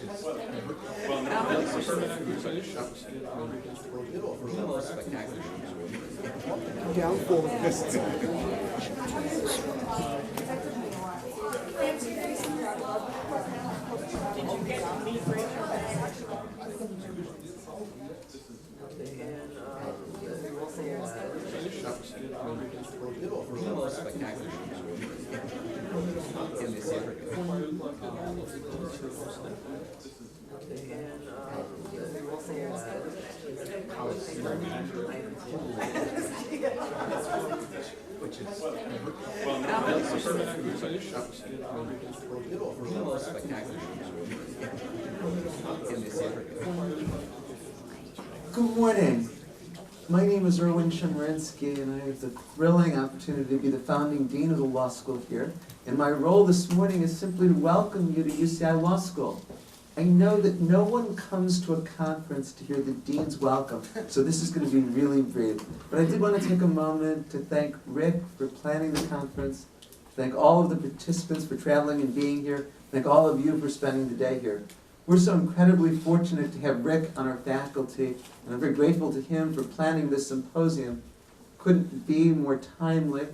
Down for this. Good morning. My name is Erwin Chemerinsky, and I have the thrilling opportunity to be the founding dean of the law school here. And my role this morning is simply to welcome you to UCI Law School. I know that no one comes to a conference to hear the dean's welcome, so this is going to be really brief. But I did want to take a moment to thank Rick for planning the conference, thank all of the participants for traveling and being here, thank all of you for spending the day here. We're so incredibly fortunate to have Rick on our faculty, and I'm very grateful to him for planning this symposium. Couldn't be more timely.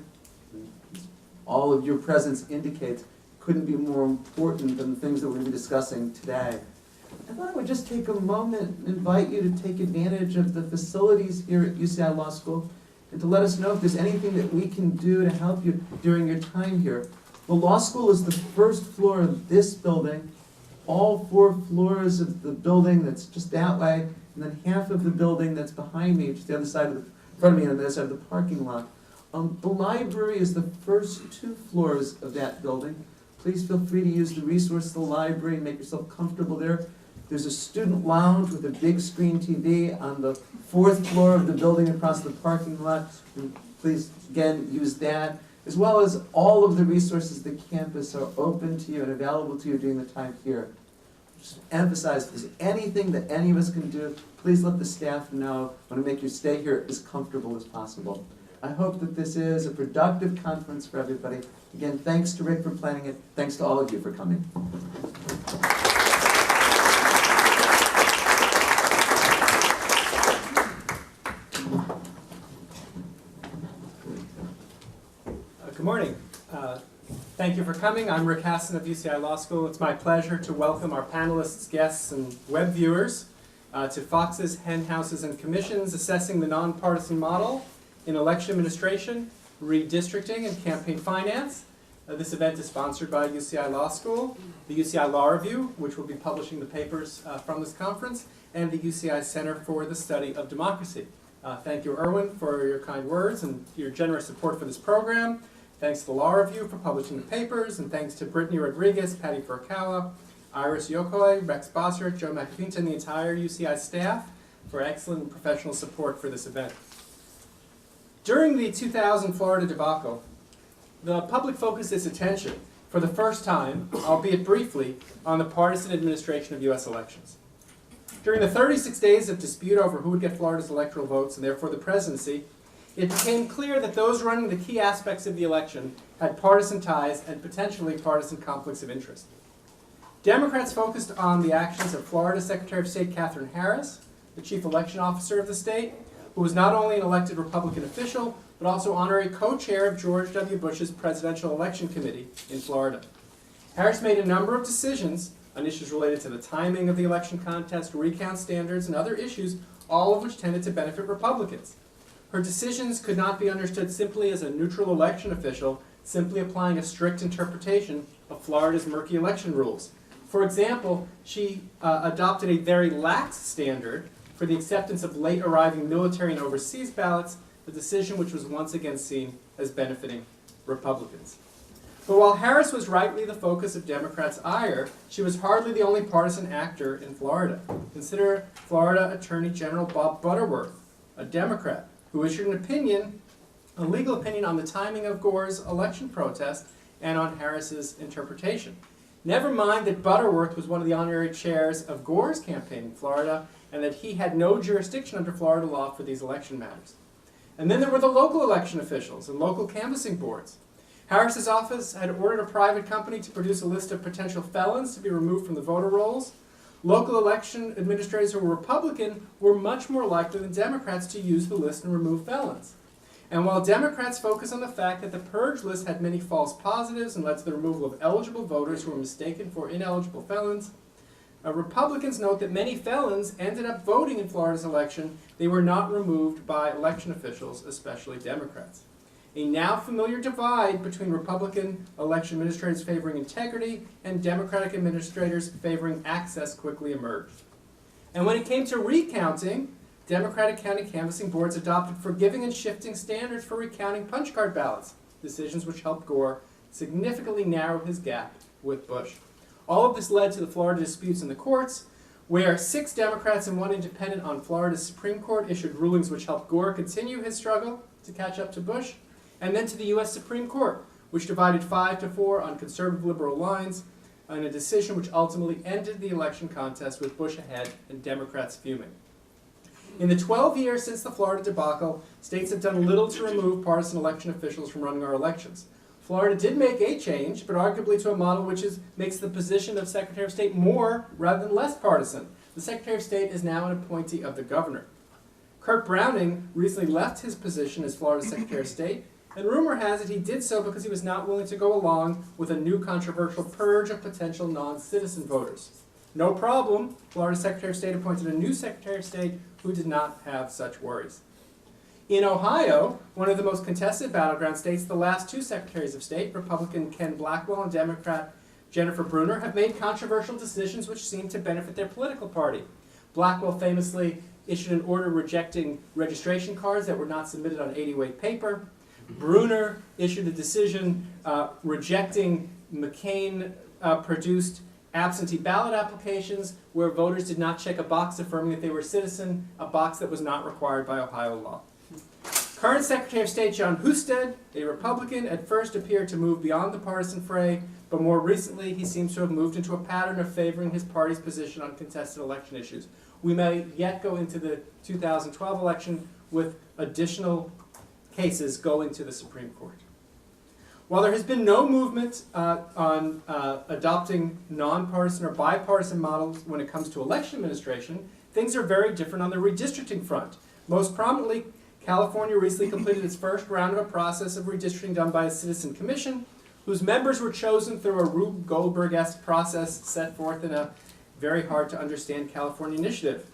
All of your presence indicates couldn't be more important than the things that we're going to be discussing today. I thought I would just take a moment and invite you to take advantage of the facilities here at UCI Law School and to let us know if there's anything that we can do to help you during your time here. The law school is the first floor of this building, all 4 floors of the building that's just that way, and then half of the building that's behind me, just the other side of the front of me, and the other side of the parking lot. The library is the first 2 floors of that building. Please feel free to use the resource of the library and make yourself comfortable there. There's a student lounge with a big screen TV on the 4th floor of the building across the parking lot. And please, again, use that, as well as all of the resources of the campus are open to you and available to you during the time here. Just emphasize, if there's anything that any of us can do, please let the staff know. I want to make your stay here as comfortable as possible. I hope that this is a productive conference for everybody. Again, thanks to Rick for planning it. Thanks to all of you for coming. Good morning. Thank you for coming. I'm Rick Hassan of UCI Law School. It's my pleasure to welcome our panelists, guests, and web viewers to Fox's, Hen Houses, and Commissions Assessing the Nonpartisan Model in Election Administration, Redistricting, and Campaign Finance. This event is sponsored by UCI Law School, the UCI Law Review, which will be publishing the papers from this conference, and the UCI Center for the Study of Democracy. Thank you, Erwin, for your kind words and your generous support for this program. Thanks to the Law Review for publishing the papers, and thanks to Brittany Rodriguez, Patty Furukawa, Iris Yokoi, Rex Bossert, Joe McAfee, and the entire UCI staff for excellent and professional support for this event. During the 2000 Florida debacle, the public focused its attention, for the first time, albeit briefly, on the partisan administration of U.S. elections. During the 36 days of dispute over who would get Florida's electoral votes and therefore the presidency, it became clear that those running the key aspects of the election had partisan ties and potentially partisan conflicts of interest. Democrats focused on the actions of Florida Secretary of State Katherine Harris, the chief election officer of the state, who was not only an elected Republican official, but also honorary co-chair of George W. Bush's Presidential Election Committee in Florida. Harris made a number of decisions on issues related to the timing of the election contest, recount standards, and other issues, all of which tended to benefit Republicans. Her decisions could not be understood simply as a neutral election official, simply applying a strict interpretation of Florida's murky election rules. For example, she adopted a very lax standard for the acceptance of late-arriving military and overseas ballots, a decision which was once again seen as benefiting Republicans. But while Harris was rightly the focus of Democrats' ire, she was hardly the only partisan actor in Florida. Consider Florida Attorney General Bob Butterworth, a Democrat, who issued an opinion, a legal opinion on the timing of Gore's election protest and on Harris's interpretation. Never mind that Butterworth was one of the honorary chairs of Gore's campaign in Florida, and that he had no jurisdiction under Florida law for these election matters. And then there were the local election officials and local canvassing boards. Harris's office had ordered a private company to produce a list of potential felons to be removed from the voter rolls. Local election administrators who were Republican were much more likely than Democrats to use the list and remove felons. And while Democrats focus on the fact that the purge list had many false positives and led to the removal of eligible voters who were mistaken for ineligible felons, Republicans note that many felons ended up voting in Florida's election. They were not removed by election officials, especially Democrats. A now familiar divide between Republican election administrators favoring integrity and Democratic administrators favoring access quickly emerged. And when it came to recounting, Democratic county canvassing boards adopted forgiving and shifting standards for recounting punch card ballots, decisions which helped Gore significantly narrow his gap with Bush. All of this led to the Florida disputes in the courts, where 6 Democrats and 1 independent on Florida's Supreme Court issued rulings which helped Gore continue his struggle to catch up to Bush, and then to the U.S. Supreme Court, which divided 5-4 on conservative liberal lines, in a decision which ultimately ended the election contest with Bush ahead and Democrats fuming. In the 12 years since the Florida debacle, states have done little to remove partisan election officials from running our elections. Florida did make a change, but arguably to a model which makes the position of Secretary of State more rather than less partisan. The Secretary of State is now an appointee of the governor. Kurt Browning recently left his position as Florida Secretary of State, and rumor has it he did so because he was not willing to go along with a new controversial purge of potential non-citizen voters. No problem, Florida Secretary of State appointed a new Secretary of State who did not have such worries. In Ohio, one of the most contested battleground states, the last 2 Secretaries of State, Republican Ken Blackwell and Democrat Jennifer Brunner, have made controversial decisions which seem to benefit their political party. Blackwell famously issued an order rejecting registration cards that were not submitted on 80-weight paper. Brunner issued a decision rejecting McCain-produced absentee ballot applications where voters did not check a box affirming that they were a citizen, a box that was not required by Ohio law. Current Secretary of State John Husted, a Republican, at first appeared to move beyond the partisan fray, but more recently he seems to have moved into a pattern of favoring his party's position on contested election issues. We may yet go into the 2012 election with additional cases going to the Supreme Court. While there has been no movement on adopting nonpartisan or bipartisan models when it comes to election administration, things are very different on the redistricting front. Most prominently, California recently completed its first round of a process of redistricting done by a citizen commission, whose members were chosen through a Rube Goldberg-esque process set forth in a very hard-to-understand California initiative.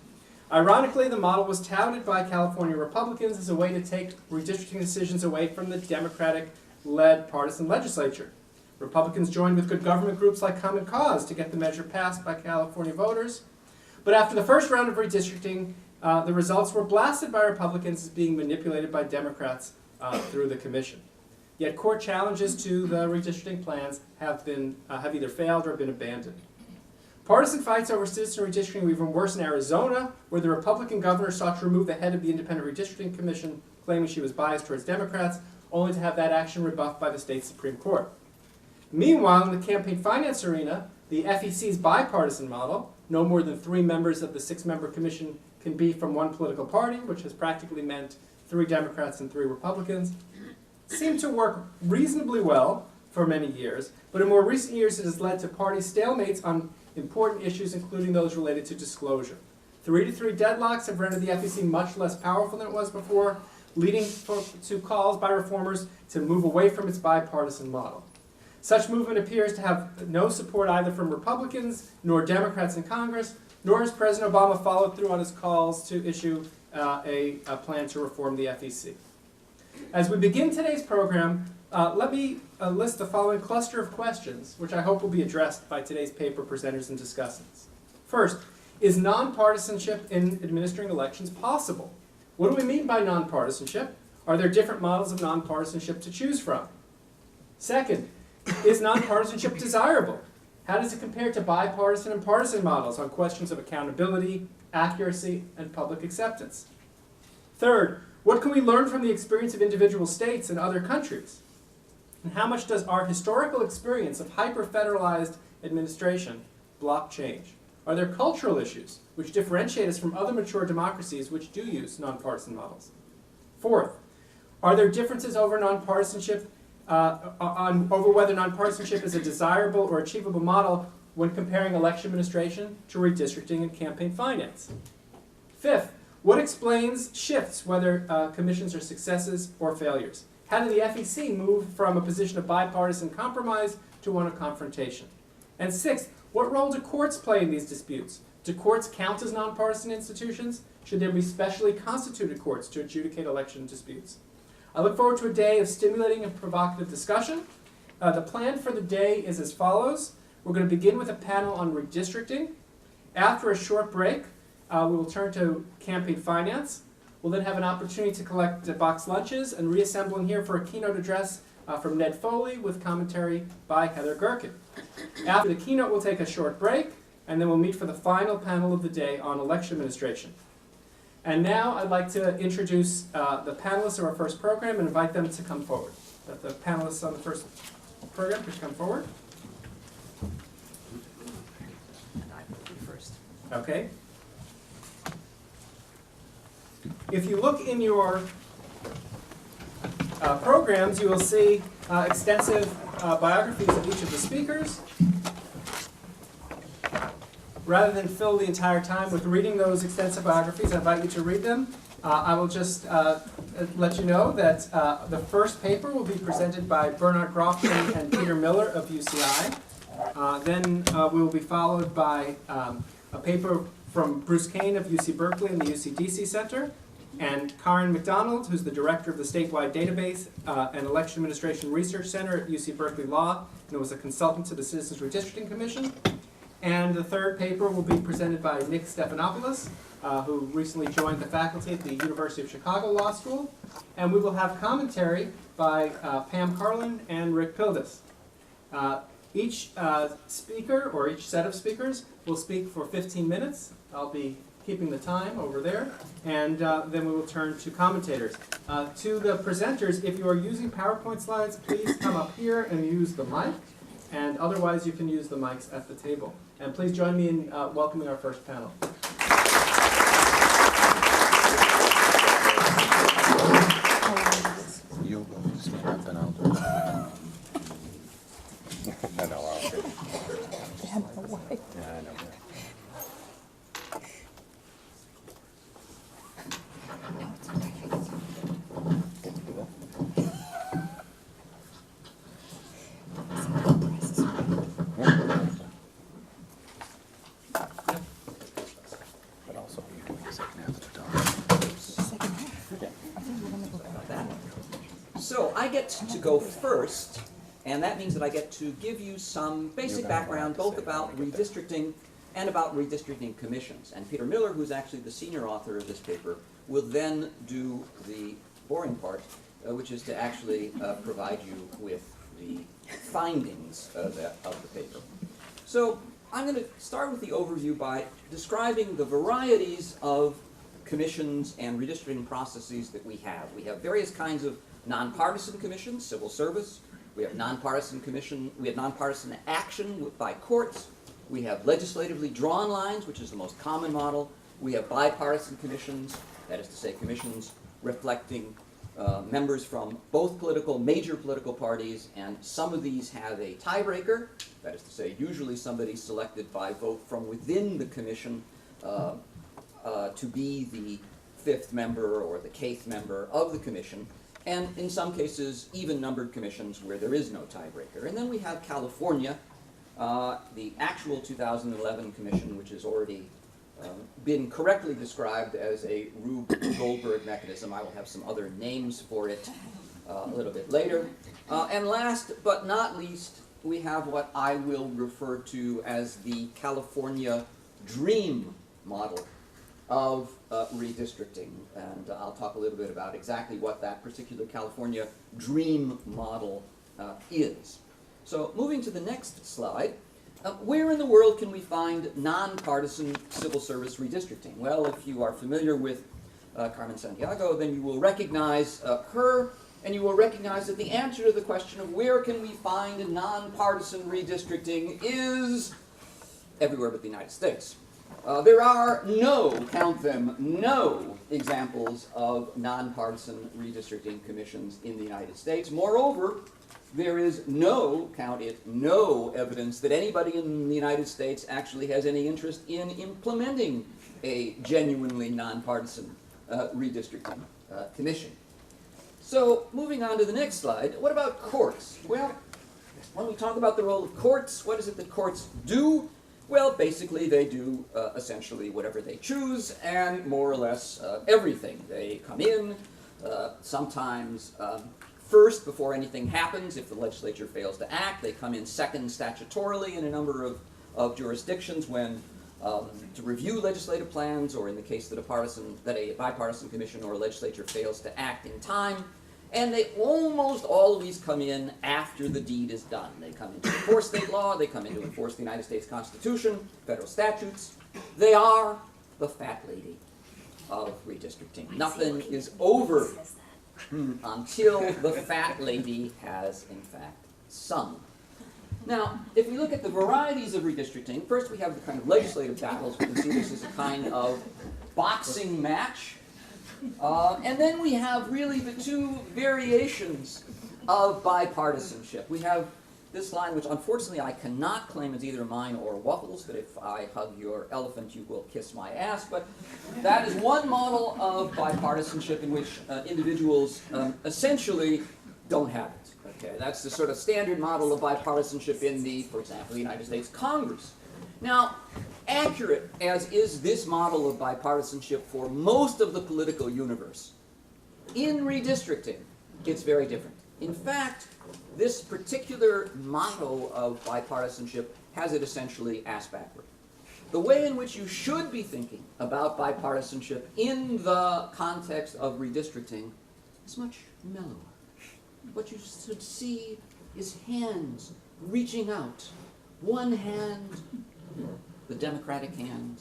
Ironically, the model was touted by California Republicans as a way to take redistricting decisions away from the Democratic-led partisan legislature. Republicans joined with good government groups like Common Cause to get the measure passed by California voters. But after the first round of redistricting, the results were blasted by Republicans as being manipulated by Democrats through the commission. Yet court challenges to the redistricting plans have either failed or been abandoned. Partisan fights over citizen redistricting were even worse in Arizona, where the Republican governor sought to remove the head of the Independent Redistricting Commission, claiming she was biased towards Democrats, only to have that action rebuffed by the state Supreme Court. Meanwhile, in the campaign finance arena, the FEC's bipartisan model, no more than 3 members of the 6-member commission can be from one political party, which has practically meant 3 Democrats and 3 Republicans, seemed to work reasonably well for many years, but in more recent years it has led to party stalemates on important issues, including those related to disclosure. 3-3 deadlocks have rendered the FEC much less powerful than it was before, leading to calls by reformers to move away from its bipartisan model. Such movement appears to have no support either from Republicans nor Democrats in Congress, nor has President Obama followed through on his calls to issue a plan to reform the FEC. As we begin today's program, let me list the following cluster of questions, which I hope will be addressed by today's paper presenters and discussants. First, is nonpartisanship in administering elections possible? What do we mean by nonpartisanship? Are there different models of nonpartisanship to choose from? Second, is nonpartisanship desirable? How does it compare to bipartisan and partisan models on questions of accountability, accuracy, and public acceptance? Third, what can we learn from the experience of individual states and other countries? And how much does our historical experience of hyper-federalized administration block change? Are there cultural issues which differentiate us from other mature democracies which do use nonpartisan models? Fourth, are there differences over nonpartisanship over whether nonpartisanship is a desirable or achievable model when comparing election administration to redistricting and campaign finance? Fifth, what explains shifts, whether commissions are successes or failures? How did the FEC move from a position of bipartisan compromise to one of confrontation? And sixth, what role do courts play in these disputes? Do courts count as nonpartisan institutions? Should there be specially constituted courts to adjudicate election disputes? I look forward to a day of stimulating and provocative discussion. The plan for the day is as follows. We're going to begin with a panel on redistricting. After a short break, we will turn to campaign finance. We'll then have an opportunity to collect box lunches and reassemble in here for a keynote address from Ned Foley with commentary by Heather Gerken. After the keynote, we'll take a short break, and then we'll meet for the final panel of the day on election administration. And now I'd like to introduce the panelists of our first program and invite them to come forward. The panelists on the first program, please come forward. And I will be first. Okay. If you look in your programs, you will see extensive biographies of each of the speakers. Rather than fill the entire time with reading those extensive biographies, I invite you to read them. I will just let you know that the first paper will be presented by Bernard Grofton and Peter Miller of UCI. Then we will be followed by a paper from Bruce Kane of UC Berkeley and the UC DC Center, and Karen McDonald, who's the director of the statewide database and election administration research center at UC Berkeley Law, and was a consultant to the Citizens Redistricting Commission. And the third paper will be presented by Nick Stephanopoulos, who recently joined the faculty at the University of Chicago Law School. And we will have commentary by Pam Carlin and Rick Pildes. Each speaker, or each set of speakers, will speak for 15 minutes. I'll be keeping the time over there. And then we will turn to commentators. To the presenters, if you are using PowerPoint slides, please come up here and use the mic. And otherwise, you can use the mics at the table. And please join me in welcoming our first panel. You start and I'll do it. I know, okay. Yeah, I know. But also, you can make a second half of the talk. So I get to go first, and that means that I get to give you some basic background both about redistricting and about redistricting commissions. And Peter Miller, who's actually the senior author of this paper, will then do the boring part, which is to actually provide you with the findings of the paper. So I'm going to start with the overview by describing the varieties of commissions and redistricting processes that we have. We have various kinds of nonpartisan commissions, civil service. We have nonpartisan commission. We have nonpartisan action by courts. We have legislatively drawn lines, which is the most common model. We have bipartisan commissions, that is to say commissions reflecting members from both major political parties, and some of these have a tiebreaker, that is to say usually somebody selected by vote from within the commission to be the fifth member or the eighth member of the commission, and in some cases even-numbered commissions where there is no tiebreaker. And then we have California, the actual 2011 commission, which has already been correctly described as a Rube Goldberg mechanism. I will have some other names for it a little bit later. And last but not least, we have what I will refer to as the California Dream model of redistricting. And I'll talk a little bit about exactly what that particular California Dream model is. So moving to the next slide, where in the world can we find nonpartisan civil service redistricting? Well, if you are familiar with Carmen Santiago, then you will recognize her, and you will recognize that the answer to the question of where can we find nonpartisan redistricting is everywhere but the United States. There are count them, no examples of nonpartisan redistricting commissions in the United States. Moreover, there is no, count it, no evidence that anybody in the United States actually has any interest in implementing a genuinely nonpartisan redistricting commission. So, moving on to the next slide, what about courts? Well, when we talk about the role of courts, what is it that courts do? Well, basically they do essentially whatever they choose and more or less everything. They come in, sometimes first before anything happens if the legislature fails to act. They come in second statutorily in a number of jurisdictions when to review legislative plans, or in the case that a bipartisan commission or a legislature fails to act in time. And they almost always come in after the deed is done. They come in to enforce state law, they come in to enforce the United States Constitution, federal statutes. They are the fat lady of redistricting. Nothing is over until the fat lady has, in fact, sung. Now, if we look at the varieties of redistricting, first we have the kind of legislative battles. We can see this is a kind of boxing match. And then we have really the two variations of bipartisanship. We have this line, which unfortunately I cannot claim is either mine or Waffles, but if I hug your elephant, you will kiss my ass. But that is one model of bipartisanship in which individuals essentially don't have it. Okay, that's the sort of standard model of bipartisanship in the, for example, the United States Congress. Now, accurate as is this model of bipartisanship for most of the political universe, in redistricting, it's very different. In fact, this particular motto of bipartisanship has it essentially ass backward. The way in which you should be thinking about bipartisanship in the context of redistricting is much mellower. What you should see is hands reaching out. One hand, the Democratic hand,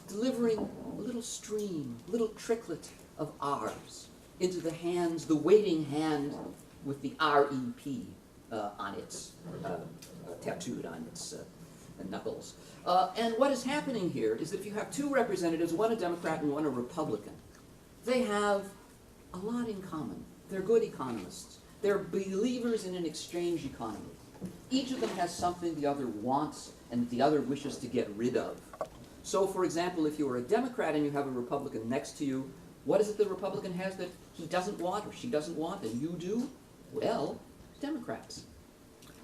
delivering a little stream, a little tricklet of R's into the hands, the waiting hand with the R-E-P on its, tattooed on its knuckles. And what is happening here is that if you have two representatives, one a Democrat and one a Republican, they have a lot in common. They're good economists. They're believers in an exchange economy. Each of them has something the other wants and the other wishes to get rid of. So, for example, if you are a Democrat and you have a Republican next to you, what is it the Republican has that he doesn't want or she doesn't want and you do? Well, Democrats.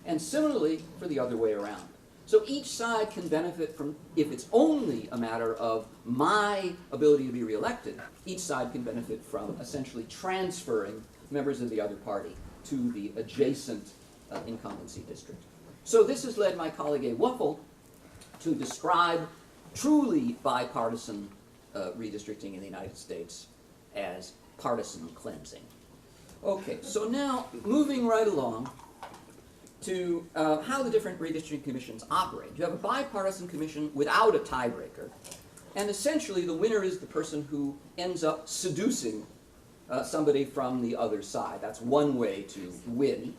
And similarly for the other way around. So each side can benefit from, if it's only a matter of my ability to be reelected, each side can benefit from essentially transferring members of the other party to the adjacent incumbency district. So this has led my colleague A. Wuffel to describe truly bipartisan redistricting in the United States as partisan cleansing. Okay, so now moving right along to how the different redistricting commissions operate. You have a bipartisan commission without a tiebreaker, and essentially the winner is the person who ends up seducing somebody from the other side. That's one way to win.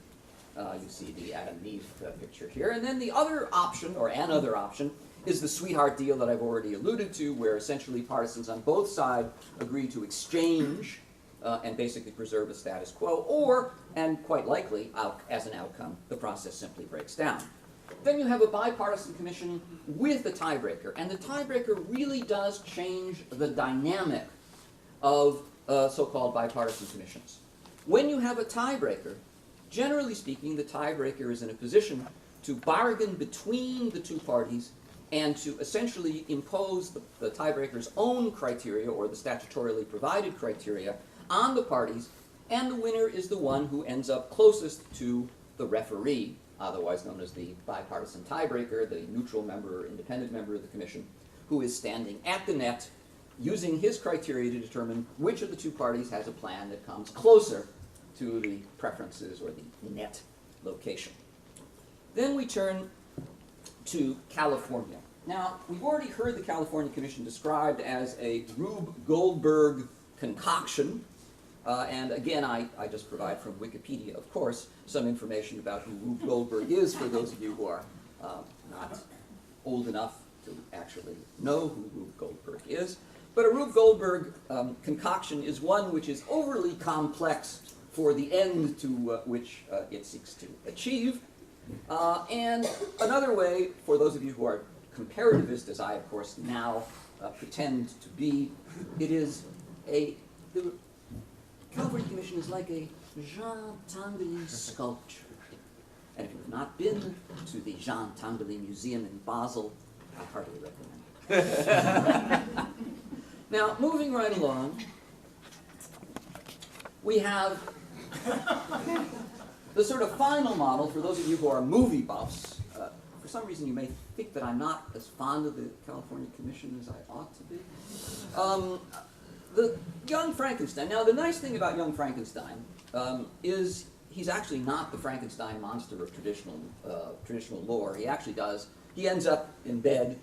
You see the Adam and Eve picture here. And then the other option, or another option, is the sweetheart deal that I've already alluded to, where essentially partisans on both sides agree to exchange and basically preserve a status quo, or, and quite likely, as an outcome, the process simply breaks down. Then you have a bipartisan commission with a tiebreaker, and the tiebreaker really does change the dynamic of so-called bipartisan commissions. When you have a tiebreaker, generally speaking, the tiebreaker is in a position to bargain between the two parties and to essentially impose the tiebreaker's own criteria, or the statutorily provided criteria, on the parties, and the winner is the one who ends up closest to the referee, otherwise known as the bipartisan tiebreaker, the neutral member or independent member of the commission, who is standing at the net using his criteria to determine which of the two parties has a plan that comes closer to the preferences or the net location. Then we turn to California. Now, we've already heard the California Commission described as a Rube Goldberg concoction. And again, I just provide from Wikipedia, of course, some information about who Rube Goldberg is for those of you who are not old enough to actually know who Rube Goldberg is. But a Rube Goldberg concoction is one which is overly complex for the end to which it seeks to achieve. And another way, for those of you who are comparativists, as I, of course, now pretend to be, the California Commission is like a Jean Tinguely sculpture. And if you have not been to the Jean Tinguely Museum in Basel, I heartily recommend it. Now, moving right along, we have the sort of final model for those of you who are movie buffs. For some reason, you may think that I'm not as fond of the California Commission as I ought to be. The Young Frankenstein. Now, the nice thing about Young Frankenstein is he's actually not the Frankenstein monster of traditional lore. He actually does. He ends up in bed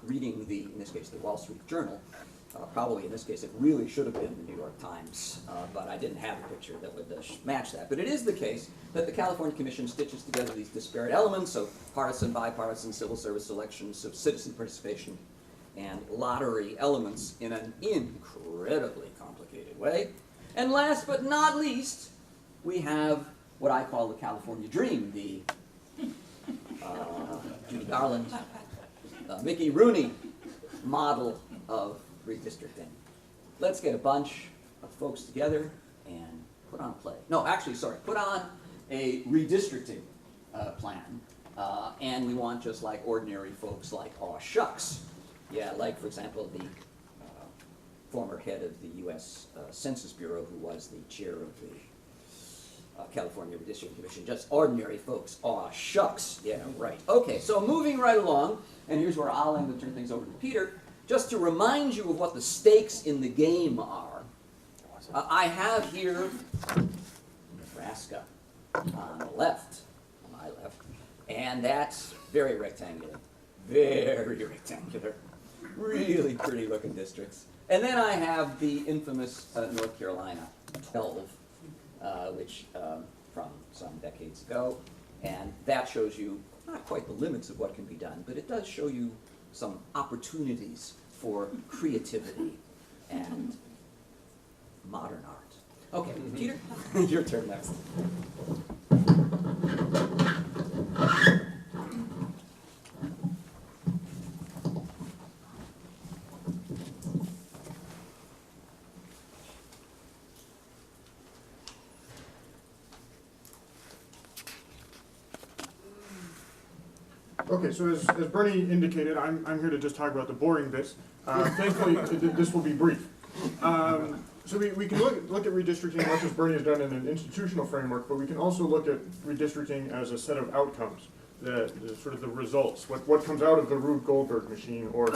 reading in this case, the Wall Street Journal. Probably in this case, it really should have been the New York Times, but I didn't have a picture that would match that. But it is the case that the California Commission stitches together these disparate elements of partisan, bipartisan, civil service elections, of citizen participation, and lottery elements in an incredibly complicated way. And last but not least, we have what I call the California Dream, the Judy Garland, Mickey Rooney model of redistricting. Let's get a bunch of folks together and put on a play. No, actually, sorry, put on a redistricting plan. And we want just like ordinary folks like, aw shucks. Yeah, like, for example, the former head of the U.S. Census Bureau, who was the chair of the California Redistricting Commission. Just ordinary folks. Aw shucks. Yeah, right. Okay, so moving right along, and here's where I'll end and turn things over to Peter. Just to remind you of what the stakes in the game are, I have here Nebraska on the left, on my left, and that's very rectangular, really pretty looking districts. And then I have the infamous North Carolina 12, which from some decades ago, and that shows you not quite the limits of what can be done, but it does show you some opportunities for creativity and modern art. Okay, Peter, your turn next. Okay, so as Bernie indicated, I'm here to just talk about the boring bits. Thankfully, this will be brief. So we can look at redistricting, much as Bernie has done in an institutional framework, but we can also look at redistricting as a set of outcomes, the sort of the results, what comes out of the Rube Goldberg machine, or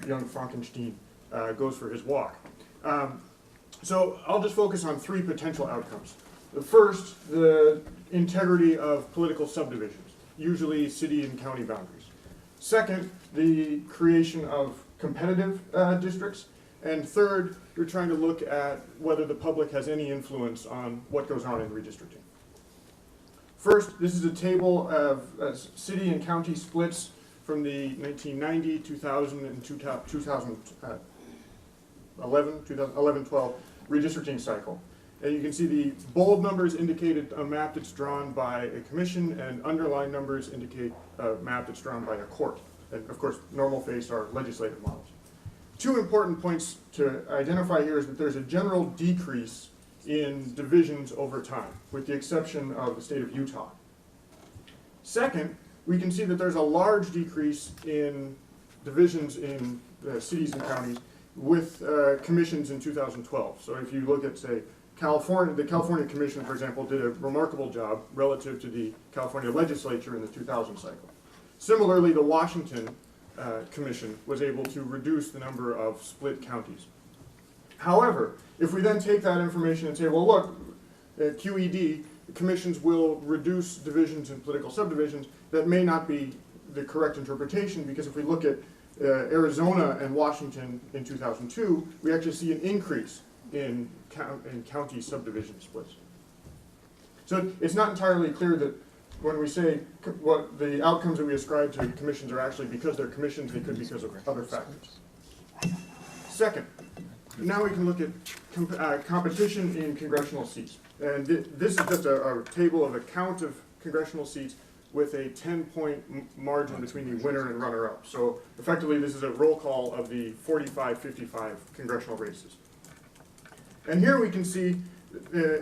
young Frankenstein goes for his walk. So I'll just focus on three potential outcomes. The first, the integrity of political subdivisions, usually city and county boundaries. Second, the creation of competitive districts. And third, you're trying to look at whether the public has any influence on what goes on in redistricting. First, this is a table of city and county splits from the 1990, 2000, and 2011-12 redistricting cycle. And you can see the bold numbers indicate a map that's drawn by a commission, and underlined numbers indicate a map that's drawn by a court. And of course, normal face are legislative models. Two important points to identify here is that there's a general decrease in divisions over time, with the exception of the state of Utah. Second, we can see that there's a large decrease in divisions in cities and counties with commissions in 2012. So if you look at, say, the California Commission, for example, did a remarkable job relative to the California legislature in the 2000 cycle. Similarly, the Washington Commission was able to reduce the number of split counties. However, if we then take that information and say, well, look, QED, the commissions will reduce divisions in political subdivisions, that may not be the correct interpretation, because if we look at Arizona and Washington in 2002, we actually see an increase in county subdivision splits. So it's not entirely clear that when we say what the outcomes that we ascribe to commissions are actually because they're commissions, they could be because of other factors. Second, Now we can look at competition in congressional seats. And this is just a table of a count of congressional seats with a 10-point margin between the winner and runner-up. So effectively, this is a roll call of the 45-55 congressional races. And here we can see,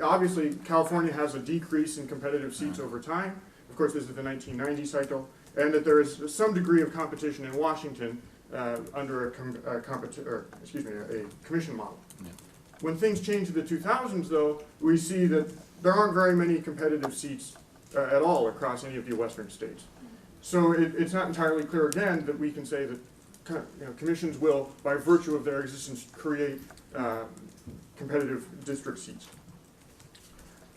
obviously, California has a decrease in competitive seats over time. Of course, this is the 1990 cycle. And that there is some degree of competition in Washington under a commission model. Yeah. When things change in the 2000s, though, we see that there aren't very many competitive seats at all across any of the western states. So it's not entirely clear, again, that we can say that commissions will, by virtue of their existence, create competitive district seats.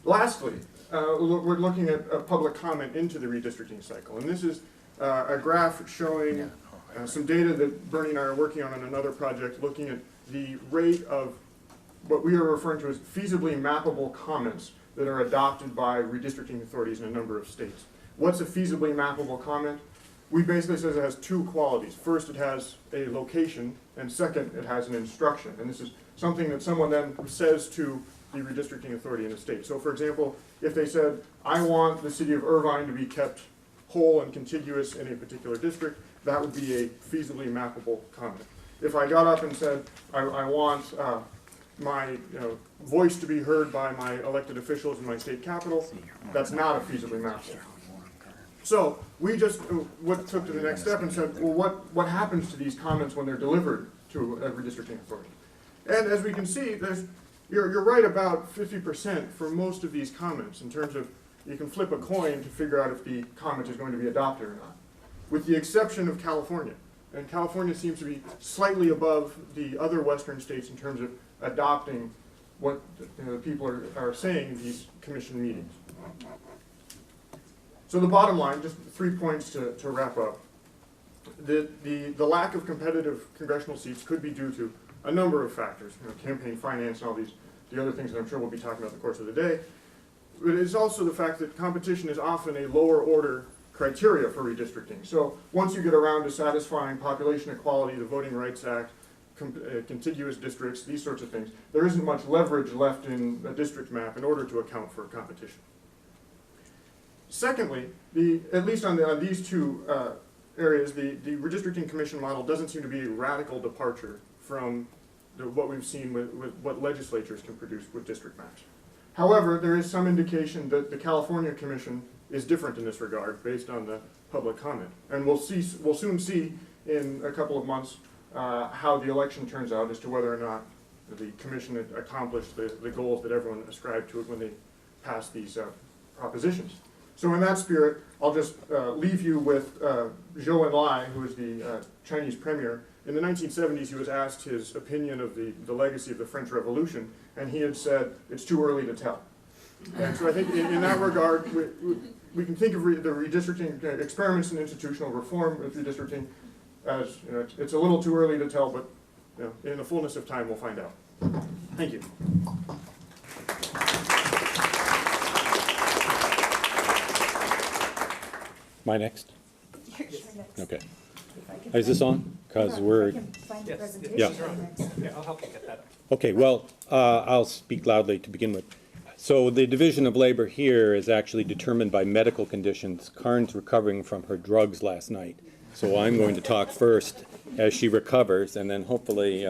Lastly, we're looking at a public comment into the redistricting cycle. And this is a graph showing some data that Bernie and I are working on another project, looking at the rate of what we are referring to as feasibly mappable comments that are adopted by redistricting authorities in a number of states. What's a feasibly mappable comment? We basically says it has two qualities. First, it has a location, and second, it has an instruction. And this is something that someone then says to the redistricting authority in the state. So for example, if they said, I want the city of Irvine to be kept whole and contiguous in a particular district, that would be a feasibly mappable comment. If I got up and said, I want my voice to be heard by my elected officials in my state capital, that's not a feasibly mappable. So we just took to the next step and said, well, what happens to these comments when they're delivered to a redistricting authority? And as we can see, you're right about 50% for most of these comments in terms of you can flip a coin to figure out if the comment is going to be adopted or not, with the exception of California. And California seems to be slightly above the other western states in terms of adopting what the people are saying in these commission meetings. So the bottom line, just 3 points to wrap up. The lack of competitive congressional seats could be due to a number of factors, campaign finance and all the other things that I'm sure we'll be talking about in the course of the day. But it's also the fact that competition is often a lower order criteria for redistricting. So once you get around to satisfying population equality, the Voting Rights Act, contiguous districts, these sorts of things, there isn't much leverage left in a district map in order to account for competition. Secondly, at least on these two areas, the redistricting commission model doesn't seem to be a radical departure from what we've seen with what legislatures can produce with district maps. However, there is some indication that the California Commission is different in this regard based on the public comment. And we'll soon see in a couple of months how the election turns out as to whether or not the commission had accomplished the goals that everyone ascribed to it when they passed these propositions. So in that spirit, I'll just leave you with Zhou Enlai, who is the Chinese premier. In the 1970s, he was asked his opinion of the legacy of the French Revolution, and he had said, it's too early to tell. And so I think in that regard, we can think of the redistricting experiments in institutional reform with redistricting as, it's a little too early to tell, but in the fullness of time, we'll find out. Thank you. My next? You're next. Okay. If I can Is this find- on? Because Hold on, we're, if I can find the Yes, presentation yeah. next. Yeah, I'll help you get that up. okay, well, I'll speak loudly to begin with. So the division of labor here is actually determined by medical conditions. Karen's recovering from her drugs last night. So I'm going to talk first as she recovers, and then hopefully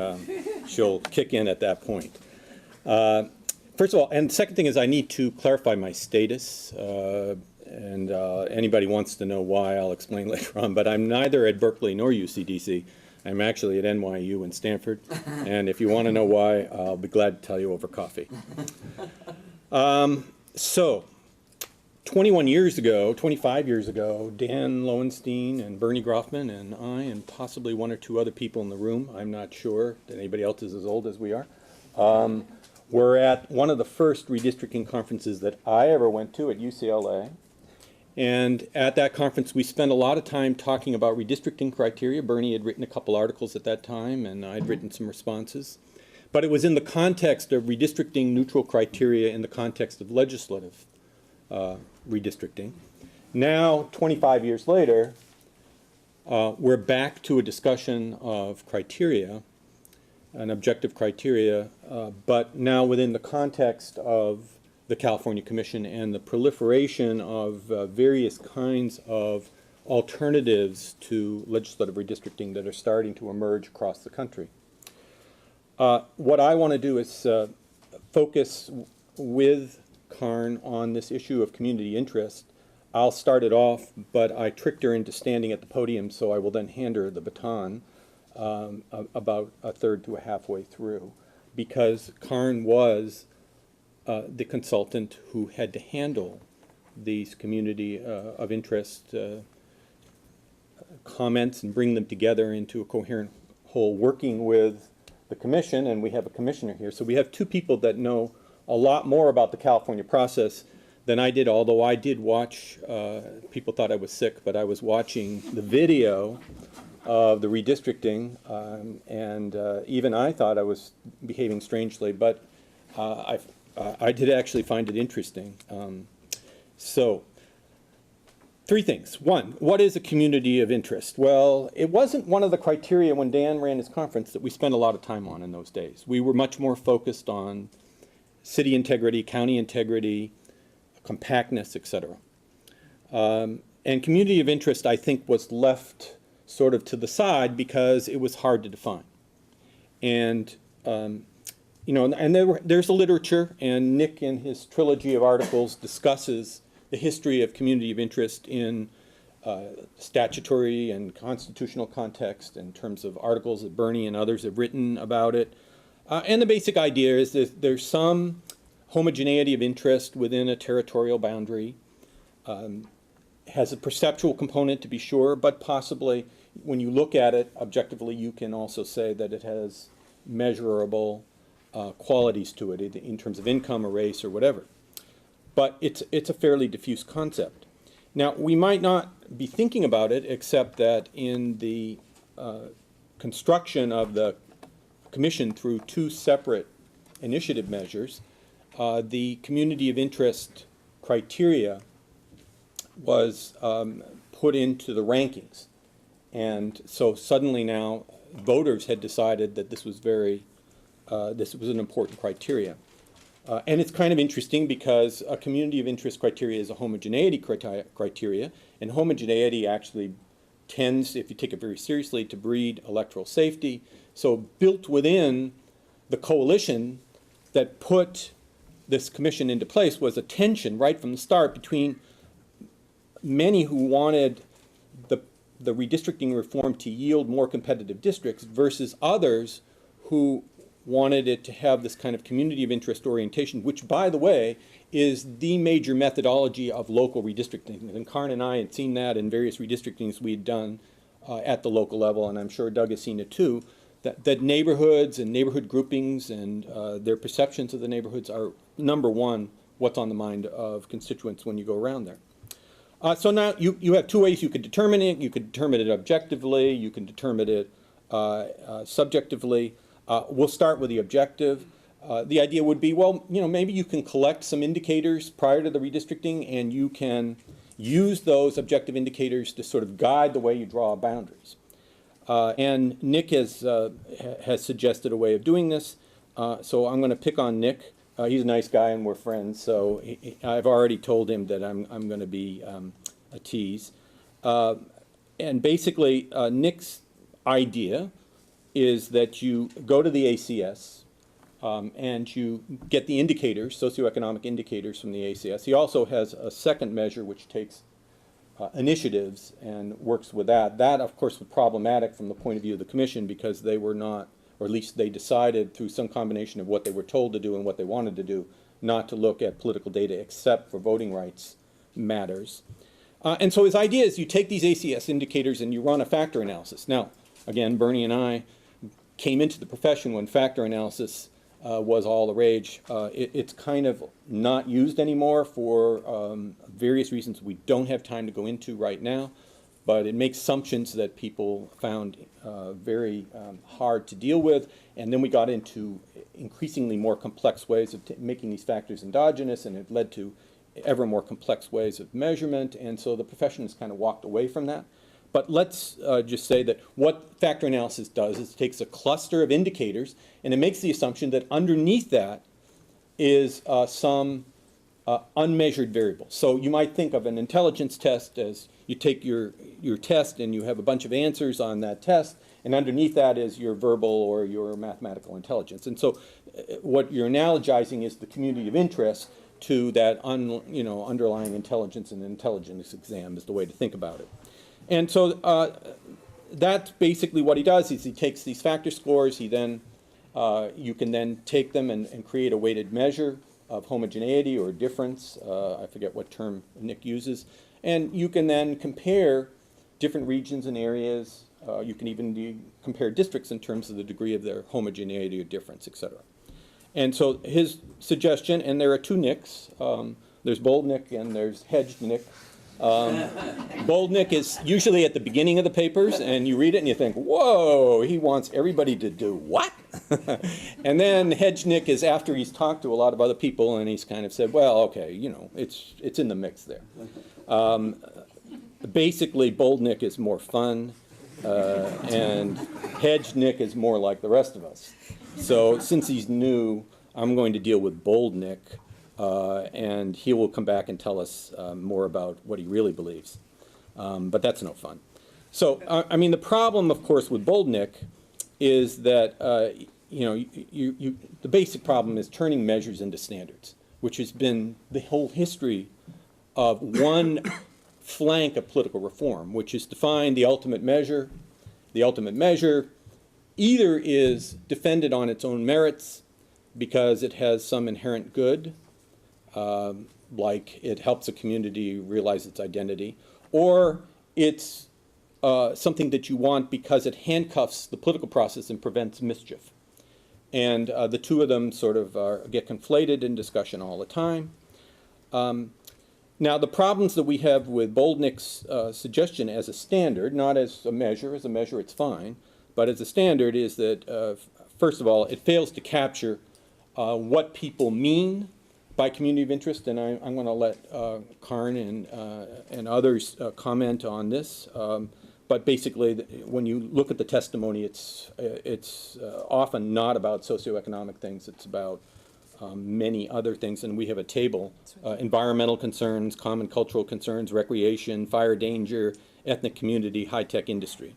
she'll kick in at that point. First of all, and the second thing is I need to clarify my status. And anybody wants to know why, I'll explain later on. But I'm neither at Berkeley nor UCDC. I'm actually at NYU and Stanford. And if you want to know why, I'll be glad to tell you over coffee. So, 25 years ago, Dan Lowenstein and Bernie Groffman and I and possibly one or two other people in the room, I'm not sure that anybody else is as old as we are, were at one of the first redistricting conferences that I ever went to at UCLA. And at that conference, we spent a lot of time talking about redistricting criteria. Bernie had written a couple articles at that time, and I'd written some responses. But it was in the context of redistricting neutral criteria in the context of legislative redistricting. Now, 25 years later, we're back to a discussion of criteria. an objective criteria, but now within the context of the California Commission and the proliferation of various kinds of alternatives to legislative redistricting that are starting to emerge across the country. What I want to do is focus with Karn on this issue of community interest. I'll start it off, but I tricked her into standing at the podium, so I will then hand her the baton about a third to a halfway through, because Karn was the consultant who had to handle these community of interest comments and bring them together into a coherent whole, working with the commission, and we have a commissioner here. So we have two people that know a lot more about the California process than I did, although I did watch, people thought I was sick, but I was watching the video of the redistricting, and even I thought I was behaving strangely, but I did actually find it interesting. So, three things. One, what is a community of interest? Well, it wasn't one of the criteria when Dan ran his conference that we spent a lot of time on in those days. We were much more focused on city integrity, county integrity, compactness, etc. And community of interest, I think, was left sort of to the side because it was hard to define. And you know, and there's a literature, and Nick in his trilogy of articles discusses the history of community of interest in statutory and constitutional context in terms of articles that Bernie and others have written about it. And the basic idea is that there's some homogeneity of interest within a territorial boundary. Has a perceptual component, to be sure, but possibly when you look at it objectively, you can also say that it has measurable qualities to it in terms of income or race or whatever. But it's a fairly diffuse concept. Now, we might not be thinking about it except that in the construction of the commission through two separate initiative measures, the community of interest criteria was put into the rankings. And so suddenly now voters had decided that this was this was an important criteria. And it's kind of interesting because a community of interest criteria is a homogeneity criteria, and homogeneity actually tends, if you take it very seriously, to breed electoral safety. So built within the coalition that put this commission into place was a tension right from the start between many who wanted the redistricting reform to yield more competitive districts versus others who wanted it to have this kind of community of interest orientation, which, by the way, is the major methodology of local redistricting. And Karn and I had seen that in various redistrictings we had done at the local level, and I'm sure Doug has seen it too, that neighborhoods and neighborhood groupings and their perceptions of the neighborhoods are, number one, what's on the mind of constituents when you go around there. So now you have two ways you could determine it. You could determine it objectively. You can determine it subjectively. We'll start with the objective. The idea would be, well, you know, maybe you can collect some indicators prior to the redistricting, and you can use those objective indicators to sort of guide the way you draw boundaries. And Nick has suggested a way of doing this. So I'm going to pick on Nick. He's a nice guy and we're friends, so I've already told him that I'm going to be a tease. And basically, Nick's idea is that you go to the ACS and you get the indicators, socioeconomic indicators from the ACS. He also has a second measure which takes initiatives and works with that. That, of course, was problematic from the point of view of the commission because they were not, or at least they decided through some combination of what they were told to do and what they wanted to do, not to look at political data except for voting rights matters. And so his idea is you take these ACS indicators and you run a factor analysis. Now, again, Bernie and I came into the profession when factor analysis was all the rage. It's kind of not used anymore for various reasons we don't have time to go into right now, but it makes assumptions that people found very hard to deal with, and then we got into increasingly more complex ways of making these factors endogenous, and it led to ever more complex ways of measurement, and so the profession has kind of walked away from that. But let's just say that what factor analysis does is it takes a cluster of indicators and it makes the assumption that underneath that is some unmeasured variable. So you might think of an intelligence test as you take your test and you have a bunch of answers on that test, and underneath that is your verbal or your mathematical intelligence. And so what you're analogizing is the community of interest to that underlying intelligence, and intelligence exam is the way to think about it. And so that's basically what he does, is he takes these factor scores, he then, you can then take them and create a weighted measure of homogeneity or difference, I forget what term Nick uses, and you can then compare different regions and areas. You can even compare districts in terms of the degree of their homogeneity or difference, etc. And so his suggestion, and there are two Nicks, there's bold Nick and there's hedged Nick. Bold Nick is usually at the beginning of the papers, and you read it and you think, whoa, he wants everybody to do what? And then hedged Nick is after he's talked to a lot of other people and he's kind of said, well, okay, it's in the mix there. Basically, bold Nick is more fun, and hedged Nick is more like the rest of us. So since he's new, I'm going to deal with bold Nick, and he will come back and tell us more about what he really believes. But that's no fun. So, I mean, the problem, of course, with bold Nick is that, the basic problem is turning measures into standards, which has been the whole history of one flank of political reform, which is to find the ultimate measure. The ultimate measure either is defended on its own merits because it has some inherent good, like it helps a community realize its identity, or it's something that you want because it handcuffs the political process and prevents mischief. And the two of them sort of get conflated in discussion all the time. Now, the problems that we have with bold Nick's suggestion as a standard, not as a measure it's fine, but as a standard is that, first of all, it fails to capture what people mean by community of interest, and I'm going to let Karn and others comment on this. But basically, when you look at the testimony, it's often not about socioeconomic things. It's about many other things, and we have a table: environmental concerns, common cultural concerns, recreation, fire danger, ethnic community, high-tech industry.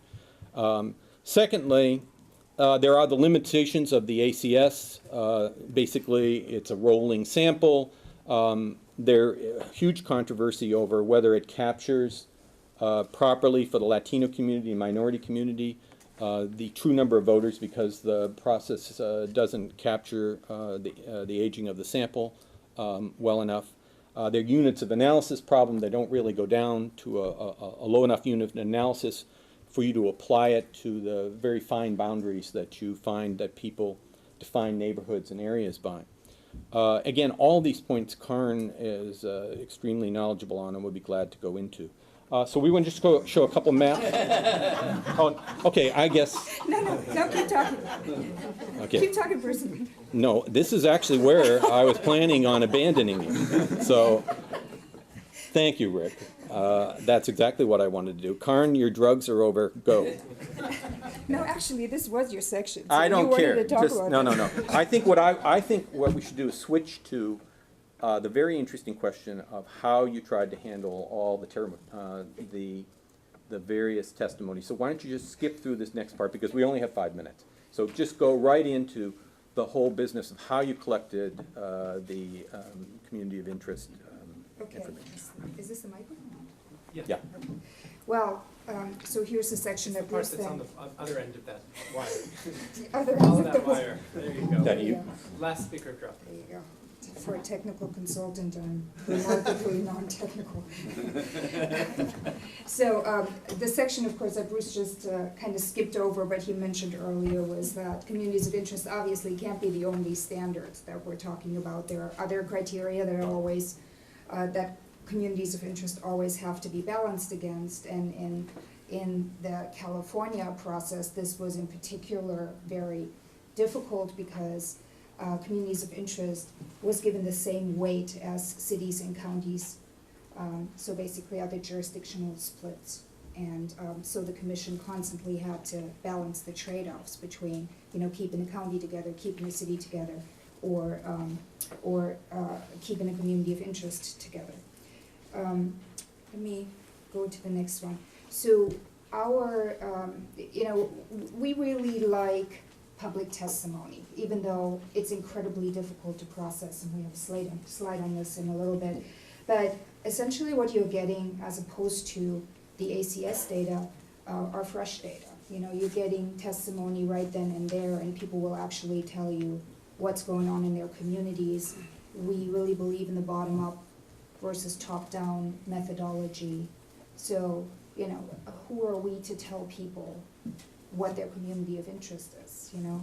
Secondly, there are the limitations of the ACS. Basically, it's a rolling sample. There's huge controversy over whether it captures properly for the Latino community and minority community the true number of voters, because the process doesn't capture the aging of the sample well enough. There are units of analysis problem. They don't really go down to a low enough unit of analysis for you to apply it to the very fine boundaries that you find that people define neighborhoods and areas by. Again, all these points Karn is extremely knowledgeable on and would be glad to go into. So we want to just go show a couple maps. Oh, okay, I guess. No, keep talking. Okay. Keep talking, person. No, this is actually where I was planning on abandoning you. So, thank you, Rick. That's exactly what I wanted to do. Karn, your drugs are over. Go. No, actually, this was your section. So I don't you care. wanted to talk Just, about no. it. I think what we should do is switch to the very interesting question of how you tried to handle all the various testimonies. So why don't you just skip through this next part, because we only have 5 minutes. So just go right into the whole business of how you collected the community of interest information. Is this the microphone? Yeah. Well, so here's the section that Part Bruce that's on then. the other end of that wire. The other Follow end of that the wire. There you go. That you? Last speaker drop. There you go. For a technical consultant, I'm remarkably non-technical. So the section, of course, that Bruce just kind of skipped over, but he mentioned earlier, was that communities of interest obviously can't be the only standards that we're talking about. There are other criteria that are always, that communities of interest always have to be balanced against, and in the California process, this was in particular very difficult because communities of interest was given the same weight as cities and counties. So basically other jurisdictional splits. And so the commission constantly had to balance the trade-offs between, you know, keeping the county together, keeping the city together, or keeping a community of interest together. Let me go to the next one. So our, you know, we really like public testimony, even though it's incredibly difficult to process, and we have a slide on this in a little bit. But essentially what you're getting, as opposed to the ACS data, are fresh data. You know, you're getting testimony right then and there, and people will actually tell you what's going on in their communities. We really believe in the bottom-up versus top-down methodology. So, you know, who are we to tell people what their community of interest is, you know?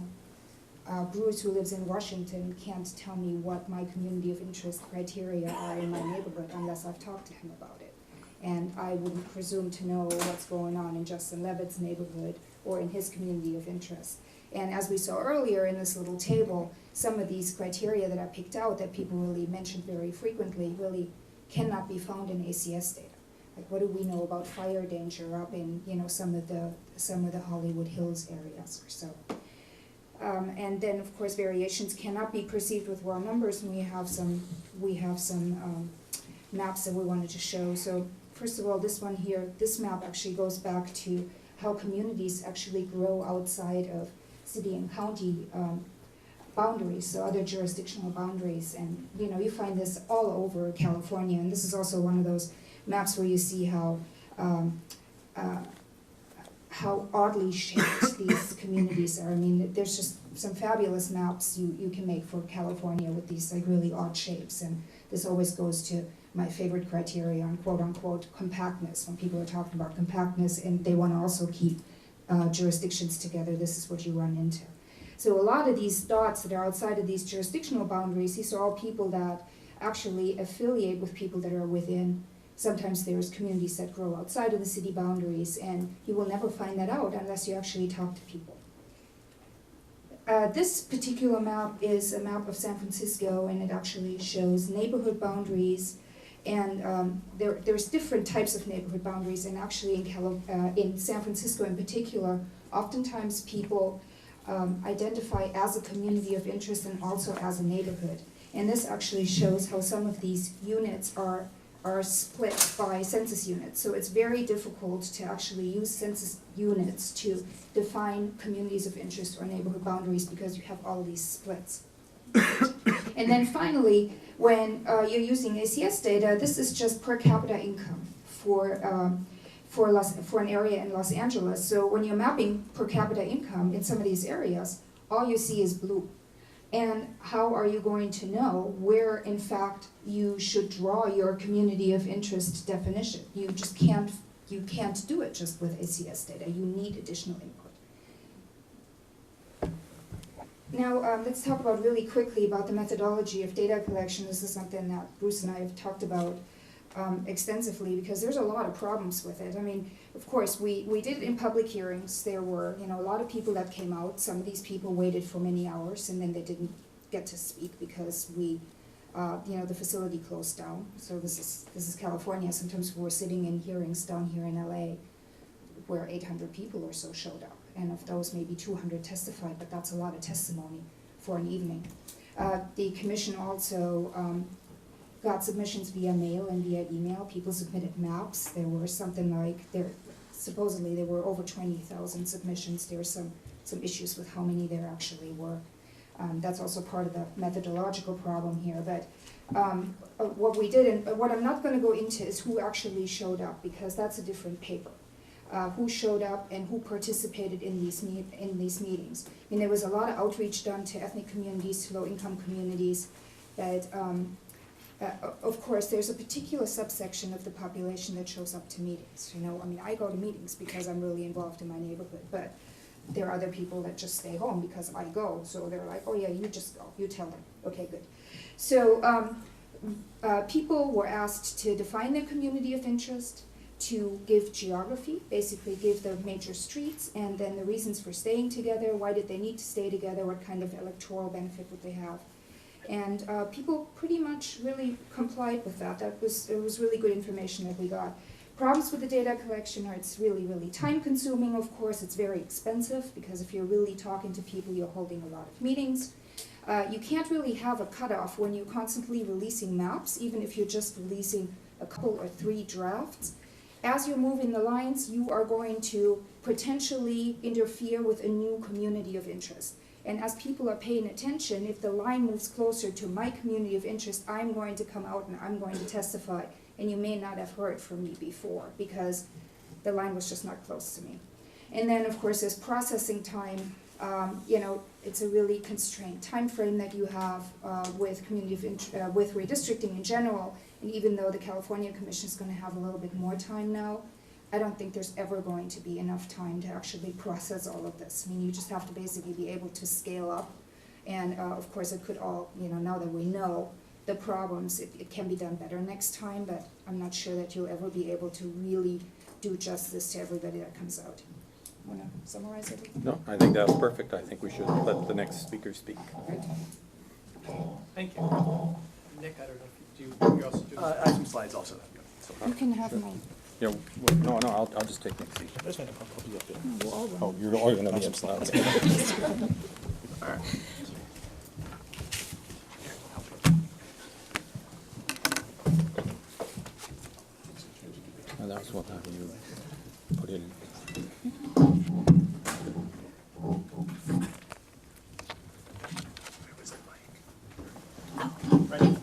Bruce, who lives in Washington, can't tell me what my community of interest criteria are in my neighborhood unless I've talked to him about it. And I wouldn't presume to know what's going on in Justin Levitt's neighborhood or in his community of interest. And as we saw earlier in this little table, some of these criteria that I picked out that people really mentioned very frequently really cannot be found in ACS data. Like, what do we know about fire danger up in, you know, some of the Hollywood Hills areas or so. And then, of course, variations cannot be perceived with raw numbers, and we have some maps that we wanted to show. So first of all, this one here, this map actually goes back to how communities actually grow outside of city and county boundaries, so other jurisdictional boundaries. And, you know, you find this all over California, and this is also one of those maps where you see how oddly shaped these communities are. I mean, there's just some fabulous maps you can make for California with these like really odd shapes, and this always goes to my favorite criteria on quote-unquote compactness. When people are talking about compactness and they want to also keep jurisdictions together, this is what you run into. So a lot of these dots that are outside of these jurisdictional boundaries, these are all people that actually affiliate with people that are within. Sometimes there's communities that grow outside of the city boundaries, and you will never find that out unless you actually talk to people. This particular map is a map of San Francisco, and it actually shows neighborhood boundaries. And there's different types of neighborhood boundaries, and actually in San Francisco in particular, oftentimes people identify as a community of interest and also as a neighborhood. And this actually shows how some of these units are split by census units. So it's very difficult to actually use census units to define communities of interest or neighborhood boundaries because you have all these splits. And then finally, when you're using ACS data, this is just per capita income for an area in Los Angeles. So when you're mapping per capita income in some of these areas, all you see is blue. And how are you going to know where, in fact, you should draw your community of interest definition? You just can't do it just with ACS data. You need additional input. Now, let's talk about really quickly about the methodology of data collection. This is something that Bruce and I have talked about extensively because there's a lot of problems with it. I mean, of course, we did it in public hearings. There were, you know, a lot of people that came out. Some of these people waited for many hours, and then they didn't get to speak because you know, the facility closed down. So this is California. Sometimes we're sitting in hearings down here in LA where 800 people or so showed up, and of those maybe 200 testified, but that's a lot of testimony for an evening. The commission also got submissions via mail and via email. People submitted maps. There were something like, supposedly there were over 20,000 submissions. There were some issues with how many there actually were. That's also part of the methodological problem here. But what we did, and what I'm not going to go into is who actually showed up, because that's a different paper. Who showed up and who participated in these meetings. I mean, there was a lot of outreach done to ethnic communities, to low-income communities, but of course, there's a particular subsection of the population that shows up to meetings. You know, I mean, I go to meetings because I'm really involved in my neighborhood, but there are other people that just stay home because I go. So they're like, oh yeah, you just go, you tell them. Okay, good. So people were asked to define their community of interest, to give geography, basically give the major streets, and then the reasons for staying together, why did they need to stay together, what kind of electoral benefit would they have. And people pretty much really complied with that. It was really good information that we got. Problems with the data collection are it's really, really time consuming, of course. It's very expensive because if you're really talking to people, you're holding a lot of meetings. You can't really have a cutoff when you're constantly releasing maps, even if you're just releasing a couple or 3 drafts. As you're moving the lines, you are going to potentially interfere with a new community of interest. And as people are paying attention, if the line moves closer to my community of interest, I'm going to come out and I'm going to testify. And you may not have heard from me before because the line was just not close to me. And then, of course, there's processing time. It's a really constrained time frame that you have with with redistricting in general. And even though the California Commission is going to have a little bit more time now, I don't think there's ever going to be enough time to actually process all of this. I mean, you just have to basically be able to scale up. And of course, it could all, now that we know the problems, it can be done better next time, but I'm not sure that you'll ever be able to really do justice to everybody that comes out. Want to summarize it? No, I think that's perfect. I think we should let the next speaker speak. Right. Thank you. Nick, I don't know if you also do. I have some slides also. So, You can have my, Yeah, no, I'll just take my seat. that's fine, I'll be up there. we'll all run. Oh, you're all gonna be in slides. All right. And that's what have you put in. Right.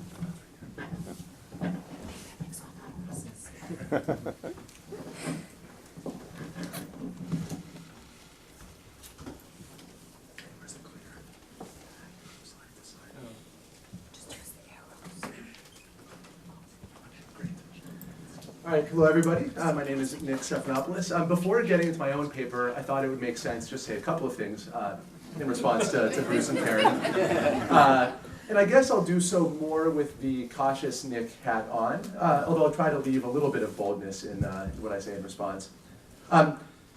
All right, hello everybody. My name is Nick Stephanopoulos. Before getting into my own paper, I thought it would make sense to just say a couple of things in response to Bruce and Karen. And I guess I'll do so more with the cautious Nick hat on, although I'll try to leave a little bit of boldness in what I say in response.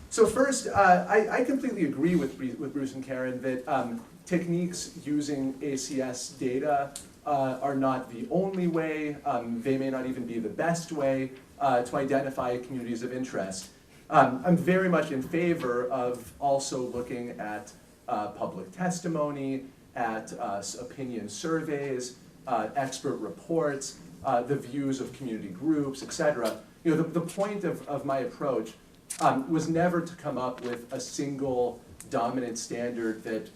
So first, I completely agree with Bruce and Karen that techniques using ACS data are not the only way. They may not even be the best way to identify communities of interest. I'm very much in favor of also looking at public testimony, at opinion surveys, expert reports, the views of community groups, etc. The point of my approach was never to come up with a single dominant standard that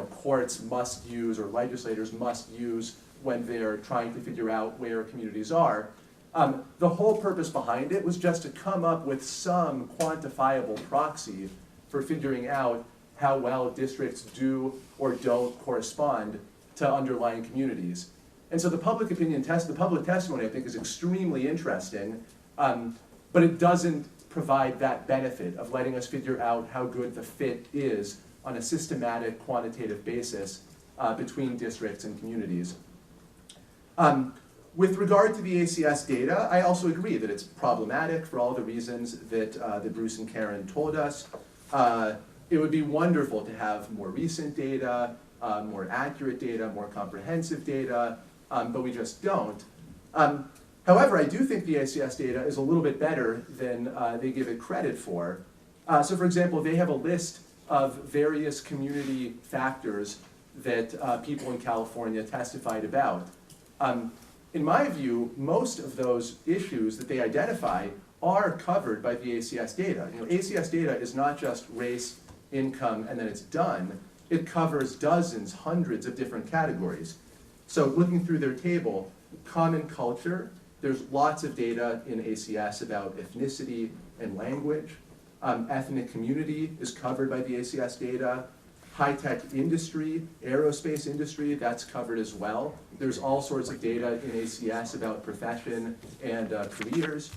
courts must use or legislators must use when they're trying to figure out where communities are. The whole purpose behind it was just to come up with some quantifiable proxy for figuring out how well districts do or don't correspond to underlying communities. And so the public opinion test, the public testimony, I think, is extremely interesting, but it doesn't provide that benefit of letting us figure out how good the fit is on a systematic, quantitative basis between districts and communities. With regard to the ACS data, I also agree that it's problematic for all the reasons that Bruce and Karen told us. It would be wonderful to have more recent data, more accurate data, more comprehensive data, but we just don't. However, I do think the ACS data is a little bit better than they give it credit for. So for example, they have a list of various community factors that people in California testified about. In my view, most of those issues that they identify are covered by the ACS data. ACS data is not just race, income, and then it's done. It covers dozens, hundreds of different categories. So looking through their table, common culture, there's lots of data in ACS about ethnicity and language. Ethnic community is covered by the ACS data. High-tech industry, aerospace industry, that's covered as well. There's all sorts of data in ACS about profession and careers.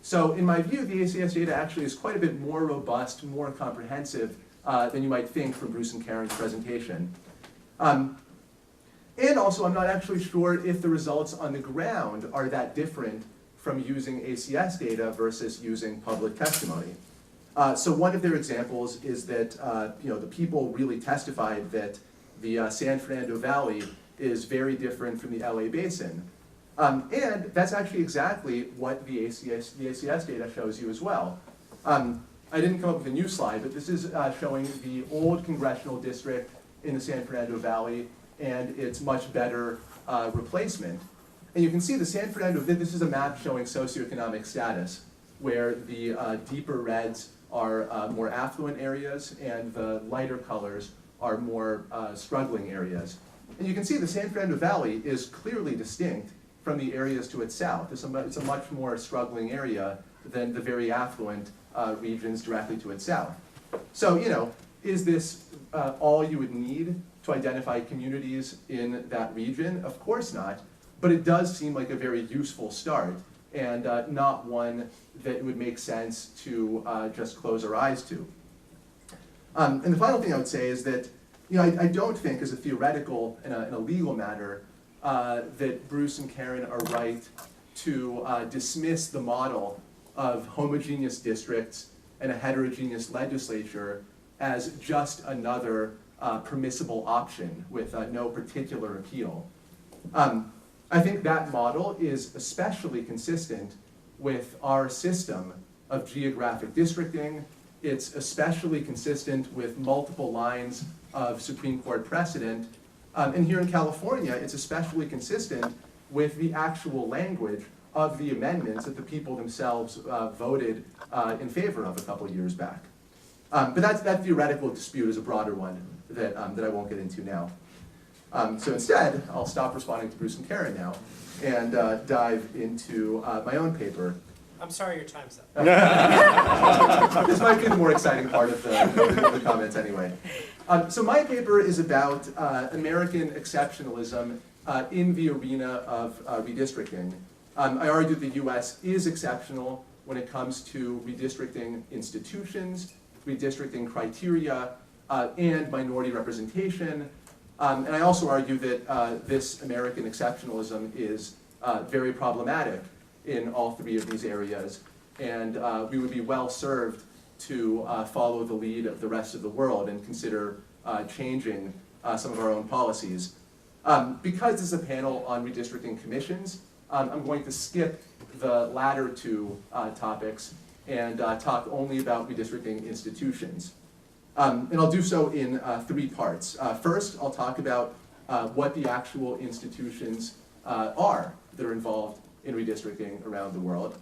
So in my view, the ACS data actually is quite a bit more robust, more comprehensive than you might think from Bruce and Karen's presentation. And also, I'm not actually sure if the results on the ground are that different from using ACS data versus using public testimony. So one of their examples is that the people really testified that the San Fernando Valley is very different from the LA Basin. And that's actually exactly what the ACS data shows you as well. I didn't come up with a new slide, but this is showing the old congressional district in the San Fernando Valley and its much better replacement. And you can see the San Fernando, this is a map showing socioeconomic status, where the deeper reds are more affluent areas and the lighter colors are more struggling areas. And you can see the San Fernando Valley is clearly distinct from the areas to its south. It's a much more struggling area than the very affluent regions directly to its south. So, you know, is this all you would need to identify communities in that region? Of course not, but it does seem like a very useful start and not one that it would make sense to just close our eyes to. And the final thing I would say is that, you know, I don't think as a theoretical and a legal matter that Bruce and Karen are right to dismiss the model of homogeneous districts and a heterogeneous legislature as just another permissible option with no particular appeal. I think that model is especially consistent with our system of geographic districting. It's especially consistent with multiple lines of Supreme Court precedent. And here in California, it's especially consistent with the actual language of the amendments that the people themselves voted in favor of a couple years back. But that theoretical dispute is a broader one that I won't get into now. So instead, I'll stop responding to Bruce and Karen now and dive into my own paper. I'm sorry your time's up. This might be the more exciting part of the comments anyway. So my paper is about American exceptionalism in the arena of redistricting. I argue the US is exceptional when it comes to redistricting institutions, redistricting criteria, and minority representation. And I also argue that this American exceptionalism is very problematic in all three of these areas, and we would be well served to follow the lead of the rest of the world and consider changing some of our own policies. Because this is a panel on redistricting commissions, I'm going to skip the latter two topics and talk only about redistricting institutions. And I'll do so in three parts. First, I'll talk about what the actual institutions are that are involved in redistricting around the world.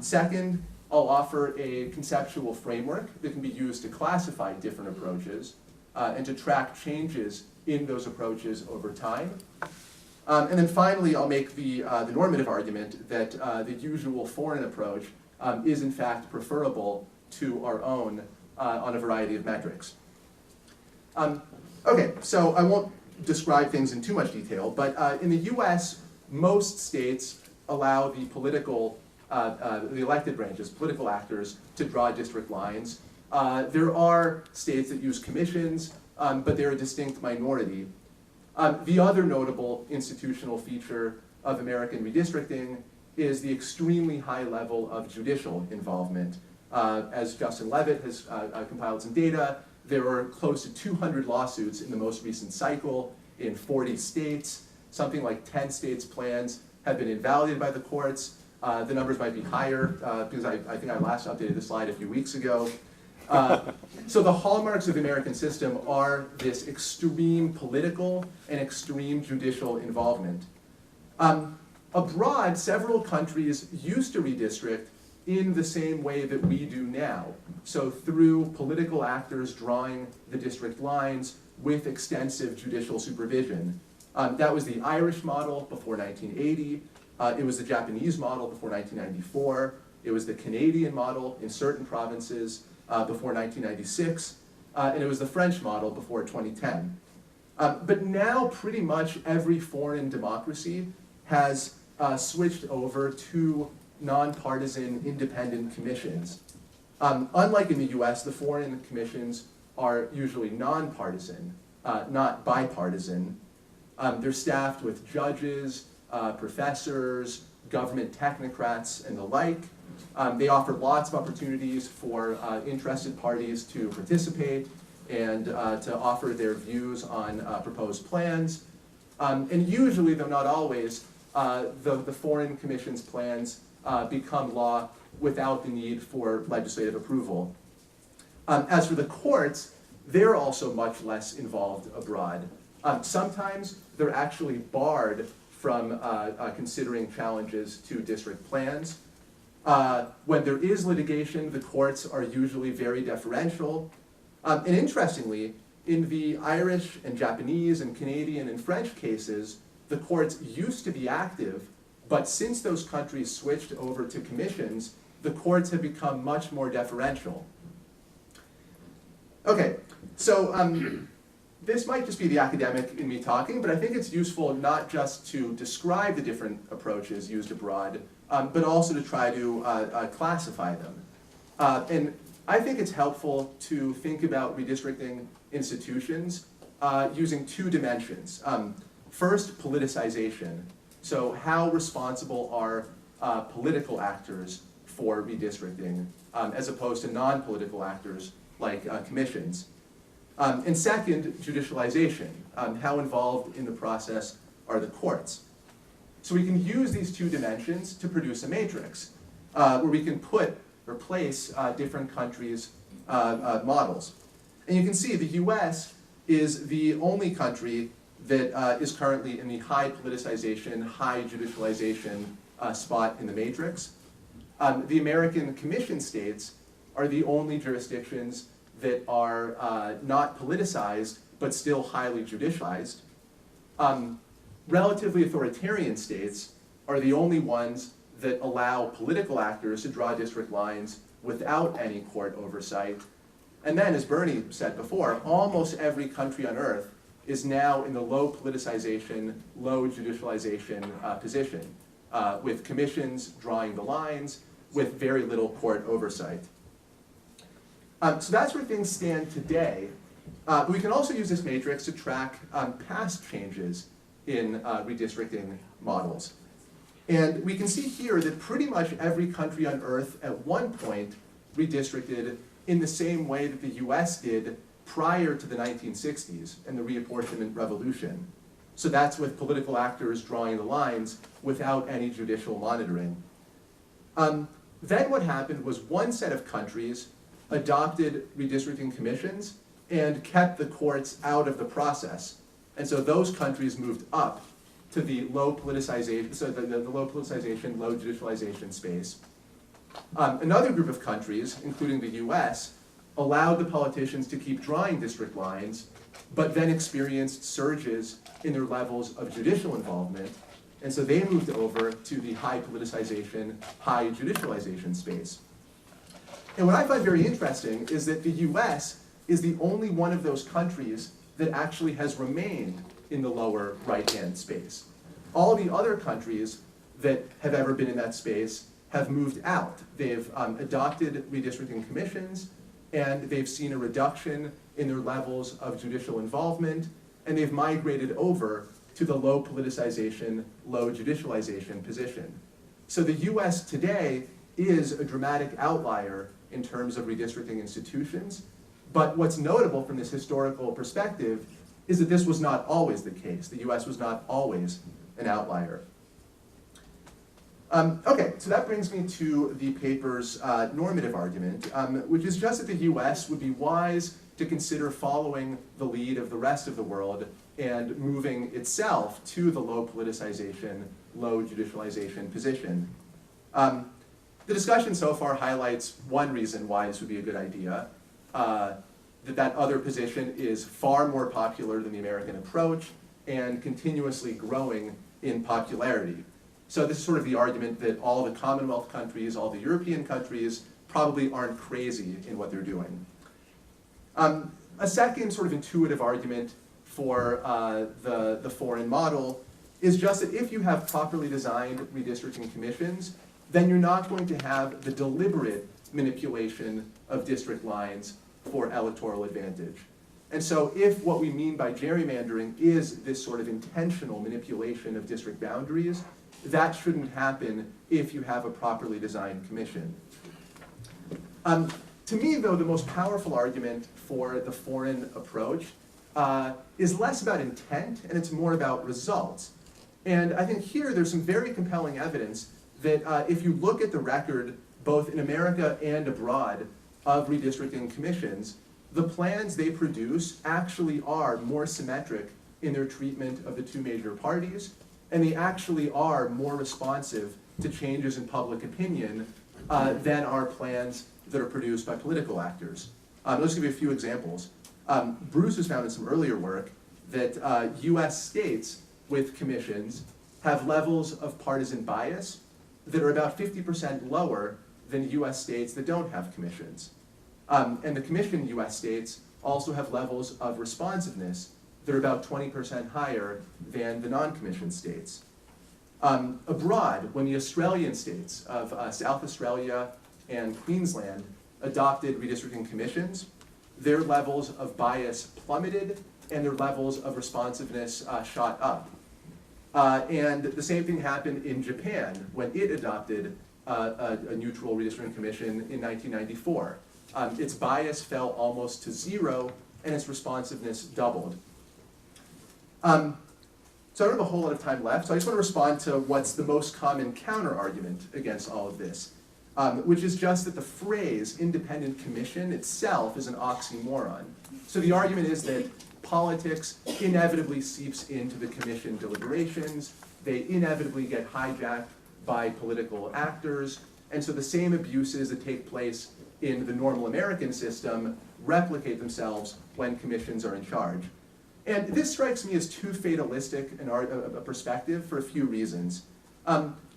Second, I'll offer a conceptual framework that can be used to classify different approaches and to track changes in those approaches over time. And then finally, I'll make the normative argument that the usual foreign approach is in fact preferable to our own on a variety of metrics. Okay, so I won't describe things in too much detail, but in the US, most states allow the political, the elected branches, political actors, to draw district lines. There are states that use commissions, but they're a distinct minority. The other notable institutional feature of American redistricting is the extremely high level of judicial involvement. As Justin Levitt has compiled some data, there were close to 200 lawsuits in the most recent cycle in 40 states. Something like 10 states' plans have been invalidated by the courts. The numbers might be higher because I think I last updated the slide a few weeks ago. So the hallmarks of the American system are this extreme political and extreme judicial involvement. Abroad, several countries used to redistrict in the same way that we do now. So through political actors drawing the district lines with extensive judicial supervision. That was the Irish model before 1980. It was the Japanese model before 1994. It was the Canadian model in certain provinces before 1996. And it was the French model before 2010. But now pretty much every foreign democracy has switched over to nonpartisan independent commissions. Unlike in the US, the foreign commissions are usually nonpartisan, not bipartisan. They're staffed with judges, professors, government technocrats, and the like. They offer lots of opportunities for interested parties to participate and to offer their views on proposed plans. And usually, though not always, the foreign commission's plans become law without the need for legislative approval. As for the courts, they're also much less involved abroad. Sometimes they're actually barred from considering challenges to district plans. When there is litigation, the courts are usually very deferential. And interestingly, in the Irish and Japanese and Canadian and French cases, the courts used to be active, but since those countries switched over to commissions, the courts have become much more deferential. Okay, so this might just be the academic in me talking, but I think it's useful not just to describe the different approaches used abroad, but also to try to classify them. And I think it's helpful to think about redistricting institutions using two dimensions. First, politicization. So how responsible are political actors for redistricting, as opposed to non-political actors like commissions. And second, judicialization. How involved in the process are the courts? So we can use these two dimensions to produce a matrix where we can put or place different countries' models. And you can see the US is the only country that is currently in the high politicization, high judicialization spot in the matrix. The American Commission states are the only jurisdictions that are not politicized, but still highly judicialized. Relatively authoritarian states are the only ones that allow political actors to draw district lines without any court oversight. And then, as Bernie said before, almost every country on earth is now in the low politicization, low judicialization position, with commissions drawing the lines, with very little court oversight. So that's where things stand today. But we can also use this matrix to track past changes in redistricting models. And we can see here that pretty much every country on earth at one point redistricted in the same way that the US did prior to the 1960s and the reapportionment revolution. So that's with political actors drawing the lines without any judicial monitoring. Then what happened was one set of countries adopted redistricting commissions and kept the courts out of the process. And so those countries moved up to the low politicization, so the low politicization, low judicialization space. Another group of countries, including the US, allowed the politicians to keep drawing district lines, but then experienced surges in their levels of judicial involvement, and so they moved over to the high politicization, high judicialization space. And what I find very interesting is that the US is the only one of those countries that actually has remained in the lower right-hand space. All the other countries that have ever been in that space have moved out. They've adopted redistricting commissions, and they've seen a reduction in their levels of judicial involvement, and they've migrated over to the low politicization, low judicialization position. So the US today is a dramatic outlier in terms of redistricting institutions, but what's notable from this historical perspective is that this was not always the case. The US was not always an outlier. Okay, so that brings me to the paper's normative argument, which is just that the US would be wise to consider following the lead of the rest of the world and moving itself to the low politicization, low judicialization position. The discussion so far highlights one reason why this would be a good idea, that other position is far more popular than the American approach and continuously growing in popularity. So this is sort of the argument that all the Commonwealth countries, all the European countries probably aren't crazy in what they're doing. A second sort of intuitive argument for the foreign model is just that if you have properly designed redistricting commissions, then you're not going to have the deliberate manipulation of district lines for electoral advantage. And so if what we mean by gerrymandering is this sort of intentional manipulation of district boundaries, that shouldn't happen if you have a properly designed commission. To me, though, the most powerful argument for the foreign approach is less about intent and it's more about results. And I think here there's some very compelling evidence that if you look at the record, both in America and abroad, of redistricting commissions, the plans they produce actually are more symmetric in their treatment of the two major parties, and they actually are more responsive to changes in public opinion than are plans that are produced by political actors. Let's give you a few examples. Bruce has found in some earlier work that US states with commissions have levels of partisan bias that are about 50% lower than US states that don't have commissions. And the commissioned US states also have levels of responsiveness that are about 20% higher than the non-commissioned states. Abroad, when the Australian states of South Australia and Queensland adopted redistricting commissions, their levels of bias plummeted and their levels of responsiveness shot up. And the same thing happened in Japan when it adopted a neutral redistricting commission in 1994. Its bias fell almost to zero and its responsiveness doubled. So I don't have a whole lot of time left, so I just want to respond to what's the most common counter-argument against all of this, which is just that the phrase independent commission itself is an oxymoron. So the argument is that politics inevitably seeps into the commission deliberations, they inevitably get hijacked by political actors, and so the same abuses that take place in the normal American system replicate themselves when commissions are in charge. And this strikes me as too fatalistic a perspective for a few reasons.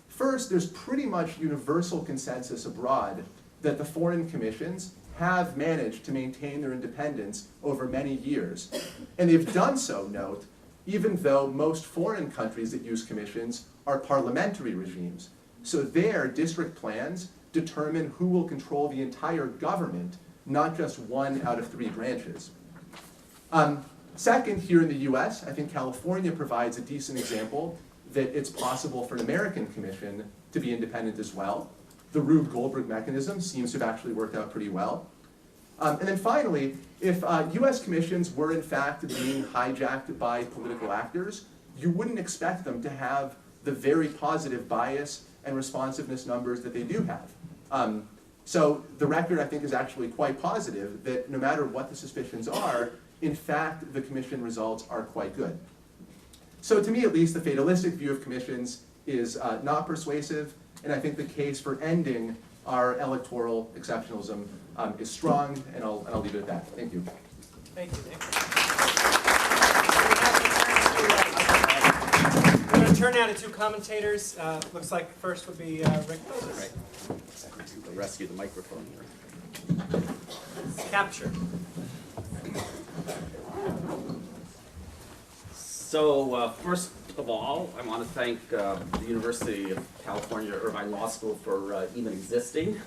First, there's pretty much universal consensus abroad that the foreign commissions have managed to maintain their independence over many years. And they've done so, note, even though most foreign countries that use commissions are parliamentary regimes. So their district plans determine who will control the entire government, not just one out of three branches. Second, here in the US, I think California provides a decent example that it's possible for an American commission to be independent as well. The Rube Goldberg mechanism seems to have actually worked out pretty well. And then finally, if US commissions were in fact being hijacked by political actors, you wouldn't expect them to have the very positive bias and responsiveness numbers that they do have. So the record, I think, is actually quite positive that no matter what the suspicions are, in fact, the commission results are quite good. So to me, at least, the fatalistic view of commissions is not persuasive, and I think the case for ending our electoral exceptionalism is strong, and I'll leave it at that. Thank you. Thank you, Nick. We're going to turn now to two commentators. Looks like first would be Rick Moses. Right. I'll rescue the microphone here. Capture. So first of all, I want to thank the University of California Irvine Law School for even existing.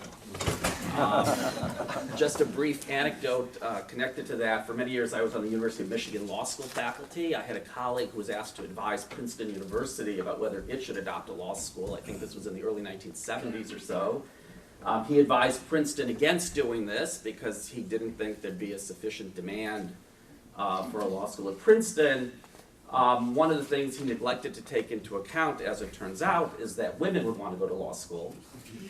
Just a brief anecdote connected to that. For many years I was on the University of Michigan Law School faculty. I had a colleague who was asked to advise Princeton University about whether it should adopt a law school. I think this was in the early 1970s or so. He advised Princeton against doing this because he didn't think there'd be a sufficient demand for a law school at Princeton. One of the things he neglected to take into account, as it turns out, is that women would want to go to law school.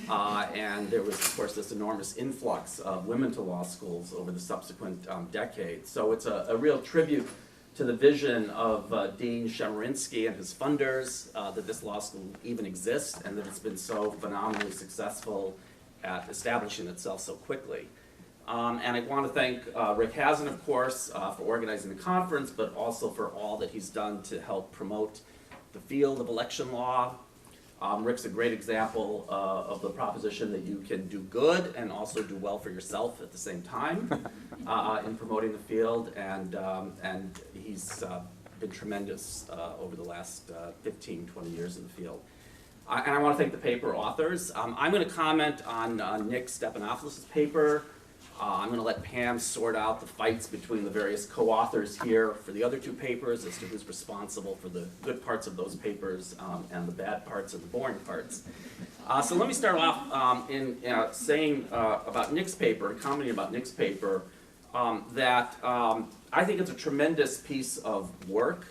And there was, of course, this enormous influx of women to law schools over the subsequent decades. So it's a real tribute to the vision of Dean Chemerinsky and his funders that this law school even exists and that it's been so phenomenally successful at establishing itself so quickly. And I want to thank Rick Hazen, of course, for organizing the conference, but also for all that he's done to help promote the field of election law. Rick's a great example of the proposition that you can do good and also do well for yourself at the same time in promoting the field, and he's been tremendous over the last 15, 20 years in the field. And I want to thank the paper authors. I'm going to comment on Nick Stephanopoulos' paper. I'm going to let Pam sort out the fights between the various co-authors here for the other two papers as to who's responsible for the good parts of those papers and the bad parts and the boring parts. So let me start off in saying about Nick's paper, commenting about Nick's paper, that I I think it's a tremendous piece of work.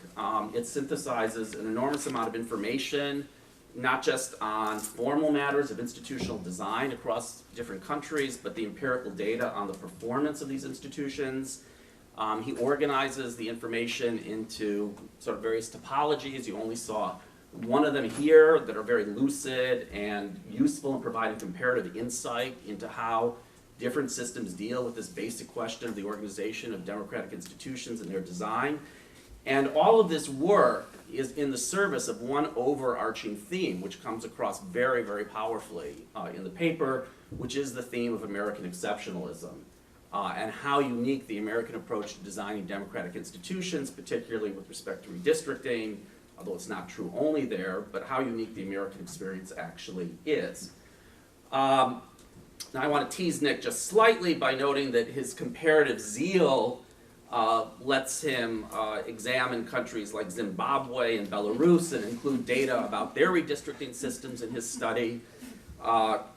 It synthesizes an enormous amount of information, not just on formal matters of institutional design across different countries, but the empirical data on the performance of these institutions. He organizes the information into sort of various topologies. You only saw one of them here that are very lucid and useful in providing comparative insight into how different systems deal with this basic question of the organization of democratic institutions and their design. And all of this work is in the service of one overarching theme, which comes across very, very powerfully in the paper, which is the theme of American exceptionalism, and how unique the American approach to designing democratic institutions, particularly with respect to redistricting, although it's not true only there, but how unique the American experience actually is. Now I want to tease Nick just slightly by noting that his comparative zeal lets him examine countries like Zimbabwe and Belarus and include data about their redistricting systems in his study.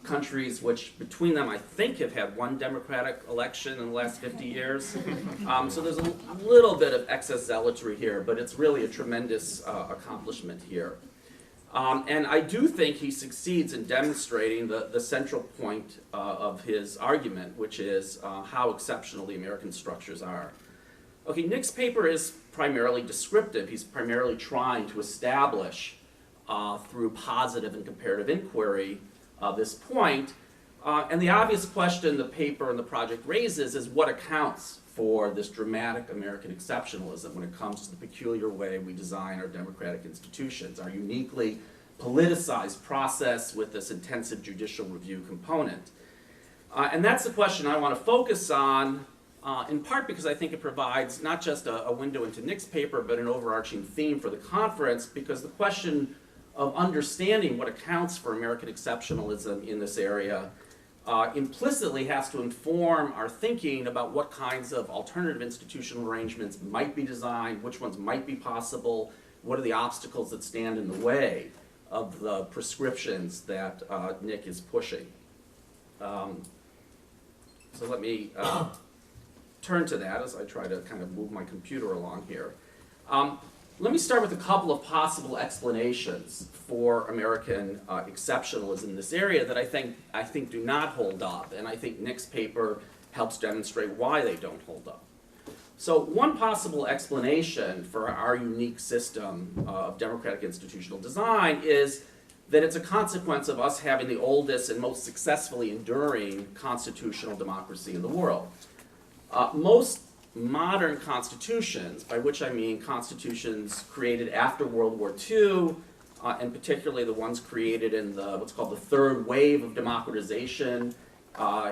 Countries which, between them, I think have had one democratic election in the last 50 years. So there's a little bit of excess zealotry here, but it's really a tremendous accomplishment here. And I do think he succeeds in demonstrating the central point of his argument, which is how exceptional the American structures are. Okay, Nick's paper is primarily descriptive. He's primarily trying to establish through positive and comparative inquiry this point. And the obvious question the paper and the project raises is what accounts for this dramatic American exceptionalism when it comes to the peculiar way we design our democratic institutions, our uniquely politicized process with this intensive judicial review component. And that's the question I want to focus on, in part because I think it provides not just a window into Nick's paper, but an overarching theme for the conference, because the question of understanding what accounts for American exceptionalism in this area implicitly has to inform our thinking about what kinds of alternative institutional arrangements might be designed, which ones might be possible, what are the obstacles that stand in the way of the prescriptions that Nick is pushing. So let me turn to that as I try to kind of move my computer along here. Let me start with a couple of possible explanations for American exceptionalism in this area that I think do not hold up, and I think Nick's paper helps demonstrate why they don't hold up. So one possible explanation for our unique system of democratic institutional design is that it's a consequence of us having the oldest and most successfully enduring constitutional democracy in the world. Most modern constitutions, by which I mean constitutions created after World War II, and particularly the ones created in what's called the third wave of democratization,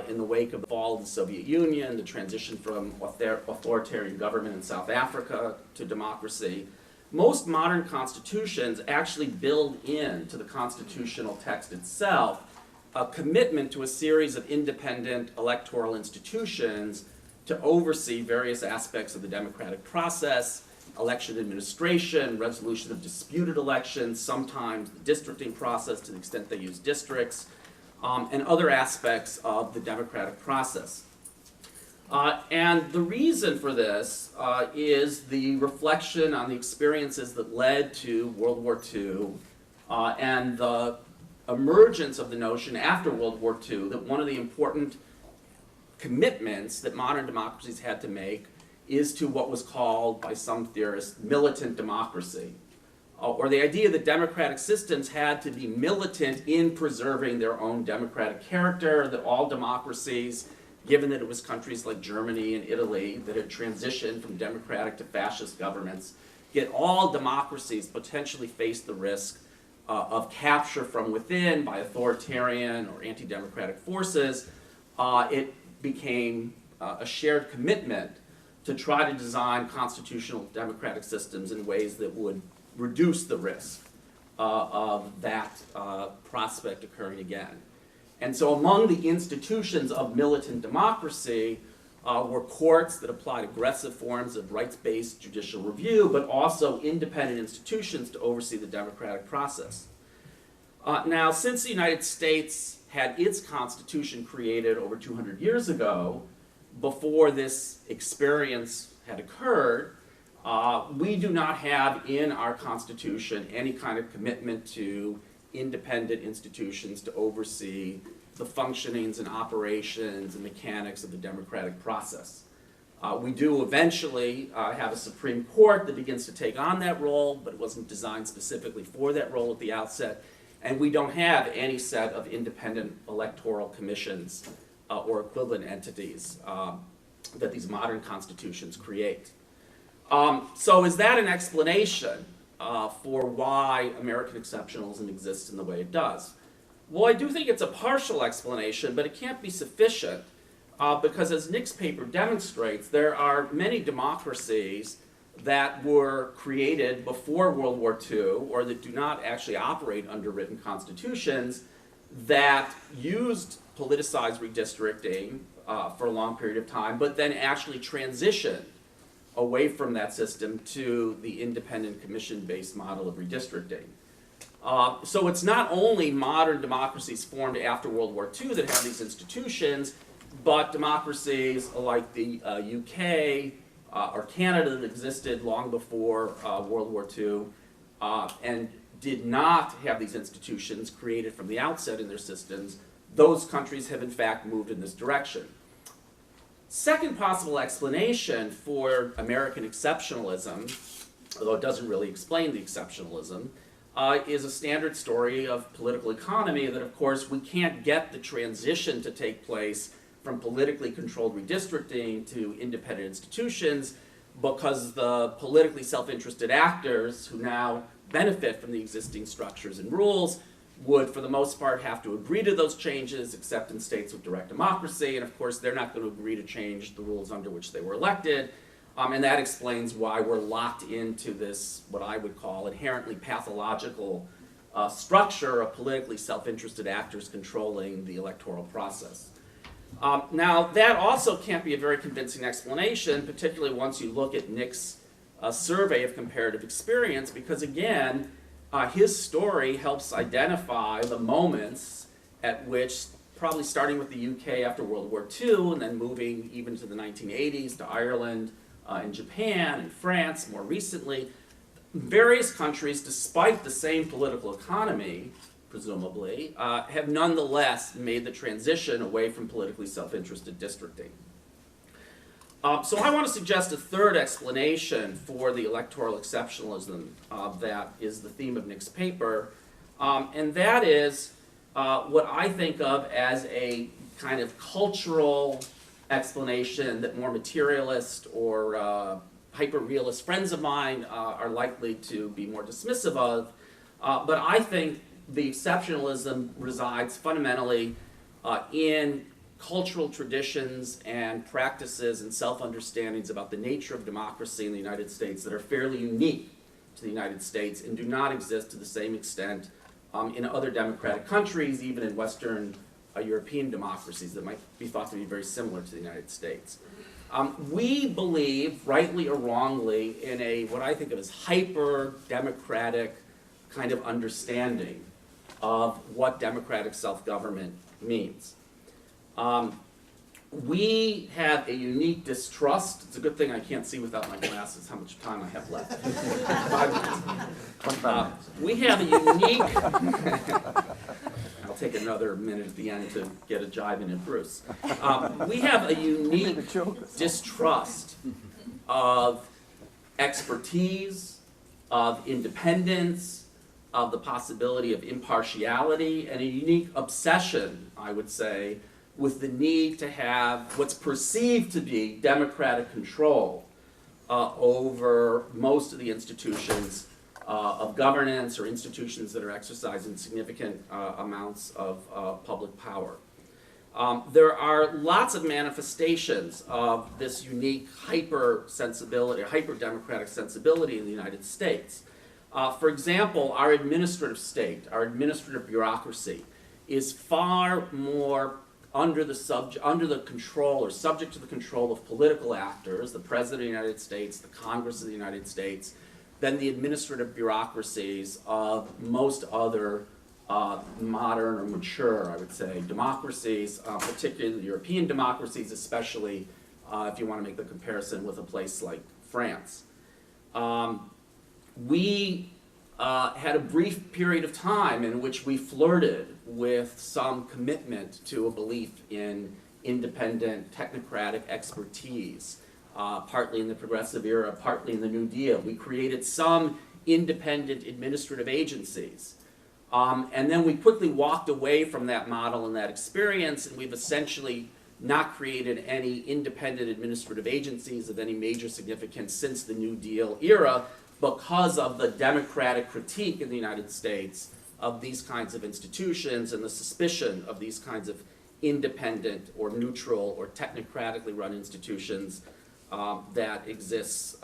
in the wake of the fall of the Soviet Union, the transition from authoritarian government in South Africa to democracy. Most modern constitutions actually build into the constitutional text itself a commitment to a series of independent electoral institutions to oversee various aspects of the democratic process, election administration, resolution of disputed elections, sometimes the districting process to the extent they use districts, and other aspects of the democratic process. And the reason for this is the reflection on the experiences that led to World War II and the emergence of the notion after World War II that one of the important commitments that modern democracies had to make is to what was called by some theorists militant democracy, or the idea that democratic systems had to be militant in preserving their own democratic character, that all democracies, given that it was countries like Germany and Italy that had transitioned from democratic to fascist governments, yet all democracies potentially faced the risk of capture from within by authoritarian or anti-democratic forces. It became a shared commitment to try to design constitutional democratic systems in ways that would reduce the risk of that prospect occurring again. And so among the institutions of militant democracy were courts that applied aggressive forms of rights-based judicial review, but also independent institutions to oversee the democratic process. Now, since the United States had its constitution created over 200 years ago, before this experience had occurred, we do not have in our Constitution any kind of commitment to independent institutions to oversee the functionings and operations and mechanics of the democratic process. We do eventually have a Supreme Court that begins to take on that role, but it wasn't designed specifically for that role at the outset. And we don't have any set of independent electoral commissions or equivalent entities that these modern constitutions create. So is that an explanation for why American exceptionalism exists in the way it does? Well, I do think it's a partial explanation, but it can't be sufficient because as Nick's paper demonstrates, there are many democracies that were created before World War II or that do not actually operate under written constitutions that used politicized redistricting for a long period of time, but then actually transitioned away from that system to the independent commission-based model of redistricting. So it's not only modern democracies formed after World War II that have these institutions, but democracies like the UK or Canada that existed long before World War II and did not have these institutions created from the outset in their systems. Those countries have in fact moved in this direction. Second possible explanation for American exceptionalism, although it doesn't really explain the exceptionalism, is a standard story of political economy that, of course, we can't get the transition to take place from politically controlled redistricting to independent institutions because the politically self-interested actors who now benefit from the existing structures and rules would, for the most part, have to agree to those changes, except in states with direct democracy, and of course they're not going to agree to change the rules under which they were elected, and that explains why we're locked into this, what I would call, inherently pathological structure of politically self-interested actors controlling the electoral process. Now, that also can't be a very convincing explanation, particularly once you look at Nick's survey of comparative experience, because again, his story helps identify the moments at which, probably starting with the UK after World War II, and then moving even to the 1980s to Ireland and Japan and France more recently, various countries, despite the same political economy, presumably, have nonetheless made the transition away from politically self-interested districting. So I want to suggest a third explanation for the electoral exceptionalism that is the theme of Nick's paper, and that is what I think of as a kind of cultural explanation that more materialist or hyper-realist friends of mine are likely to be more dismissive of, but I think the exceptionalism resides fundamentally in cultural traditions and practices and self-understandings about the nature of democracy in the United States that are fairly unique to the United States and do not exist to the same extent in other democratic countries, even in Western European democracies that might be thought to be very similar to the United States. We believe, rightly or wrongly, in a what I think of as hyper-democratic kind of understanding of what democratic self-government means. We have a unique distrust. It's a good thing I can't see without my glasses how much time I have left. 5 minutes. We have a unique... I'll take another minute at the end to get a jibe in Bruce. We have a unique distrust of expertise, of independence, of the possibility of impartiality, and a unique obsession, I would say, with the need to have what's perceived to be democratic control over most of the institutions of governance or institutions that are exercising significant amounts of public power. There are lots of manifestations of this unique hyper-sensibility, hyper-democratic sensibility in the United States. For example, our administrative state, our administrative bureaucracy, is far more under the control or subject to the control of political actors, the President of the United States, the Congress of the United States, than the administrative bureaucracies of most other modern or mature, I would say, democracies, particularly European democracies, especially if you want to make the comparison with a place like France. We had a brief period of time in which we flirted with some commitment to a belief in independent technocratic expertise, partly in the progressive era, partly in the New Deal. We created some independent administrative agencies. And then we quickly walked away from that model and that experience, and we've essentially not created any independent administrative agencies of any major significance since the New Deal era, because of the democratic critique in the United States of these kinds of institutions and the suspicion of these kinds of independent or neutral or technocratically run institutions that exists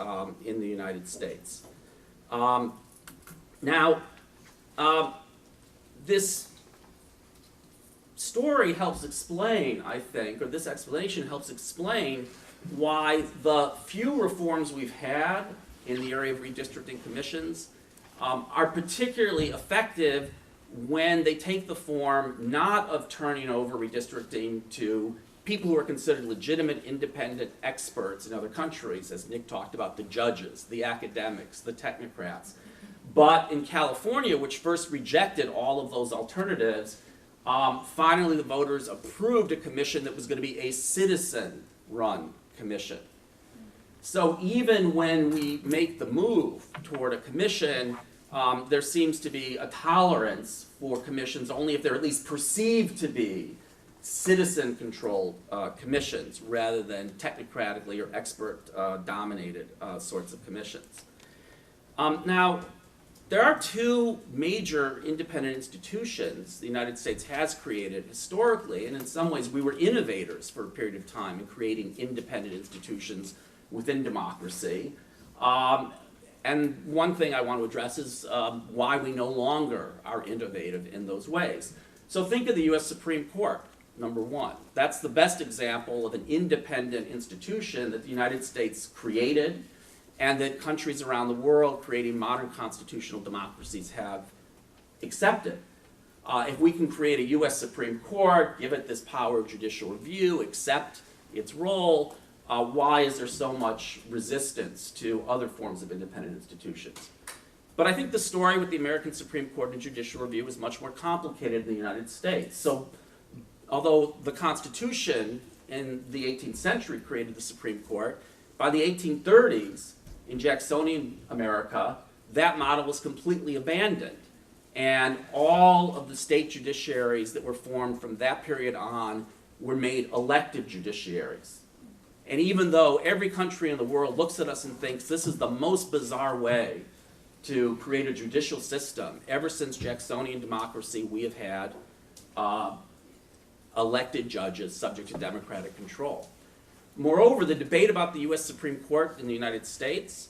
in the United States. This story helps explain, I think, or this explanation helps explain why the few reforms we've had in the area of redistricting commissions are particularly effective when they take the form not of turning over redistricting to people who are considered legitimate independent experts in other countries, as Nick talked about, the judges, the academics, the technocrats, but in California, which first rejected all of those alternatives, finally the voters approved a commission that was going to be a citizen-run commission. So even when we make the move toward a commission, there seems to be a tolerance for commissions only if they're at least perceived to be citizen-controlled commissions rather than technocratically or expert-dominated sorts of commissions. Now, there are two major independent institutions the United States has created historically, and in some ways we were innovators for a period of time in creating independent institutions within democracy. And one thing I want to address is why we no longer are innovative in those ways. So think of the US Supreme Court, number one. That's the best example of an independent institution that the United States created and that countries around the world creating modern constitutional democracies have accepted. If we can create a US Supreme Court, give it this power of judicial review, accept its role, why is there so much resistance to other forms of independent institutions? But I think the story with the American Supreme Court and judicial review is much more complicated in the United States. So although the Constitution in the 18th century created the Supreme Court, by the 1830s, in Jacksonian America, that model was completely abandoned. And all of the state judiciaries that were formed from that period on were made elected judiciaries. And even though every country in the world looks at us and thinks this is the most bizarre way to create a judicial system, ever since Jacksonian democracy, we have had elected judges subject to democratic control. Moreover, the debate about the US Supreme Court in the United States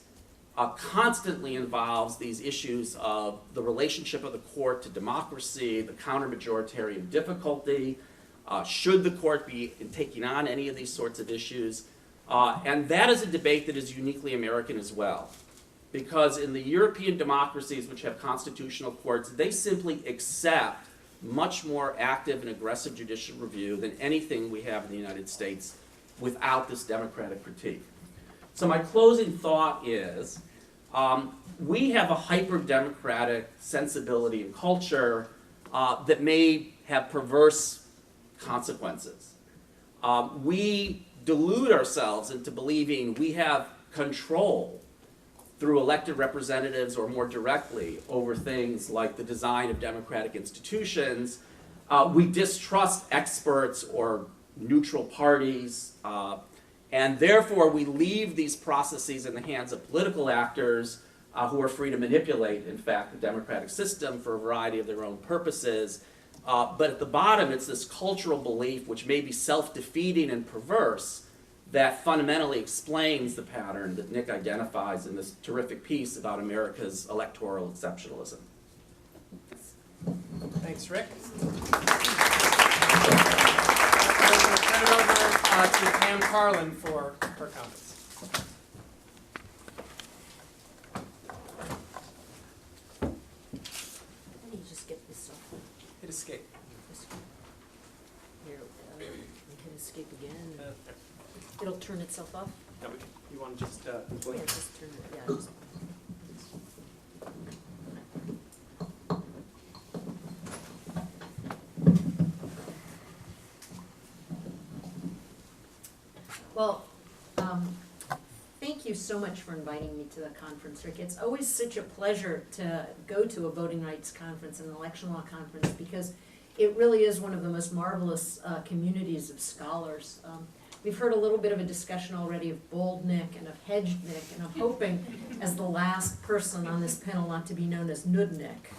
constantly involves these issues of the relationship of the court to democracy, the counter-majoritarian difficulty, should the court be taking on any of these sorts of issues? And that is a debate that is uniquely American as well. Because in the European democracies which have constitutional courts, they simply accept much more active and aggressive judicial review than anything we have in the United States without this democratic critique. So my closing thought is, we have a hyper-democratic sensibility and culture that may have perverse consequences. We delude ourselves into believing we have control through elected representatives or more directly over things like the design of democratic institutions. We distrust experts or neutral parties, and therefore we leave these processes in the hands of political actors who are free to manipulate, in fact, the democratic system for a variety of their own purposes. But at the bottom, it's this cultural belief, which may be self-defeating and perverse, that fundamentally explains the pattern that Nick identifies in this terrific piece about America's electoral exceptionalism. Thanks, Rick. I'm going to turn it over to Pam Carlin for her comments. How do you just get this off? Hit escape. Here, hit escape again. It'll turn itself off? You want to just, Yeah, just turn it, yeah. just- Well, thank you so much for inviting me to the conference, Rick. It's always such a pleasure to go to a voting rights conference, an election law conference, because it really is one of the most marvelous communities of scholars. We've heard a little bit of a discussion already of bold Nick and of hedged Nick, and I'm hoping, as the last person on this panel, not to be known as Nud Nick.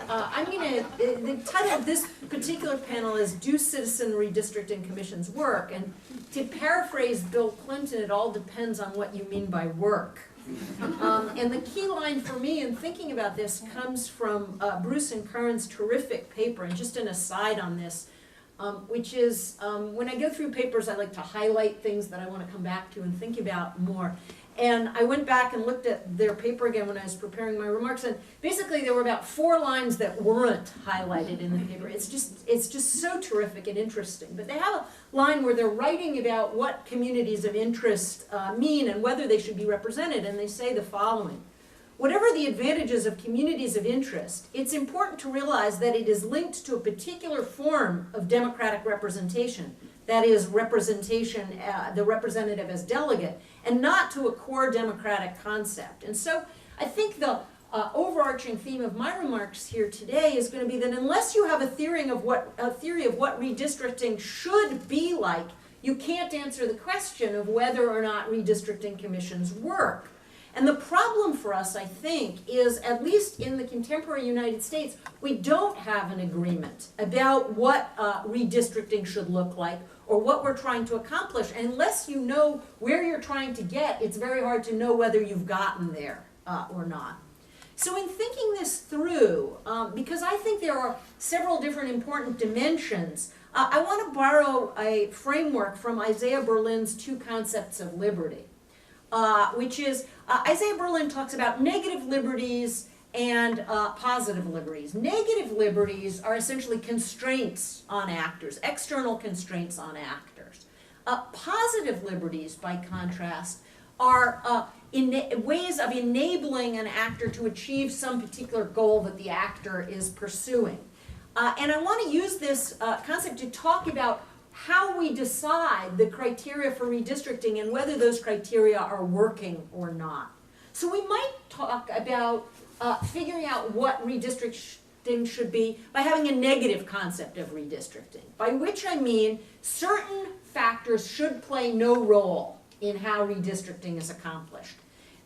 I'm gonna, the title of this particular panel is Do Citizen Redistricting Commissions Work? And to paraphrase Bill Clinton, it all depends on what you mean by work. And the key line for me in thinking about this comes from Bruce and Curran's terrific paper, and just an aside on this, which is, when I go through papers, I like to highlight things that I want to come back to and think about more. And I went back and looked at their paper again when I was preparing my remarks, and basically there were about 4 lines that weren't highlighted in the paper. It's just so terrific and interesting. But they have a line where they're writing about what communities of interest mean and whether they should be represented, and they say the following. Whatever the advantages of communities of interest, it's important to realize that it is linked to a particular form of democratic representation, that is, representation, the representative as delegate, and not to a core democratic concept. And so I think the overarching theme of my remarks here today is going to be that unless you have a theory of what redistricting should be like, you can't answer the question of whether or not redistricting commissions work. And the problem for us, I think, is, at least in the contemporary United States, we don't have an agreement about what redistricting should look like or what we're trying to accomplish. And unless you know where you're trying to get, it's very hard to know whether you've gotten there or not. So in thinking this through, because I think there are several different important dimensions, I want to borrow a framework from Isaiah Berlin's 2 concepts of liberty. Which is, Isaiah Berlin talks about negative liberties and positive liberties. Negative liberties are essentially constraints on actors, external constraints on actors. Positive liberties, by contrast, are ways of enabling an actor to achieve some particular goal that the actor is pursuing. And I want to use this concept to talk about how we decide the criteria for redistricting and whether those criteria are working or not. So we might talk about figuring out what redistricting should be by having a negative concept of redistricting, by which I mean certain factors should play no role in how redistricting is accomplished.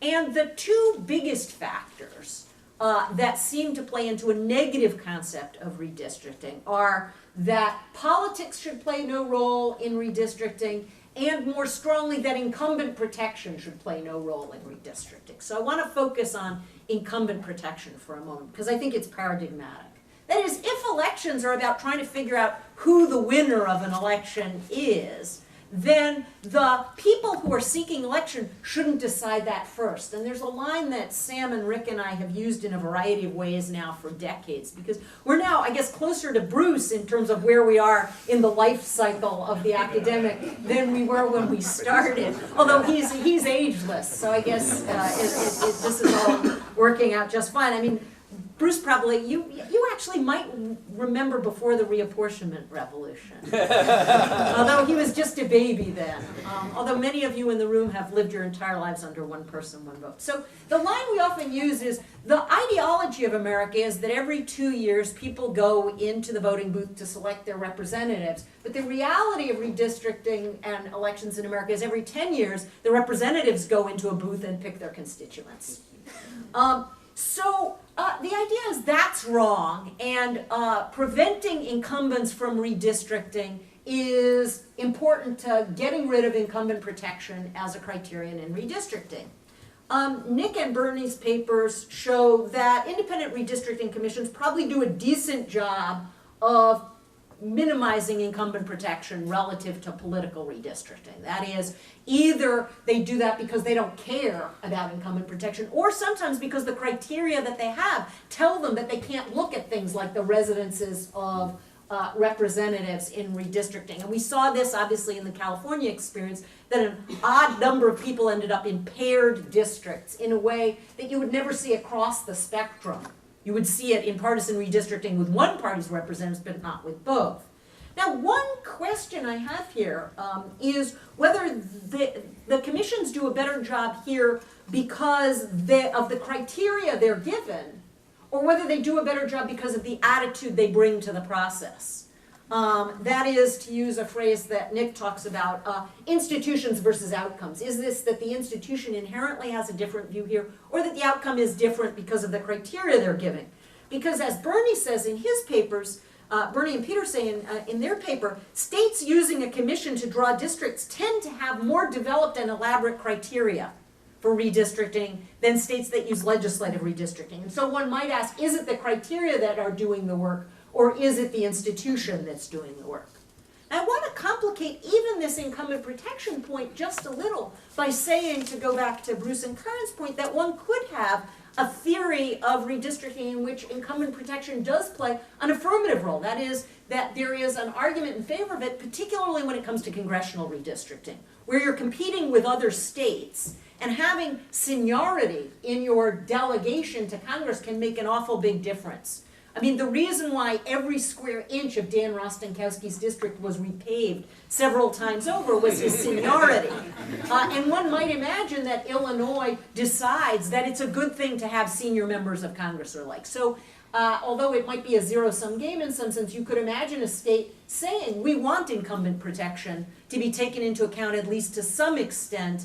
And the 2 biggest factors that seem to play into a negative concept of redistricting are that politics should play no role in redistricting, and more strongly that incumbent protection should play no role in redistricting. So I want to focus on incumbent protection for a moment, because I think it's paradigmatic. That is, if elections are about trying to figure out who the winner of an election is, then the people who are seeking election shouldn't decide that first. And there's a line that Sam and Rick and I have used in a variety of ways now for decades, because we're now, I guess, closer to Bruce in terms of where we are in the life cycle of the academic than we were when we started. Although he's ageless, so I guess this is all working out just fine. I mean, Bruce, probably, you actually might remember before the reapportionment revolution. Although he was just a baby then. Although many of you in the room have lived your entire lives under one person, one vote. So the line we often use is, the ideology of America is that every 2 years people go into the voting booth to select their representatives. But the reality of redistricting and elections in America is every 10 years the representatives go into a booth and pick their constituents. The idea is that's wrong, and preventing incumbents from redistricting is important to getting rid of incumbent protection as a criterion in redistricting. Nick and Bernie's papers show that independent redistricting commissions probably do a decent job of minimizing incumbent protection relative to political redistricting. That is, either they do that because they don't care about incumbent protection, or sometimes because the criteria that they have tell them that they can't look at things like the residences of representatives in redistricting. And we saw this obviously in the California experience, that an odd number of people ended up in paired districts in a way that you would never see across the spectrum. You would see it in partisan redistricting with one party's representatives, but not with both. Now, one question I have here is whether the commissions do a better job here because of the criteria they're given, or whether they do a better job because of the attitude they bring to the process. That is, to use a phrase that Nick talks about, institutions versus outcomes. Is this that the institution inherently has a different view here, or that the outcome is different because of the criteria they're giving? Because as Bernie says in his papers, Bernie and Peter say in their paper, states using a commission to draw districts tend to have more developed and elaborate criteria for redistricting than states that use legislative redistricting. And so one might ask, is it the criteria that are doing the work, or is it the institution that's doing the work? Now, I want to complicate even this incumbent protection point just a little by saying, to go back to Bruce and Karen's point, that one could have a theory of redistricting in which incumbent protection does play an affirmative role. That is, that there is an argument in favor of it, particularly when it comes to congressional redistricting, where you're competing with other states, and having seniority in your delegation to Congress can make an awful big difference. I mean, the reason why every square inch of Dan Rostenkowski's district was repaved several times over was his seniority. And one might imagine that Illinois decides that it's a good thing to have senior members of Congress or like. So although it might be a zero-sum game in some sense, you could imagine a state saying, we want incumbent protection to be taken into account at least to some extent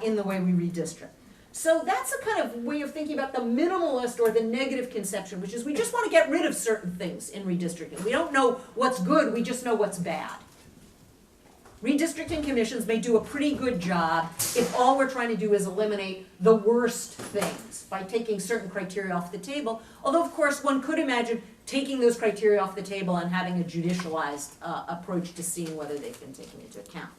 in the way we redistrict. So that's a kind of way of thinking about the minimalist or the negative conception, which is we just want to get rid of certain things in redistricting. We don't know what's good, we just know what's bad. Redistricting commissions may do a pretty good job if all we're trying to do is eliminate the worst things by taking certain criteria off the table. Although, of course, one could imagine taking those criteria off the table and having a judicialized approach to seeing whether they've been taken into account.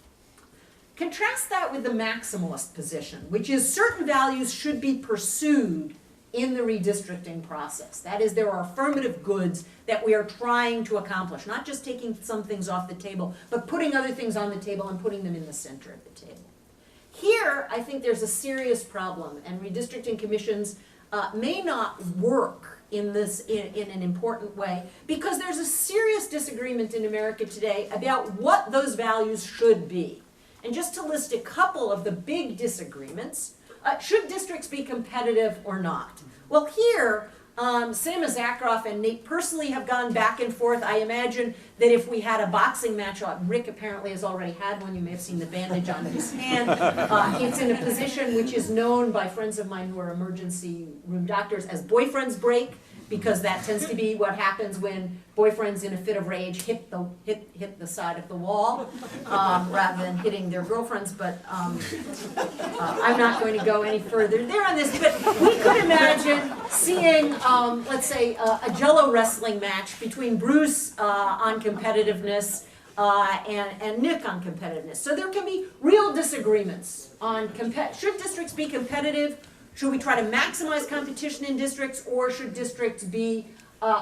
Contrast that with the maximalist position, which is certain values should be pursued in the redistricting process. That is, there are affirmative goods that we are trying to accomplish, not just taking some things off the table, but putting other things on the table and putting them in the center of the table. Here, I think there's a serious problem, and redistricting commissions may not work in an important way, because there's a serious disagreement in America today about what those values should be. And just to list a couple of the big disagreements, should districts be competitive or not? Well, here, Sam Zakharoff and Nate personally have gone back and forth. I imagine that if we had a boxing match, Rick apparently has already had one. You may have seen the bandage on his hand. It's in a position which is known by friends of mine who are emergency room doctors as boyfriend's break, because that tends to be what happens when boyfriends in a fit of rage hit the side of the wall rather than hitting their girlfriends. But I'm not going to go any further there on this. But we could imagine seeing, let's say, a Jello wrestling match between Bruce on competitiveness and Nick on competitiveness. So there can be real disagreements on should districts be competitive. Should we try to maximize competition in districts, or should districts be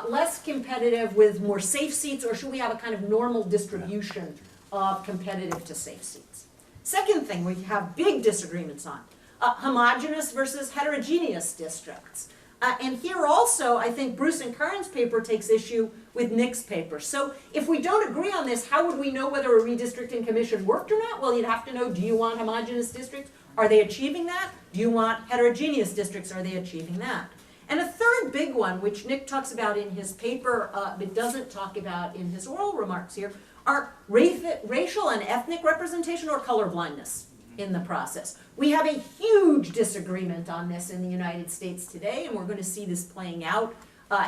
less competitive with more safe seats, or should we have a kind of normal distribution of competitive to safe seats? Second thing we have big disagreements on, homogeneous versus heterogeneous districts. And here also, I think Bruce and Karen's paper takes issue with Nick's paper. So if we don't agree on this, how would we know whether a redistricting commission worked or not? Well, you'd have to know, do you want homogeneous districts? Are they achieving that? Do you want heterogeneous districts? Are they achieving that? And a third big one, which Nick talks about in his paper, but doesn't talk about in his oral remarks here, are racial and ethnic representation or colorblindness in the process. We have a huge disagreement on this in the United States today, and we're going to see this playing out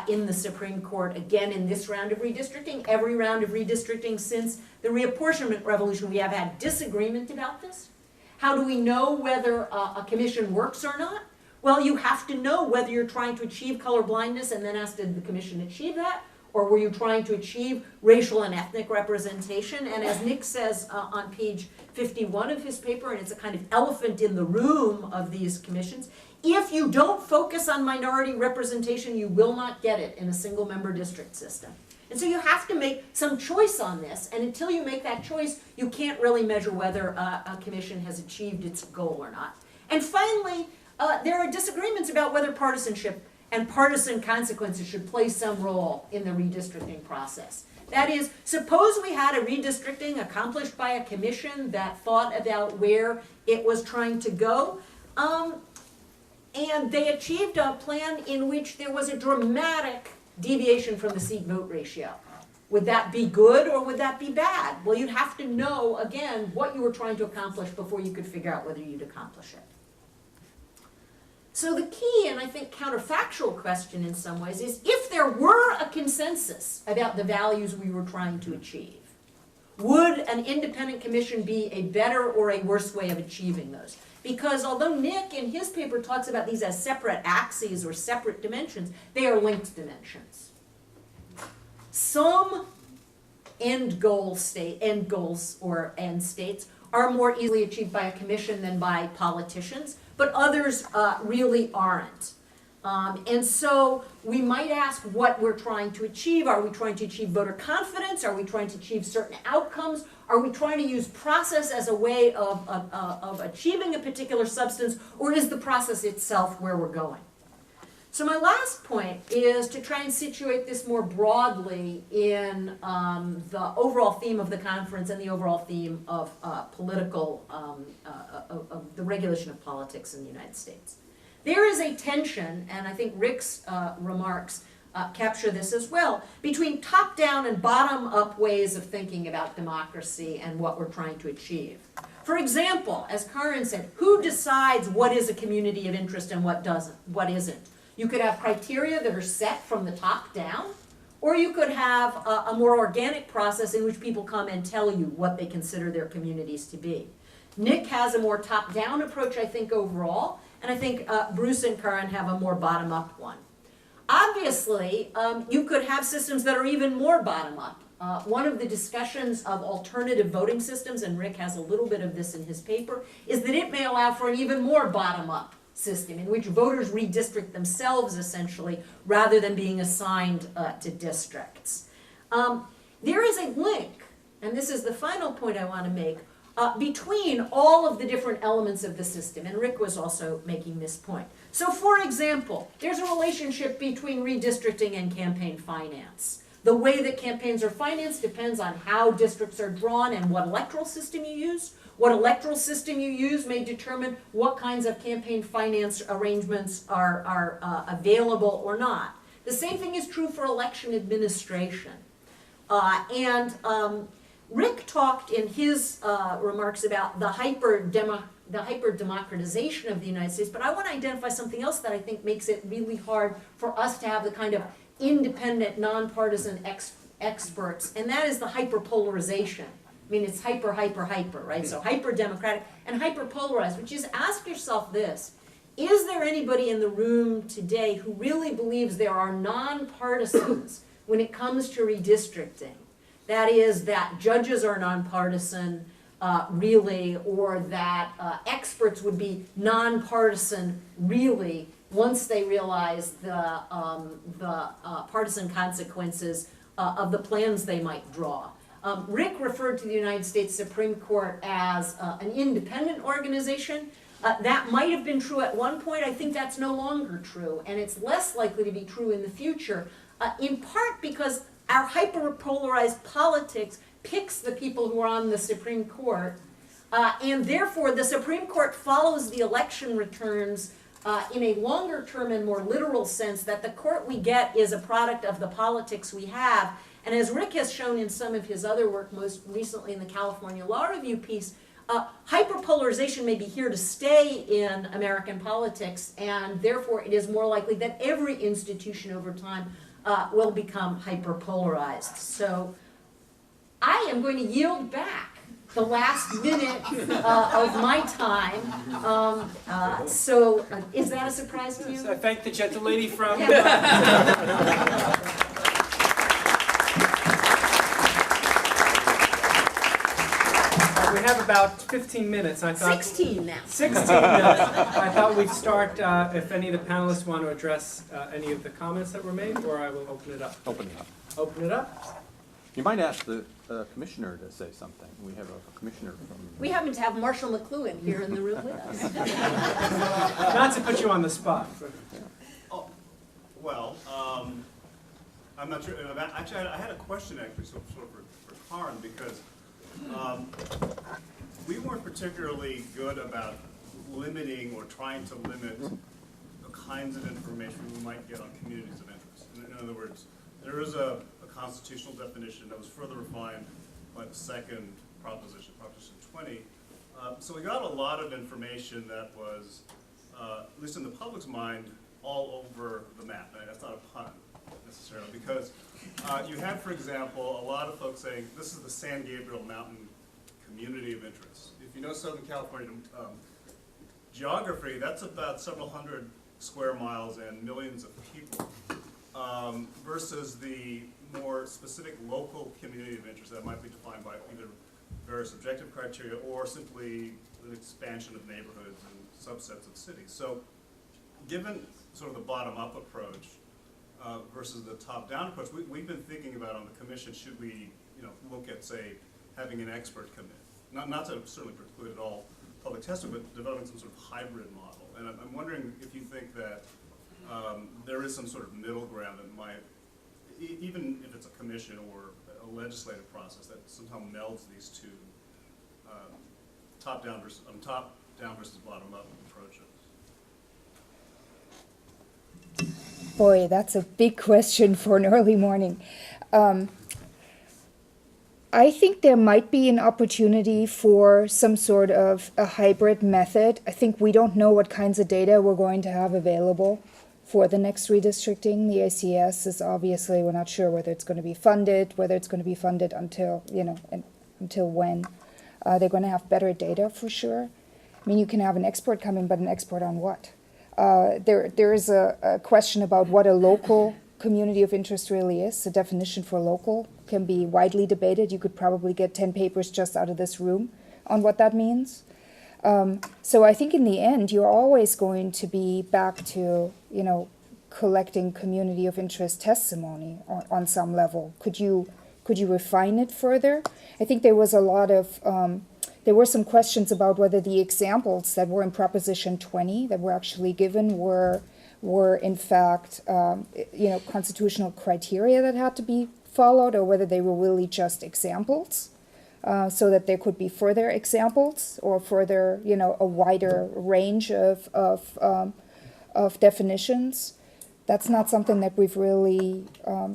in the Supreme Court again in this round of redistricting. Every round of redistricting since the reapportionment revolution, we have had disagreement about this. How do we know whether a commission works or not? Well, you have to know whether you're trying to achieve colorblindness and then ask, did the commission achieve that? Or were you trying to achieve racial and ethnic representation? And as Nick says on page 51 of his paper, and it's a kind of elephant in the room of these commissions, if you don't focus on minority representation, you will not get it in a single member district system. And so you have to make some choice on this, and until you make that choice, you can't really measure whether a commission has achieved its goal or not. And finally, there are disagreements about whether partisanship and partisan consequences should play some role in the redistricting process. That is, suppose we had a redistricting accomplished by a commission that thought about where it was trying to go, and they achieved a plan in which there was a dramatic deviation from the seat vote ratio. Would that be good or would that be bad? Well, you'd have to know, again, what you were trying to accomplish before you could figure out whether you'd accomplish it. So the key, and I think counterfactual question in some ways, is if there were a consensus about the values we were trying to achieve, would an independent commission be a better or a worse way of achieving those? Because although Nick in his paper talks about these as separate axes or separate dimensions, they are linked dimensions. Some end goals or end states are more easily achieved by a commission than by politicians, but others really aren't. And so we might ask what we're trying to achieve. Are we trying to achieve voter confidence? Are we trying to achieve certain outcomes? Are we trying to use process as a way of achieving a particular substance, or is the process itself where we're going? So my last point is to try and situate this more broadly in the overall theme of the conference and the overall theme of of the regulation of politics in the United States. There is a tension, and I think Rick's remarks capture this as well, between top-down and bottom-up ways of thinking about democracy and what we're trying to achieve. For example, as Karin said, who decides what is a community of interest and what isn't? You could have criteria that are set from the top down, or you could have a more organic process in which people come and tell you what they consider their communities to be. Nick has a more top-down approach, I think, overall, and I think Bruce and Karin have a more bottom-up one. Obviously, you could have systems that are even more bottom-up. One of the discussions of alternative voting systems, and Rick has a little bit of this in his paper, is that it may allow for an even more bottom-up system in which voters redistrict themselves, essentially, rather than being assigned to districts. There is a link, and this is the final point I want to make, between all of the different elements of the system, and Rick was also making this point. So, for example, there's a relationship between redistricting and campaign finance. The way that campaigns are financed depends on how districts are drawn and what electoral system you use. What electoral system you use may determine what kinds of campaign finance arrangements are available or not. The same thing is true for election administration. Rick talked in his remarks about the hyper-democratization of the United States, but I want to identify something else that I think makes it really hard for us to have the kind of independent, nonpartisan experts, and that is the hyperpolarization. I mean, it's hyper, right? So hyper-democratic and hyper-polarized, which is, ask yourself this: is there anybody in the room today who really believes there are nonpartisans when it comes to redistricting? That is, that judges are nonpartisan, really, or that experts would be nonpartisan, really, once they realize the partisan consequences of the plans they might draw. Rick referred to the United States Supreme Court as an independent organization. That might have been true at one point. I think that's no longer true, and it's less likely to be true in the future, in part because our hyper-polarized politics picks the people who are on the Supreme Court, and therefore the Supreme Court follows the election returns in a longer term and more literal sense, that the court we get is a product of the politics we have. And as Rick has shown in some of his other work, most recently in the California Law Review piece, hyperpolarization may be here to stay in American politics, and therefore it is more likely that every institution over time will become hyperpolarized. So I am going to yield back the last minute of my time. Is that a surprise to you? So I thank the gentle lady from... We have about 15 minutes. I thought 16 now. 16 minutes. I thought we'd start if any of the panelists want to address any of the comments that were made, or I will open it up. Open it up. open it up. You might ask the commissioner to say something. We have a commissioner from. We happen to have Marshall McLuhan here in the room with us. Not to put you on the spot, but Well, I'm not sure. Actually, I had a question actually, sort of for Karen, because we weren't particularly good about limiting or trying to limit the kinds of information we might get on communities of interest. In other words, there is a constitutional definition that was further refined by the second proposition, Proposition 20. So we got a lot of information that was, at least in the public's mind, all over the map. And that's not a pun necessarily, because you had, for example, a lot of folks saying this is the San Gabriel Mountain community of interest. If you know Southern California geography, that's about several hundred square miles and millions of people, versus the more specific local community of interest that might be defined by either various objective criteria or simply an expansion of neighborhoods and subsets of cities. So given sort of the bottom-up approach versus the top-down approach, we've been thinking about on the commission, should we look at, say, having an expert come in? Not to certainly preclude at all public testimony, but developing some sort of hybrid model. And I'm wondering if you think that there is some sort of middle ground that might, even if it's a commission or a legislative process, that somehow melds these two top-down versus bottom-up approaches. Boy, that's a big question for an early morning. I think there might be an opportunity for some sort of a hybrid method. I think we don't know what kinds of data we're going to have available for the next redistricting. The ACS is obviously, we're not sure whether it's going to be funded, until, until when. They're going to have better data for sure. I mean, you can have an expert come in, but an expert on what? There is a question about what a local community of interest really is. The definition for local can be widely debated. You could probably get 10 papers just out of this room on what that means. So I think in the end, you're always going to be back to, collecting community of interest testimony on some level. Could you refine it further? I think there was a lot of, there were some questions about whether the examples that were in Proposition 20 that were actually given were in fact, constitutional criteria that had to be followed, or whether they were really just examples, so that there could be further examples or further, a wider range of definitions. That's not something that we've really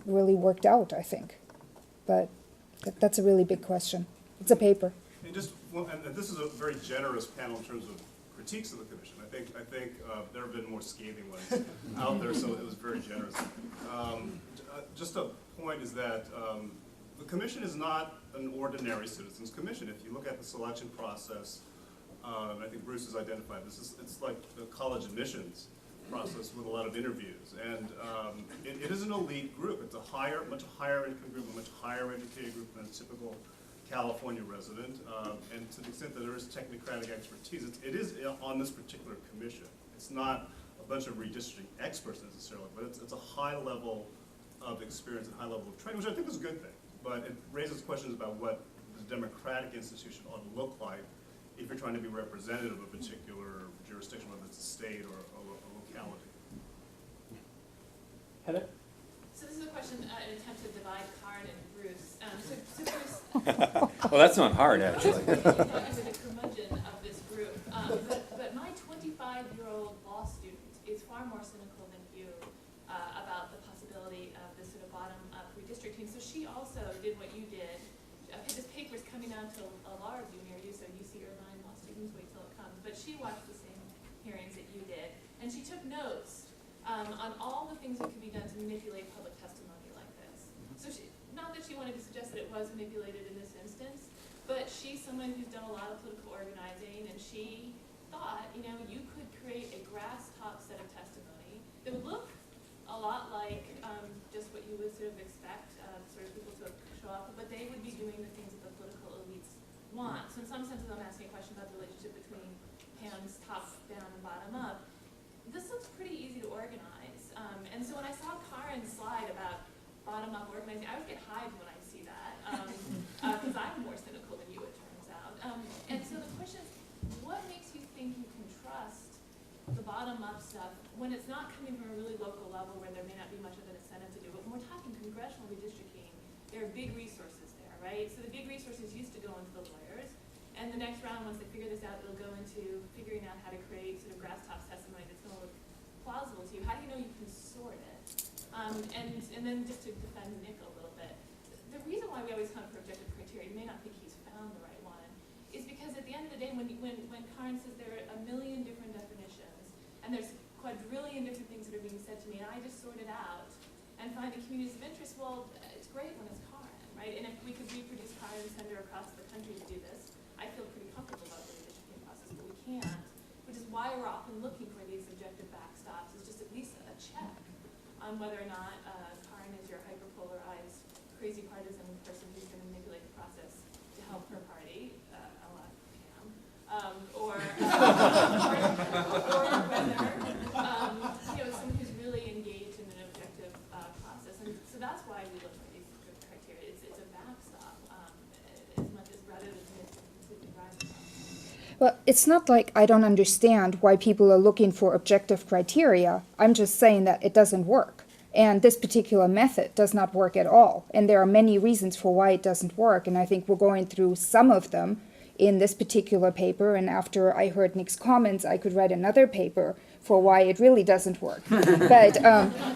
worked out, I think. But that's a really big question. It's a paper. And this is a very generous panel in terms of critiques of the commission. I think there have been more scathing ones out there, so it was very generous. Just a point is that the commission is not an ordinary citizens commission. If you look at the selection process, I think Bruce has identified this, it's like the college admissions process with a lot of interviews. And it is an elite group. It's a much higher income group, a much higher educated group than a typical California resident, and to the extent that there is technocratic expertise, it is on this particular commission. It's not a bunch of redistricting experts necessarily, but it's a high level of experience and high level of training, which I think is a good thing. But it raises questions about what the democratic institution ought to look like if you're trying to be representative of a particular jurisdiction, whether it's a state or a locality. Heather? So this is a question, an attempt to divide Karen and Bruce. So Bruce, Well, that's not hard, actually. I'm the curmudgeon of this group. But my 25-year-old law student is far more cynical than you about the possibility of this sort of bottom-up redistricting. So she also did what you did. This paper is coming out to a law review near you, so UC Irvine law students, wait till it comes. But she watched the same hearings that you did, and she took notes on all the things that could be done to manipulate public testimony like this. So not that she wanted to suggest that it was manipulated in this instance, but she's someone who's done a lot of political organizing, and she thought, you could create a grass top set of testimony that would look a lot like just what you would sort of expect sort of people to show up, but they would be doing the things that the political elites want. So in some senses, I'm asking a question about the relationship between Pam's top down and bottom up. This looks pretty easy to organize. And so when I saw Karen's slide about bottom-up organizing, organizing, I would get hives when I see that, because I'm more cynical than you, it turns out. And so the question is, what makes you think you can trust the bottom-up stuff when it's not coming from a really local level where there may not be much of an incentive to do it? When we're talking congressional redistricting, there are big resources there, right? So the big resources used to go into the lawyers, and the next round, once they figure this out, it'll go into figuring out how to create sort of grass top testimony that's going to look plausible to you. How do you know you can sort it? And then just to defend Nick a little bit, the reason why we always come for objective criteria, you may not think he's found the right one, is because at the end of the day, when Karen says there are a million different definitions, and there's quadrillion different things that are being said to me, and I just sort it out and find the communities of interest, well, it's great when it's Karen, right? And if we could reproduce Karen and send her across the country to do this, I feel pretty comfortable about the redistricting process, but we can't, which is why we're often looking for these objective backstops, is just at least a check on whether or not Karen is your hyperpolarized, crazy partisan person who's going to manipulate the process to help her party, a la Pam, or whether someone who's really engaged in an objective process. And so that's why we look for these criteria. It's a backstop as much as rather than completely rising. Well, it's not like I don't understand why people are looking for objective criteria. I'm just saying that it doesn't work. And this particular method does not work at all. And there are many reasons for why it doesn't work. And I think we're going through some of them in this particular paper. And after I heard Nick's comments, I could write another paper for why it really doesn't work. But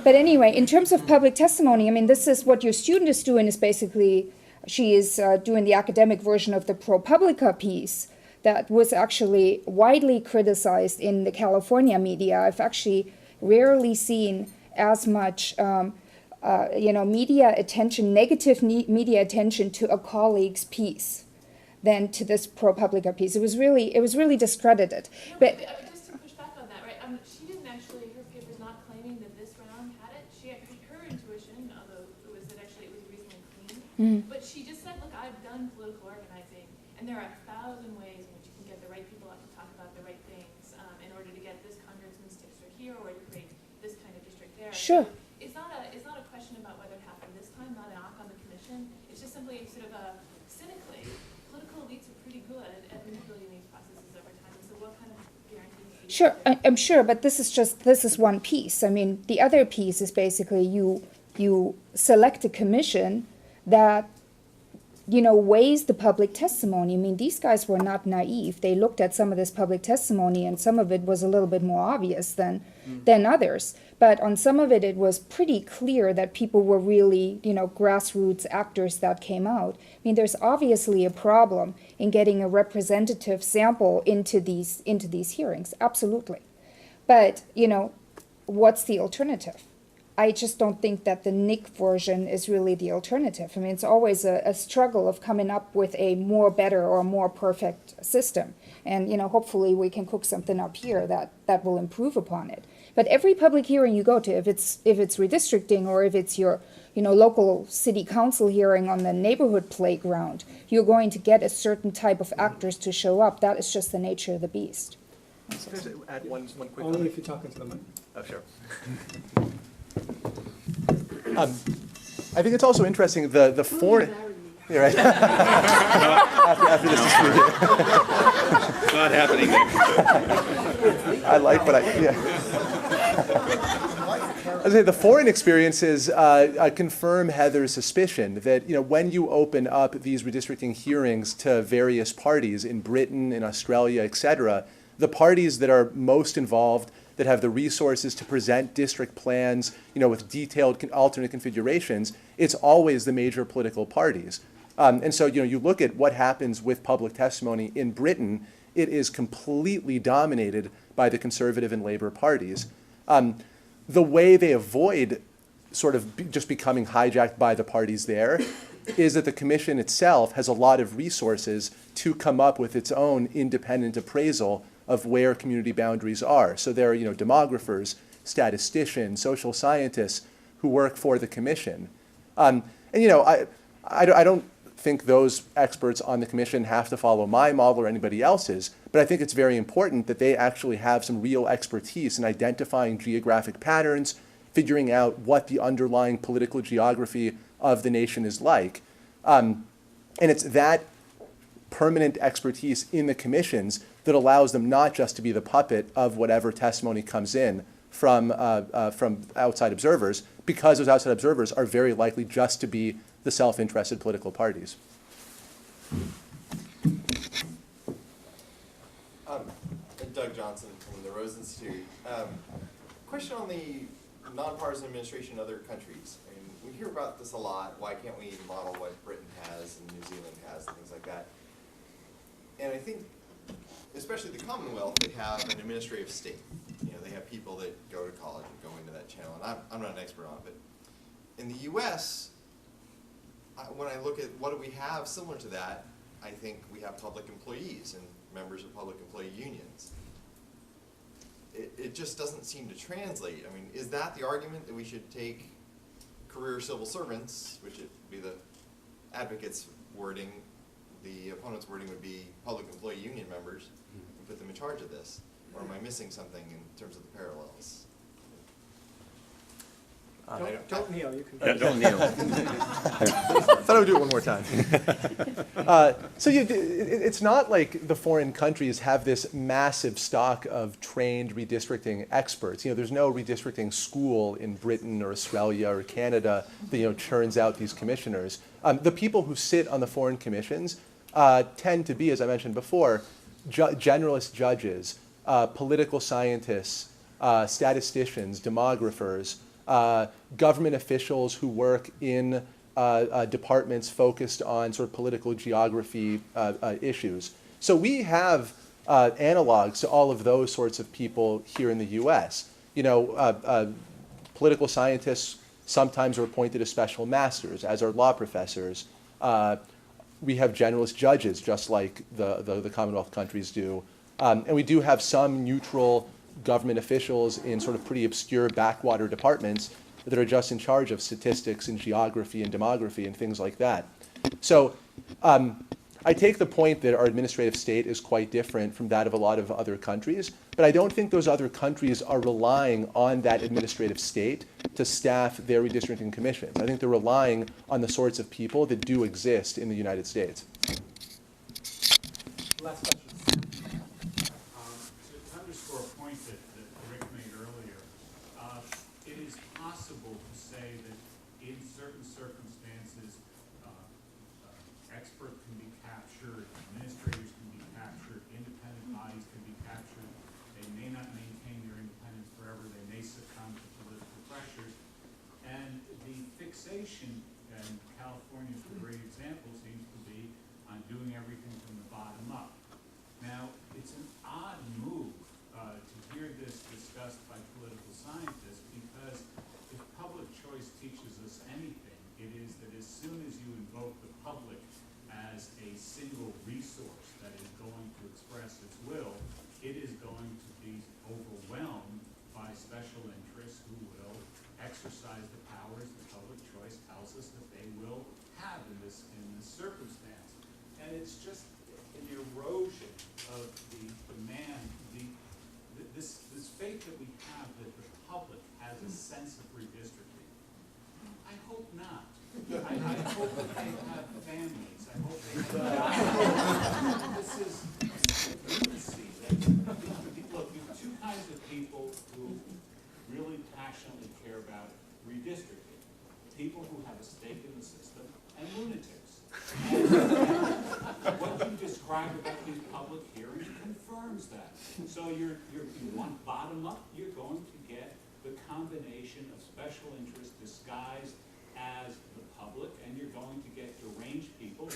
anyway, in terms of public testimony, I mean, this is what your student is doing is basically, she is doing the academic version of the ProPublica piece that was actually widely criticized in the California media. I've actually rarely seen as much media attention, negative media attention to a colleague's piece than to this ProPublica piece. It was really discredited. No, but just to push back on that, right? She didn't actually. Her paper's not claiming that this round had it. Her intuition, although it was that actually it was reasonably clean. But she just said, "Look, I've done political organizing, and there are 1,000 ways in which you can get the right people out to talk about the right things in order to get this congressman's district here, or to create this kind of district there." Sure. So it's not a question about whether it happened this time, not a knock on the commission. It's just simply sort of a cynically, political elites are pretty good at manipulating these processes over time. So what kind of guarantees do you Sure, have? I'm sure, but this is one piece. I mean, the other piece is basically you select a commission that weighs the public testimony. I mean, these guys were not naive. They looked at some of this public testimony, and some of it was a little bit more obvious than others. But on some of it, it was pretty clear that people were really, grassroots actors that came out. I mean, there's obviously a problem in getting a representative sample into these hearings, absolutely. But, what's the alternative? I just don't think that the Nick version is really the alternative. I mean, it's always a struggle of coming up with a more better or more perfect system. And, hopefully we can cook something up here that will improve upon it. But every public hearing you go to, if it's redistricting or if it's your, local city council hearing on the neighborhood playground, you're going to get a certain type of actors to show up. That is just the nature of the beast. Can I just add one quick Only comment? if you're talking to the mic. Oh, sure. I think it's also interesting, the foreign... You're right. after this is Not happening. I like what I say the foreign experiences confirm Heather's suspicion that when you open up these redistricting hearings to various parties in Britain, in Australia, etc., the parties that are most involved, that have the resources to present district plans, with detailed alternate configurations, it's always the major political parties. And so, you look at what happens with public testimony in Britain, it is completely dominated by the Conservative and Labour parties. The way they avoid sort of just becoming hijacked by the parties there is that the commission itself has a lot of resources to come up with its own independent appraisal of where community boundaries are. So there are, demographers, statisticians, social scientists who work for the commission. I don't think those experts on the commission have to follow my model or anybody else's, but I think it's very important that they actually have some real expertise in identifying geographic patterns, figuring out what the underlying political geography of the nation is like. And it's that permanent expertise in the commissions that allows them not just to be the puppet of whatever testimony comes in from outside observers, because those outside observers are very likely just to be the self-interested political parties. Doug Johnson from the Rose Institute. Question on the nonpartisan administration in other countries. I mean, we hear about this a lot. Why can't we model what Britain has and New Zealand has and things like that? And I think, especially the Commonwealth, they have an administrative state. You know, they have people that go to college and go into that channel. And I'm not an expert on it, but in the U.S., when I look at what do we have similar to that, I think we have public employees and members of public employee unions. It just doesn't seem to translate. I mean, is that the argument, that we should take career civil servants, which would be the advocate's wording, the opponent's wording would be public employee union members, and put them in charge of this? Or am I missing something in terms of the parallels? Don't kneel, you can. Yeah, don't kneel. I thought I would do it one more time. So it's not like the foreign countries have this massive stock of trained redistricting experts. You know, there's no redistricting school in Britain or Australia or Canada that churns out these commissioners. The people who sit on the foreign commissions tend to be, as I mentioned before, generalist judges, political scientists, statisticians, demographers, government officials who work in departments focused on sort of political geography issues. So we have analogs to all of those sorts of people here in the U.S. You know, political scientists sometimes are appointed as special masters, as are law professors. We have generalist judges, just like the Commonwealth countries do. And we do have some neutral government officials in sort of pretty obscure backwater departments that are just in charge of statistics and geography and demography and things like that. So I take the point that our administrative state is quite different from that of a lot of other countries, but I don't think those other countries are relying on that administrative state to staff their redistricting commissions. I think they're relying on the sorts of people that do exist in the United States. Last question. To underscore a point that Rick made earlier, it is possible to say that in certain circumstances, experts can be captured, administrators can be captured, independent bodies can be captured. They may not maintain their independence forever. They may succumb to political pressures. And the fixation, and California is a great example, seems to be on doing everything from the bottom up. Now, it's an odd move to hear this discussed by political scientists, because if public choice teaches us anything, it is that as soon as you invoke the public as a single resource that is going to express its will, it is going to be overwhelmed by special interests who will exercise the powers that public choice tells us that they will have in this circumstance. And it's just an erosion of the demand, this faith that we have that the public has a sense of redistricting. I hope not. I hope that they have families. I hope they have this is lunacy. Look, you have two kinds of people who really passionately care about redistricting. People who have a stake in the system, and lunatics. And what you describe about these public hearings confirms that. So you want bottom up, you're going to get the combination of special interests disguised as the public, and you're going to get deranged people.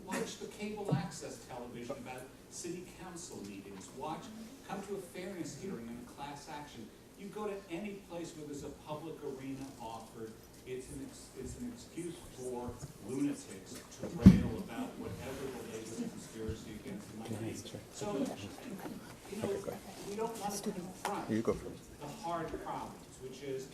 Watch the cable access television about city council meetings. Come to a fairness hearing and a class action. You go to any place where there's a public arena offered, it's an excuse for lunatics to rail about whatever the latest conspiracy against the minority. So, we don't want to confront the hard problems, which is,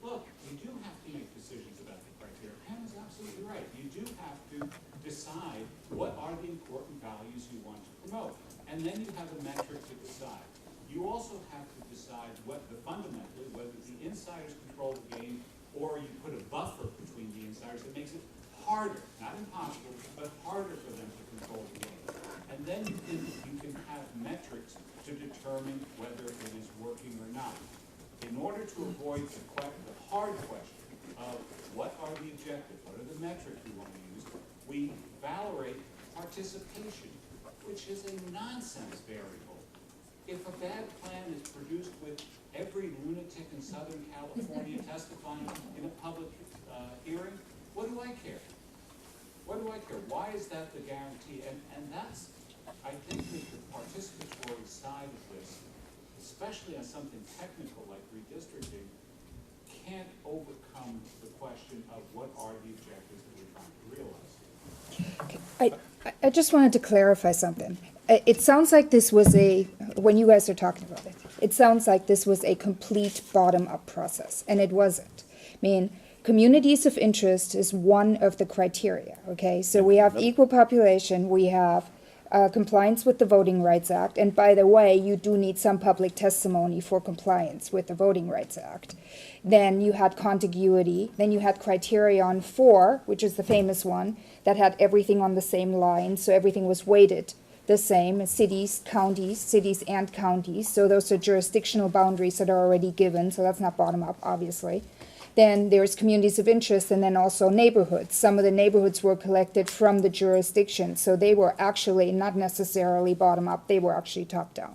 look, you do have to make decisions about the criteria. Pam is absolutely right. You do have to decide what are the important values you want to promote. And then you have a metric to decide. You also have to decide fundamentally whether the insiders control the game or you put a buffer between harder, not impossible, but harder for them to control the game. And then you can have metrics to determine whether it is working or not. In order to avoid the hard question of what are the objectives, what are the metrics we want to use, we valorate participation, which is a nonsense variable. If a bad plan is produced with every lunatic in Southern California testifying in a public hearing, what do I care? What do I care? Why is that the guarantee? And that's, I think, that the participatory side of this, especially on something technical like redistricting, can't overcome the question of what are the objectives that we're trying to realize. I just wanted to clarify something. It sounds like this was when you guys are talking about it, it sounds like this was a complete bottom-up process, and it wasn't. I mean, communities of interest is one of the criteria, okay? So we have equal population, we have compliance with the Voting Rights Act, and by the way, you do need some public testimony for compliance with the Voting Rights Act. Then you had contiguity, then you had criterion 4, which is the famous one, that had everything on the same line, so everything was weighted the same, cities and counties, so those are jurisdictional boundaries that are already given, so that's not bottom-up, obviously. Then there's communities of interest, and then also neighborhoods. Some of the neighborhoods were collected from the jurisdiction, so they were actually not necessarily bottom-up, they were actually top-down.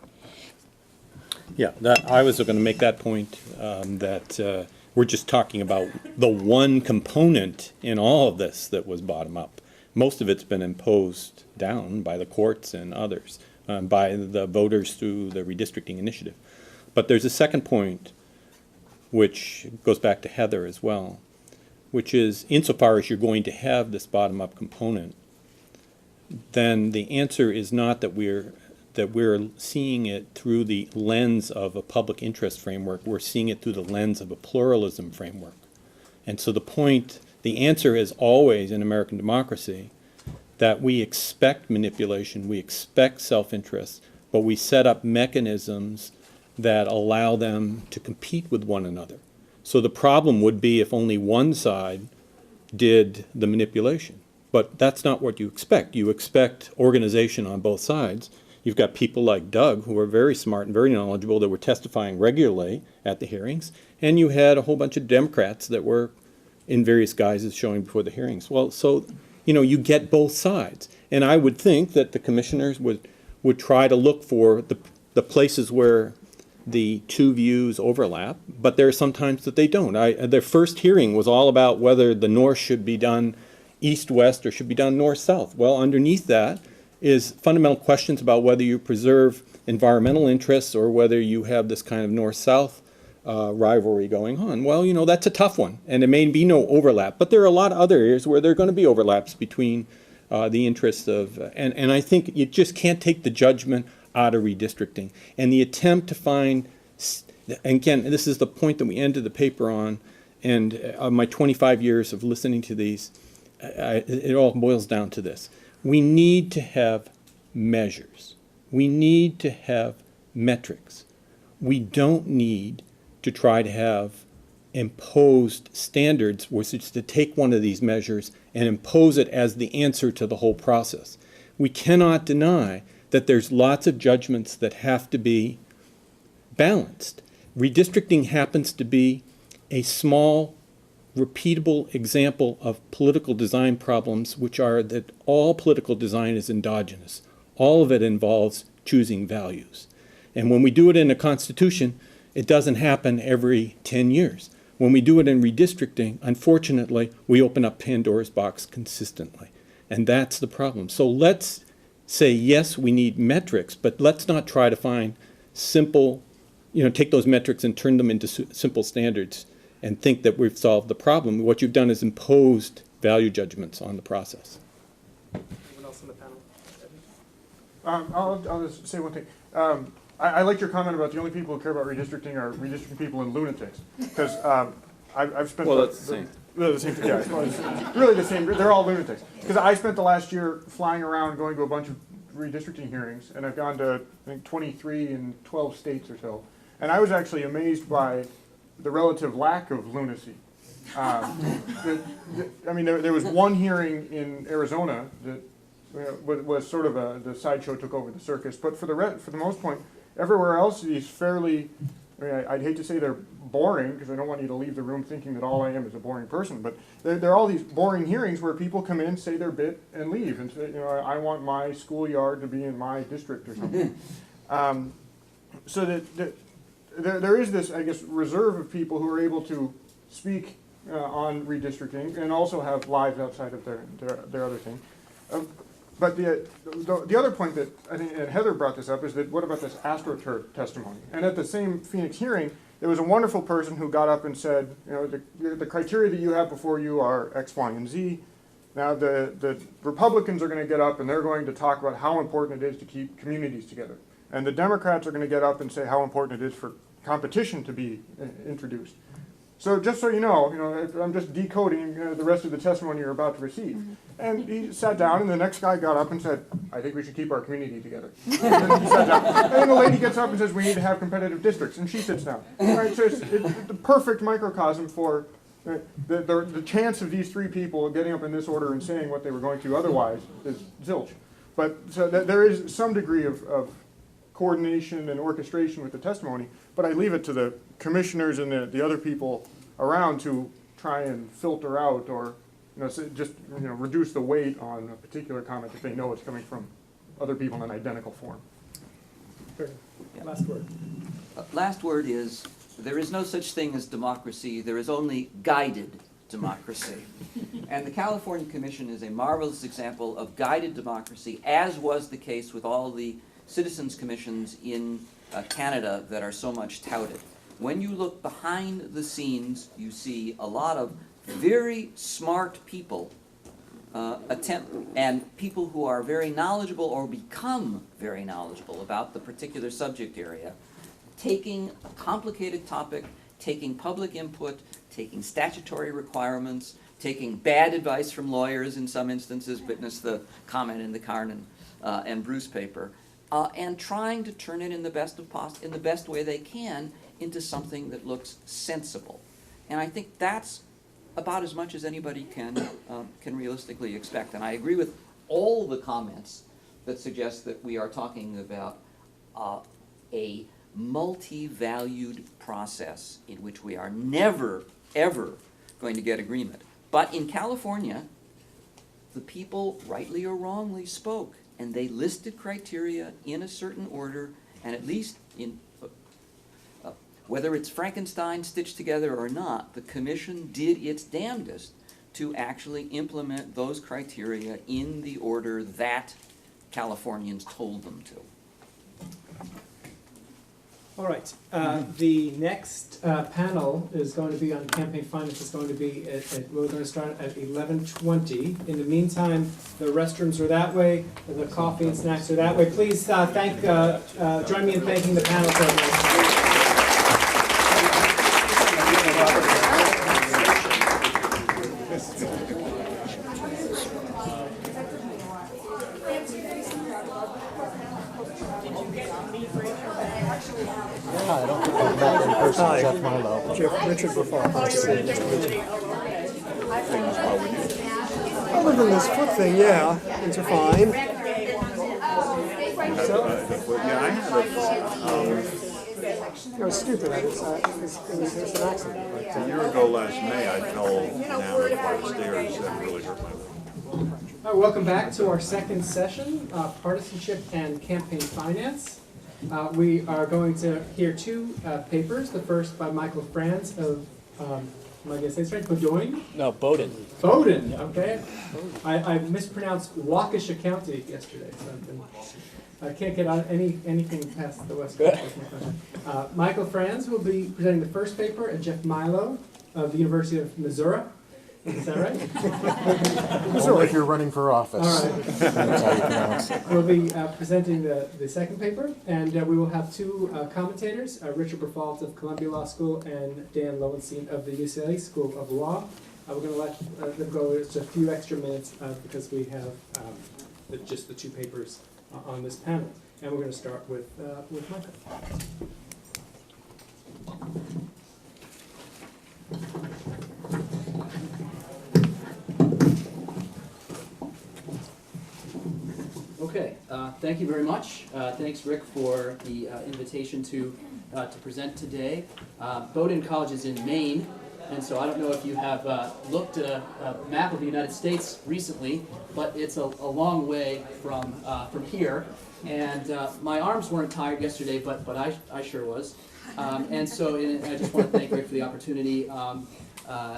Yeah, I was going to make that point, that we're just talking about the one component in all of this that was bottom-up. Most of it's been imposed down by the courts and others, by the voters through the redistricting initiative. But there's a second point, which goes back to Heather as well, which is insofar as you're going to have this bottom-up component, then the answer is not that we're seeing it through the lens of a public interest framework. We're seeing it through the lens of a pluralism framework. And so the answer is always in American democracy that we expect manipulation, we expect self-interest, but we set up mechanisms that allow them to compete with one another. So the problem would be if only one side did the manipulation. But that's not what you expect. You expect organization on both sides. You've got people like Doug, who are very smart and very knowledgeable, that were testifying regularly at the hearings, and you had a whole bunch of Democrats that were in various guises showing before the hearings. Well, so, you get both sides. And I would think that the commissioners would try to look for the places where the two views overlap, but there are sometimes that they don't. Their first hearing was all about whether the north should be done east-west or should be done north-south. Well, underneath that is fundamental questions about whether you preserve environmental interests or whether you have this kind of north-south rivalry going on. Well, that's a tough one, and there may be no overlap, but there are a lot of other areas where there are going to be overlaps between the interests of, and I think you just can't take the judgment out of redistricting. And the attempt to find, and again, this is the point that we ended the paper on, and my 25 years of listening to these, it all boils down to this. We need to have measures. We need to have metrics. We don't need to try to have imposed standards, which is to take one of these measures and impose it as the answer to the whole process. We cannot deny that there's lots of judgments that have to be balanced. Redistricting happens to be a small, repeatable example of political design problems, which are that all political design is endogenous. All of it involves choosing values. And when we do it in a constitution, it doesn't happen every 10 years. When we do it in redistricting, unfortunately, we open up Pandora's box consistently. And that's the problem. So let's say, yes, we need metrics, but let's not try to find simple, take those metrics and turn them into simple standards and think that we've solved the problem. What you've done is imposed value judgments on the process. Anyone else on the panel? I'll just say one thing. I liked your comment about the only people who care about redistricting are redistricting people and lunatics. Because I've spent... Well, that's the same. The same thing, yeah. It's really the same. They're all lunatics. Because I spent the last year flying around going to a bunch of redistricting hearings, and I've gone to, I think, 23 in 12 states or so. And I was actually amazed by the relative lack of lunacy I mean, there was one hearing in Arizona that was sort of the sideshow took over the circus, but for the most part, everywhere else is fairly, I mean, I'd hate to say they're boring, because I don't want you to leave the room thinking that all I am is a boring person, but there are all these boring hearings where people come in, say their bit, and leave, and say, I want my schoolyard to be in my district or something. So that there is this, I guess, reserve of people who are able to speak on redistricting and also have lives outside of their other thing. But the other point that I think, and Heather brought this up, is that what about this AstroTurf testimony? And at the same Phoenix hearing, there was a wonderful person who got up and said, the criteria that you have before you are X, Y, and Z. Now the Republicans are going to get up and they're going to talk about how important it is to keep communities together. And the Democrats are going to get up and say how important it is for competition to be introduced. So just so you know, I'm just decoding the rest of the testimony you're about to receive. And he sat down, and the next guy got up and said, I think we should keep our community together. And then he sat down. And then the lady gets up and says, we need to have competitive districts, and she sits down. Right, so it's the perfect microcosm for the chance of these three people getting up in this order and saying what they were going to otherwise is zilch. But so there is some degree of coordination and orchestration with the testimony, but I leave it to the commissioners and the other people around to try and filter out or just reduce the weight on a particular comment if they know it's coming from other people in an identical form. Last word. Last word is, there is no such thing as democracy, there is only guided democracy. And the California Commission is a marvelous example of guided democracy, as was the case with all the citizens commissions in Canada that are so much touted. When you look behind the scenes, you see a lot of very smart people and people who are very knowledgeable or become very knowledgeable about the particular subject area, taking a complicated topic, taking public input, taking statutory requirements, taking bad advice from lawyers in some instances, witness the comment in the Carnan and Bruce paper, and trying to turn it in the best way they can into something that looks sensible. And I think that's about as much as anybody can realistically expect. And I agree with all the comments that suggest that we are talking about a multi-valued process in which we are never, ever going to get agreement. But in California, the people, rightly or wrongly, spoke, and they listed criteria in a certain order, and at least in whether it's Frankenstein stitched together or not, the commission did its damnedest to actually implement those criteria in the order that Californians told them to. All right. The next panel is going to be on campaign finance. It's going to be we're going to start at 11:20. In the meantime, the restrooms are that way. The coffee and snacks are that way. Please join me in thanking the panel for this. I don't think I've met in person Jeff Milo. Richard Buffalo. Other than this foot thing, yeah, things are fine. It was stupid. It was an accident. A year ago last May, I fell down a flight of stairs and really hurt my leg. All right, welcome back to our second session, Partisanship and Campaign Finance. We are going to hear two papers. The first by Michael Franz of, am I going to say this right? Bowdoin? No, Bowdoin. Bowdoin, okay. I mispronounced Waukesha County yesterday, so I can't get on anything past the West Coast. Michael Franz will be presenting the first paper, and Jeff Milo of the University of Missouri. Is that right? Missouri, if you're running for office. All right. That's how you pronounce it. We'll be presenting the second paper, and we will have two commentators, Richard Berfault of Columbia Law School and Dan Lowenstein of the UCLA School of Law. We're going to let them go just a few extra minutes because we have just the two papers on this panel. And we're going to start with Michael. Okay, thank you very much. Thanks, Rick, for the invitation to present today. Bowdoin College is in Maine, and so I don't know if you have looked at a map of the United States recently, but it's a long way from here. And my arms weren't tired yesterday, but I sure was. And so I just want to thank Rick for the opportunity.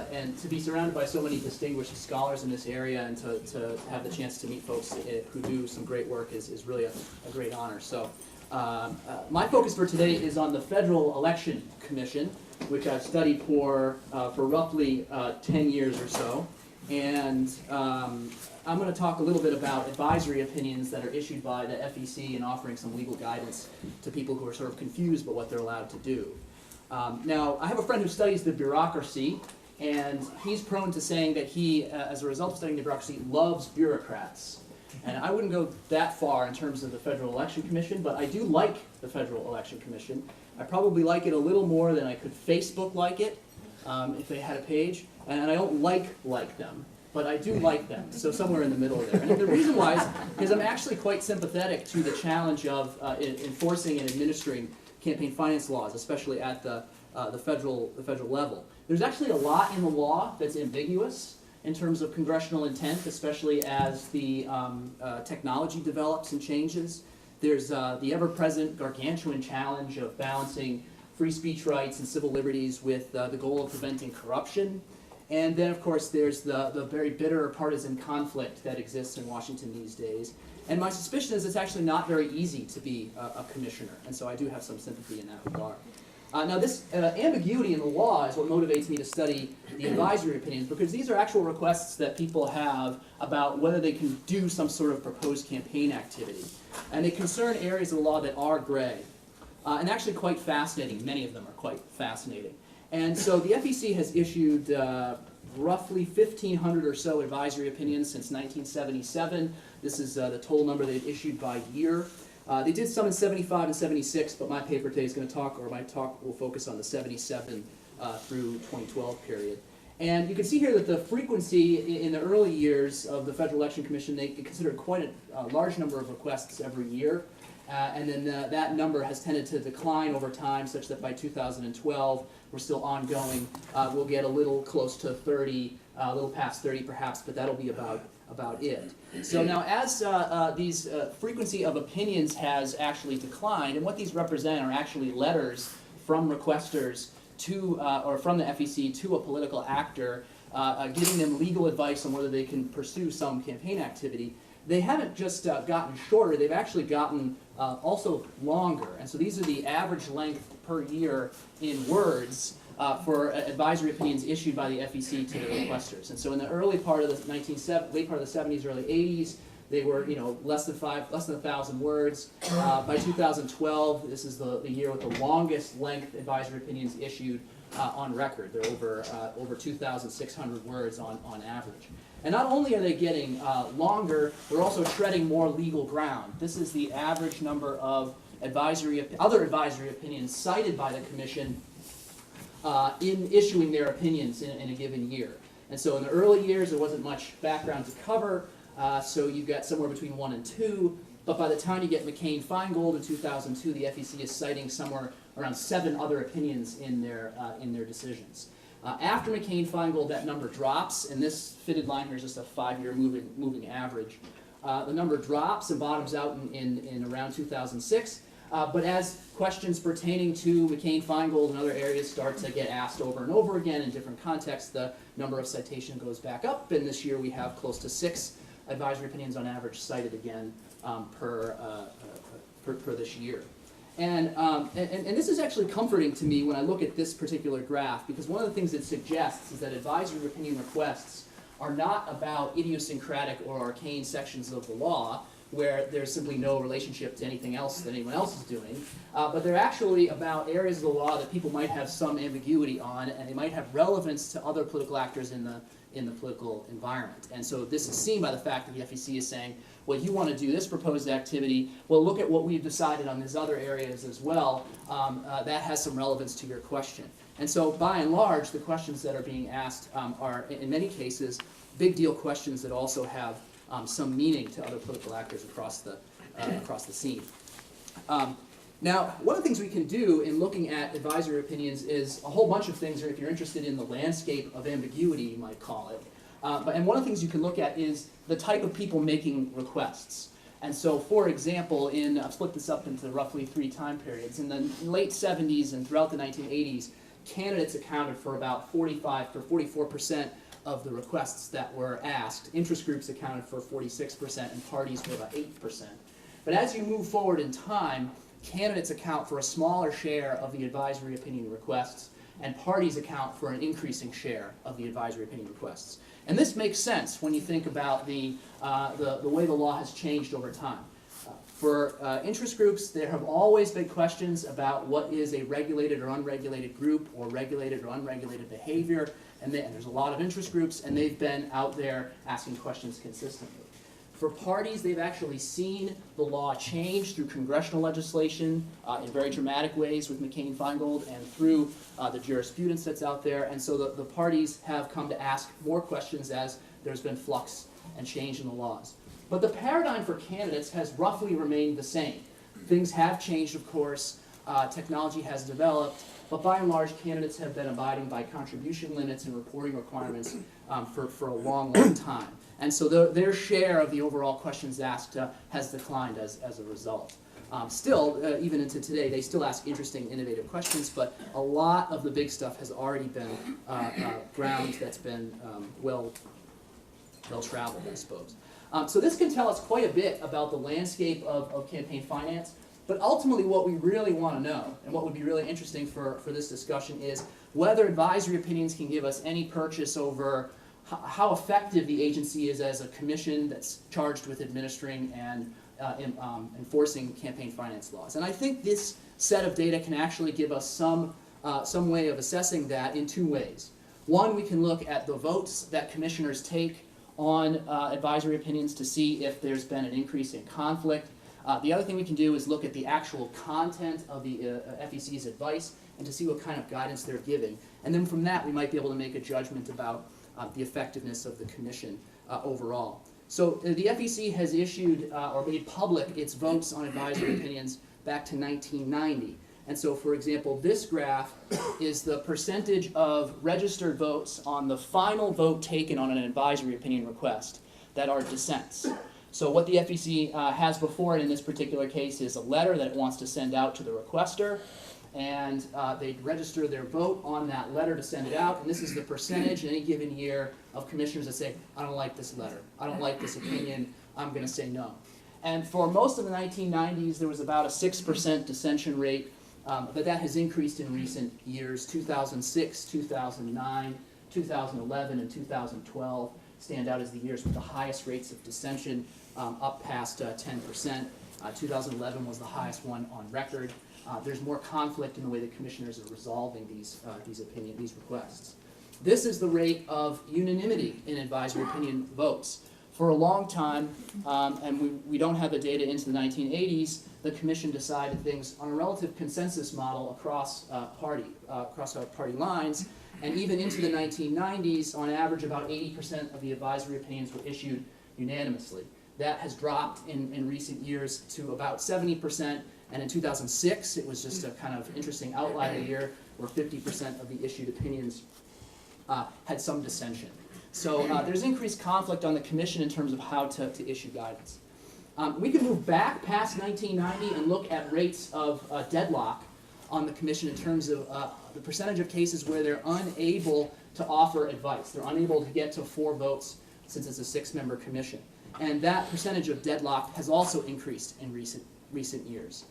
And to be surrounded by so many distinguished scholars in this area and to have the chance to meet folks who do some great work is really a great honor. So my focus for today is on the Federal Election Commission, which I've studied for roughly 10 years or so. And I'm going to talk a little bit about advisory opinions that are issued by the FEC and offering some legal guidance to people who are sort of confused about what they're allowed to do. Now, I have a friend who studies the bureaucracy, and he's prone to saying that he, as a result of studying the bureaucracy, loves bureaucrats. And I wouldn't go that far in terms of the Federal Election Commission, but I do like the Federal Election Commission. I probably like it a little more than I could Facebook like it, if they had a page. And I don't like them, but I do like them, so somewhere in the middle there. And the reason why is because I'm actually quite sympathetic to the challenge of enforcing and administering campaign finance laws, especially at the federal level. There's actually a lot in the law that's ambiguous in terms of congressional intent, especially as the technology develops and changes. There's the ever-present gargantuan challenge of balancing free speech rights and civil liberties with the goal of preventing corruption. And then, of course, there's the very bitter partisan conflict that exists in Washington these days. And my suspicion is it's actually not very easy to be a commissioner, and so I do have some sympathy in that regard. Now, this ambiguity in the law is what motivates me to study the advisory opinions, because these are actual requests that people have about whether they can do some sort of proposed campaign activity. And they concern areas of the law that are gray, and actually quite fascinating. Many of them are quite fascinating. And so the FEC has issued roughly 1,500 or so advisory opinions since 1977. This is the total number they've issued by year. They did some in 75 and 76, but my paper today is going to talk, or my talk will focus on the 77 through 2012 period. And you can see here that the frequency in the early years of the Federal Election Commission, they considered quite a large number of requests every year. And then that number has tended to decline over time, such that by 2012, we're still ongoing. We'll get a little close to 30, a little past 30 perhaps, but that'll be about it. So now as these frequency of opinions has actually declined, and what these represent are actually letters from requesters to, or from the FEC to a political actor, giving them legal advice on whether they can pursue some campaign activity. They haven't just gotten shorter, they've actually gotten also longer. And so these are the average length per year in words for advisory opinions issued by the FEC to the requesters. And so in the early part of the late part of the 70s, early 80s, they were less than 1,000 words. By 2012, this is the year with the longest length advisory opinions issued on record. They're over 2,600 words on average. And not only are they getting longer, they're also treading more legal ground. This is the average number of other advisory opinions cited by the Commission in issuing their opinions in a given year. And so in the early years, there wasn't much background to cover, so you got somewhere between 1 and 2. But by the time you get McCain-Feingold in 2002, the FEC is citing somewhere around 7 other opinions in their decisions. After McCain-Feingold, that number drops, and this fitted line here is just a 5-year moving average. The number drops and bottoms out in around 2006. But as questions pertaining to McCain-Feingold and other areas start to get asked over and over again in different contexts, the number of citation goes back up, and this year we have close to 6 advisory opinions on average cited again per this year. And this is actually comforting to me when I look at this particular graph, because one of the things it suggests is that advisory opinion requests are not about idiosyncratic or arcane sections of the law, where there's simply no relationship to anything else that anyone else is doing, but they're actually about areas of the law that people might have some ambiguity on, and they might have relevance to other political actors in the political environment. And so this is seen by the fact that the FEC is saying, well, you want to do this proposed activity, well, look at what we've decided on these other areas as well. That has some relevance to your question. And so by and large, the questions that are being asked are, in many cases, big deal questions that also have some meaning to other political actors across the scene. Now, one of the things we can do in looking at advisory opinions is a whole bunch of things, or if you're interested in the landscape of ambiguity, you might call it. And one of the things you can look at is the type of people making requests. And so, for example, I've split this up into roughly 3 time periods. In the late 70s and throughout the 1980s, candidates accounted for about 44% of the requests that were asked. Interest groups accounted for 46%, and parties were about 8%. But as you move forward in time, candidates account for a smaller share of the advisory opinion requests, and parties account for an increasing share of the advisory opinion requests. And this makes sense when you think about the way the law has changed over time. For interest groups, there have always been questions about what is a regulated or unregulated group, or regulated or unregulated behavior, and there's a lot of interest groups, and they've been out there asking questions consistently. For parties, they've actually seen the law change through congressional legislation in very dramatic ways with McCain-Feingold, and through the jurisprudence that's out there. And so the parties have come to ask more questions as there's been flux and change in the laws. But the paradigm for candidates has roughly remained the same. Things have changed, of course. Technology has developed. But by and large, candidates have been abiding by contribution limits and reporting requirements for a long, long time. And so their share of the overall questions asked has declined as a result. Still, even into today, they still ask interesting, innovative questions, but a lot of the big stuff has already been ground that's been well-traveled, I suppose. So this can tell us quite a bit about the landscape of campaign finance. But ultimately, what we really want to know, and what would be really interesting for this discussion, is whether advisory opinions can give us any purchase over how effective the agency is as a commission that's charged with administering and enforcing campaign finance laws. And I think this set of data can actually give us some way of assessing that in 2 ways. One, we can look at the votes that commissioners take on advisory opinions to see if there's been an increase in conflict. The other thing we can do is look at the actual content of the FEC's advice and to see what kind of guidance they're giving. And then from that, we might be able to make a judgment about the effectiveness of the commission overall. So the FEC has issued or made public its votes on advisory opinions back to 1990. And so, for example, this graph is the percentage of registered votes on the final vote taken on an advisory opinion request that are dissents. So what the FEC has before it in this particular case is a letter that it wants to send out to the requester, and they register their vote on that letter to send it out, and this is the percentage in any given year of commissioners that say, I don't like this letter, I don't like this opinion, I'm going to say no. And for most of the 1990s, there was about a 6% dissension rate, but that has increased in recent years. 2006, 2009, 2011, and 2012 stand out as the years with the highest rates of dissension, up past 10%. 2011 was the highest one on record. There's more conflict in the way that commissioners are resolving these requests. This is the rate of unanimity in advisory opinion votes. For a long time, and we don't have the data into the 1980s, the commission decided things on a relative consensus model across party lines, and even into the 1990s, on average, about 80% of the advisory opinions were issued unanimously. That has dropped in recent years to about 70%, and in 2006, it was just a kind of interesting outlier year where 50% of the issued opinions had some dissension. So there's increased conflict on the commission in terms of how to issue guidance. We can move back past 1990 and look at rates of deadlock on the commission in terms of the percentage of cases where they're unable to offer advice. They're unable to get to 4 votes since it's a 6-member commission. And that percentage of deadlock has also increased in recent years.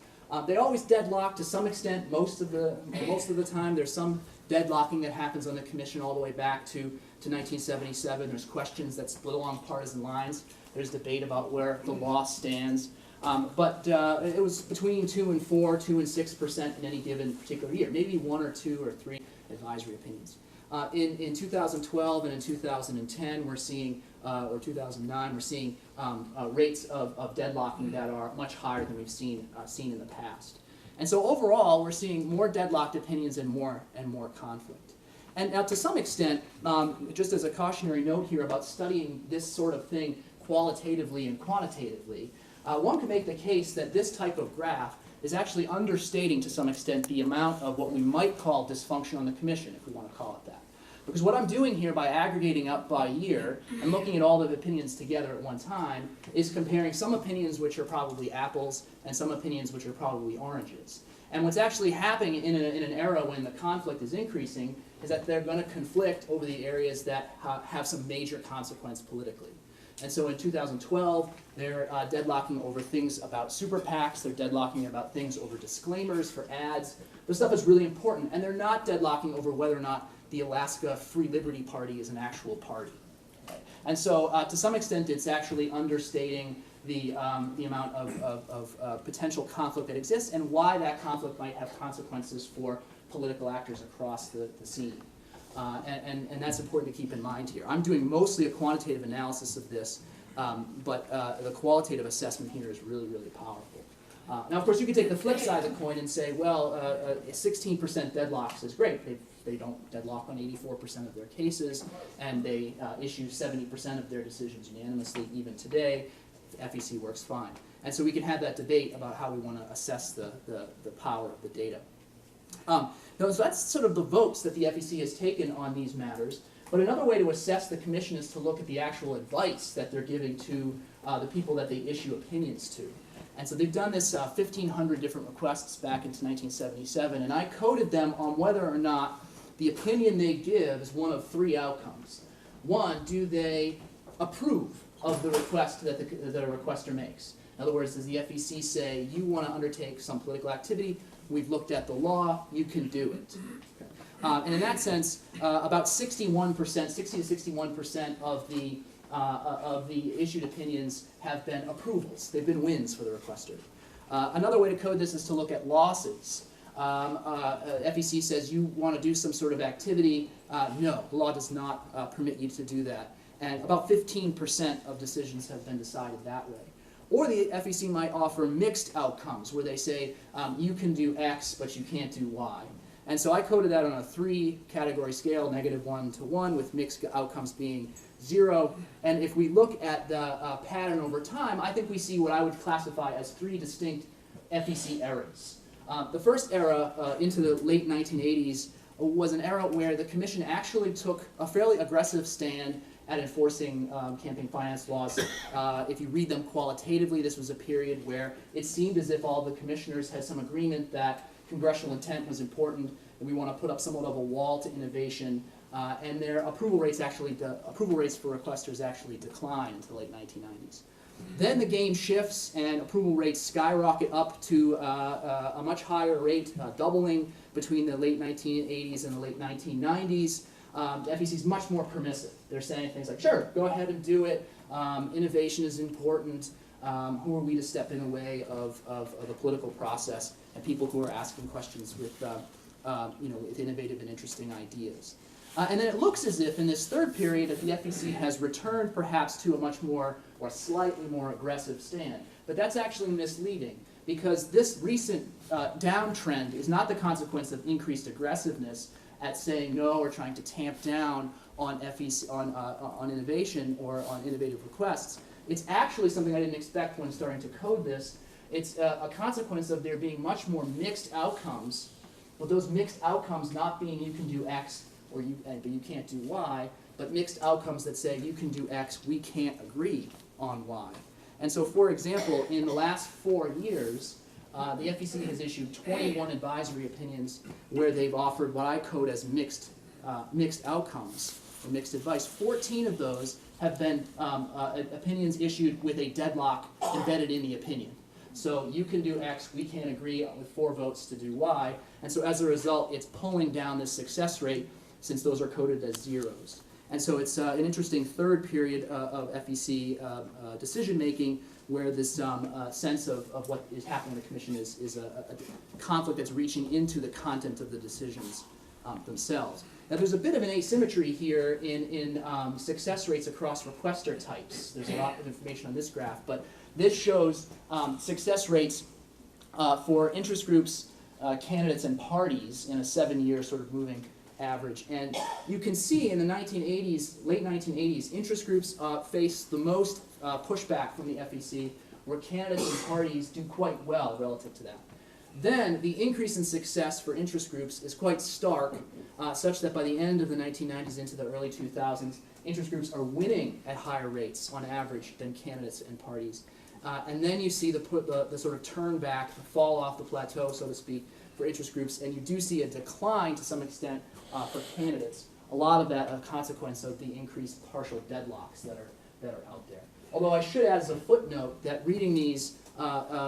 They always deadlock to some extent. Most of the time, there's some deadlocking that happens on the commission all the way back to 1977. There's questions that split along partisan lines. There's debate about where the law stands. But it was between 2 and 4, 2 and 6% in any given particular year, maybe 1 or 2 or 3 advisory opinions. In 2012 and in 2010, we're seeing, or 2009, we're seeing rates of deadlocking that are much higher than we've seen in the past. And so overall, we're seeing more deadlocked opinions and more conflict. And now, to some extent, just as a cautionary note here about studying this sort of thing qualitatively and quantitatively, one could make the case that this type of graph is actually understating to some extent the amount of what we might call dysfunction on the commission, if we want to call it that. Because what I'm doing here by aggregating up by year and looking at all the opinions together at one time is comparing some opinions which are probably apples and some opinions which are probably oranges. And what's actually happening in an era when the conflict is increasing is that they're going to conflict over the areas that have some major consequence politically. And so in 2012, they're deadlocking over things about super PACs, they're deadlocking about things over disclaimers for ads. This stuff is really important, and they're not deadlocking over whether or not the Alaska Free Liberty Party is an actual party. And so to some extent, it's actually understating the amount of potential conflict that exists and why that conflict might have consequences for political actors across the scene. And that's important to keep in mind here. I'm doing mostly a quantitative analysis of this, but the qualitative assessment here is really, really powerful. Now, of course, you could take the flip side of the coin and say, well, 16% deadlocks is great. They don't deadlock on 84% of their cases, and they issue 70% of their decisions unanimously even today. The FEC works fine. And so we can have that debate about how we want to assess the power of the data. So that's sort of the votes that the FEC has taken on these matters. But another way to assess the commission is to look at the actual advice that they're giving to the people that they issue opinions to. And so they've done this 1,500 different requests back into 1977, and I coded them on whether or not the opinion they give is one of three outcomes. One, do they approve of the request that a requester makes? In other words, does the FEC say, you want to undertake some political activity, we've looked at the law, you can do it. And in that sense, about 60 to 61% of the issued opinions have been approvals. They've been wins for the requester. Another way to code this is to look at losses. FEC says you want to do some sort of activity. No, the law does not permit you to do that. And about 15% of decisions have been decided that way. Or the FEC might offer mixed outcomes where they say you can do X, but you can't do Y. And so I coded that on a 3-category scale, -1 to 1, with mixed outcomes being 0. And if we look at the pattern over time, I think we see what I would classify as 3 distinct FEC eras. The first era, into the late 1980s, was an era where the commission actually took a fairly aggressive stand at enforcing campaign finance laws. If you read them qualitatively, this was a period where it seemed as if all the commissioners had some agreement that congressional intent was important, and we want to put up somewhat of a wall to innovation, and their approval rates for requesters actually declined into the late 1990s. Then the game shifts and approval rates skyrocket up to a much higher rate, doubling between the late 1980s and the late 1990s. The FEC is much more permissive. They're saying things like, sure, go ahead and do it. Innovation is important. Who are we to step in the way of the political process and people who are asking questions with, with innovative and interesting ideas. And then it looks as if in this third period that the FEC has returned perhaps to a much more or slightly more aggressive stand. But that's actually misleading because this recent downtrend is not the consequence of increased aggressiveness at saying no or trying to tamp down on FEC, on innovation or on innovative requests. It's actually something I didn't expect when starting to code this. It's a consequence of there being much more mixed outcomes, but those mixed outcomes not being you can do X or but you can't do Y, but mixed outcomes that say you can do X, we can't agree on Y. And so, for example, in the last 4 years, the FEC has issued 21 advisory opinions where they've offered what I code as mixed outcomes or mixed advice. 14 of those have been opinions issued with a deadlock embedded in the opinion. So you can do X, we can't agree with 4 votes to do Y, and so as a result, it's pulling down the success rate since those are coded as zeros. And so it's an interesting third period of FEC decision-making where this sense of what is happening in the commission is a conflict that's reaching into the content of the decisions themselves. Now there's a bit of an asymmetry here in success rates across requester types. There's a lot of information on this graph, but this shows success rates for interest groups, candidates, and parties in a 7-year sort of moving average. And you can see in the 1980s, late 1980s, interest groups faced the most pushback from the FEC, where candidates and parties do quite well relative to that. Then the increase in success for interest groups is quite stark, such that by the end of the 1990s into the early 2000s, interest groups are winning at higher rates on average than candidates and parties. And then you see the sort of turn back, the fall off the plateau, so to speak, for interest groups, and you do see a decline to some extent for candidates. A lot of that a consequence of the increased partial deadlocks that are out there. Although I should add as a footnote that reading these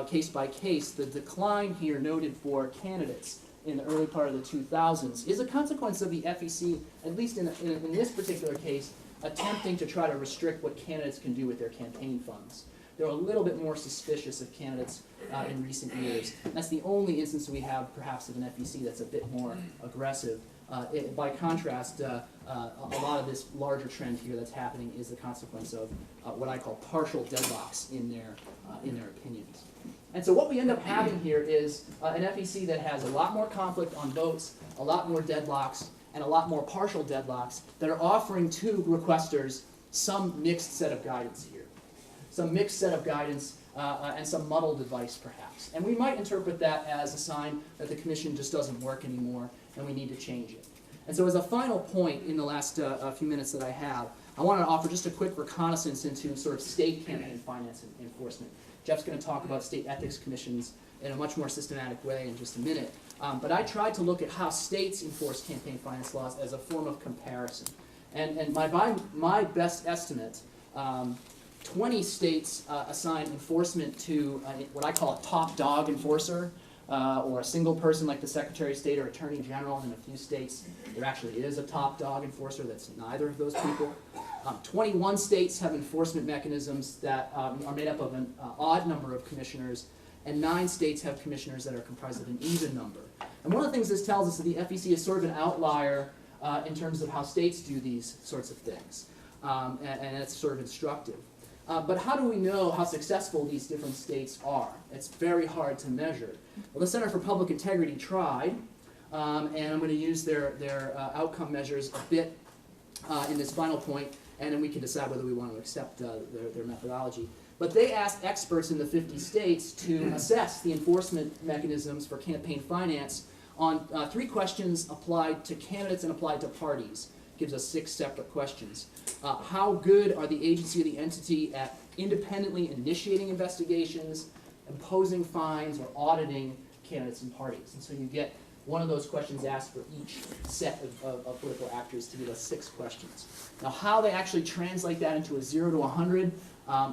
case by case, the decline here noted for candidates in the early part of the 2000s is a consequence of the FEC, at least in this particular case, attempting to try to restrict what candidates can do with their campaign funds. They're a little bit more suspicious of candidates in recent years. That's the only instance we have, perhaps, of an FEC that's a bit more aggressive. By contrast, a lot of this larger trend here that's happening is the consequence of what I call partial deadlocks in their opinions. And so what we end up having here is an FEC that has a lot more conflict on votes, a lot more deadlocks, and a lot more partial deadlocks that are offering to requesters some mixed set of guidance here. Some mixed set of guidance and some muddled advice, perhaps. And we might interpret that as a sign that the commission just doesn't work anymore and we need to change it. And so as a final point in the last few minutes that I have, I want to offer just a quick reconnaissance into sort of state campaign finance and enforcement. Jeff's going to talk about state ethics commissions in a much more systematic way in just a minute. But I tried to look at how states enforce campaign finance laws as a form of comparison. And by my best estimate, 20 states assign enforcement to what I call a top dog enforcer, or a single person like the Secretary of State or Attorney General. In a few states, there actually is a top dog enforcer that's neither of those people. 21 states have enforcement mechanisms that are made up of an odd number of commissioners, and 9 states have commissioners that are comprised of an even number. And one of the things this tells us is that the FEC is sort of an outlier in terms of how states do these sorts of things, and it's sort of instructive. But how do we know how successful these different states are? It's very hard to measure. Well, the Center for Public Integrity tried, and I'm going to use their outcome measures a bit in this final point, and then we can decide whether we want to accept their methodology. But they asked experts in the 50 states to assess the enforcement mechanisms for campaign finance on 3 questions applied to candidates and applied to parties. Gives us 6 separate questions. How good are the agency or the entity at independently initiating investigations, imposing fines, or auditing candidates and parties? And so you get one of those questions asked for each set of political actors to give us 6 questions. Now, how they actually translate that into a 0 to 100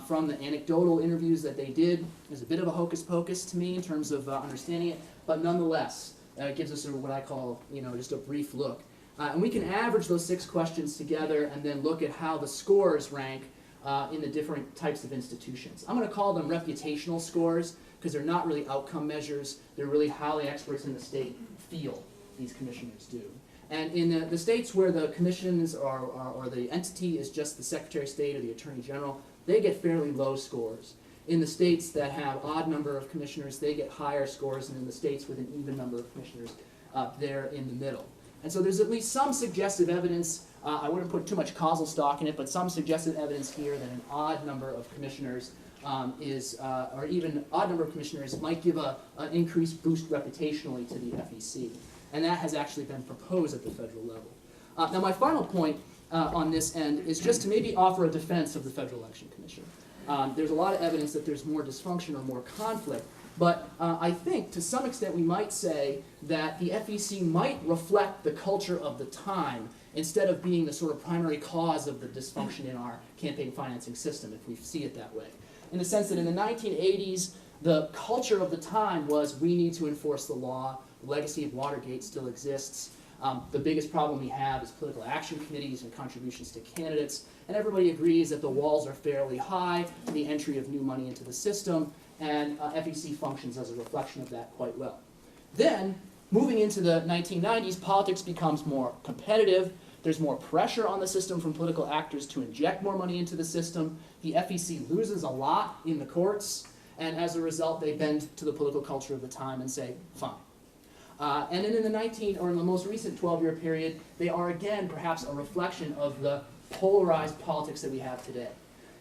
from the anecdotal interviews that they did is a bit of a hocus pocus to me in terms of understanding it, but nonetheless, it gives us what I call, just a brief look. And we can average those 6 questions together and then look at how the scores rank in the different types of institutions. I'm going to call them reputational scores because they're not really outcome measures. They're really how the experts in the state feel these commissioners do. And in the states where the commissions or the entity is just the Secretary of State or the Attorney General, they get fairly low scores. In the states that have odd number of commissioners, they get higher scores, and in the states with an even number of commissioners, they're in the middle. And so there's at least some suggestive evidence, I wouldn't put too much causal stock in it, but some suggestive evidence here that an odd number of commissioners or even odd number of commissioners might give an increased boost reputationally to the FEC. And that has actually been proposed at the federal level. Now my final point on this end is just to maybe offer a defense of the Federal Election Commission. There's a lot of evidence that there's more dysfunction or more conflict. But I think, to some extent, we might say that the FEC might reflect the culture of the time instead of being the sort of primary cause of the dysfunction in our campaign financing system, if we see it that way. In the sense that in the 1980s, the culture of the time was we need to enforce the law. The legacy of Watergate still exists. The biggest problem we have is political action committees and contributions to candidates. And everybody agrees that the walls are fairly high for the entry of new money into the system. And FEC functions as a reflection of that quite well. Then, moving into the 1990s, politics becomes more competitive. There's more pressure on the system from political actors to inject more money into the system. The FEC loses a lot in the courts, and as a result, they bend to the political culture of the time and say, fine. And then in the most recent 12-year period, they are again perhaps a reflection of the polarized politics that we have today.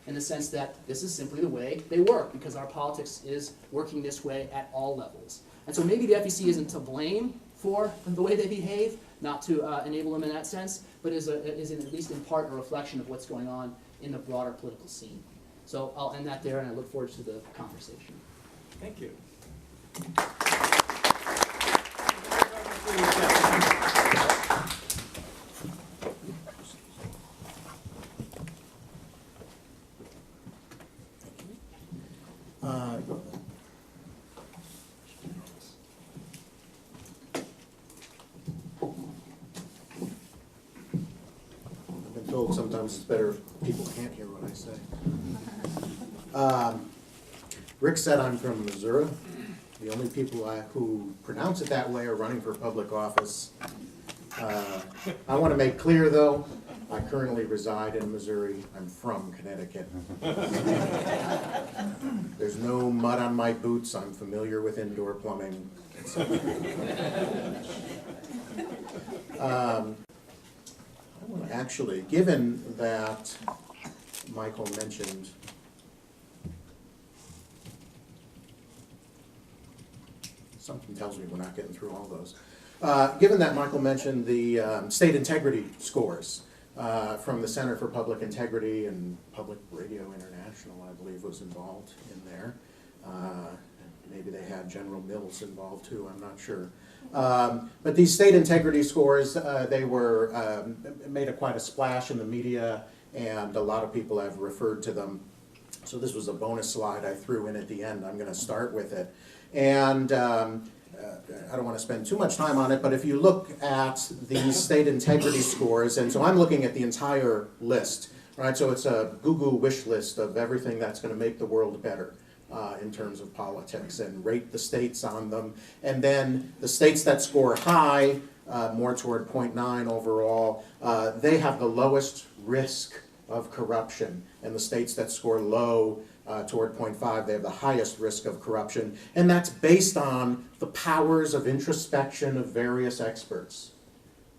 in the sense that this is simply the way they work, because our politics is working this way at all levels. And so maybe the FEC isn't to blame for the way they behave, not to enable them in that sense, but is at least in part a reflection of what's going on in the broader political scene. So I'll end that there, and I look forward to the conversation. Thank you. I've been told sometimes it's better if people can't hear what I say. Rick said I'm from Missouri. The only people who pronounce it that way are running for public office. I want to make clear, though, I currently reside in Missouri. I'm from Connecticut. There's no mud on my boots. I'm familiar with indoor plumbing. Actually, given that Michael mentioned something tells me we're not getting through all those. Given that Michael mentioned the state integrity scores from the Center for Public Integrity, and Public Radio International, I believe, was involved in there. Maybe they had General Mills involved too, I'm not sure. But these state integrity scores, they were made quite a splash in the media, and a lot of people have referred to them. So this was a bonus slide I threw in at the end. I'm going to start with it. And I don't want to spend too much time on it, but if you look at these state integrity scores, and so I'm looking at the entire list, right? So it's a Google wish list of everything that's going to make the world better in terms of politics, and rate the states on them. And then the states that score high, more toward 0.9 overall, they have the lowest risk of corruption. And the states that score low, toward 0.5, they have the highest risk of corruption. And that's based on the powers of introspection of various experts.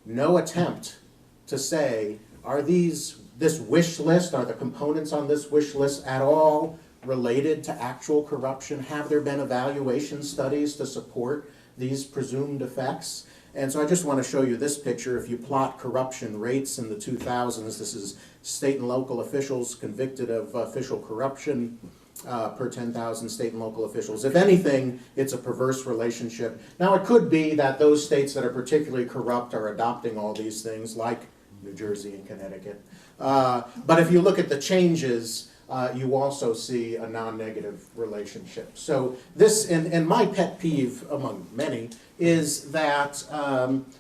No attempt to say, are this wish list, are the components on this wish list at all related to actual corruption? Have there been evaluation studies to support these presumed effects? And so I just want to show you this picture. If you plot corruption rates in the 2000s, this is state and local officials convicted of official corruption per 10,000 state and local officials. If anything, it's a perverse relationship. Now, it could be that those states that are particularly corrupt are adopting all these things, like New Jersey and Connecticut. But if you look at the changes, you also see a non-negative relationship. So this, and my pet peeve among many, is that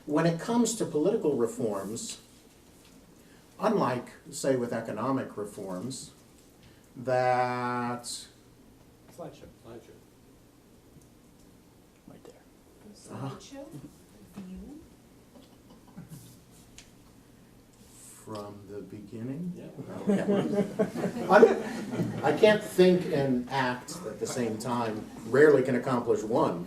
when it comes to political reforms, unlike, say, with economic reforms, that... Slideshow. Right there. Slideshow? From the beginning? Yeah. Okay. I can't think and act at the same time. Rarely can accomplish one.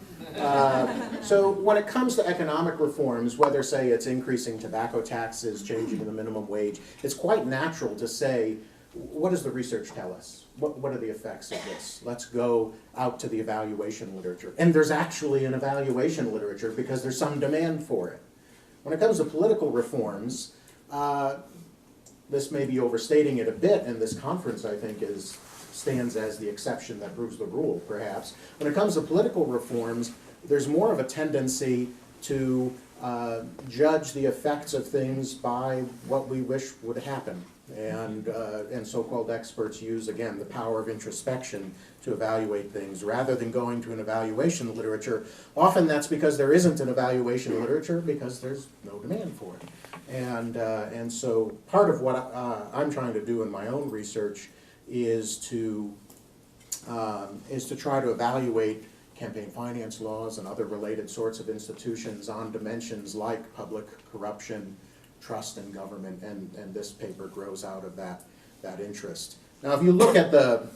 So when it comes to economic reforms, whether, say, it's increasing tobacco taxes, changing the minimum wage, it's quite natural to say, what does the research tell us? What are the effects of this? Let's go out to the evaluation literature. And there's actually an evaluation literature because there's some demand for it. When it comes to political reforms, this may be overstating it a bit, and this conference, I think, stands as the exception that proves the rule, perhaps. When it comes to political reforms, there's more of a tendency to judge the effects of things by what we wish would happen. And so-called experts use, again, the power of introspection to evaluate things rather than going to an evaluation literature. Often that's because there isn't an evaluation literature because there's no demand for it. And so part of what I'm trying to do in my own research is to try to evaluate campaign finance laws and other related sorts of institutions on dimensions like public corruption, trust in government, and this paper grows out of that interest. Now, if you look at the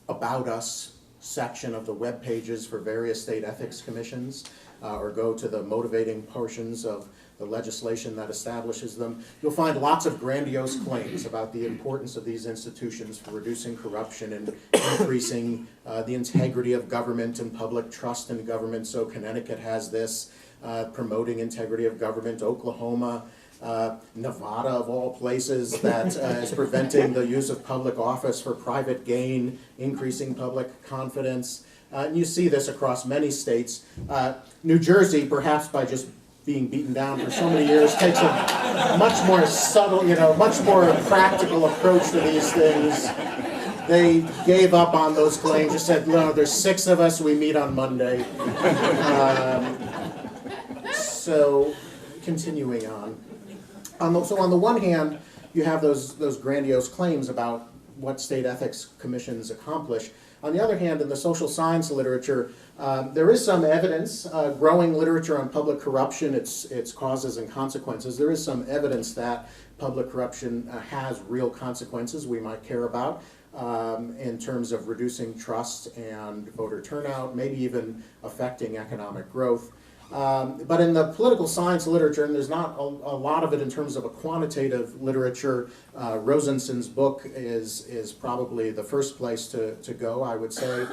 About Us section of the web pages for various state ethics commissions, or go to the motivating portions of the legislation that establishes them, you'll find lots of grandiose claims about the importance of these institutions for reducing corruption and increasing the integrity of government and public trust in government. So Connecticut has this, promoting integrity of government. Oklahoma, Nevada of all places, that is preventing the use of public office for private gain, increasing public confidence. And you see this across many states. New Jersey, perhaps by just being beaten down for so many years, takes a much more subtle, much more practical approach to these things. They gave up on those claims, just said, no, there's 6 of us, we meet on Monday. So, continuing on. So on the one hand, you have those grandiose claims about what state ethics commissions accomplish. On the other hand, in the social science literature, there is some evidence, growing literature on public corruption, its causes and consequences. There is some evidence that public corruption has real consequences we might care about in terms of reducing trust and voter turnout, maybe even affecting economic growth. But in the political science literature, and there's not a lot of it in terms of a quantitative literature, Rosenson's book is probably the first place to go, I would say.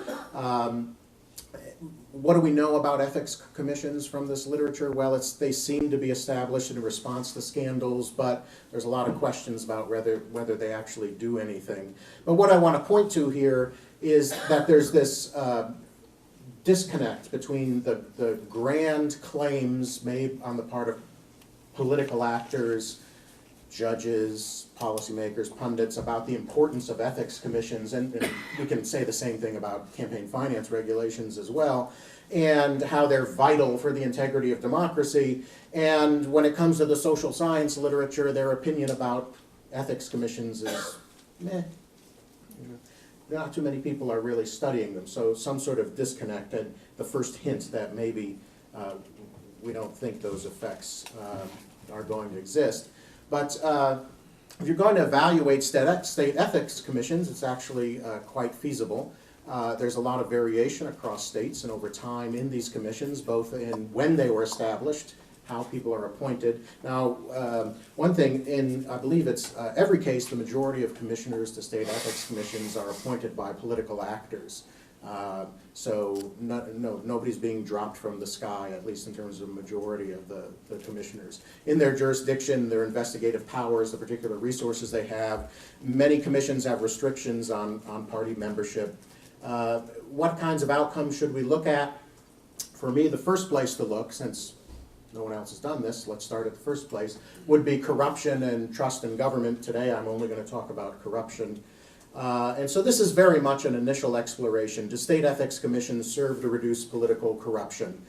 What do we know about ethics commissions from this literature? Well, they seem to be established in response to scandals, but there's a lot of questions about whether they actually do anything. But what I want to point to here is that there's this disconnect between the grand claims made on the part of political actors, judges, policymakers, pundits about the importance of ethics commissions, and we can say the same thing about campaign finance regulations as well, and how they're vital for the integrity of democracy. And when it comes to the social science literature, their opinion about ethics commissions is meh. Not too many people are really studying them, so some sort of disconnect, and the first hint that maybe we don't think those effects are going to exist. But if you're going to evaluate state ethics commissions, it's actually quite feasible. There's a lot of variation across states and over time in these commissions, both in when they were established, how people are appointed. Now, one thing, I believe it's every case, the majority of commissioners to state ethics commissions are appointed by political actors. So nobody's being dropped from the sky, at least in terms of the majority of the commissioners. In their jurisdiction, their investigative powers, the particular resources they have, many commissions have restrictions on party membership. What kinds of outcomes should we look at? For me, the first place to look, since no one else has done this, let's start at the first place, would be corruption and trust in government. Today I'm only going to talk about corruption. And so this is very much an initial exploration. Do state ethics commissions serve to reduce political corruption?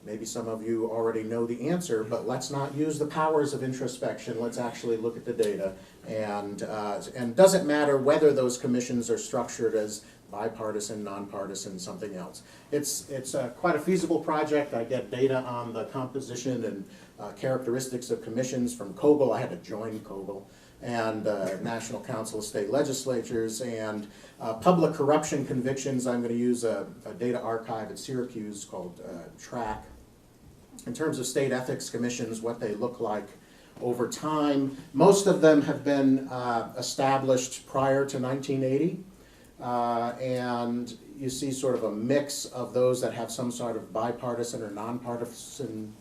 Maybe some of you already know the answer, but let's not use the powers of introspection. Let's actually look at the data. And does it matter whether those commissions are structured as bipartisan, nonpartisan, something else? It's quite a feasible project. I get data on the composition and characteristics of commissions from COBLE. I had to join COBLE, and National Council of State Legislatures, and public corruption convictions. I'm going to use a data archive at Syracuse called TRACK. In terms of state ethics commissions, what they look like over time, most of them have been established prior to 1980. And you see sort of a mix of those that have some sort of bipartisan or nonpartisan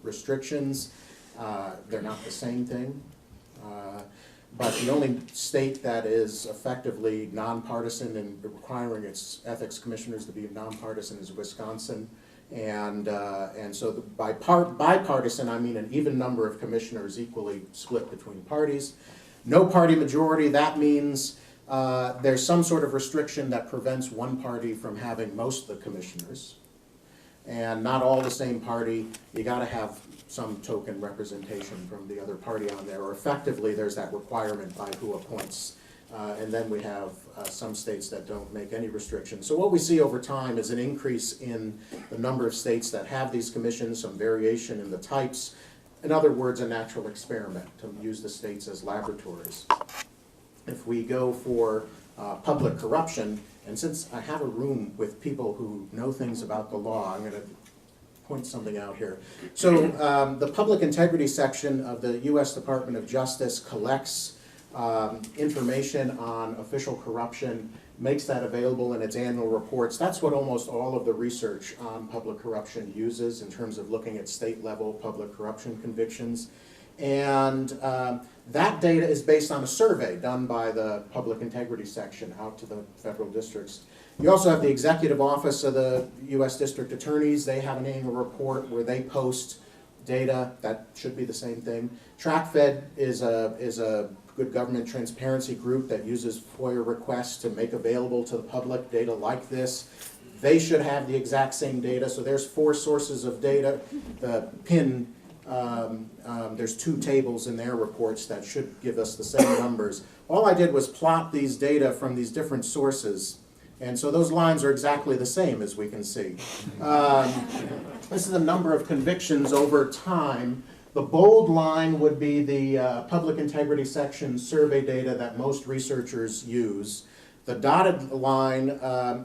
restrictions. They're not the same thing. But the only state that is effectively nonpartisan and requiring its ethics commissioners to be nonpartisan is Wisconsin. And so by bipartisan, I mean an even number of commissioners equally split between parties. No party majority, that means there's some sort of restriction that prevents one party from having most of the commissioners. And not all the same party, you gotta have some token representation from the other party on there, or effectively there's that requirement by who appoints. And then we have some states that don't make any restrictions. So what we see over time is an increase in the number of states that have these commissions, some variation in the types. In other words, a natural experiment to use the states as laboratories. If we go for public corruption, and since I have a room with people who know things about the law, I'm going to point something out here. So the public integrity section of the U.S. Department of Justice collects information on official corruption, makes that available in its annual reports. That's what almost all of the research on public corruption uses in terms of looking at state-level public corruption convictions. And that data is based on a survey done by the public integrity section out to the federal districts. You also have the executive office of the U.S. district attorneys. They have an annual report where they post data. That should be the same thing. TrackFed is a good government transparency group that uses FOIA requests to make available to the public data like this. They should have the exact same data. So there's 4 sources of data. The PIN, there's 2 tables in their reports that should give us the same numbers. All I did was plot these data from these different sources. And so those lines are exactly the same, as we can see. This is the number of convictions over time. The bold line would be the public integrity section survey data that most researchers use. The dotted line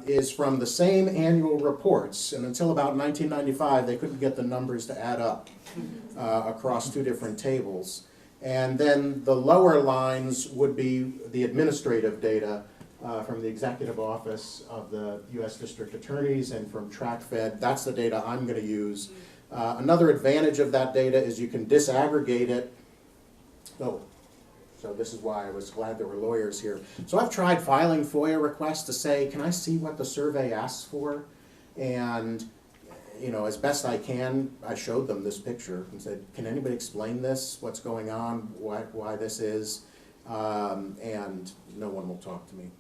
is from the same annual reports, and until about 1995, they couldn't get the numbers to add up across 2 different tables. And then the lower lines would be the administrative data from the executive office of the U.S. district attorneys and from TrackFed. That's the data I'm going to use. Another advantage of that data is you can disaggregate it. Oh, so this is why I was glad there were lawyers here. So I've tried filing FOIA requests to say, can I see what the survey asks for? And as best I can, I showed them this picture and said, can anybody explain this? What's going on? Why this is? And no one will talk to me.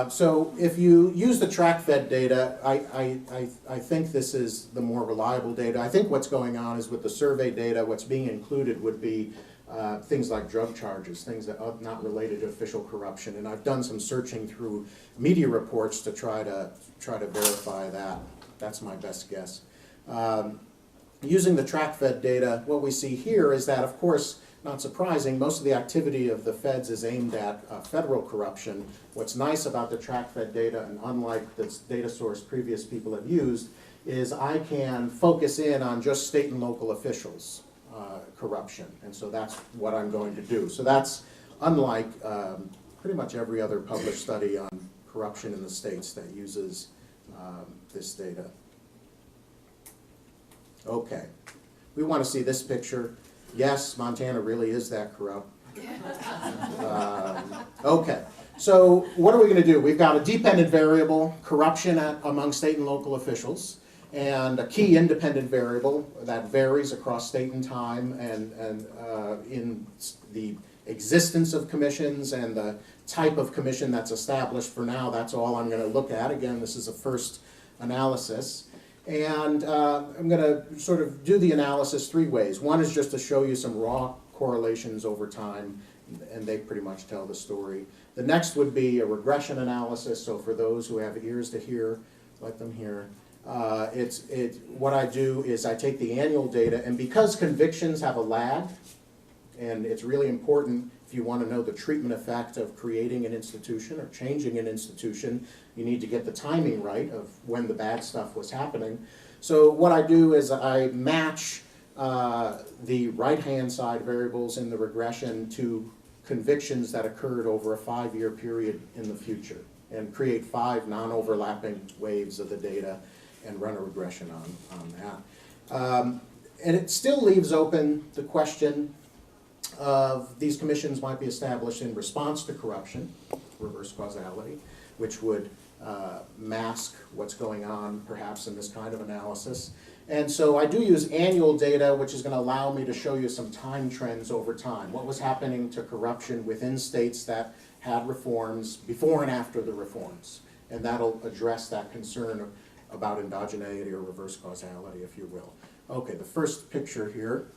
So if you use the TrackFed data, I think this is the more reliable data. I think what's going on is with the survey data, what's being included would be things like drug charges, things that are not related to official corruption. And I've done some searching through media reports to try to verify that. That's my best guess. Using the TrackFed data, what we see here is that, of course, not surprising, most of the activity of the feds is aimed at federal corruption. What's nice about the TrackFed data, and unlike the data source previous people have used, is I can focus in on just state and local officials' corruption. And so that's what I'm going to do. So that's unlike pretty much every other published study on corruption in the states that uses this data. Okay, we want to see this picture. Yes, Montana really is that corrupt. Okay, so what are we going to do? We've got a dependent variable, corruption among state and local officials, and a key independent variable that varies across state and time, and in the existence of commissions and the type of commission that's established. For now, that's all I'm going to look at. Again, this is a first analysis. And I'm going to sort of do the analysis 3 ways. One is just to show you some raw correlations over time, and they pretty much tell the story. The next would be a regression analysis, so for those who have ears to hear, let them hear. What I do is I take the annual data, and because convictions have a lag, and it's really important if you want to know the treatment effect of creating an institution or changing an institution, you need to get the timing right of when the bad stuff was happening. So what I do is I match the right-hand side variables in the regression to convictions that occurred over a 5-year period in the future, and create 5 non-overlapping waves of the data and run a regression on that. And it still leaves open the question of these commissions might be established in response to corruption, reverse causality, which would mask what's going on perhaps in this kind of analysis. And so I do use annual data, which is going to allow me to show you some time trends over time. What was happening to corruption within states that had reforms before and after the reforms. And that'll address that concern about endogeneity or reverse causality, if you will. Okay, the first picture here.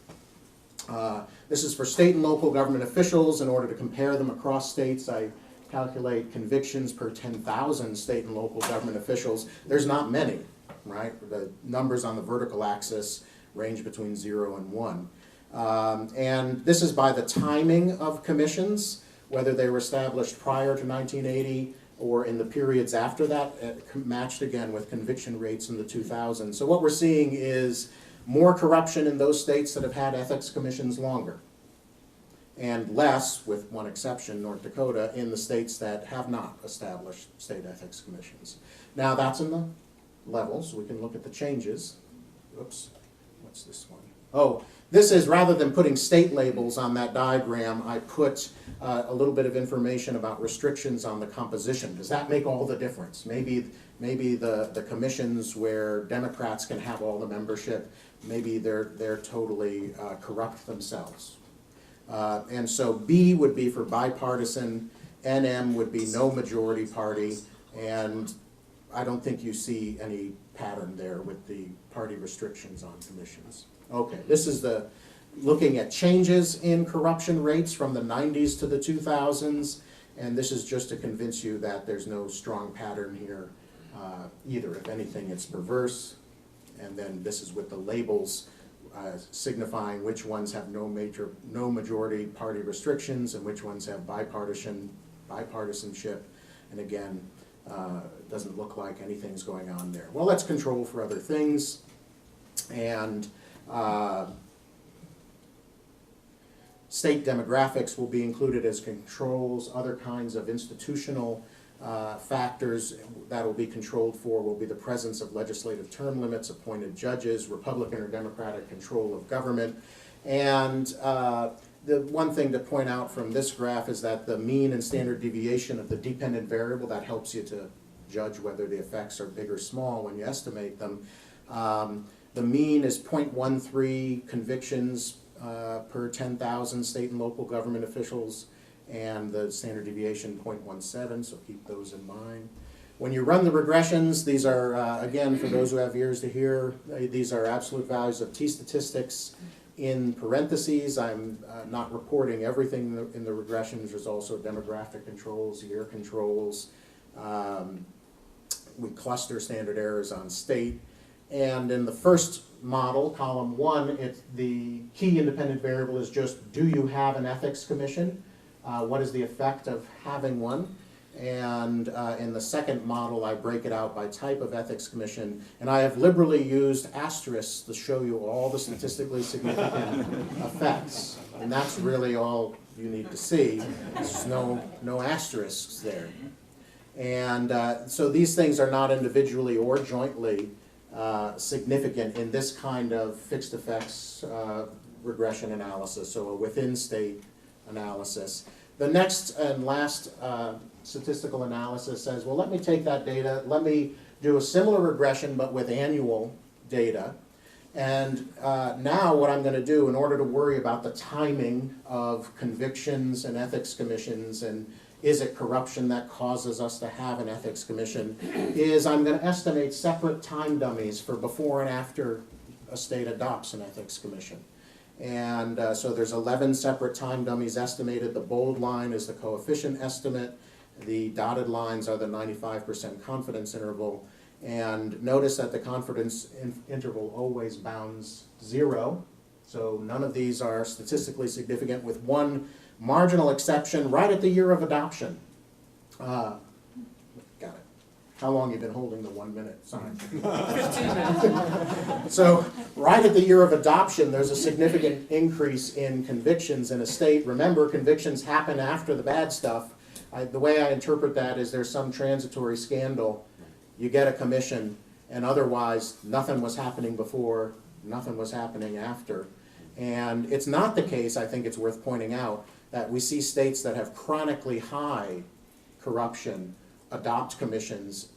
This is for state and local government officials. In order to compare them across states, I calculate convictions per 10,000 state and local government officials. There's not many, right? The numbers on the vertical axis range between 0 and 1. And this is by the timing of commissions, whether they were established prior to 1980, or in the periods after that, matched again with conviction rates in the 2000s. So what we're seeing is more corruption in those states that have had ethics commissions longer, and less, with one exception, North Dakota, in the states that have not established state ethics commissions. Now that's in the levels. We can look at the changes. Oops, what's this one? Oh, this is, rather than putting state labels on that diagram, I put a little bit of information about restrictions on the composition. Does that make all the difference? Maybe the commissions where Democrats can have all the membership, maybe they're totally corrupt themselves. And so B would be for bipartisan, NM would be no majority party, and I don't think you see any pattern there with the party restrictions on commissions. Okay, this is the looking at changes in corruption rates from the 90s to the 2000s, and this is just to convince you that there's no strong pattern here either. If anything, it's perverse, and then this is with the labels signifying which ones have no majority party restrictions and which ones have bipartisanship, and again, doesn't look like anything's going on there. Well, let's control for other things, and state demographics will be included as controls. Other kinds of institutional factors that will be controlled for will be the presence of legislative term limits, appointed judges, Republican or Democratic control of government. And the one thing to point out from this graph is that the mean and standard deviation of the dependent variable, that helps you to judge whether the effects are big or small when you estimate them. The mean is 0.13 convictions per 10,000 state and local government officials, and the standard deviation 0.17, so keep those in mind. When you run the regressions, these are, again, for those who have ears to hear, these are absolute values of t-statistics in parentheses. I'm not reporting everything in the regressions. There's also demographic controls, year controls. We cluster standard errors on state. And in the first model, column 1, the key independent variable is just, do you have an ethics commission? What is the effect of having one? And in the second model, I break it out by type of ethics commission. And I have liberally used asterisks to show you all the statistically significant effects. And that's really all you need to see. There's no asterisks there. And so these things are not individually or jointly significant in this kind of fixed effects regression analysis, so a within state analysis. The next and last statistical analysis says, well, let me take that data, let me do a similar regression but with annual data. And now what I'm going to do, in order to worry about the timing of convictions and ethics commissions and is it corruption that causes us to have an ethics commission, is I'm going to estimate separate time dummies for before and after a state adopts an ethics commission. And so there's 11 separate time dummies estimated. The bold line is the coefficient estimate. The dotted lines are the 95% confidence interval. And notice that the confidence interval always bounds 0. So none of these are statistically significant, with one marginal exception right at the year of adoption. Got it. How long have you been holding the 1 minute sign? 15 minutes. So right at the year of adoption, there's a significant increase in convictions in a state. Remember, convictions happen after the bad stuff. The way I interpret that is there's some transitory scandal. You get a commission, and otherwise nothing was happening before, nothing was happening after. And it's not the case, I think it's worth pointing out, that we see states that have chronically high corruption adopt commissions,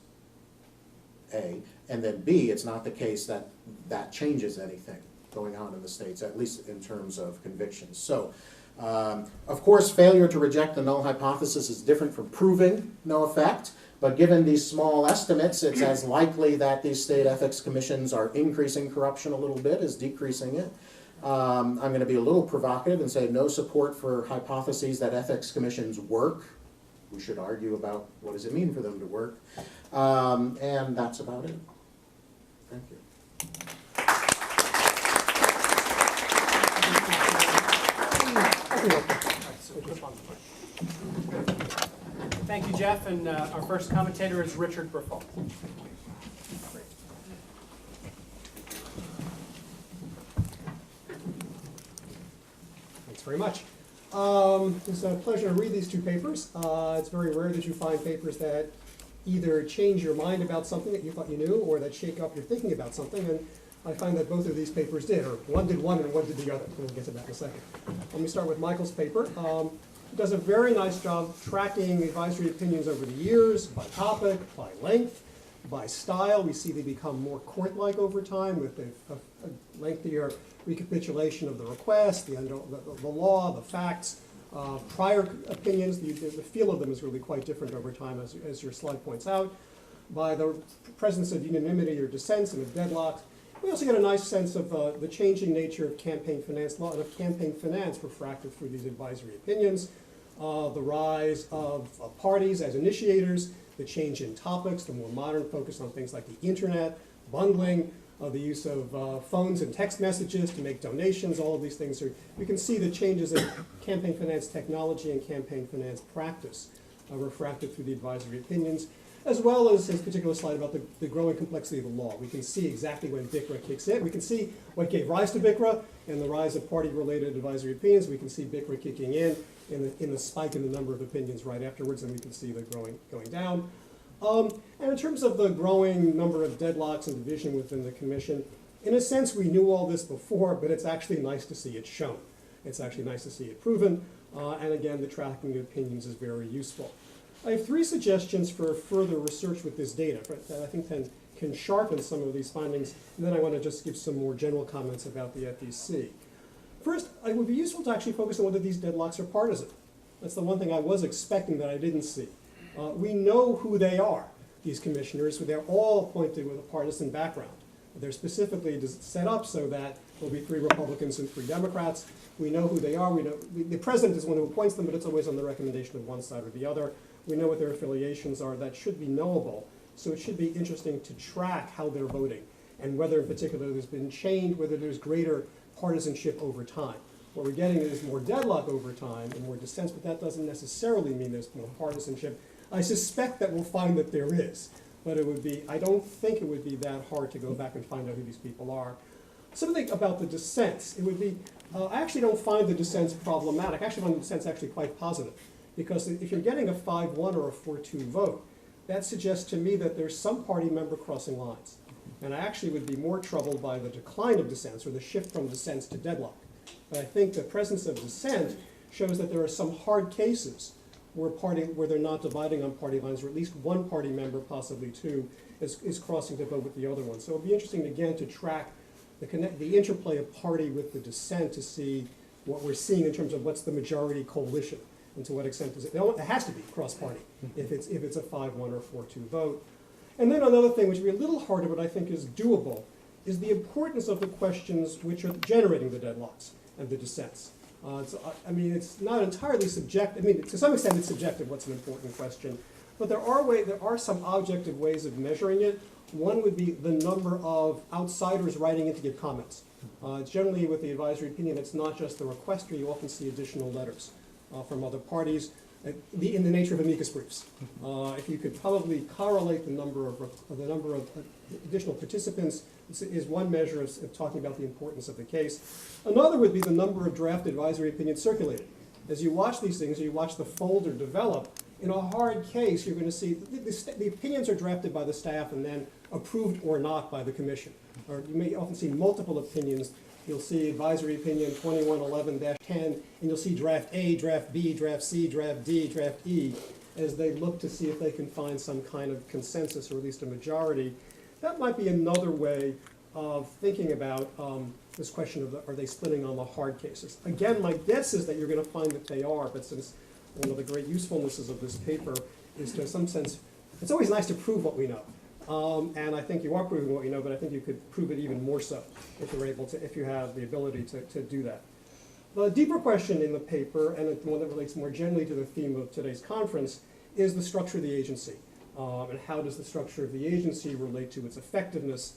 A, and then B, it's not the case that that changes anything going on in the states, at least in terms of convictions. So, of course, failure to reject the null hypothesis is different from proving no effect, but given these small estimates, it's as likely that these state ethics commissions are increasing corruption a little bit as decreasing it. I'm going to be a little provocative and say no support for hypotheses that ethics commissions work. We should argue about what does it mean for them to work. And that's about it. Thank you. Thank Thank you, Jeff. And our first commentator is Richard Briffault. Thanks very much. It's a pleasure to read these two papers. It's very rare that you find papers that either change your mind about something that you thought you knew or that shake up your thinking about something. And I find that both of these papers did, or one did one and one did the other. We'll get to that in a second. Let me start with Michael's paper. He does a very nice job tracking advisory opinions over the years, by topic, by length, by style. We see they become more court-like over time with a lengthier recapitulation of the request, the law, the facts, prior opinions. The feel of them is really quite different over time, as your slide points out, by the presence of unanimity or dissents and of deadlocks. We also get a nice sense of the changing nature of campaign finance law and of campaign finance refracted through these advisory opinions, the rise of parties as initiators, the change in topics, the more modern focus on things like the internet, bundling, the use of phones and text messages to make donations. All of these things we can see the changes in campaign finance technology and campaign finance practice refracted through the advisory opinions, as well as his particular slide about the growing complexity of the law. We can see exactly when BICRA kicks in. We can see what gave rise to BICRA and the rise of party-related advisory opinions. We can see BICRA kicking in the spike in the number of opinions right afterwards, and we can see the going down. And in terms of the growing number of deadlocks and division within the commission, in a sense we knew all this before, but it's actually nice to see it shown. It's actually nice to see it proven, and again, the tracking of opinions is very useful. I have three suggestions for further research with this data that I think can sharpen some of these findings, and then I want to just give some more general comments about the FEC. First, it would be useful to actually focus on whether these deadlocks are partisan. That's the one thing I was expecting that I didn't see. We know who they are, these commissioners. They're all appointed with a partisan background. They're specifically set up so that there'll be 3 Republicans and 3 Democrats. We know who they are. We know the president is one who appoints them, but it's always on the recommendation of one side or the other. We know what their affiliations are. That should be knowable. So it should be interesting to track how they're voting and whether in particular there's been change, whether there's greater partisanship over time. What we're getting is more deadlock over time and more dissents, but that doesn't necessarily mean there's more partisanship. I suspect that we'll find that there is, but I don't think it would be that hard to go back and find out who these people are. Something about the dissents, I actually don't find the dissents problematic. I actually find the dissents actually quite positive, because if you're getting a 5-1 or a 4-2 vote, that suggests to me that there's some party member crossing lines. And I actually would be more troubled by the decline of dissents or the shift from dissents to deadlock. But I think the presence of dissent shows that there are some hard cases where they're not dividing on party lines, or at least one party member, possibly 2, is crossing to vote with the other one. So it'll be interesting, again, to track the interplay of party with the dissent to see what we're seeing in terms of what's the majority coalition and to what extent is it. It has to be cross-party if it's a 5-1 or 4-2 vote. And then another thing, which would be a little harder, but I think is doable, is the importance of the questions which are generating the deadlocks and the dissents. It's not entirely subjective. To some extent it's subjective what's an important question, but there are some objective ways of measuring it. One would be the number of outsiders writing in to give comments. Generally with the advisory opinion, it's not just the requester. You often see additional letters from other parties in the nature of amicus briefs. If you could probably correlate the number of additional participants is one measure of talking about the importance of the case. Another would be the number of draft advisory opinions circulated. As you watch these things, you watch the folder develop, in a hard case, you're going to see the opinions are drafted by the staff and then approved or not by the commission. Or you may often see multiple opinions. You'll see advisory opinion 2111-10, and you'll see draft A, draft B, draft C, draft D, draft E, as they look to see if they can find some kind of consensus or at least a majority. That might be another way of thinking about this question of are they splitting on the hard cases. Again, my guess is that you're going to find that they are, but since one of the great usefulnesses of this paper is to, in some sense, it's always nice to prove what we know. And I think you are proving what you know, but I think you could prove it even more so if you're able to, if you have the ability to do that. The deeper question in the paper, and the one that relates more generally to the theme of today's conference, is the structure of the agency. And how does the structure of the agency relate to its effectiveness?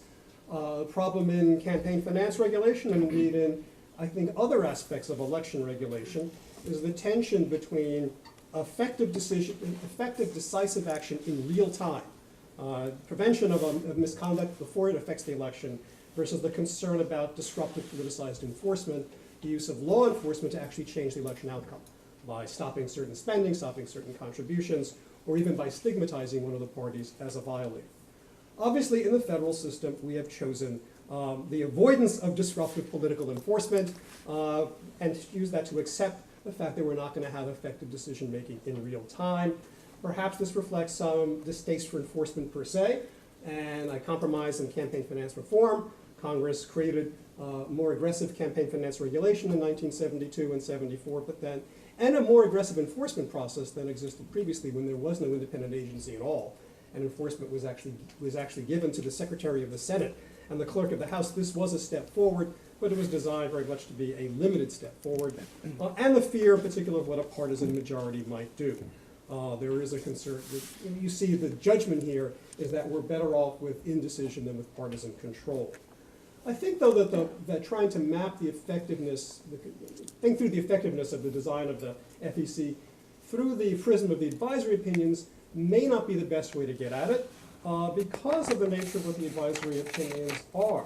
Problem in campaign finance regulation, and indeed in, I think, other aspects of election regulation, is the tension between effective decisive action in real time, prevention of misconduct before it affects the election, versus the concern about disruptive politicized enforcement, the use of law enforcement to actually change the election outcome by stopping certain spending, stopping certain contributions, or even by stigmatizing one of the parties as a violator. Obviously, in the federal system, we have chosen the avoidance of disruptive political enforcement and use that to accept the fact that we're not going to have effective decision-making in real time. Perhaps this reflects some distaste for enforcement per se, and a compromise in campaign finance reform. Congress created more aggressive campaign finance regulation in 1972 and 74, but then, and a more aggressive enforcement process than existed previously when there was no independent agency at all, and enforcement was actually given to the Secretary of the Senate and the Clerk of the House. This was a step forward, but it was designed very much to be a limited step forward, and the fear in particular of what a partisan majority might do. There is a concern, you see the judgment here is that we're better off with indecision than with partisan control. I think, though, that trying to map the effectiveness, think through the effectiveness of the design of the FEC through the prism of the advisory opinions may not be the best way to get at it because of the nature of what the advisory opinions are.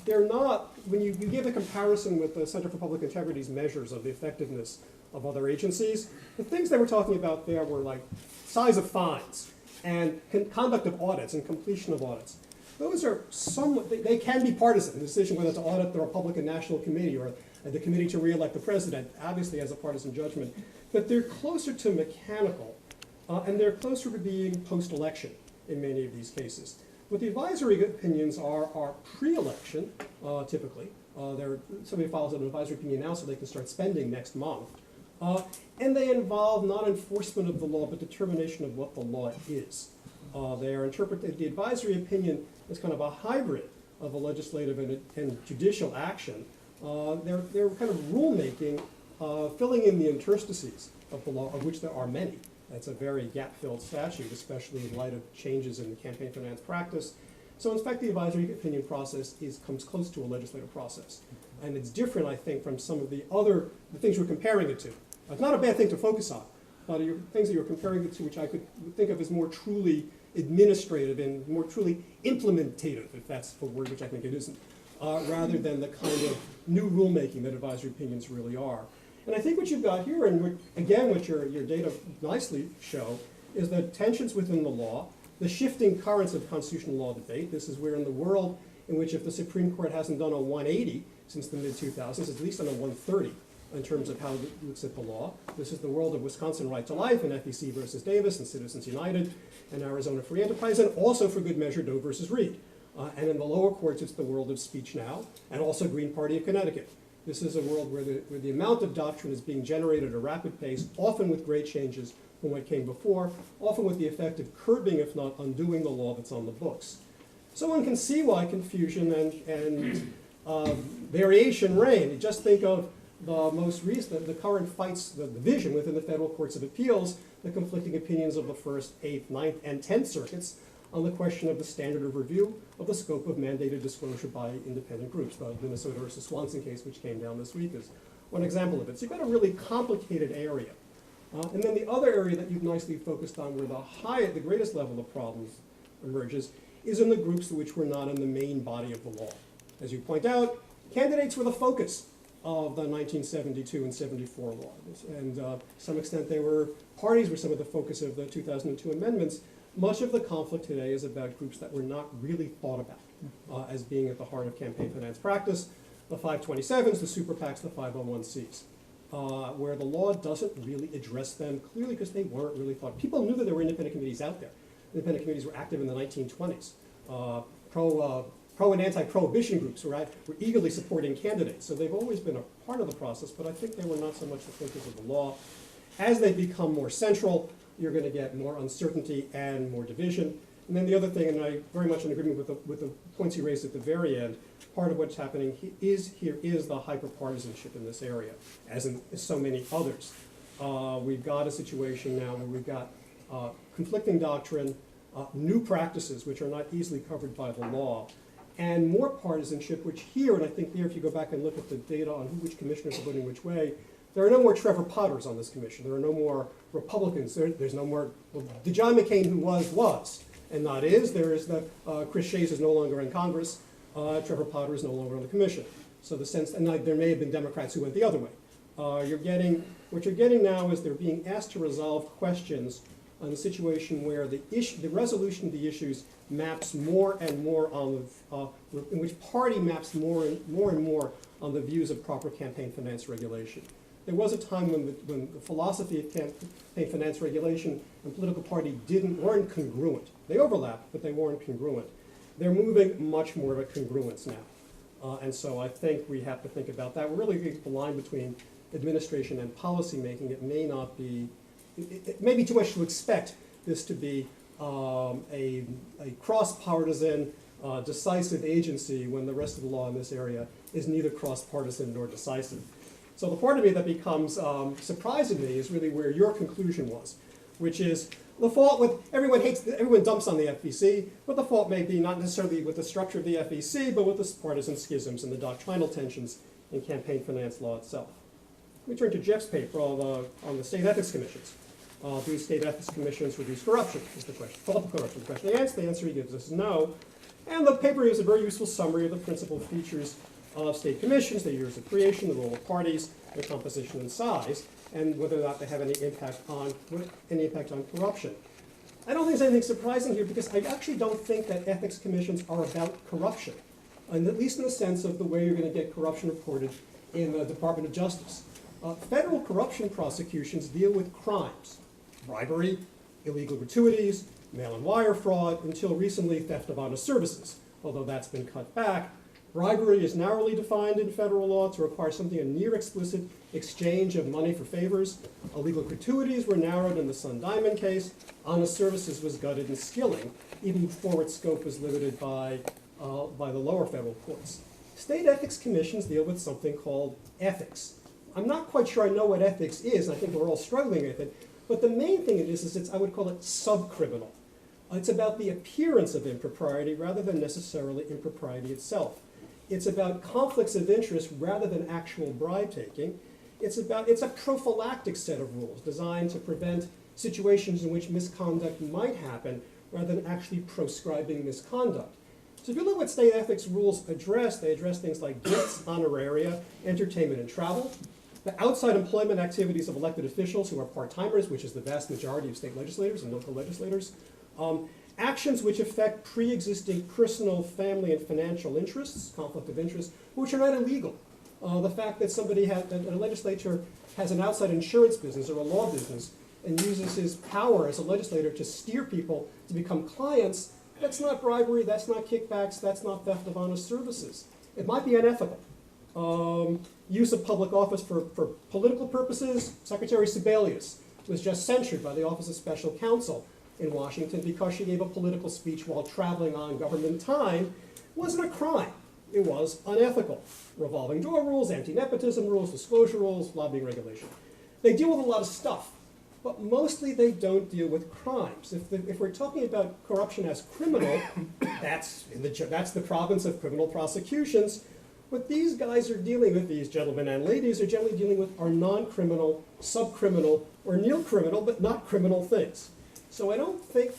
They're not, when you give a comparison with the Center for Public Integrity's measures of the effectiveness of other agencies, the things they were talking about there were like size of fines and conduct of audits and completion of audits. Those are somewhat, they can be partisan. The decision whether to audit the Republican National Committee or the committee to re-elect the president obviously has a partisan judgment, but they're closer to mechanical and they're closer to being post-election in many of these cases. What the advisory opinions are pre-election, typically. Somebody files an advisory opinion now so they can start spending next month. And they involve not enforcement of the law, but determination of what the law is. They are interpreted, the advisory opinion is kind of a hybrid of a legislative and judicial action. They're kind of rulemaking, filling in the interstices of the law, of which there are many. That's a very gap-filled statute, especially in light of changes in the campaign finance practice. So in fact, the advisory opinion process comes close to a legislative process. And it's different, I think, from some of the things we're comparing it to. It's not a bad thing to focus on, but things that you're comparing it to, which I could think of as more truly administrative and more truly implementative, if that's a word, which I think it isn't, rather than the kind of new rulemaking that advisory opinions really are. And I think what you've got here, and again, what your data nicely show, is the tensions within the law, the shifting currents of constitutional law debate. This is where in the world in which if the Supreme Court hasn't done a 180 since the mid-2000s, it's at least done a 130 in terms of how it looks at the law. This is the world of Wisconsin Right to Life and FEC versus Davis and Citizens United and Arizona Free Enterprise, and also for good measure Doe versus Reed. And in the lower courts, it's the world of Speech Now and also Green Party of Connecticut. This is a world where the amount of doctrine is being generated at a rapid pace, often with great changes from what came before, often with the effect of curbing, if not undoing, the law that's on the books. So one can see why confusion and variation reign. You just think of the most recent, the current fights, the division within the federal courts of appeals, the conflicting opinions of the 1st, 8th, 9th, and 10th circuits on the question of the standard of review of the scope of mandated disclosure by independent groups. The Minnesota versus Swanson case, which came down this week, is one example of it. So you've got a really complicated area. And then the other area that you've nicely focused on where the greatest level of problems emerges is in the groups which were not in the main body of the law. As you point out, candidates were the focus of the 1972 and 74 laws. And to some extent parties were some of the focus of the 2002 amendments. Much of the conflict today is about groups that were not really thought about as being at the heart of campaign finance practice. The 527s, the super PACs, the 501Cs. Where the law doesn't really address them clearly because they weren't really thought. People knew that there were independent committees out there. Independent committees were active in the 1920s. Pro and anti-prohibition groups were eagerly supporting candidates. So they've always been a part of the process, but I think they were not so much the focus of the law. As they become more central, you're going to get more uncertainty and more division. And then the other thing, and I very much in agreement with the points you raised at the very end, part of what's happening is the hyper-partisanship in this area, as in so many others. We've got a situation now where we've got conflicting doctrine, new practices which are not easily covered by the law, and more partisanship, which here, and I think there if you go back and look at the data on which commissioners are voting which way, There are no more Trevor Potters on this commission. There are no more Republicans. There's no more, well, the John McCain who was, and not is. There is the Chris Shays is no longer in Congress. Trevor Potter is no longer on the commission. So the sense, and there may have been Democrats who went the other way. What you're getting now is they're being asked to resolve questions on a situation where the resolution of the issues maps more and more on in which party maps more and more on the views of proper campaign finance regulation. There was a time when the philosophy of campaign finance regulation and political party weren't congruent. They overlapped, but they weren't congruent. They're moving much more of a congruence now. And so I think we have to think about that. We're really the line between administration and policy making. It may not be, it may be too much to expect this to be a cross-partisan, decisive agency when the rest of the law in this area is neither cross-partisan nor decisive. So the part of me that becomes surprising to me is really where your conclusion was, which is the fault with everyone dumps on the FEC, but the fault may be not necessarily with the structure of the FEC, but with the partisan schisms and the doctrinal tensions in campaign finance law itself. We turn to Jeff's paper on the state ethics commissions. Do state ethics commissions reduce corruption? Is the question. Political corruption. The question. The answer he gives us no. And the paper gives a very useful summary of the principal features of state commissions, their years of creation, the role of parties, their composition and size, and whether or not they have any impact on corruption. I don't think there's anything surprising here because I actually don't think that ethics commissions are about corruption, and at least in the sense of the way you're going to get corruption reported in the Department of Justice. Federal corruption prosecutions deal with crimes, bribery, illegal gratuities, mail-and wire fraud, until recently theft of honest services, although that's been cut back. Bribery is narrowly defined in federal law to require something a near explicit exchange of money for favors. Illegal gratuities were narrowed in the Sun Diamond case. Honest services was gutted in Skilling, even before its scope was limited by the lower federal courts. State ethics commissions deal with something called ethics. I'm not quite sure I know what ethics is, and I think we're all struggling with it, but the main thing it is I would call it subcriminal. It's about the appearance of impropriety rather than necessarily impropriety itself. It's about conflicts of interest rather than actual bribe taking. It's a prophylactic set of rules designed to prevent situations in which misconduct might happen rather than actually proscribing misconduct. So if you look at what state ethics rules address, they address things like gifts, honoraria, entertainment and travel, the outside employment activities of elected officials who are part-timers, which is the vast majority of state legislators and local legislators, actions which affect pre-existing personal, family, and financial interests, conflict of interest, which are not illegal. The fact that a legislature has an outside insurance business or a law business and uses his power as a legislator to steer people to become clients, that's not bribery, that's not kickbacks, that's not theft of honest services. It might be unethical. Use of public office for political purposes, Secretary Sebelius was just censured by the Office of Special Counsel in Washington because she gave a political speech while traveling on government time. Wasn't a crime. It was unethical. Revolving door rules, anti-nepotism rules, disclosure rules, lobbying regulation. They deal with a lot of stuff, but mostly they don't deal with crimes. If we're talking about corruption as criminal, that's the province of criminal prosecutions. What these guys are dealing with, these gentlemen and ladies, are generally dealing with are non-criminal, subcriminal, or neo-criminal, but not criminal things. So I don't think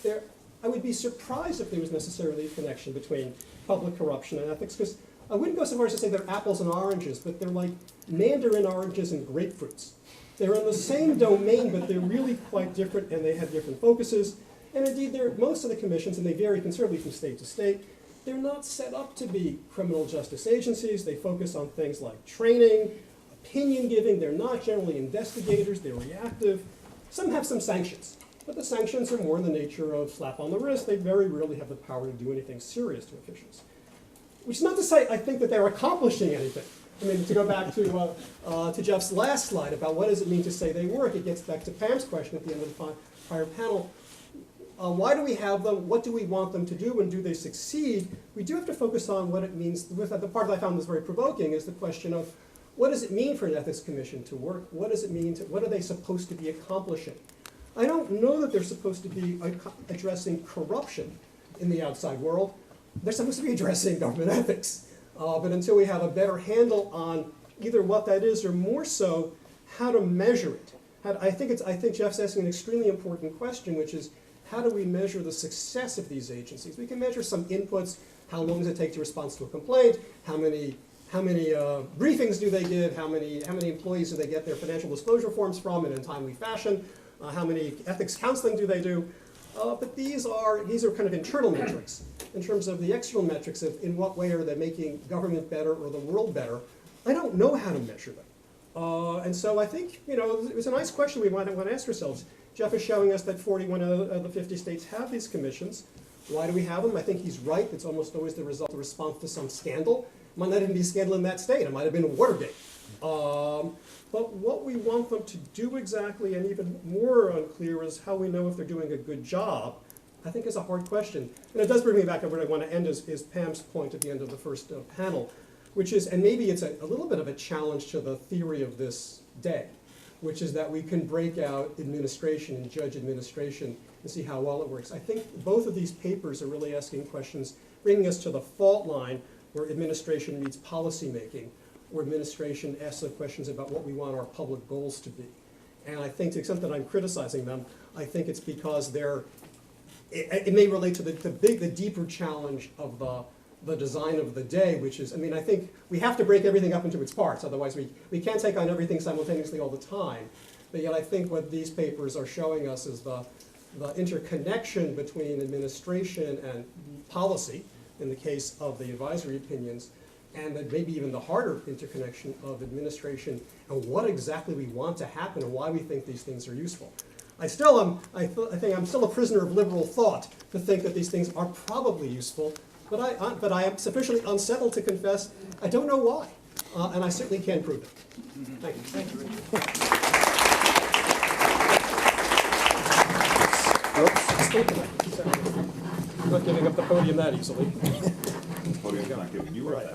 I would be surprised if there was necessarily a connection between public corruption and ethics, because I wouldn't go so far as to say they're apples and oranges, but they're like mandarin oranges and grapefruits. They're in the same domain, but they're really quite different, and they have different focuses. And indeed, most of the commissions, and they vary considerably from state to state, they're not set up to be criminal justice agencies. They focus on things like training, opinion giving. They're not generally investigators. They're reactive. Some have some sanctions. But the sanctions are more in the nature of slap on the wrist. They very rarely have the power to do anything serious to officials. Which is not to say I think that they're accomplishing anything. I mean, to go back to Jeff's last slide about what does it mean to say they work, it gets back to Pam's question at the end of the prior panel. Why do we have them? What do we want them to do? And do they succeed? We do have to focus on what it means. The part that I found was very provoking is the question of what does it mean for an ethics commission to work? What does it mean what are they supposed to be accomplishing? I don't know that they're supposed to be addressing corruption in the outside world. They're supposed to be addressing government ethics. But until we have a better handle on either what that is or more so, how to measure it. I think Jeff's asking an extremely important question, which is, how do we measure the success of these agencies? We can measure some inputs. How long does it take to respond to a complaint? How many briefings do they give? How many employees do they get their financial disclosure forms from in a timely fashion? How many ethics counseling do they do? But these are kind of internal metrics. In terms of the external metrics of in what way are they making government better or the world better, I don't know how to measure them. And so I think, it was a nice question we want to ask ourselves. Jeff is showing us that 41 of the 50 states have these commissions. Why do we have them? I think he's right. It's almost always the response to some scandal. It might not even be a scandal in that state. It might have been Watergate. But what we want them to do exactly, and even more unclear, is how we know if they're doing a good job, I think is a hard question. And it does bring me back to where I want to end is Pam's point at the end of the first panel, which is, and maybe it's a little bit of a challenge to the theory of this day, which is that we can break out administration and judge administration and see how well it works. I think both of these papers are really asking questions, bringing us to the fault line where administration meets policy making, where administration asks the questions about what we want our public goals to be. And I think to the extent that I'm criticizing them, I think it's because it may relate to the deeper challenge of the design of the day, which is, I think we have to break everything up into its parts, otherwise we can't take on everything simultaneously all the time. But yet I think what these papers are showing us is the interconnection between administration and policy, in the case of the advisory opinions, and that maybe even the harder interconnection of administration and what exactly we want to happen and why we think these things are useful. I think I'm still a prisoner of liberal thought to think that these things are probably useful, but I am sufficiently unsettled to confess I don't know why, and I certainly can't prove it. Thank you. Thank you, Richard. I'm not giving up the podium that easily. Podium's not giving you right.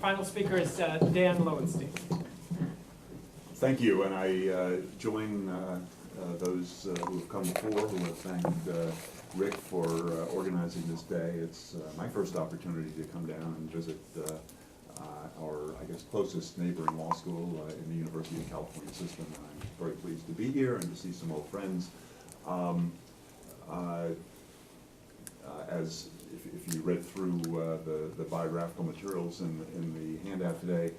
Final speaker is Dan Lowenstein. Thank you, and I join those who have come before, who have thanked Rick for organizing this day. It's my first opportunity to come down and visit our, I guess, closest neighboring law school in the University of California system. I'm very pleased to be here and to see some old friends. As if you read through the biographical materials in the handout today,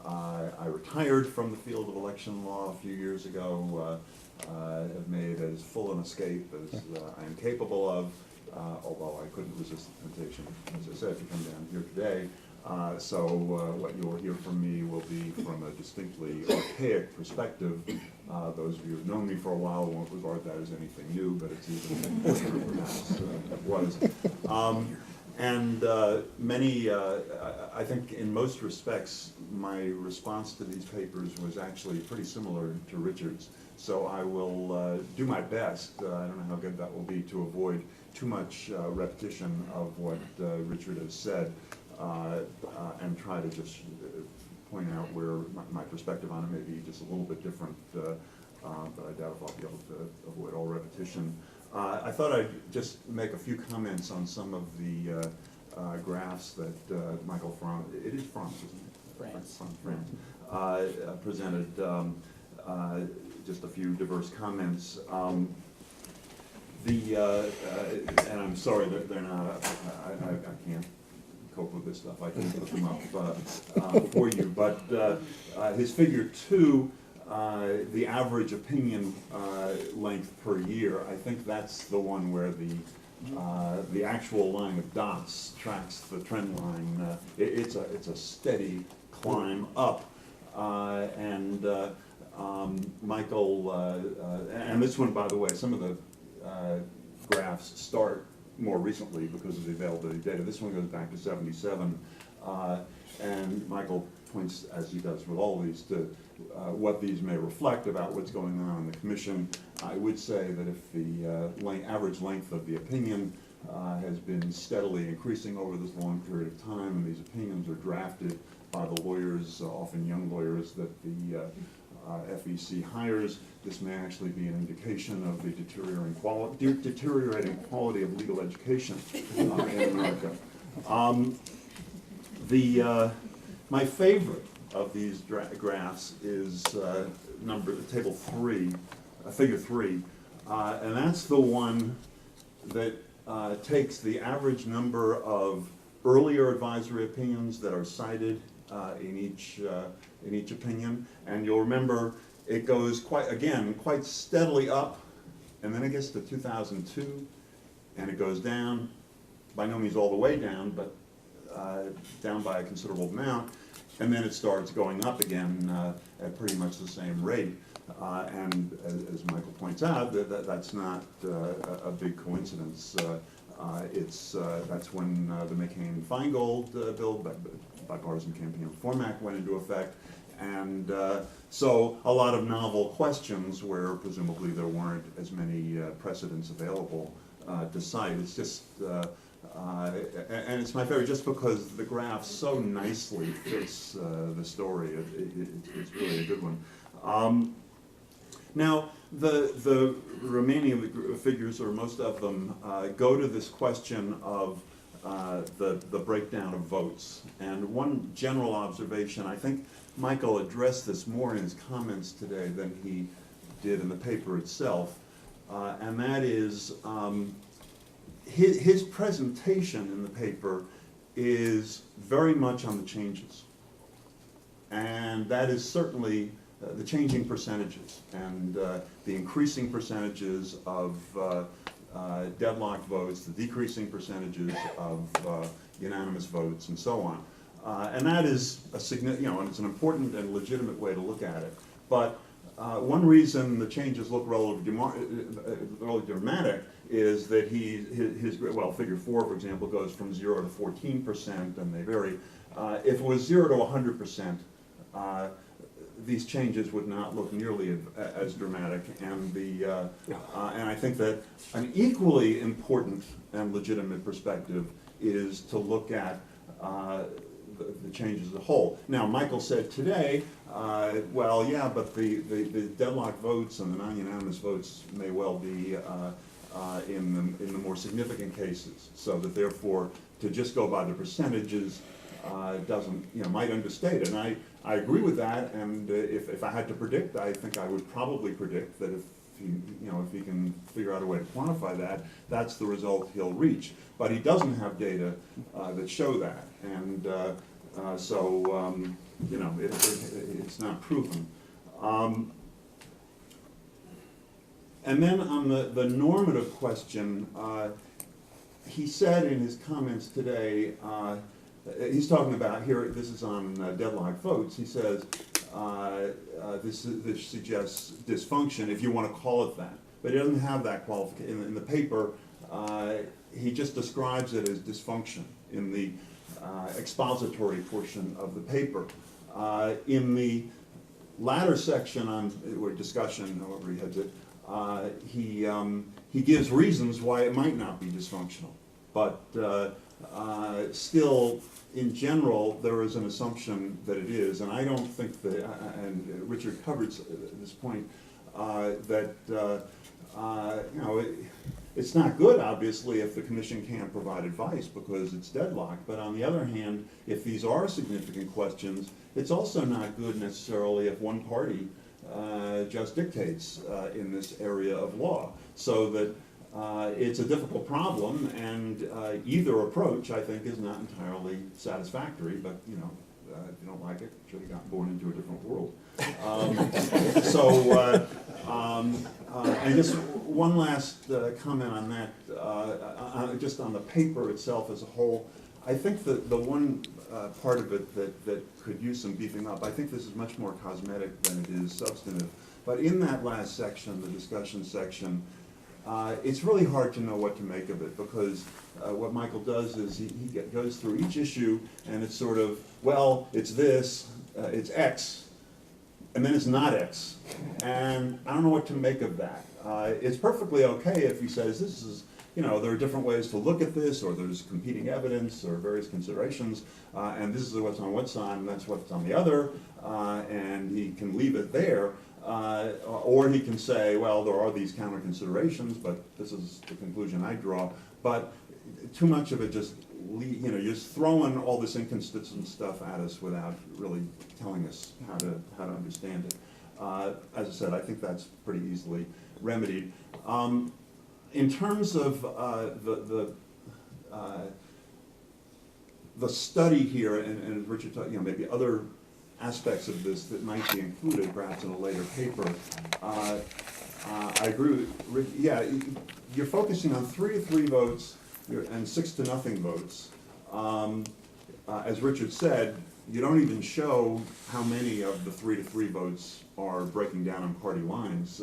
I retired from the field of election law a few years ago. Have made as full an escape as I am capable of, although I couldn't resist the temptation, as I said, to come down here today. So what you'll hear from me will be from a distinctly archaic perspective. Those of you who've known me for a while won't regard that as anything new, but it's even perhaps it was. I think in most respects, my response to these papers was actually pretty similar to Richard's. So I will do my best, I don't know how good that will be, to avoid too much repetition of what Richard has said, and try to just point out where my perspective on it may be just a little bit different, but I doubt if I'll be able to avoid all repetition. I thought I'd just make a few comments on some of the graphs that Michael France, it is France, isn't it? France. Presented. Just a few diverse comments. And I'm sorry that they're not, I can't cope with this stuff. I can put them up for you. But his figure 2, the average opinion length per year, I think that's the one where the actual line of dots tracks the trend line. It's a steady climb up, Michael, and this one, by the way, some of the graphs start more recently because of the availability of data. This one goes back to 77, and Michael points, as he does with all these, to what these may reflect about what's going on in the commission. I would say that if the average length of the opinion has been steadily increasing over this long period of time, and these opinions are drafted by the lawyers, often young lawyers, that the FEC hires, this may actually be an indication of the deteriorating quality of legal education in America. My favorite of these graphs is table 3, figure 3, and that's the one that takes the average number of earlier advisory opinions that are cited in each opinion, and you'll remember it goes quite steadily up, and then it gets to 2002, and it goes down, by no means all the way down, but down by a considerable amount, and then it starts going up again at pretty much the same rate. And as Michael points out, that's not a big coincidence. That's when the McCain-Feingold bill, Bipartisan Campaign Reform Act, went into effect. And so a lot of novel questions where presumably there weren't as many precedents available to cite. It's just, and it's my favorite just because the graph so nicely fits the story. It's really a good one. Now, the remaining of the figures, or most of them, go to this question of the breakdown of votes. And one general observation, I think Michael addressed this more in his comments today than he did in the paper itself, and that is his presentation in the paper is very much on the changes. And that is certainly the changing percentages and the increasing percentages of deadlock votes, the decreasing percentages of unanimous votes, and so on. And that is and it's an important and legitimate way to look at it. But one reason the changes look relatively dramatic is that figure 4, for example, goes from 0 to 14%, and they vary. If it was 0 to 100%, these changes would not look nearly as dramatic, and and I think that an equally important and legitimate perspective is to look at the changes as a whole. Now, Michael said today, well, yeah, but the deadlock votes and the non-unanimous votes may well be in the more significant cases, so that therefore to just go by the percentages might understate it. And I agree with that, and if I had to predict, I think I would probably predict that if he can figure out a way to quantify that, that's the result he'll reach. But he doesn't have data that show that, and it's not proven. And then on the normative question, he said in his comments today, he's talking about here, this is on deadlock votes, he says this suggests dysfunction, if you want to call it that. But he doesn't have that qualification. In the paper, he just describes it as dysfunction in the expository portion of the paper. In the latter section or discussion, however he heads it, he gives reasons why it might not be dysfunctional. But still, in general, there is an assumption that it is, and I don't think that, and Richard covered this point, it's not good, obviously, if the commission can't provide advice because it's deadlocked. But on the other hand, if these are significant questions, it's also not good necessarily if one party just dictates in this area of law. So that it's a difficult problem, and either approach, I think, is not entirely satisfactory. But if you don't like it, you should have gotten born into a different world. And just one last comment on that, just on the paper itself as a whole. I think that the one part of it that could use some beefing up, I think this is much more cosmetic than it is substantive. But in that last section, the discussion section, it's really hard to know what to make of it, because what Michael does is he goes through each issue, and it's sort of, well, it's this, it's X, and then it's not X. And I don't know what to make of that. It's perfectly okay if he says this is, there are different ways to look at this, or there's competing evidence, or various considerations, and this is what's on one side, and that's what's on the other, and he can leave it there. Or he can say, well, there are these counter considerations, but this is the conclusion I draw. But too much of it just you know, you're just throwing all this inconsistent stuff at us without really telling us how to understand it. As I said, I think that's pretty easily remedied. In terms of the study here, and Richard talked, you know, maybe other aspects of this that might be included perhaps in a later paper. I agree with Rick. Yeah, you're focusing on 3-3 votes and 6-0 votes. As Richard said, you don't even show how many of the 3-3 votes are breaking down on party lines.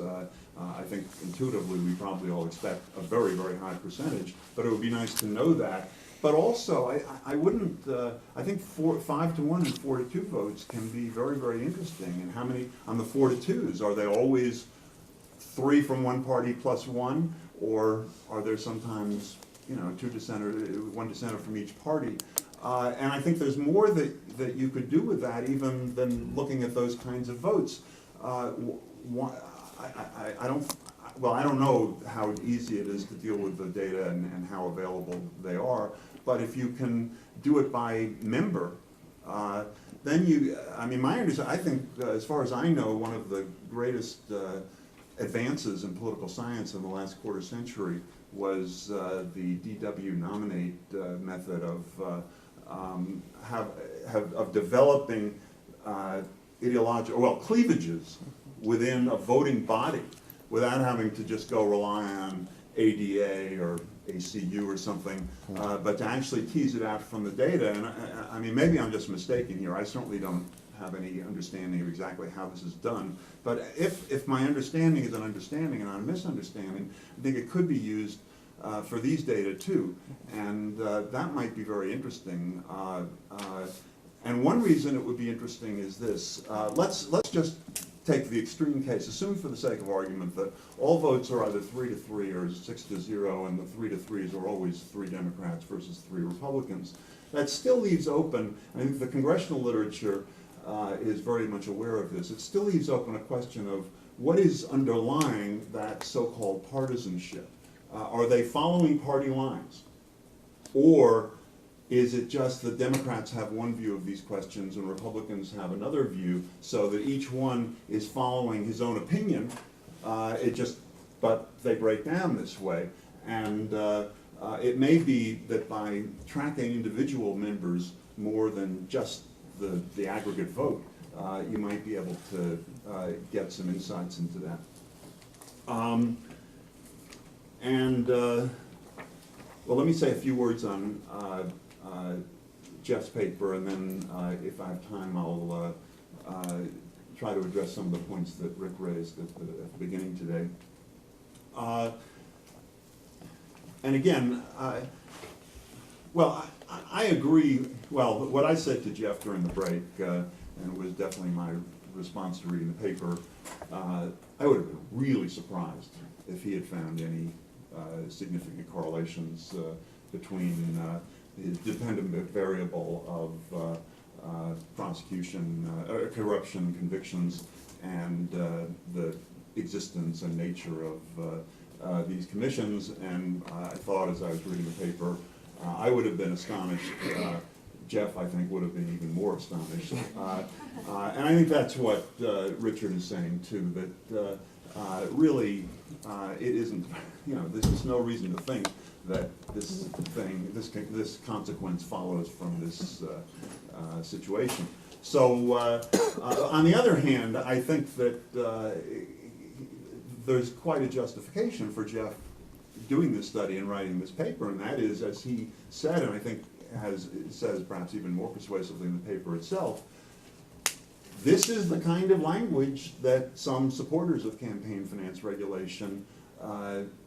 I think intuitively we probably all expect a very, very high percentage, but it would be nice to know that. But also, I wouldn't, I think 5-1 and 4-2 votes can be very, very interesting. And how many, on the 4-2s, are they always 3 from one party plus 1? Or are there sometimes, you know, 2 dissenters, 1 dissenter from each party? And I think there's more that you could do with that even than looking at those kinds of votes. I don't know how easy it is to deal with the data and how available they are, but if you can do it by member, then you, I mean, my understanding, I think, as far as I know, one of the greatest advances in political science in the last quarter century was the DW nominate method of developing ideological, well, cleavages within a voting body without having to just go rely on ADA or ACU or something, but to actually tease it out from the data. And I mean, maybe I'm just mistaken here. I certainly don't have any understanding of exactly how this is done. But if my understanding is an understanding and not a misunderstanding, I think it could be used for these data too. And that might be very interesting. And one reason it would be interesting is this. Let's just take the extreme case. Assume for the sake of argument that all votes are either 3-3 or 6-0, and the 3-3s are always 3 Democrats versus 3 Republicans. That still leaves open, I think the congressional literature is very much aware of this, it still leaves open a question of what is underlying that so-called partisanship. Are they following party lines? Or is it just that Democrats have one view of these questions and Republicans have another view, so that each one is following his own opinion, but they break down this way. And it may be that by tracking individual members more than just the aggregate vote, you might be able to get some insights into that. Well, let me say a few words on Jeff's paper, and then if I have time, I'll try to address some of the points that Rick raised at the beginning today. And again, I agree. Well, what I said to Jeff during the break, and it was definitely my response to reading the paper, I would have been really surprised if he had found any significant correlations between the dependent variable of prosecution, corruption convictions, and the existence and nature of these commissions. And I thought, as I was reading the paper, I would have been astonished. Jeff, I think, would have been even more astonished. And I think that's what Richard is saying too, that really it isn't, you know, there's no reason to think that this consequence follows from this situation. So on the other hand, I think that there's quite a justification for Jeff doing this study and writing this paper, and that is, as he said, and I think says perhaps even more persuasively in the paper itself, this is the kind of language that some supporters of campaign finance regulation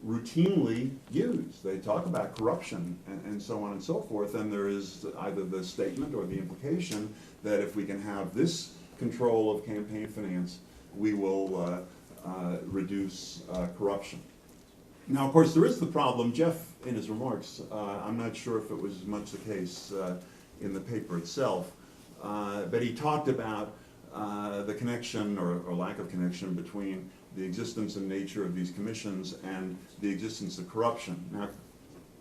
routinely use. They talk about corruption and so on and so forth, and there is either the statement or the implication that if we can have this control of campaign finance, we will reduce corruption. Now, of course, there is the problem. Jeff, in his remarks, I'm not sure if it was as much the case in the paper itself, but he talked about the connection or lack of connection between the existence and nature of these commissions and the existence of corruption. Now,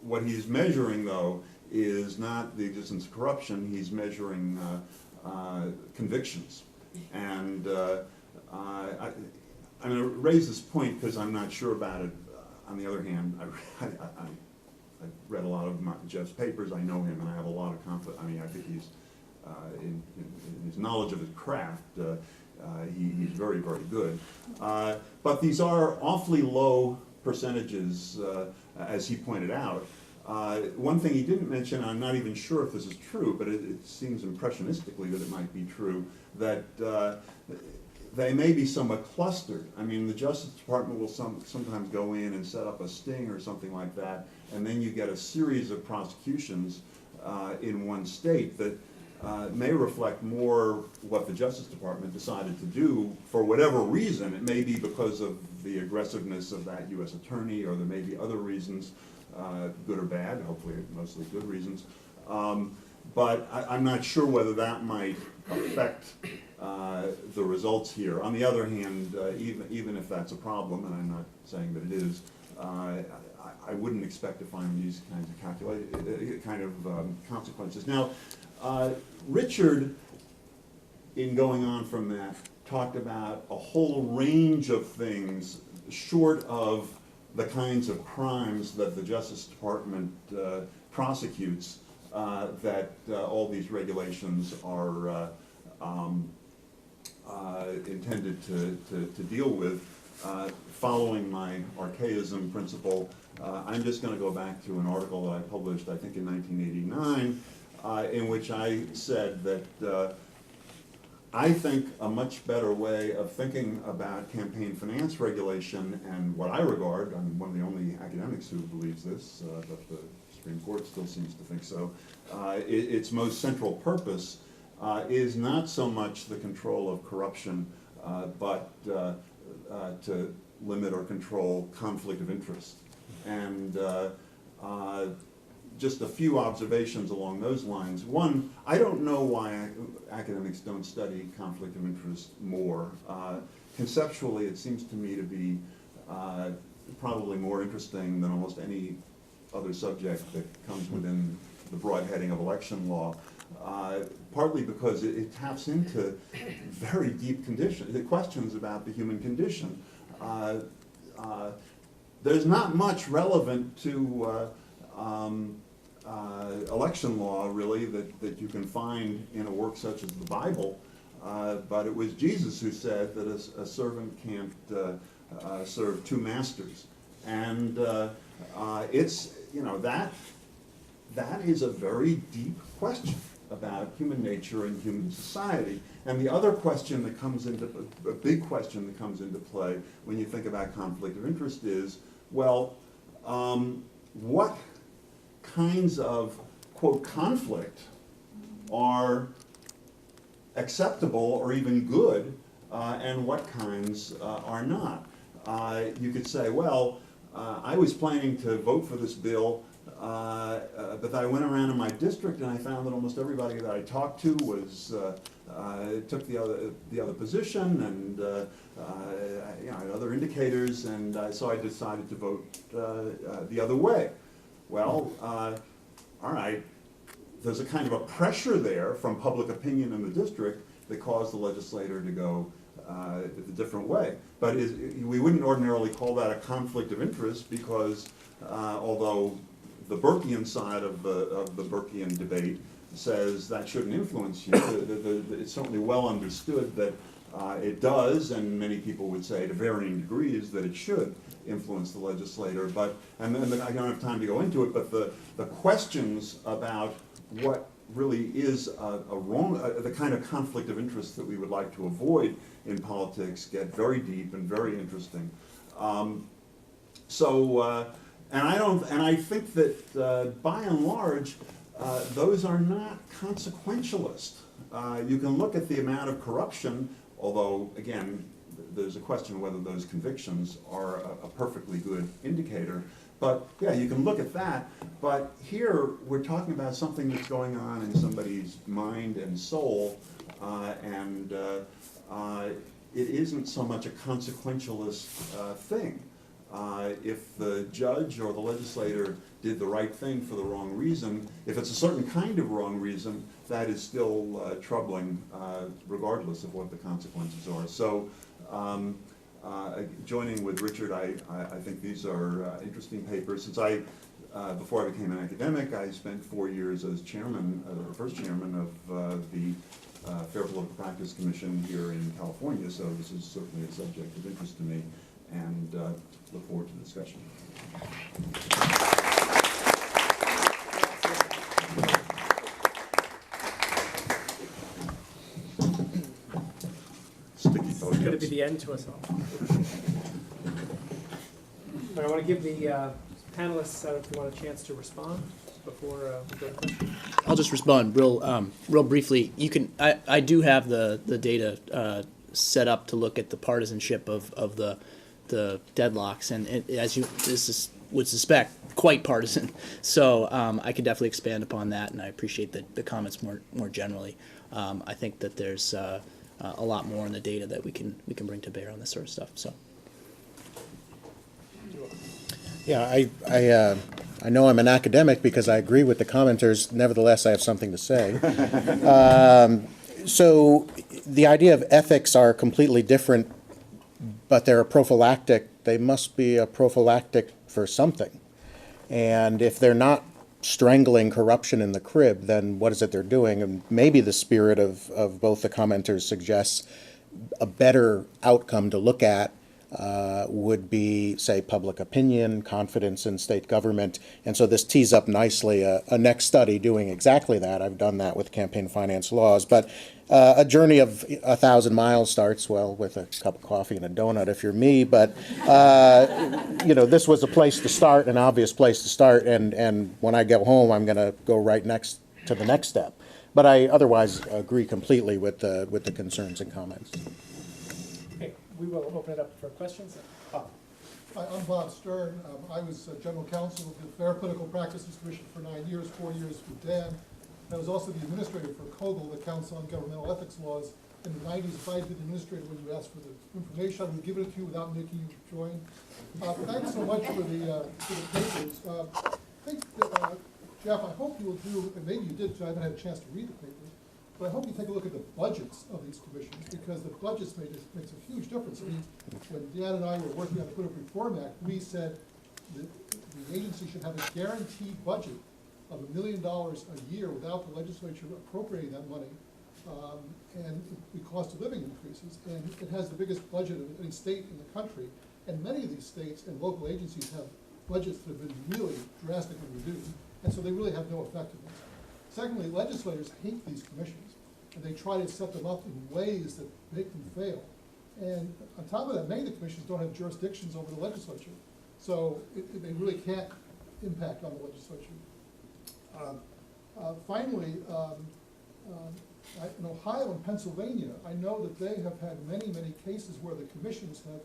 what he's measuring, though, is not the existence of corruption, he's measuring convictions. And I'm going to raise this point because I'm not sure about it. On the other hand, I've read a lot of Jeff's papers, I know him, and I have a lot of confidence. I mean, I think he's, in his knowledge of his craft, he's very, very good. But these are awfully low percentages, as he pointed out. One thing he didn't mention, I'm not even sure if this is true, but it seems impressionistically that it might be true, that they may be somewhat clustered. I mean, the Justice Department will sometimes go in and set up a sting or something like that, and then you get a series of prosecutions in one state that may reflect more what the Justice Department decided to do for whatever reason. It may be because of the aggressiveness of that U.S. attorney, or there may be other reasons, good or bad, hopefully mostly good reasons. But I'm not sure whether that might affect the results here. On the other hand, even if that's a problem, and I'm not saying that it is, I wouldn't expect to find these kinds of consequences. Now, Richard, in going on from that, talked about a whole range of things short of the kinds of crimes that the Justice Department prosecutes, that all these regulations are intended to deal with. Following my archaism principle, I'm just going to go back to an article that I published, I think in 1989, in which I said that I think a much better way of thinking about campaign finance regulation, and what I regard, I'm one of the only academics who believes this, but the Supreme Court still seems to think so, its most central purpose is not so much the control of corruption, but to limit or control conflict of interest. And just a few observations along those lines. One, I don't know why academics don't study conflict of interest more. Conceptually, it seems to me to be probably more interesting than almost any other subject that comes within the broad heading of election law, partly because it taps into very deep questions about the human condition. There's not much relevant to election law, really, that you can find in a work such as the Bible, but it was Jesus who said that a servant can't serve two masters. And it's, you know, that is a very deep question about human nature and human society. And the other question that comes into, a big question that comes into play when you think about conflict of interest is, well, what kinds of, quote, conflict are acceptable or even good, and what kinds are not? You could say, well, I was planning to vote for this bill, but I went around in my district and I found that almost everybody that I talked to was took the other position, and you know, other indicators, and so I decided to vote the other way. Well, all right, there's a kind of a pressure there from public opinion in the district that caused the legislator to go a different way. But we wouldn't ordinarily call that a conflict of interest, because although the Burkean side of the Burkean debate says that shouldn't influence you, it's certainly well understood that it does, and many people would say to varying degrees that it should influence the legislator. But, and I don't have time to go into it, but the questions about what really is the kind of conflict of interest that we would like to avoid in politics get very deep and very interesting. And I think that by and large, those are not consequentialist. You can look at the amount of corruption, although again, there's a question whether those convictions are a perfectly good indicator. But yeah, you can look at that. But here we're talking about something that's going on in somebody's mind and soul, and it isn't so much a consequentialist thing. If the judge or the legislator did the right thing for the wrong reason, if it's a certain kind of wrong reason, that is still troubling, regardless of what the consequences are. So, joining with Richard, I think these are interesting papers. Since before I became an academic, I spent 4 years as chairman, the first chairman of the Fair Political Practice Commission here in California, so this is certainly a subject of interest to me, and look forward to the discussion. It's going to be the end to us all. But I want to give the panelists, if you want a chance to respond before we go to questions. I'll just respond real briefly. You can. I do have the data set up to look at the partisanship of the deadlocks, and as you would suspect, quite partisan. So I could definitely expand upon that, and I appreciate the comments more generally. I think that there's a lot more in the data that we can bring to bear on this sort of stuff. So. Yeah, I know I'm an academic because I agree with the commenters. Nevertheless, I have something to say. So the idea of ethics are completely different, but they're a prophylactic. They must be a prophylactic for something. And if they're not strangling corruption in the crib, then what is it they're doing? And maybe the spirit of both the commenters suggests a better outcome to look at would be, say, public opinion, confidence in state government. And so this tees up nicely a next study doing exactly that. I've done that with campaign finance laws. But a journey of 1,000 miles starts, well, with a cup of coffee and a donut if you're me. But, this was a place to start, an obvious place to start. And when I go home, I'm going to go right next to the next step. But I otherwise agree completely with the concerns and comments. Okay, we will open it up for questions. Bob. Hi, I'm Bob Stern. I was general counsel of the Fair Political Practices Commission for 9 years, 4 years with Dan. I was also the administrator for COGL, the Council on Governmental Ethics Laws. In the 90s, if I had been the administrator when you asked for the information, I would give it to you without making you join. Thanks so much for the papers. I think that, Jeff, I hope you will do, and maybe you did, because I haven't had a chance to read the papers, but I hope you take a look at the budgets of these commissions, because the budgets makes a huge difference. I mean, when Dan and I were working on the Political Reform Act, we said that the agency should have a guaranteed budget of $1 million a year without the legislature appropriating that money, and the cost of living increases. And it has the biggest budget of any state in the country. And many of these states and local agencies have budgets that have been really drastically reduced. And so they really have no effectiveness. Secondly, legislators hate these commissions, and they try to set them up in ways that make them fail. And on top of that, many of the commissions don't have jurisdictions over the legislature. So they really can't impact on the legislature. Finally, in Ohio and Pennsylvania, I know that they have had many, many cases where the commissions have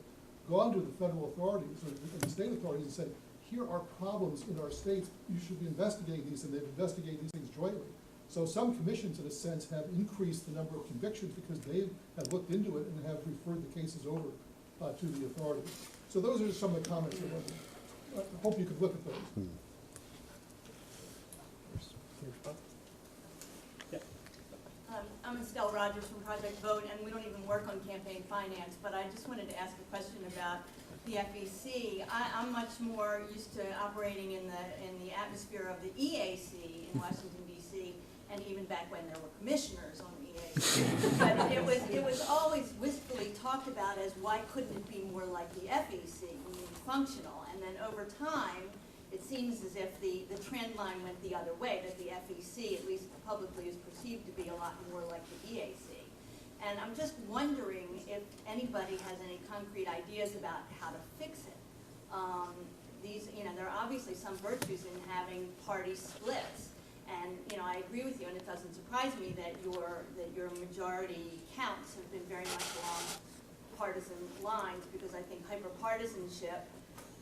gone to the federal authorities or the state authorities and said, here are problems in our states, you should be investigating these, and they've investigated these things jointly. So some commissions, in a sense, have increased the number of convictions because they have looked into it and have referred the cases over to the authorities. So those are some of the comments I hope you could look at those. I'm Estelle Rogers from Project Vote, and we don't even work on campaign finance, but I just wanted to ask a question about the FEC. I'm much more used to operating in the atmosphere of the EAC in Washington, D.C., and even back when there were commissioners on the EAC. But it was always wistfully talked about as why couldn't it be more like the FEC, meaning functional, and then over time, it seems as if the trend line went the other way, that the FEC, at least publicly, is perceived to be a lot more like the EAC. And I'm just wondering if anybody has any concrete ideas about how to fix it. There are obviously some virtues in having party splits. And, I agree with you, and it doesn't surprise me that your majority counts have been very much along partisan lines, because I think hyperpartisanship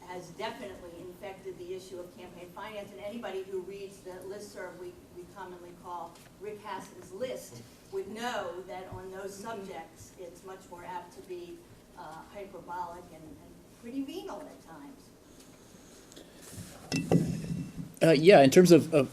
has definitely infected the issue of campaign finance, and anybody who reads the listserv we commonly call Rick Hassen's list would know that on those subjects it's much more apt to be hyperbolic and pretty venal at times. Yeah, in terms of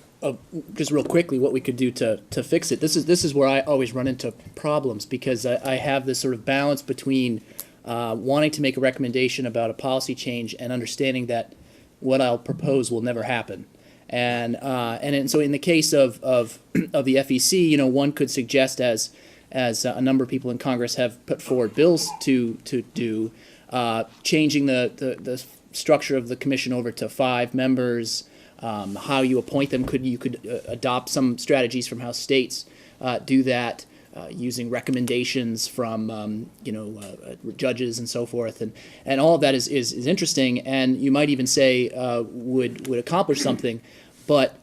just real quickly what we could do to fix it. This is where I always run into problems, because I have this sort of balance between wanting to make a recommendation about a policy change and understanding that what I'll propose will never happen. So in the case of the FEC, one could suggest, as a number of people in Congress have put forward bills to do, changing the structure of the commission over to 5 members. How you appoint them, you could adopt some strategies from how states do that, using recommendations from judges and so forth, and all of that is interesting, and you might even say would accomplish something, but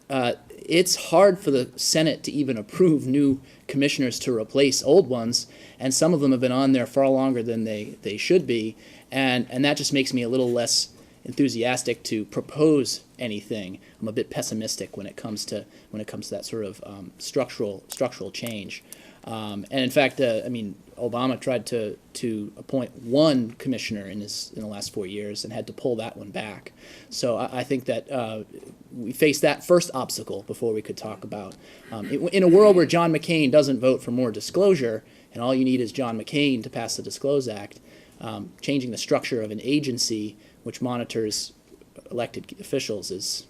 it's hard for the Senate to even approve new commissioners to replace old ones, and some of them have been on there far longer than they should be, and that just makes me a little less enthusiastic to propose anything. I'm a bit pessimistic when it comes to that sort of structural change. And in fact, Obama tried to appoint 1 commissioner in the last 4 years and had to pull that one back. So I think that we face that first obstacle before we could talk about in a world where John McCain doesn't vote for more disclosure, and all you need is John McCain to pass the Disclose Act. Changing the structure of an agency which monitors elected officials is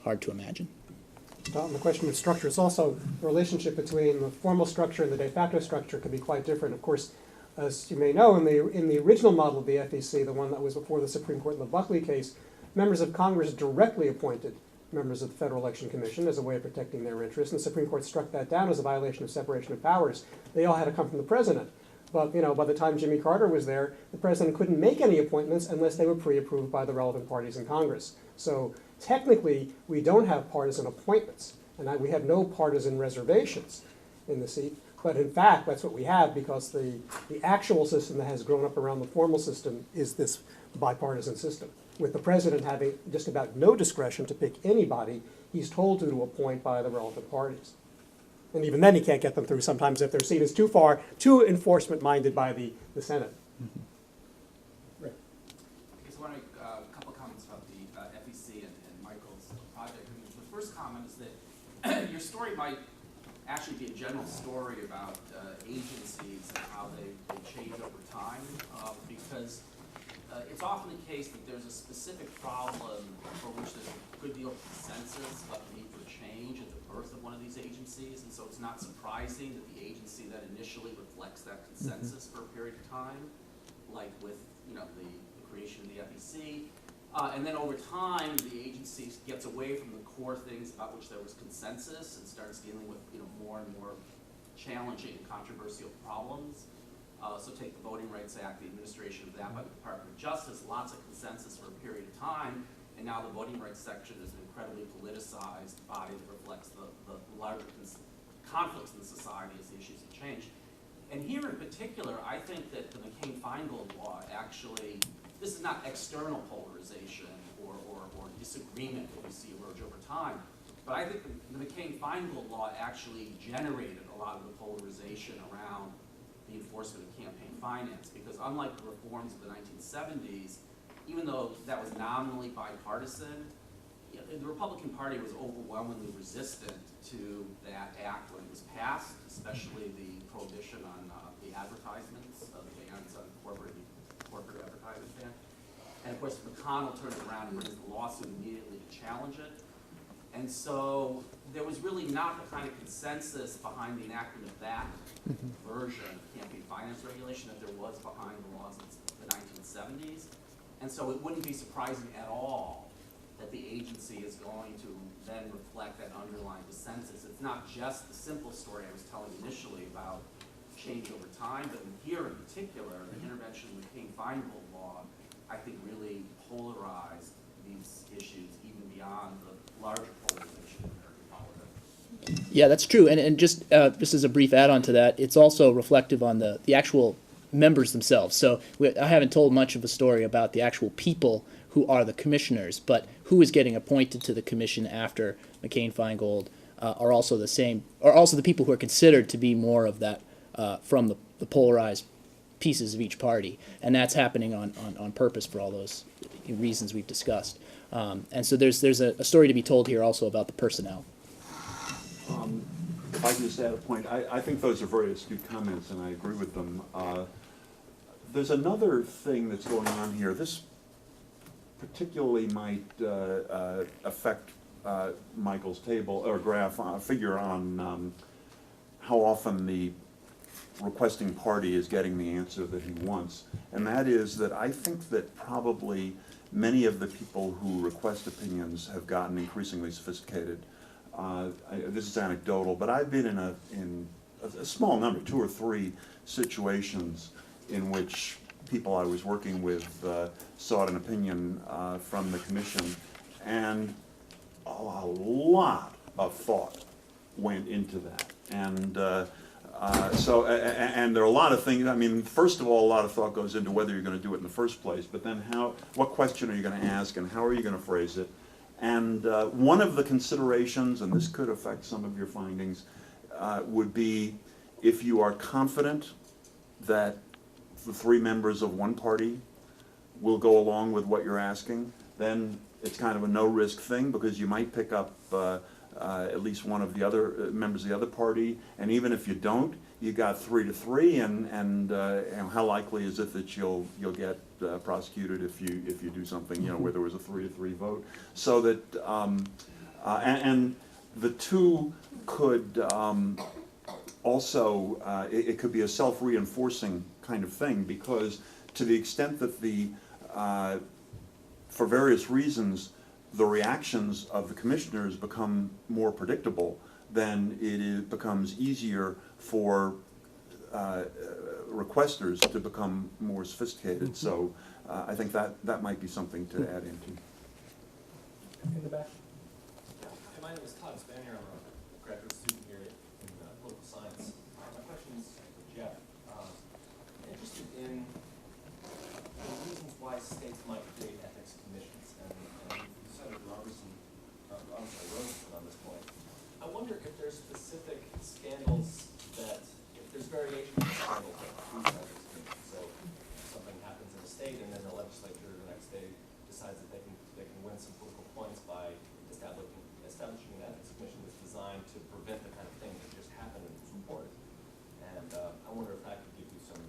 hard to imagine. On the question of structure, it's also the relationship between the formal structure and the de facto structure can be quite different. Of course, as you may know, in the original model of the FEC, the one that was before the Supreme Court in the Buckley case, members of Congress directly appointed members of the Federal Election Commission as a way of protecting their interests, and the Supreme Court struck that down as a violation of separation of powers. They all had to come from the president. But by the time Jimmy Carter was there, the president couldn't make any appointments unless they were pre-approved by the relevant parties in Congress. So technically, we don't have partisan appointments, and we have no partisan reservations in the seat. But in fact, that's what we have, because the actual system that has grown up around the formal system is this bipartisan system, with the president having just about no discretion to pick anybody he's told to appoint by the relevant parties. And even then, he can't get them through sometimes if their seat is too enforcement-minded by the Senate. Okay, so I want to make a couple of comments about the FEC and Michael's project. The first comment is that your story might actually be a general story about agencies and how they change over time, because it's often the case that there's a specific problem for which there's a good deal of consensus about the need for change at the birth of one of these agencies, and so it's not surprising that the agency that initially reflects that consensus for a period of time, like with the creation of the FEC, and then over time the agency gets away from the core things about which there was consensus and starts dealing with more and more challenging and controversial problems. So take the Voting Rights Act, the administration of that by the Department of Justice, lots of consensus for a period of time, and now the voting rights section is an incredibly politicized body that reflects the larger conflicts in the society as the issues have changed. And here in particular, I think that the McCain-Feingold law actually, this is not external polarization or disagreement that we see emerge over time, but I think the McCain-Feingold law actually generated a lot of the polarization around the enforcement of campaign finance, because unlike the reforms of the 1970s, even though that was nominally bipartisan, the Republican Party was overwhelmingly resistant to that act when it was passed, especially the prohibition on the advertisements, the bans on corporate advertising ban. And of course, McConnell turned around and raised the lawsuit immediately to challenge it. And so there was really not the kind of consensus behind the enactment of that version of campaign finance regulation that there was behind the laws of the 1970s. And so it wouldn't be surprising at all that the agency is going to then reflect that underlying consensus. It's not just the simple story I was telling initially about change over time, but here in particular, the intervention of the McCain-Feingold law, I think really polarized these issues even beyond the larger polarization in American politics. Yeah, that's true. And just as a brief add-on to that, it's also reflective on the actual members themselves. So I haven't told much of a story about the actual people who are the commissioners, but who is getting appointed to the commission after McCain-Feingold are also the people who are considered to be more of that from the polarized pieces of each party, and that's happening on purpose for all those reasons we've discussed. And so there's a story to be told here also about the personnel. If I can just add a point, I think those are very astute comments, and I agree with them. There's another thing that's going on here. This particularly might affect Michael's table or graph figure on how often the requesting party is getting the answer that he wants. And that is that I think that probably many of the people who request opinions have gotten increasingly sophisticated. This is anecdotal, but I've been in a small number, 2 or 3 situations in which people I was working with sought an opinion from the commission, and a lot of thought went into that. And and there are a lot of things. I mean, first of all, a lot of thought goes into whether you're going to do it in the first place, but then what question are you going to ask, and how are you going to phrase it? And one of the considerations, and this could affect some of your findings, would be if you are confident that the 3 members of one party will go along with what you're asking, then it's kind of a no-risk thing, because you might pick up at least one of the other members of the other party, and even if you don't, you got 3 to 3, and how likely is it that you'll get prosecuted if you do something, where there was a 3 to 3 vote? So that and the 2 could also it could be a self-reinforcing kind of thing, because to the extent that for various reasons the reactions of the commissioners become more predictable, then it becomes easier for requesters to become more sophisticated. So I think that might be something to add into. In the back. Hi, my name is Todd Spanier. I'm a graduate student here in political science. My question is for Jeff. I'm interested in the reasons why states might create ethics commissions, and you cited Robertson on this point. I wonder if there's specific scandals that, if there's variation in scandals that lead to ethics commissions. So something happens in a state, and then the legislature the next day decides that they can win some political points by establishing an ethics commission that's designed to prevent the kind of thing that just happened and was reported. And I wonder if that could give you some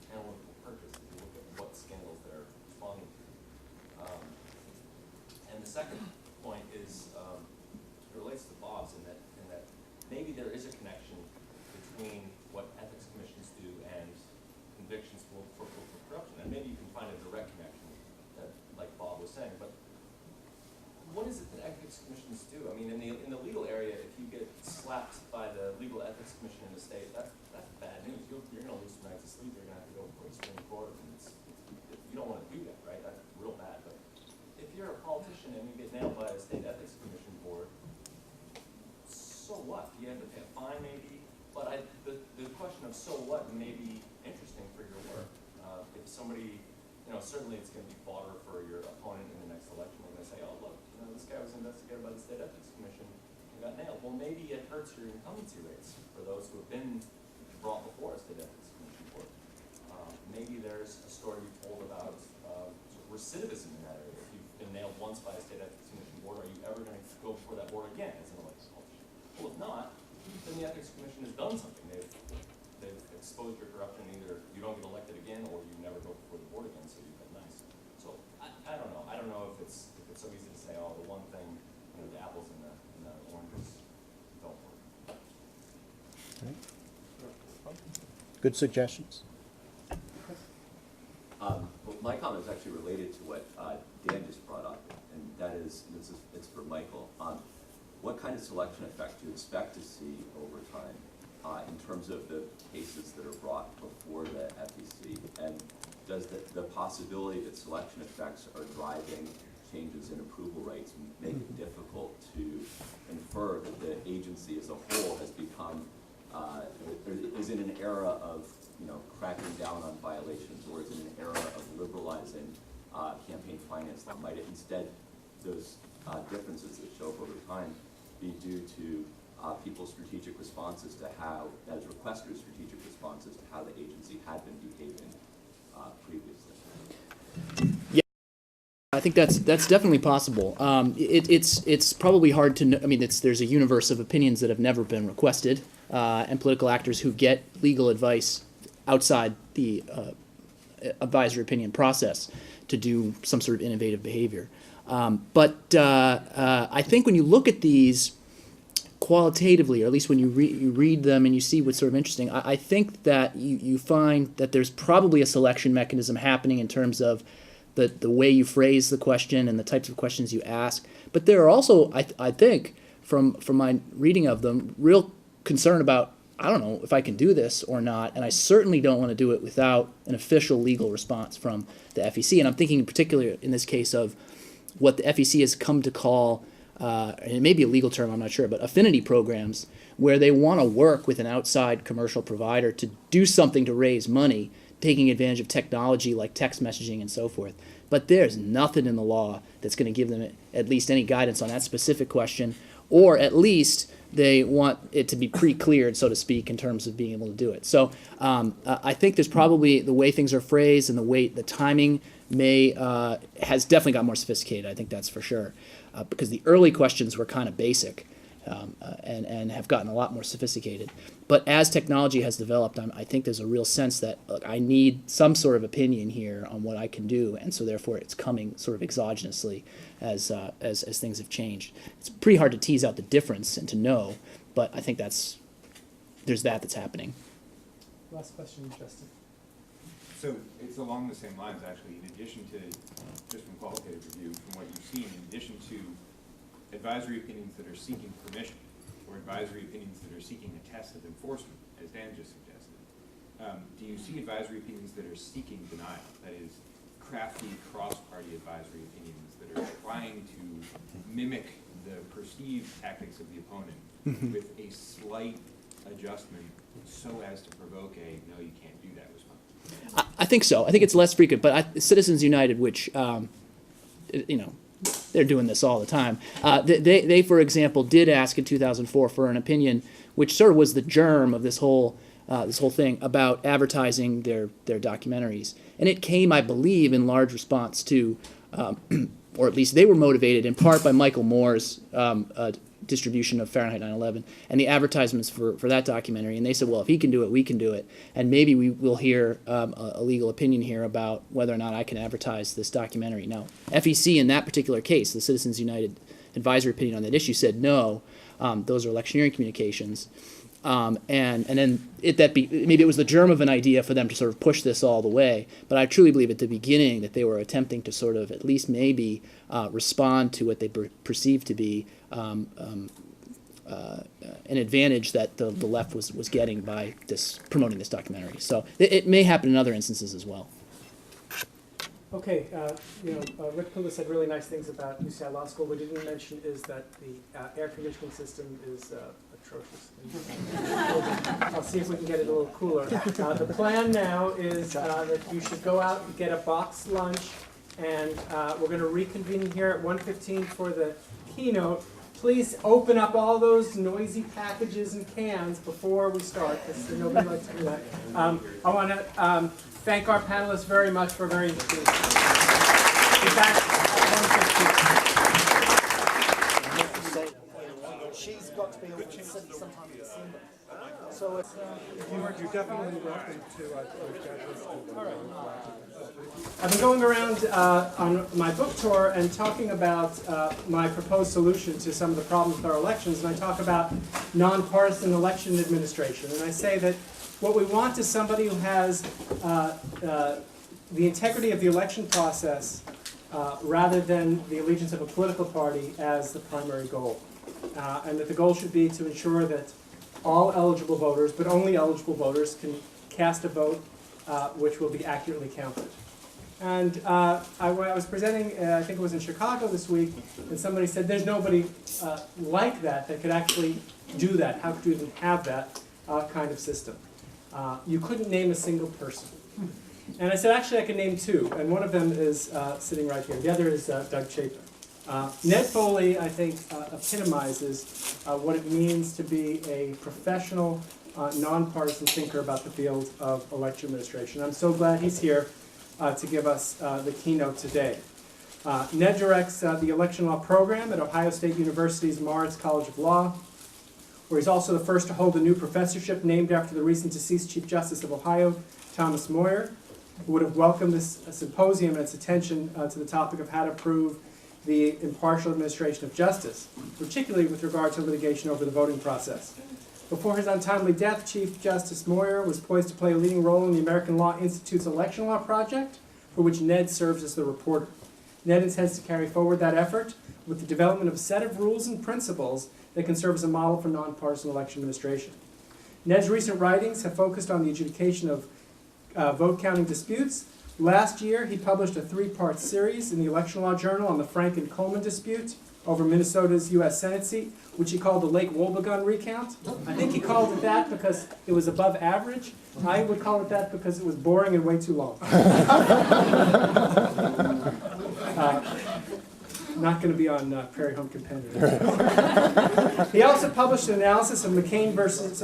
analytical purpose if you look at what scandals they're responding to. And the second point is, it relates to Bob's in that maybe there is a connection between what ethics commissions do and convictions for corruption. And maybe you can find a direct connection, like Bob was saying. But what is it that ethics commissions do? I mean, in the legal area, if you get slapped by the legal ethics commission in the state, that's bad news. You're going to lose some nights of sleep. You're going to have to go before the Supreme Court, and you don't want to do that, right? That's real bad. But if you're a politician and you get nailed by a state ethics commission board, so what? Do you have to pay a fine, maybe? But the question of so what may be interesting for your work. If somebody, certainly it's going to be fodder for your opponent in the next election. They're going to say, oh, look, this guy was investigated by the state ethics commission and got nailed. Well, maybe it hurts your incumbency rates for those who have been brought before a state ethics commission board. Maybe there's a story to be told about sort of recidivism in that area. If you've been nailed once by a state ethics commission board, are you ever going to go before that board again as an elected politician? Well, if not, then the ethics commission has done something. They've exposed your corruption. Either you don't get elected again, or you never go before the board again. So you've been nice. So I don't know. I don't know if it's so easy to say, oh, the one thing, the apples and the oranges don't work. Good suggestions. Well, my comment is actually related to what Dan just brought up, and that is, it's for Michael. What kind of selection effect do you expect to see over time in terms of the cases that are brought before the FEC? And does the possibility that selection effects are driving changes in approval rates make it difficult to infer that the agency as a whole has become, is in an era of cracking down on violations, or is in an era of liberalizing campaign finance law? Might it instead, those differences that show up over time, be due to people's strategic responses to how, as requesters' strategic responses to how the agency had been behaving previously. Yeah, I think that's definitely possible. It's probably hard to know. I mean, there's a universe of opinions that have never been requested, and political actors who get legal advice outside the advisory opinion process to do some sort of innovative behavior. But I think when you look at these qualitatively, or at least when you read them and you see what's sort of interesting, I think that you find that there's probably a selection mechanism happening in terms of the way you phrase the question and the types of questions you ask. But there are also, I think, from my reading of them, real concern about, I don't know if I can do this or not, and I certainly don't want to do it without an official legal response from the FEC. And I'm thinking in particular in this case of what the FEC has come to call, and it may be a legal term, I'm not sure, but affinity programs, where they want to work with an outside commercial provider to do something to raise money, taking advantage of technology like text messaging and so forth. But there's nothing in the law that's going to give them at least any guidance on that specific question, or at least they want it to be pre-cleared, so to speak, in terms of being able to do it. So I think there's probably the way things are phrased and the timing has definitely got more sophisticated. I think that's for sure, because the early questions were kind of basic and have gotten a lot more sophisticated. But as technology has developed, I think there's a real sense that, look, I need some sort of opinion here on what I can do, and so therefore it's coming sort of exogenously as things have changed. It's pretty hard to tease out the difference and to know, but I think that's happening. Last question, Justin. So it's along the same lines, actually, in addition to, just from qualitative review, from what you've seen, in addition to advisory opinions that are seeking permission, or advisory opinions that are seeking a test of enforcement, as Dan just suggested, do you see advisory opinions that are seeking denial, that is, crafty cross-party advisory opinions that are trying to mimic the perceived tactics of the opponent with a slight adjustment so as to provoke a no, you can't do that response? I think so. I think it's less frequent, but Citizens United, which they're doing this all the time. They, for example, did ask in 2004 for an opinion, which sort of was the germ of this whole thing about advertising their documentaries, and it came, I believe, in large response to, or at least they were motivated in part by Michael Moore's distribution of Fahrenheit 9/11 and the advertisements for that documentary. And they said, well, if he can do it, we can do it. And maybe we will hear a legal opinion here about whether or not I can advertise this documentary. Now, FEC in that particular case, the Citizens United advisory opinion on that issue said no. Those are electioneering communications. And then maybe it was the germ of an idea for them to sort of push this all the way. But I truly believe at the beginning that they were attempting to sort of at least maybe respond to what they perceived to be an advantage that the left was getting by promoting this documentary. So it may happen in other instances as well. Okay, Rick Poulos said really nice things about UCI Law School. What he didn't mention is that the air conditioning system is atrocious. I'll see if we can get it a little cooler. The plan now is that you should go out and get a boxed lunch, and we're going to reconvene here at 1:15 for the keynote. Please open up all those noisy packages and cans before we start, because nobody likes to do that. I want to thank our panelists very much for a very interesting. In fact, she's got to be over in Sydney sometime in December. So it's you're definitely welcome to all right. I've been going around on my book tour and talking about my proposed solution to some of the problems with our elections, and I talk about nonpartisan election administration. And I say that what we want is somebody who has the integrity of the election process rather than the allegiance of a political party as the primary goal. And that the goal should be to ensure that all eligible voters, but only eligible voters, can cast a vote which will be accurately counted. And when I was presenting, I think it was in Chicago this week, and somebody said there's nobody like that could actually do that. How could you even have that kind of system? You couldn't name a single person. And I said, actually, I can name two, and one of them is sitting right here. The other is Doug Chapin. Ned Foley, I think, epitomizes what it means to be a professional, nonpartisan thinker about the field of election administration. I'm so glad he's here to give us the keynote today. Ned directs the election law program at Ohio State University's Moritz College of Law, where he's also the first to hold a new professorship named after the recent deceased Chief Justice of Ohio, Thomas Moyer, who would have welcomed this symposium and its attention to the topic of how to prove the impartial administration of justice, particularly with regard to litigation over the voting process. Before his untimely death, Chief Justice Moyer was poised to play a leading role in the American Law Institute's election law project, for which Ned serves as the reporter. Ned intends to carry forward that effort with the development of a set of rules and principles that can serve as a model for nonpartisan election administration. Ned's recent writings have focused on the adjudication of vote counting disputes. Last year, he published a 3-part series in the Election Law Journal on the Frank and Coleman dispute over Minnesota's U.S. Senate seat, which he called the Lake Wobegon recount. I think he called it that because it was above average. I would call it that because it was boring and way too long. Not going to be on Prairie Home Companion. He also published an analysis of the McCain versus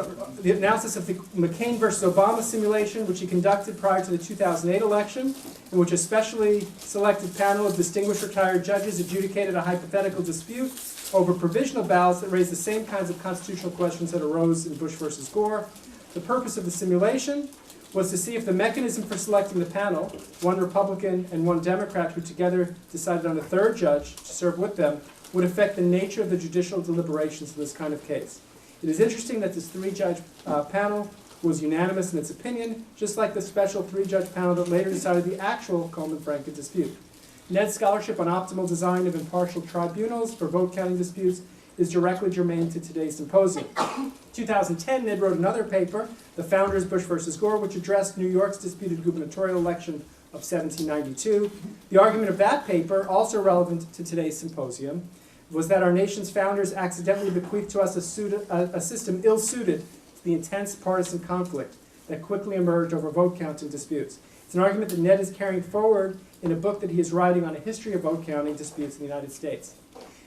Obama simulation, which he conducted prior to the 2008 election, in which a specially selected panel of distinguished retired judges adjudicated a hypothetical dispute over provisional ballots that raised the same kinds of constitutional questions that arose in Bush versus Gore. The purpose of the simulation was to see if the mechanism for selecting the panel, one Republican and one Democrat who together decided on a third judge to serve with them, would affect the nature of the judicial deliberations in this kind of case. It is interesting that this 3-judge panel was unanimous in its opinion, just like the special 3-judge panel that later decided the actual Coleman-Franken dispute. Ned's scholarship on optimal design of impartial tribunals for vote counting disputes is directly germane to today's symposium. In 2010, Ned wrote another paper, The Founders, Bush versus Gore, which addressed New York's disputed gubernatorial election of 1792. The argument of that paper, also relevant to today's symposium, was that our nation's founders accidentally bequeathed to us a system ill-suited to the intense partisan conflict that quickly emerged over vote counting disputes. It's an argument that Ned is carrying forward in a book that he is writing on a history of vote counting disputes in the United States.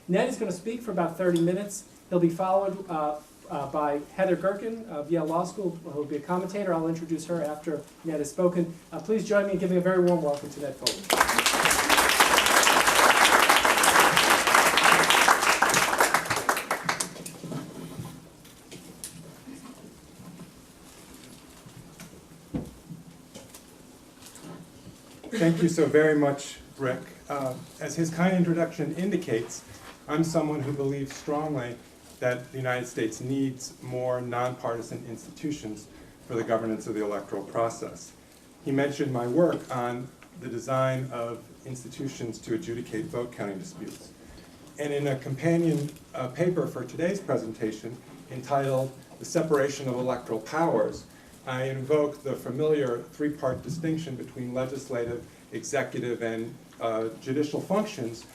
Ned is going to speak for about 30 minutes. He'll be followed by Heather Gerken of Yale Law School, who will be a commentator. I'll introduce her after Ned has spoken. Please join me in giving a very warm welcome to Ned Foley. Thank you so very much, Rick. As his kind introduction indicates, I'm someone who believes strongly that the United States needs more nonpartisan institutions for the governance of the electoral process. He mentioned my work on the design of institutions to adjudicate vote counting disputes. And in a companion paper for today's presentation entitled The Separation of Electoral Powers, I invoke the familiar 3-part distinction between legislative, executive, and judicial functions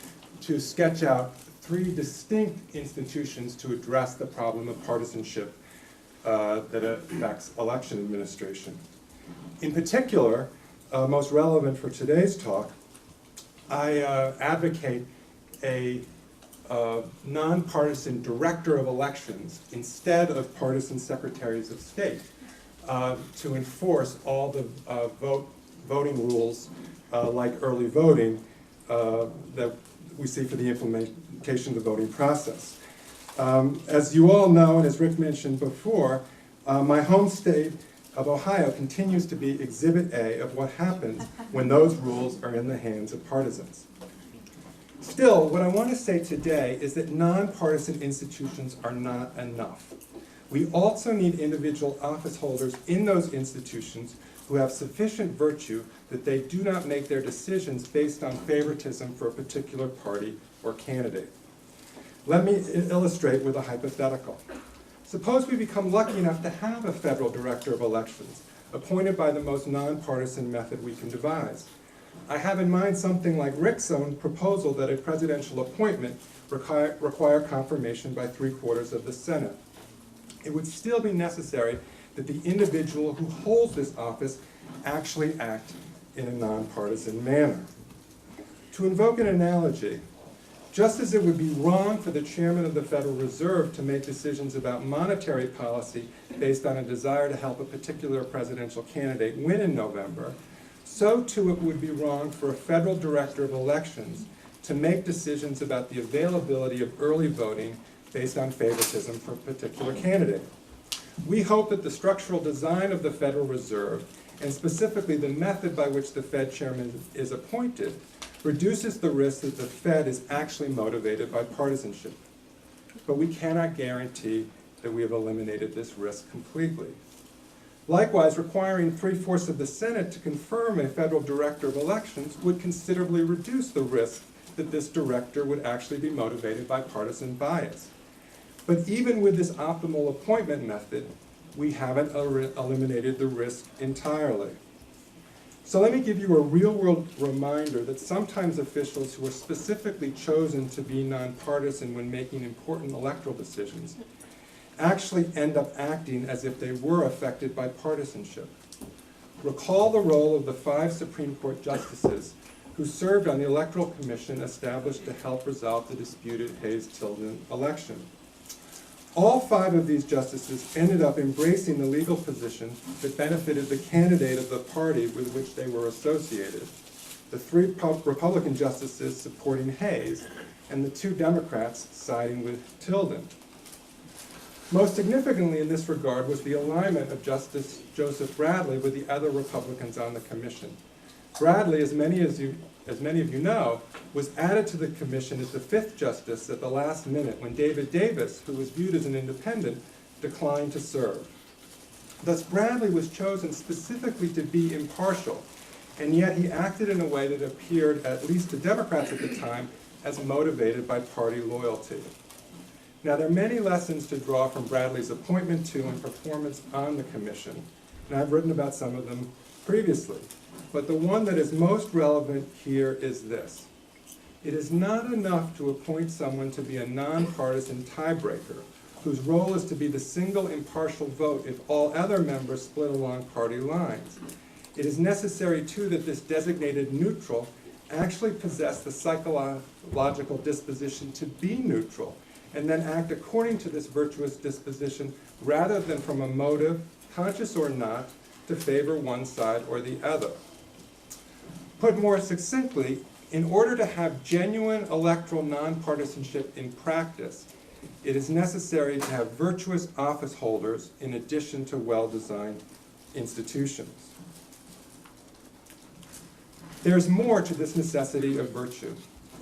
to sketch out 3 distinct institutions to address the problem of partisanship that affects election administration. In particular, most relevant for today's talk, I advocate a nonpartisan director of elections instead of partisan secretaries of state to enforce all the voting rules like early voting that we see for the implementation of the voting process. As you all know, and as Rick mentioned before, my home state of Ohio continues to be Exhibit A of what happens when those rules are in the hands of partisans. Still, what I want to say today is that nonpartisan institutions are not enough. We also need individual office holders in those institutions who have sufficient virtue that they do not make their decisions based on favoritism for a particular party or candidate. Let me illustrate with a hypothetical. Suppose we become lucky enough to have a federal director of elections, appointed by the most nonpartisan method we can devise. I have in mind something like Rick's own proposal that a presidential appointment require confirmation by 3/4 of the Senate. It would still be necessary that the individual who holds this office actually act in a nonpartisan manner. To invoke an analogy, Just as it would be wrong for the chairman of the Federal Reserve to make decisions about monetary policy based on a desire to help a particular presidential candidate win in November, so too it would be wrong for a federal director of elections to make decisions about the availability of early voting based on favoritism for a particular candidate. We hope that the structural design of the Federal Reserve, and specifically the method by which the Fed chairman is appointed, reduces the risk that the Fed is actually motivated by partisanship. But we cannot guarantee that we have eliminated this risk completely. Likewise, requiring 3/4 of the Senate to confirm a federal director of elections would considerably reduce the risk that this director would actually be motivated by partisan bias. But even with this optimal appointment method, we haven't eliminated the risk entirely. So let me give you a real-world reminder that sometimes officials who are specifically chosen to be nonpartisan when making important electoral decisions actually end up acting as if they were affected by partisanship. Recall the role of the 5 Supreme Court justices who served on the Electoral Commission established to help resolve the disputed Hayes-Tilden election. All 5 of these justices ended up embracing the legal position that benefited the candidate of the party with which they were associated. The 3 Republican justices supporting Hayes, and the 2 Democrats siding with Tilden. Most significantly in this regard was the alignment of Justice Joseph Bradley with the other Republicans on the commission. Bradley, as many of you know, was added to the commission as the 5th justice at the last minute when David Davis, who was viewed as an independent, declined to serve. Thus, Bradley was chosen specifically to be impartial, and yet he acted in a way that appeared, at least to Democrats at the time, as motivated by party loyalty. Now, there are many lessons to draw from Bradley's appointment to and performance on the commission, and I've written about some of them previously. But the one that is most relevant here is this. It is not enough to appoint someone to be a nonpartisan tiebreaker, whose role is to be the single impartial vote if all other members split along party lines. It is necessary, too, that this designated neutral actually possess the psychological disposition to be neutral, and then act according to this virtuous disposition rather than from a motive, conscious or not, to favor one side or the other. Put more succinctly, in order to have genuine electoral nonpartisanship in practice, it is necessary to have virtuous office holders in addition to well-designed institutions. There's more to this necessity of virtue.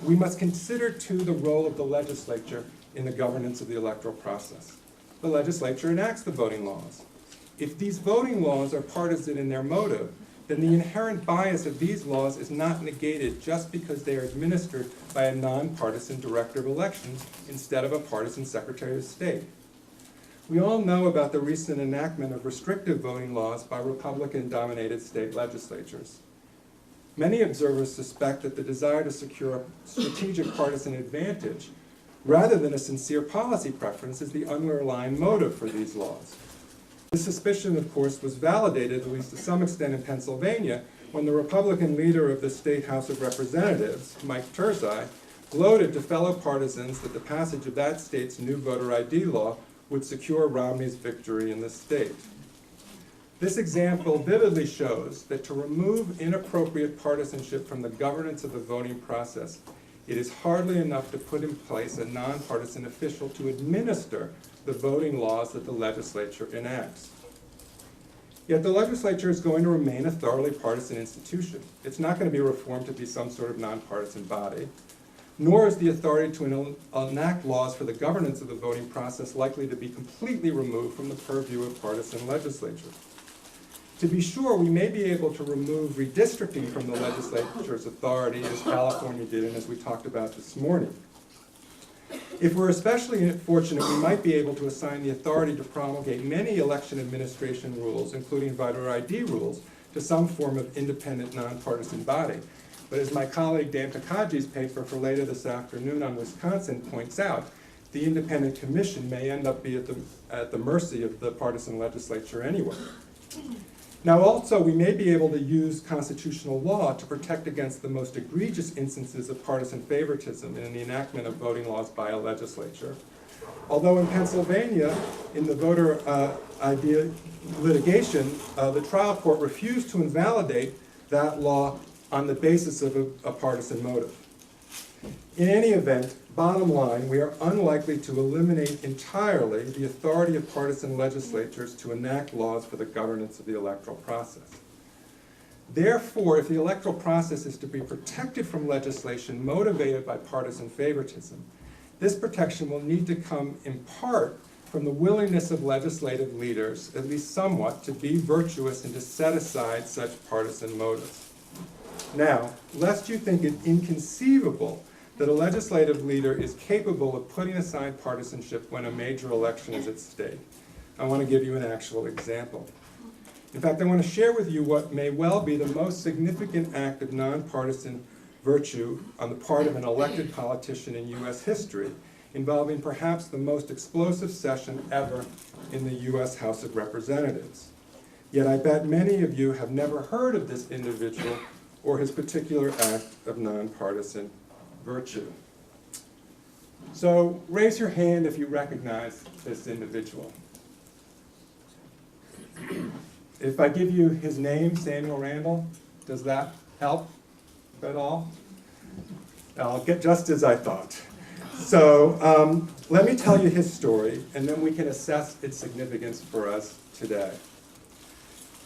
We must consider, too, the role of the legislature in the governance of the electoral process. The legislature enacts the voting laws. If these voting laws are partisan in their motive, then the inherent bias of these laws is not negated just because they are administered by a nonpartisan director of elections instead of a partisan secretary of state. We all know about the recent enactment of restrictive voting laws by Republican-dominated state legislatures. Many observers suspect that the desire to secure a strategic partisan advantage, rather than a sincere policy preference, is the underlying motive for these laws. This suspicion, of course, was validated, at least to some extent, in Pennsylvania, when the Republican leader of the State House of Representatives, Mike Turzai, gloated to fellow partisans that the passage of that state's new voter ID law would secure Romney's victory in the state. This example vividly shows that to remove inappropriate partisanship from the governance of the voting process, it is hardly enough to put in place a nonpartisan official to administer the voting laws that the legislature enacts. Yet the legislature is going to remain a thoroughly partisan institution. It's not going to be reformed to be some sort of nonpartisan body, nor is the authority to enact laws for the governance of the voting process likely to be completely removed from the purview of partisan legislatures. To be sure, we may be able to remove redistricting from the legislature's authority, as California did and as we talked about this morning. If we're especially fortunate, we might be able to assign the authority to promulgate many election administration rules, including voter ID rules, to some form of independent nonpartisan body. But as my colleague Dan Takaji's paper for later this afternoon on Wisconsin points out, the independent commission may end up at the mercy of the partisan legislature anyway. Now also, we may be able to use constitutional law to protect against the most egregious instances of partisan favoritism in the enactment of voting laws by a legislature. Although in Pennsylvania, in the voter ID litigation, the trial court refused to invalidate that law on the basis of a partisan motive. In any event, bottom line, we are unlikely to eliminate entirely the authority of partisan legislatures to enact laws for the governance of the electoral process. Therefore, if the electoral process is to be protected from legislation motivated by partisan favoritism, this protection will need to come in part from the willingness of legislative leaders, at least somewhat, to be virtuous and to set aside such partisan motives. Now, lest you think it inconceivable that a legislative leader is capable of putting aside partisanship when a major election is at stake, I want to give you an actual example. In fact, I want to share with you what may well be the most significant act of nonpartisan virtue on the part of an elected politician in U.S. history, involving perhaps the most explosive session ever in the U.S. House of Representatives. Yet I bet many of you have never heard of this individual or his particular act of nonpartisan virtue. So raise your hand if you recognize this individual. If I give you his name, Samuel Randall, does that help at all? I'll get just as I thought. So let me tell you his story, and then we can assess its significance for us today.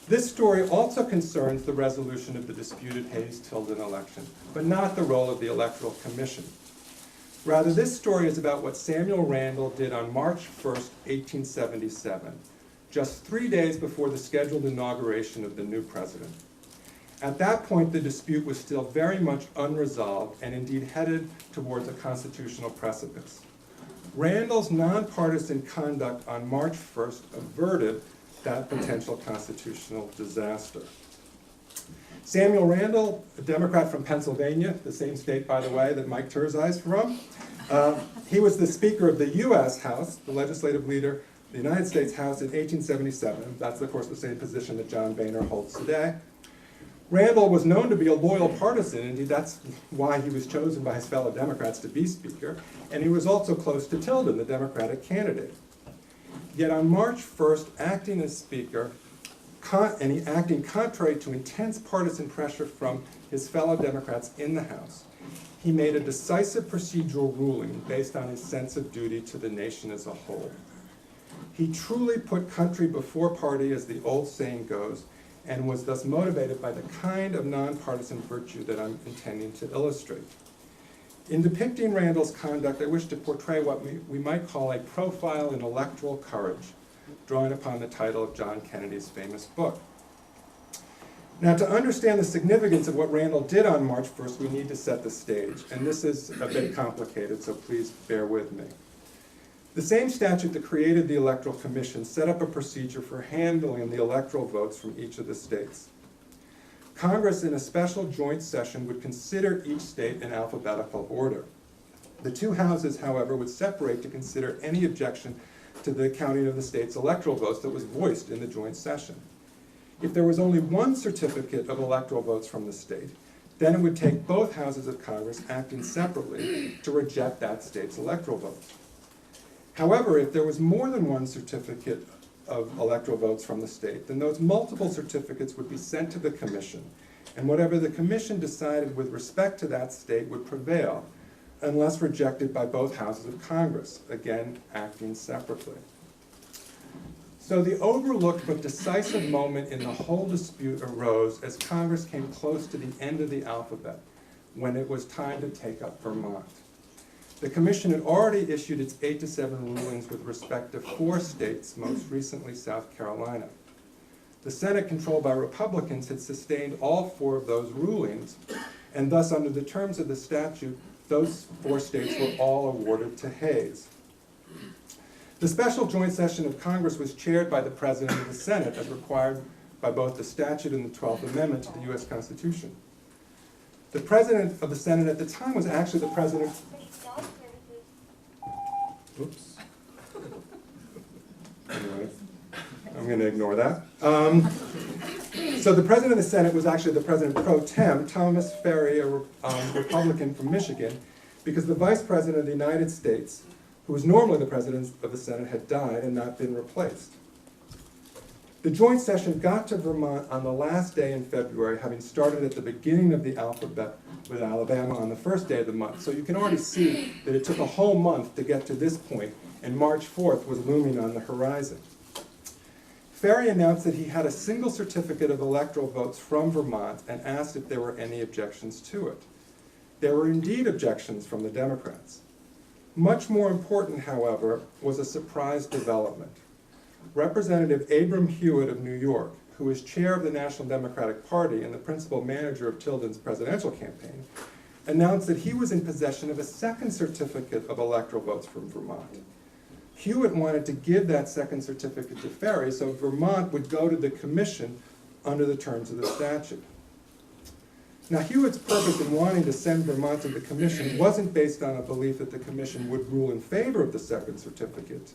This story also concerns the resolution of the disputed Hayes-Tilden election, but not the role of the Electoral Commission. Rather, this story is about what Samuel Randall did on March 1st, 1877, just 3 days before the scheduled inauguration of the new president. At that point, the dispute was still very much unresolved and indeed headed towards a constitutional precipice. Randall's nonpartisan conduct on March 1st averted that potential constitutional disaster. Samuel Randall, a Democrat from Pennsylvania, the same state, by the way, that Mike Turzai is from, he was the Speaker of the U.S. House, the legislative leader of the United States House in 1877. That's, of course, the same position that John Boehner holds today. Randall was known to be a loyal partisan. Indeed, that's why he was chosen by his fellow Democrats to be Speaker. And he was also close to Tilden, the Democratic candidate. Yet on March 1st, acting as Speaker, acting contrary to intense partisan pressure from his fellow Democrats in the House, he made a decisive procedural ruling based on his sense of duty to the nation as a whole. He truly put country before party, as the old saying goes, and was thus motivated by the kind of nonpartisan virtue that I'm intending to illustrate. In depicting Randall's conduct, I wish to portray what we might call a profile in electoral courage, drawing upon the title of John Kennedy's famous book. Now, to understand the significance of what Randall did on March 1st, we need to set the stage, and this is a bit complicated, so please bear with me. The same statute that created the Electoral Commission set up a procedure for handling the electoral votes from each of the states. Congress, in a special joint session, would consider each state in alphabetical order. The two houses, however, would separate to consider any objection to the counting of the state's electoral votes that was voiced in the joint session. If there was only one certificate of electoral votes from the state, then it would take both houses of Congress acting separately to reject that state's electoral votes. However, if there was more than one certificate of electoral votes from the state, then those multiple certificates would be sent to the commission, and whatever the commission decided with respect to that state would prevail, unless rejected by both houses of Congress, again acting separately. So the overlooked but decisive moment in the whole dispute arose as Congress came close to the end of the alphabet, when it was time to take up Vermont. The commission had already issued its 8-7 rulings with respect to 4 states, most recently South Carolina. The Senate, controlled by Republicans, had sustained all 4 of those rulings, and thus under the terms of the statute, those 4 states were all awarded to Hayes. The special joint session of Congress was chaired by the President of the Senate, as required by both the statute and the 12th Amendment to the U.S. Constitution. The President of the Senate at the time was actually the President... Oops. Anyway, I'm going to ignore that. So the president of the Senate was actually the president pro tem, Thomas Ferry, a Republican from Michigan, because the vice president of the United States, who was normally the president of the Senate, had died and not been replaced. The joint session got to Vermont on the last day in February, having started at the beginning of the alphabet with Alabama on the first day of the month. So you can already see that it took a whole month to get to this point, and March 4th was looming on the horizon. Ferry announced that he had a single certificate of electoral votes from Vermont and asked if there were any objections to it. There were indeed objections from the Democrats. Much more important, however, was a surprise development. Representative Abram Hewitt of New York, who is chair of the National Democratic Party and the principal manager of Tilden's presidential campaign, announced that he was in possession of a second certificate of electoral votes from Vermont. Hewitt wanted to give that second certificate to Ferry so Vermont would go to the commission under the terms of the statute. Now, Hewitt's purpose in wanting to send Vermont to the commission wasn't based on a belief that the commission would rule in favor of the second certificate.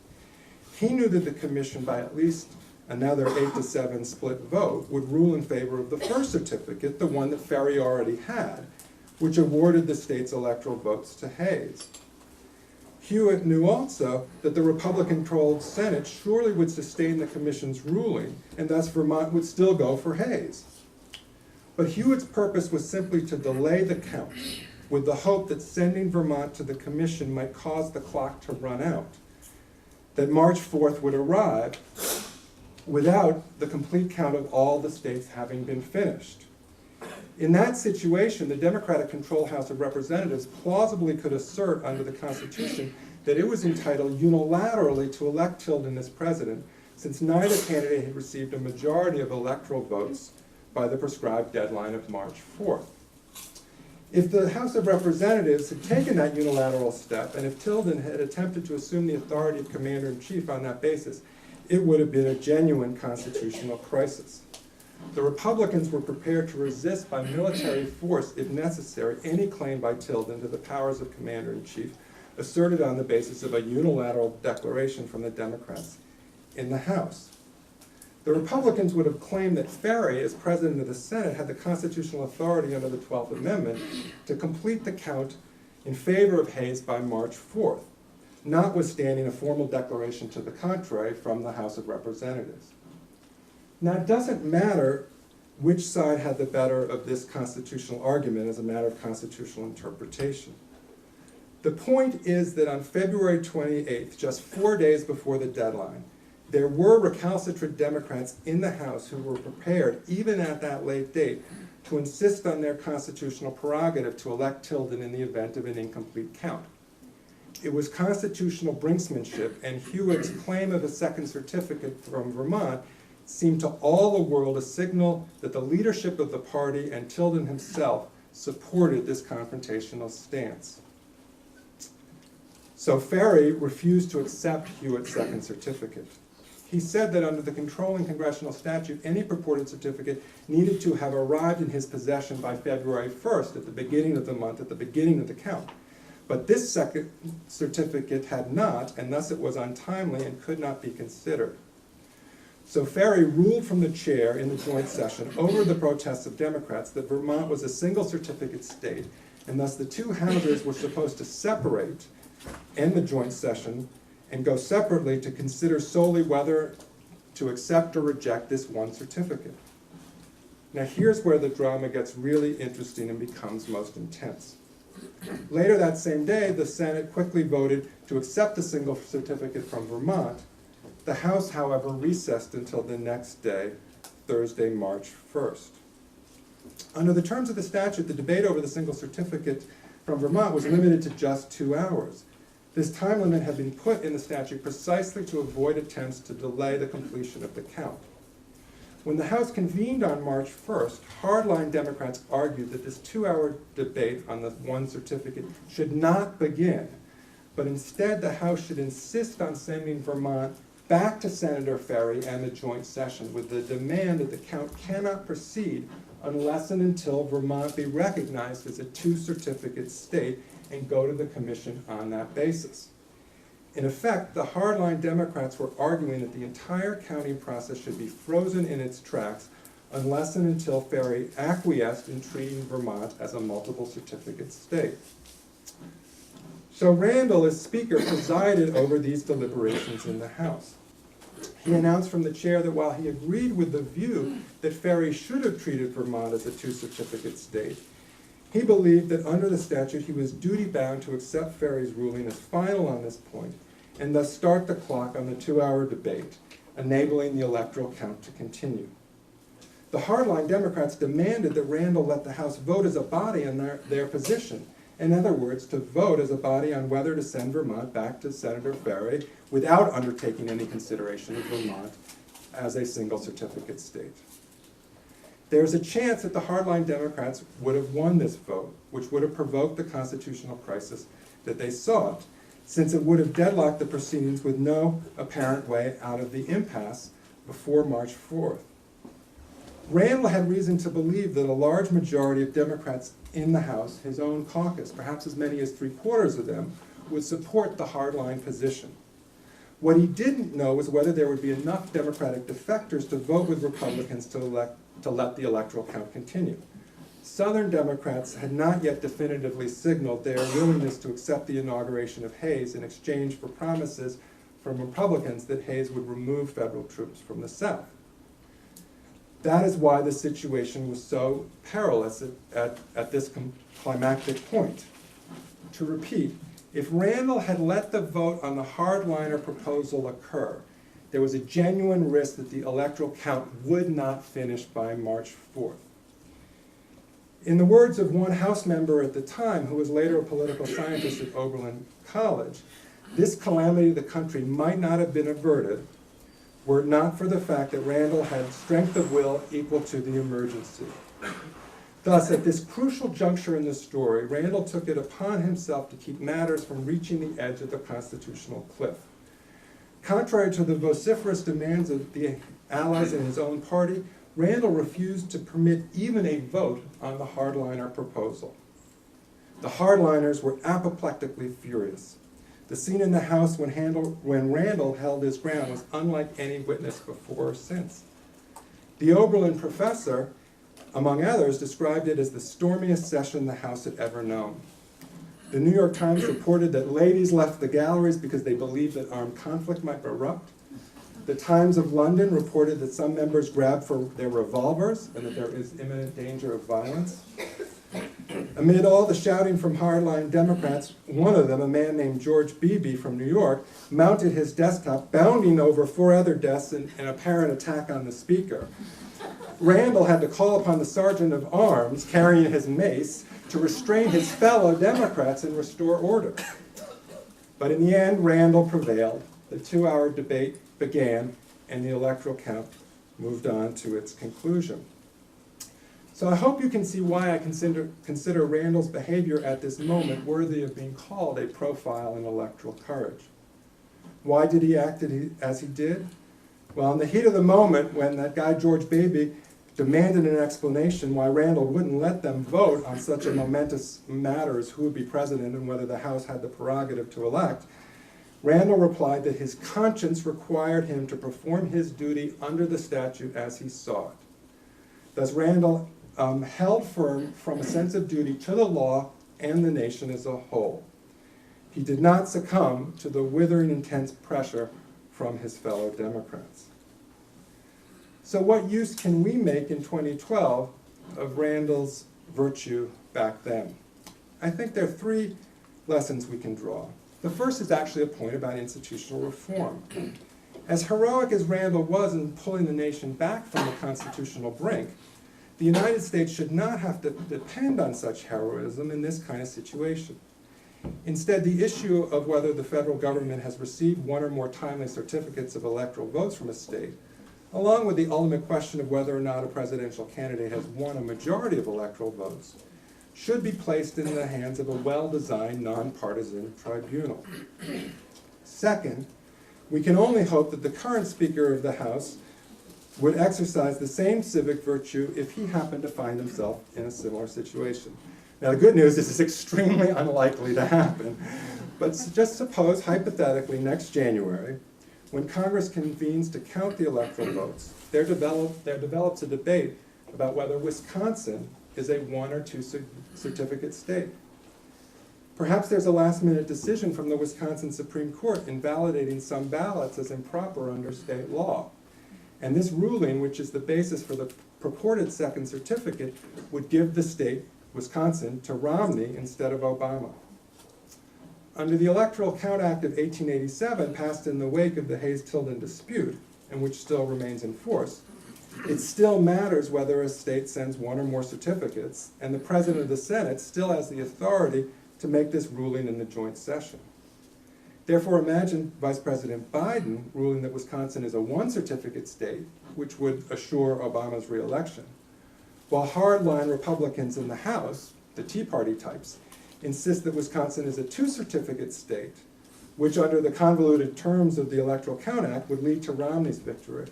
He knew that the commission, by at least another 8-7 split vote, would rule in favor of the first certificate, the one that Ferry already had, which awarded the state's electoral votes to Hayes. Hewitt knew also that the Republican-controlled Senate surely would sustain the commission's ruling, and thus Vermont would still go for Hayes. But Hewitt's purpose was simply to delay the count, with the hope that sending Vermont to the commission might cause the clock to run out, that March 4th would arrive without the complete count of all the states having been finished. In that situation, the Democratic-controlled House of Representatives plausibly could assert under the Constitution that it was entitled unilaterally to elect Tilden as president, since neither candidate had received a majority of electoral votes by the prescribed deadline of March 4th. If the House of Representatives had taken that unilateral step, and if Tilden had attempted to assume the authority of commander-in-chief on that basis, it would have been a genuine constitutional crisis. The Republicans were prepared to resist by military force, if necessary, any claim by Tilden to the powers of commander-in-chief asserted on the basis of a unilateral declaration from the Democrats in the House. The Republicans would have claimed that Ferry, as president of the Senate, had the constitutional authority under the 12th Amendment to complete the count in favor of Hayes by March 4th, notwithstanding a formal declaration to the contrary from the House of Representatives. Now, it doesn't matter which side had the better of this constitutional argument as a matter of constitutional interpretation. The point is that on February 28th, just 4 days before the deadline, there were recalcitrant Democrats in the House who were prepared, even at that late date, to insist on their constitutional prerogative to elect Tilden in the event of an incomplete count. It was constitutional brinksmanship, and Hewitt's claim of a second certificate from Vermont seemed to all the world a signal that the leadership of the party and Tilden himself supported this confrontational stance. So Ferry refused to accept Hewitt's second certificate. He said that under the controlling congressional statute, any purported certificate needed to have arrived in his possession by February 1st, at the beginning of the month, at the beginning of the count. But this second certificate had not, and thus it was untimely and could not be considered. So Ferry ruled from the chair in the joint session over the protests of Democrats that Vermont was a single certificate state, and thus the two houses were supposed to separate in the joint session and go separately to consider solely whether to accept or reject this one certificate. Now here's where the drama gets really interesting and becomes most intense. Later that same day, the Senate quickly voted to accept the single certificate from Vermont. The House, however, recessed until the next day, Thursday, March 1st. Under the terms of the statute, the debate over the single certificate from Vermont was limited to just 2 hours. This time limit had been put in the statute precisely to avoid attempts to delay the completion of the count. When the House convened on March 1st, hardline Democrats argued that this 2-hour debate on the one certificate should not begin, but instead the House should insist on sending Vermont back to Senator Ferry and the joint session with the demand that the count cannot proceed unless and until Vermont be recognized as a two-certificate state and go to the commission on that basis. In effect, the hardline Democrats were arguing that the entire counting process should be frozen in its tracks unless and until Ferry acquiesced in treating Vermont as a multiple certificate state. So Randall, as Speaker, presided over these deliberations in the House. He announced from the chair that while he agreed with the view that Ferry should have treated Vermont as a two-certificate state, he believed that under the statute he was duty-bound to accept Ferry's ruling as final on this point and thus start the clock on the 2-hour debate, enabling the electoral count to continue. The hardline Democrats demanded that Randall let the House vote as a body on their position. In other words, to vote as a body on whether to send Vermont back to Senator Ferry without undertaking any consideration of Vermont as a single certificate state. There's a chance that the hardline Democrats would have won this vote, which would have provoked the constitutional crisis that they sought, since it would have deadlocked the proceedings with no apparent way out of the impasse before March 4th. Randall had reason to believe that a large majority of Democrats in the House, his own caucus, perhaps as many as 3/4 of them, would support the hardline position. What he didn't know was whether there would be enough Democratic defectors to vote with Republicans to let the electoral count continue. Southern Democrats had not yet definitively signaled their willingness to accept the inauguration of Hayes in exchange for promises from Republicans that Hayes would remove federal troops from the South. That is why the situation was so perilous at this climactic point. To repeat, if Randall had let the vote on the hardliner proposal occur, there was a genuine risk that the electoral count would not finish by March 4th. In the words of one House member at the time, who was later a political scientist at Oberlin College, this calamity of the country might not have been averted were it not for the fact that Randall had strength of will equal to the emergency. Thus, at this crucial juncture in the story, Randall took it upon himself to keep matters from reaching the edge of the constitutional cliff. Contrary to the vociferous demands of the allies in his own party, Randall refused to permit even a vote on the hardliner proposal. The hardliners were apoplectically furious. The scene in the House when Randall held his ground was unlike any witnessed before or since. The Oberlin professor, among others, described it as the stormiest session the House had ever known. The New York Times reported that ladies left the galleries because they believed that armed conflict might erupt. The Times of London reported that some members grabbed for their revolvers and that there is imminent danger of violence. Amid all the shouting from hardline Democrats, one of them, a man named George Beebe from New York, mounted his desktop, bounding over 4 other desks in an apparent attack on the speaker. Randall had to call upon the sergeant of arms, carrying his mace, to restrain his fellow Democrats and restore order. But in the end, Randall prevailed. The 2-hour debate began, and the electoral count moved on to its conclusion. So I hope you can see why I consider Randall's behavior at this moment worthy of being called a profile in electoral courage. Why did he act as he did? Well, in the heat of the moment, when that guy George Beebe demanded an explanation why Randall wouldn't let them vote on such a momentous matter as who would be president and whether the House had the prerogative to elect, Randall replied that his conscience required him to perform his duty under the statute as he saw it. Thus, Randall held firm from a sense of duty to the law and the nation as a whole. He did not succumb to the withering, intense pressure from his fellow Democrats. So what use can we make in 2012 of Randall's virtue back then? I think there are 3 lessons we can draw. The first is actually a point about institutional reform. As heroic as Randall was in pulling the nation back from the constitutional brink, the United States should not have to depend on such heroism in this kind of situation. Instead, the issue of whether the federal government has received 1 or more timely certificates of electoral votes from a state, along with the ultimate question of whether or not a presidential candidate has won a majority of electoral votes, should be placed in the hands of a well-designed, nonpartisan tribunal. Second, we can only hope that the current Speaker of the House would exercise the same civic virtue if he happened to find himself in a similar situation. Now, the good news is it's extremely unlikely to happen, but just suppose, hypothetically, next January, when Congress convenes to count the electoral votes, there develops a debate about whether Wisconsin is a 1 or 2 certificate state. Perhaps there's a last-minute decision from the Wisconsin Supreme Court invalidating some ballots as improper under state law. And this ruling, which is the basis for the purported second certificate, would give the state, Wisconsin, to Romney instead of Obama. Under the Electoral Count Act of 1887, passed in the wake of the Hayes-Tilden dispute, and which still remains in force, it still matters whether a state sends 1 or more certificates, and the President of the Senate still has the authority to make this ruling in the joint session. Therefore, imagine Vice President Biden ruling that Wisconsin is a 1 certificate state, which would assure Obama's re-election, while hardline Republicans in the House, the Tea Party types, insist that Wisconsin is a 2 certificate state, which under the convoluted terms of the Electoral Count Act would lead to Romney's victory.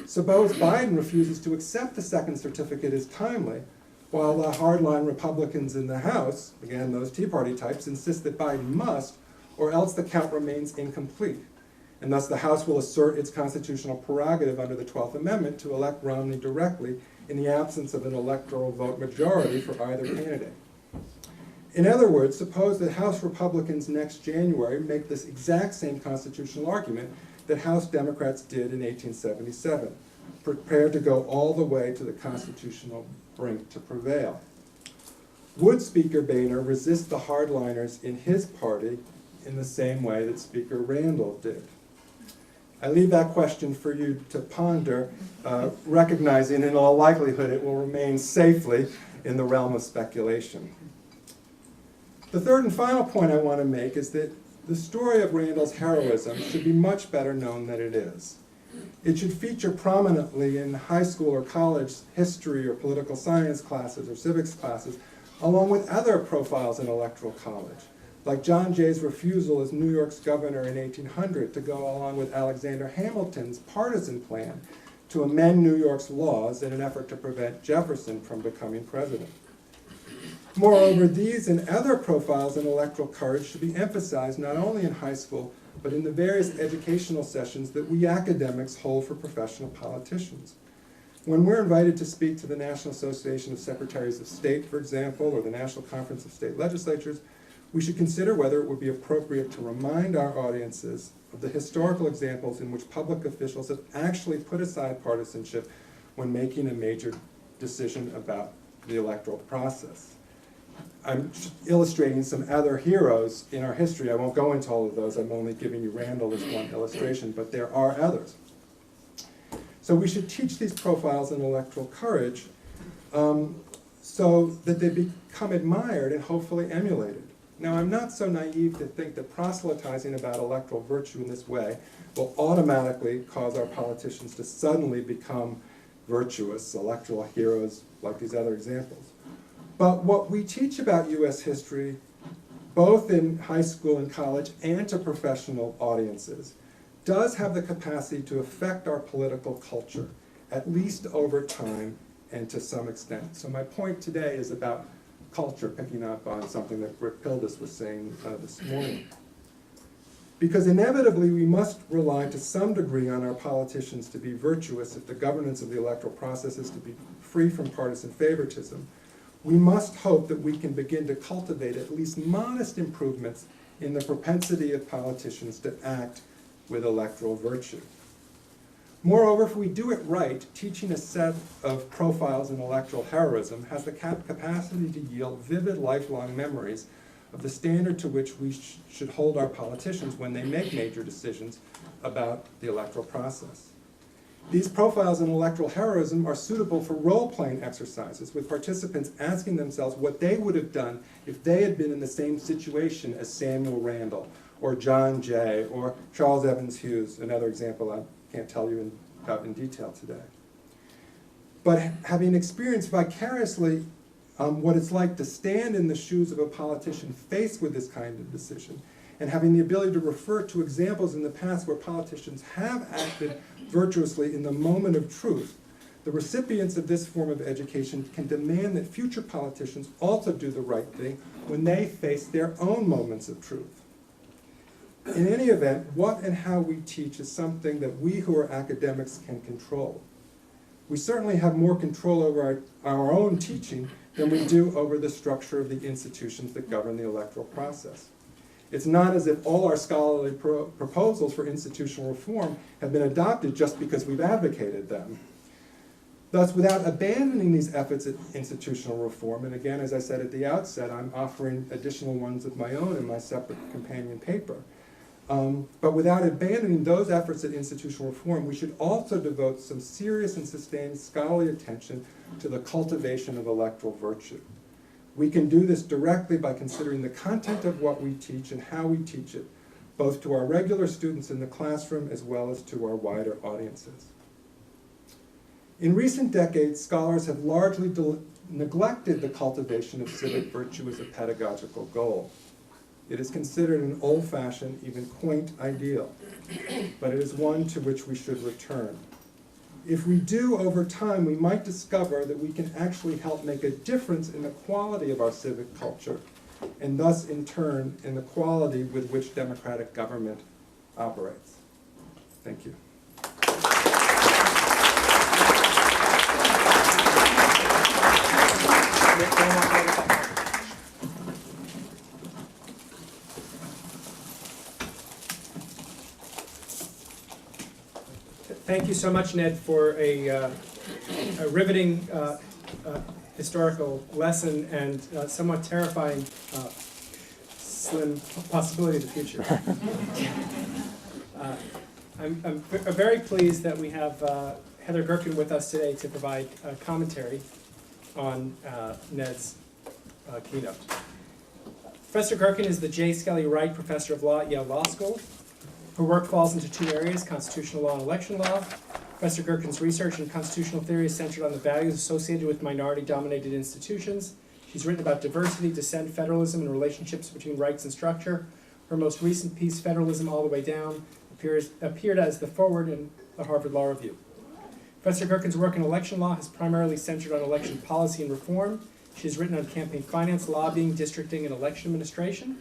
Suppose Biden refuses to accept the second certificate as timely, while the hardline Republicans in the House, again those Tea Party types, insist that Biden must, or else the count remains incomplete, and thus the House will assert its constitutional prerogative under the 12th Amendment to elect Romney directly in the absence of an electoral vote majority for either candidate. In other words, suppose that House Republicans next January make this exact same constitutional argument that House Democrats did in 1877, prepared to go all the way to the constitutional brink to prevail. Would Speaker Boehner resist the hardliners in his party in the same way that Speaker Randall did? I leave that question for you to ponder, recognizing in all likelihood it will remain safely in the realm of speculation. The third and final point I want to make is that the story of Randall's heroism should be much better known than it is. It should feature prominently in high school or college history or political science classes or civics classes, along with other profiles in electoral college, like John Jay's refusal as New York's governor in 1800 to go along with Alexander Hamilton's partisan plan to amend New York's laws in an effort to prevent Jefferson from becoming president. Moreover, these and other profiles in electoral courage should be emphasized not only in high school, but in the various educational sessions that we academics hold for professional politicians. When we're invited to speak to the National Association of Secretaries of State, for example, or the National Conference of State Legislatures, we should consider whether it would be appropriate to remind our audiences of the historical examples in which public officials have actually put aside partisanship when making a major decision about the electoral process. I'm illustrating some other heroes in our history. I won't go into all of those. I'm only giving you Randall as one illustration, but there are others. So we should teach these profiles in electoral courage so that they become admired and hopefully emulated. Now, I'm not so naive to think that proselytizing about electoral virtue in this way will automatically cause our politicians to suddenly become virtuous electoral heroes like these other examples. But what we teach about U.S. history, both in high school and college and to professional audiences, does have the capacity to affect our political culture, at least over time and to some extent. So my point today is about culture, picking up on something that Rick Pildes was saying this morning. Because inevitably we must rely to some degree on our politicians to be virtuous if the governance of the electoral process is to be free from partisan favoritism. We must hope that we can begin to cultivate at least modest improvements in the propensity of politicians to act with electoral virtue. Moreover, if we do it right, teaching a set of profiles in electoral heroism has the capacity to yield vivid lifelong memories of the standard to which we should hold our politicians when they make major decisions about the electoral process. These profiles in electoral heroism are suitable for role-playing exercises, with participants asking themselves what they would have done if they had been in the same situation as Samuel Randall, or John Jay, or Charles Evans Hughes, another example I can't tell you about in detail today. But having experienced vicariously what it's like to stand in the shoes of a politician faced with this kind of decision, and having the ability to refer to examples in the past where politicians have acted virtuously in the moment of truth, the recipients of this form of education can demand that future politicians also do the right thing when they face their own moments of truth. In any event, what and how we teach is something that we who are academics can control. We certainly have more control over our own teaching than we do over the structure of the institutions that govern the electoral process. It's not as if all our scholarly proposals for institutional reform have been adopted just because we've advocated them. Thus, without abandoning these efforts at institutional reform, and again, as I said at the outset, I'm offering additional ones of my own in my separate companion paper, but without abandoning those efforts at institutional reform, we should also devote some serious and sustained scholarly attention to the cultivation of electoral virtue. We can do this directly by considering the content of what we teach and how we teach it, both to our regular students in the classroom as well as to our wider audiences. In recent decades, scholars have largely neglected the cultivation of civic virtue as a pedagogical goal. It is considered an old-fashioned, even quaint ideal, but it is one to which we should return. If we do, over time, we might discover that we can actually help make a difference in the quality of our civic culture, and thus, in turn, in the quality with which democratic government operates. Thank you. Thank you so much, Ned, for a riveting historical lesson and somewhat terrifying slim possibility of the future. I'm very pleased that we have Heather Gerken with us today to provide commentary on Ned's keynote. Professor Gerken is the J. Skelly Wright Professor of Law at Yale Law School. Her work falls into two areas, constitutional law and election law. Professor Gerken's research in constitutional theory is centered on the values associated with minority-dominated institutions. She's written about diversity, dissent, federalism, and relationships between rights and structure. Her most recent piece, Federalism All the Way Down, appeared as the foreword in the Harvard Law Review. Professor Gerken's work in election law has primarily centered on election policy and reform. She has written on campaign finance, lobbying, districting, and election administration.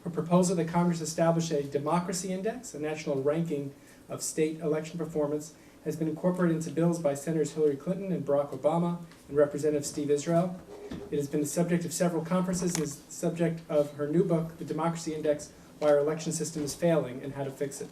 Her proposal that Congress establish a democracy index, a national ranking of state election performance, has been incorporated into bills by Senators Hillary Clinton and Barack Obama and Representative Steve Israel. It has been the subject of several conferences and is the subject of her new book, The Democracy Index, Why Our Election System is Failing and How to Fix It.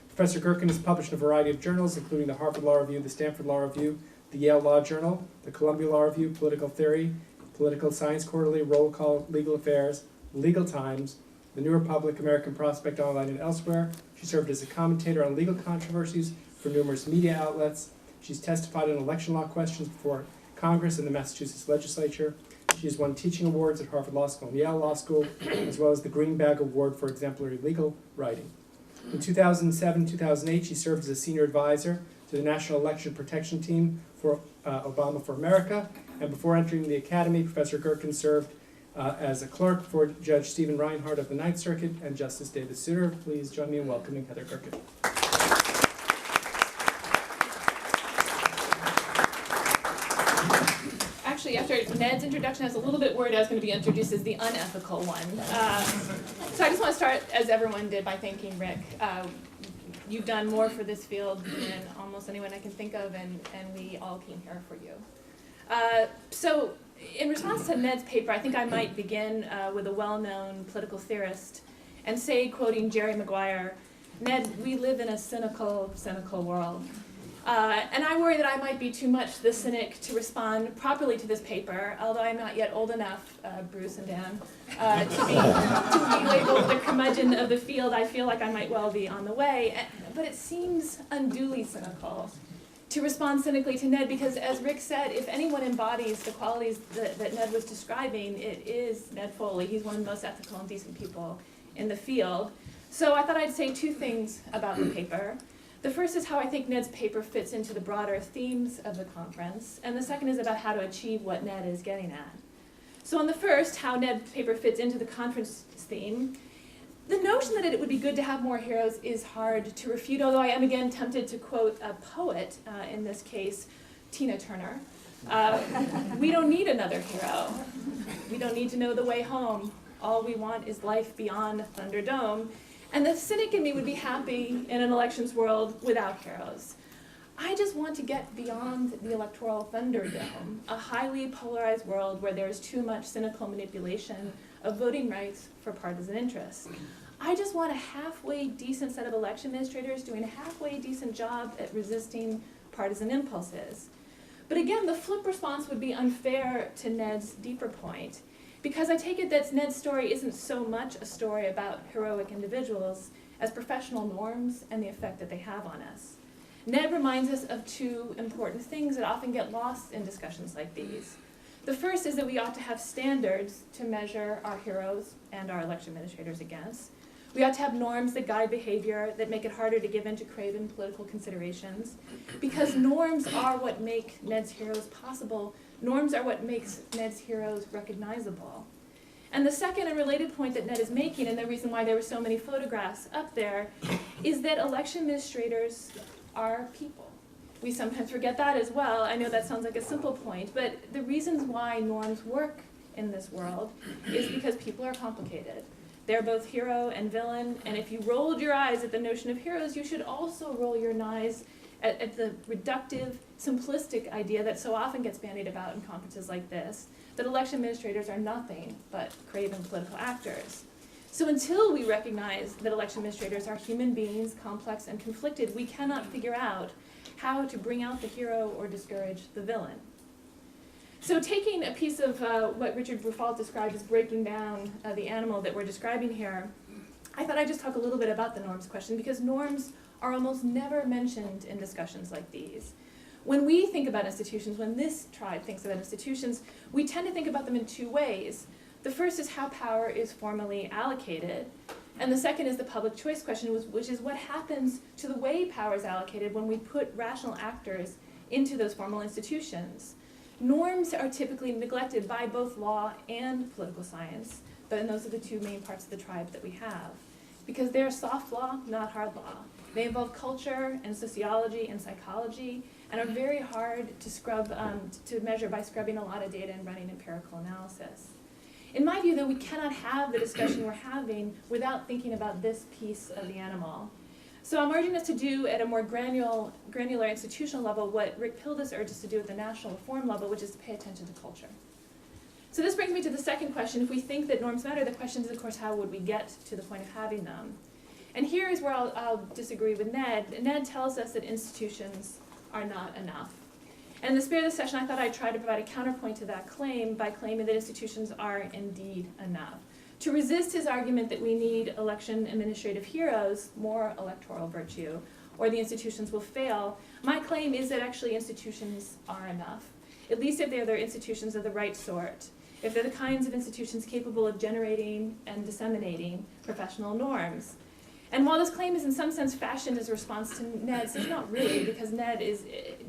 Professor Gerken has published in a variety of journals, including the Harvard Law Review, the Stanford Law Review, the Yale Law Journal, the Columbia Law Review, Political Theory, Political Science Quarterly, Roll Call, Legal Affairs, Legal Times, The New Republic, American Prospect Online, and elsewhere. She served as a commentator on legal controversies for numerous media outlets. She's testified on election law questions before Congress and the Massachusetts legislature. She has won teaching awards at Harvard Law School and Yale Law School, as well as the Greenbag Award for exemplary legal writing. In 2007-2008, she served as a senior advisor to the National Election Protection Team for Obama for America. And before entering the academy, Professor Gerken served as a clerk for Judge Stephen Reinhardt of the Ninth Circuit and Justice David Souter. Please join me in welcoming Heather Gerken. Actually, after Ned's introduction, I was a little bit worried I was going to be introduced as the unethical one. So I just want to start, as everyone did, by thanking Rick. You've done more for this field than almost anyone I can think of, and we all came here for you. So in response to Ned's paper, I think I might begin with a well-known political theorist and say, quoting Jerry Maguire, "Ned, we live in a cynical, cynical world." And I worry that I might be too much the cynic to respond properly to this paper, although I'm not yet old enough, Bruce and Dan, to be labeled the curmudgeon of the field. I feel like I might well be on the way. But it seems unduly cynical to respond cynically to Ned, because as Rick said, if anyone embodies the qualities that Ned was describing, it is Ned Foley. He's one of the most ethical and decent people in the field. So I thought I'd say two things about the paper. The first is how I think Ned's paper fits into the broader themes of the conference, and the second is about how to achieve what Ned is getting at. So on the first, how Ned's paper fits into the conference theme, the notion that it would be good to have more heroes is hard to refute, although I am again tempted to quote a poet, in this case, Tina Turner. We don't need another hero. We don't need to know the way home. All we want is life beyond Thunderdome. And the cynic in me would be happy in an elections world without heroes. I just want to get beyond the electoral thunderdome, a highly polarized world where there's too much cynical manipulation of voting rights for partisan interests. I just want a halfway decent set of election administrators doing a halfway decent job at resisting partisan impulses. But again, the flip response would be unfair to Ned's deeper point, because I take it that Ned's story isn't so much a story about heroic individuals as professional norms and the effect that they have on us. Ned reminds us of two important things that often get lost in discussions like these. The first is that we ought to have standards to measure our heroes and our election administrators against. We ought to have norms that guide behavior that make it harder to give in to craven political considerations. Because norms are what make Ned's heroes possible. Norms are what makes Ned's heroes recognizable. And the second and related point that Ned is making, and the reason why there were so many photographs up there, is that election administrators are people. We sometimes forget that as well. I know that sounds like a simple point, but the reasons why norms work in this world is because people are complicated. They're both hero and villain, and if you rolled your eyes at the notion of heroes, you should also roll your eyes at the reductive, simplistic idea that so often gets bandied about in conferences like this, that election administrators are nothing but craven political actors. So until we recognize that election administrators are human beings, complex and conflicted, we cannot figure out how to bring out the hero or discourage the villain. So taking a piece of what Richard Bruffault described as breaking down the animal that we're describing here, I thought I'd just talk a little bit about the norms question, because norms are almost never mentioned in discussions like these. When we think about institutions, when this tribe thinks about institutions, we tend to think about them in two ways. The first is how power is formally allocated, and the second is the public choice question, which is what happens to the way power is allocated when we put rational actors into those formal institutions. Norms are typically neglected by both law and political science, and those are the two main parts of the tribe that we have. Because they're soft law, not hard law. They involve culture and sociology and psychology, and are very hard to measure by scrubbing a lot of data and running empirical analysis. In my view, though, we cannot have the discussion we're having without thinking about this piece of the animal. So I'm urging us to do at a more granular institutional level what Rick Pildes urged us to do at the national reform level, which is to pay attention to culture. So this brings me to the second question. If we think that norms matter, the question is, of course, how would we get to the point of having them? And here is where I'll disagree with Ned. Ned tells us that institutions are not enough. And in the spirit of the session, I thought I'd try to provide a counterpoint to that claim by claiming that institutions are indeed enough. To resist his argument that we need election administrative heroes, more electoral virtue, or the institutions will fail, my claim is that actually institutions are enough, at least if they're institutions of the right sort, if they're the kinds of institutions capable of generating and disseminating professional norms. And while this claim is in some sense fashioned as a response to Ned's, it's not really, because Ned is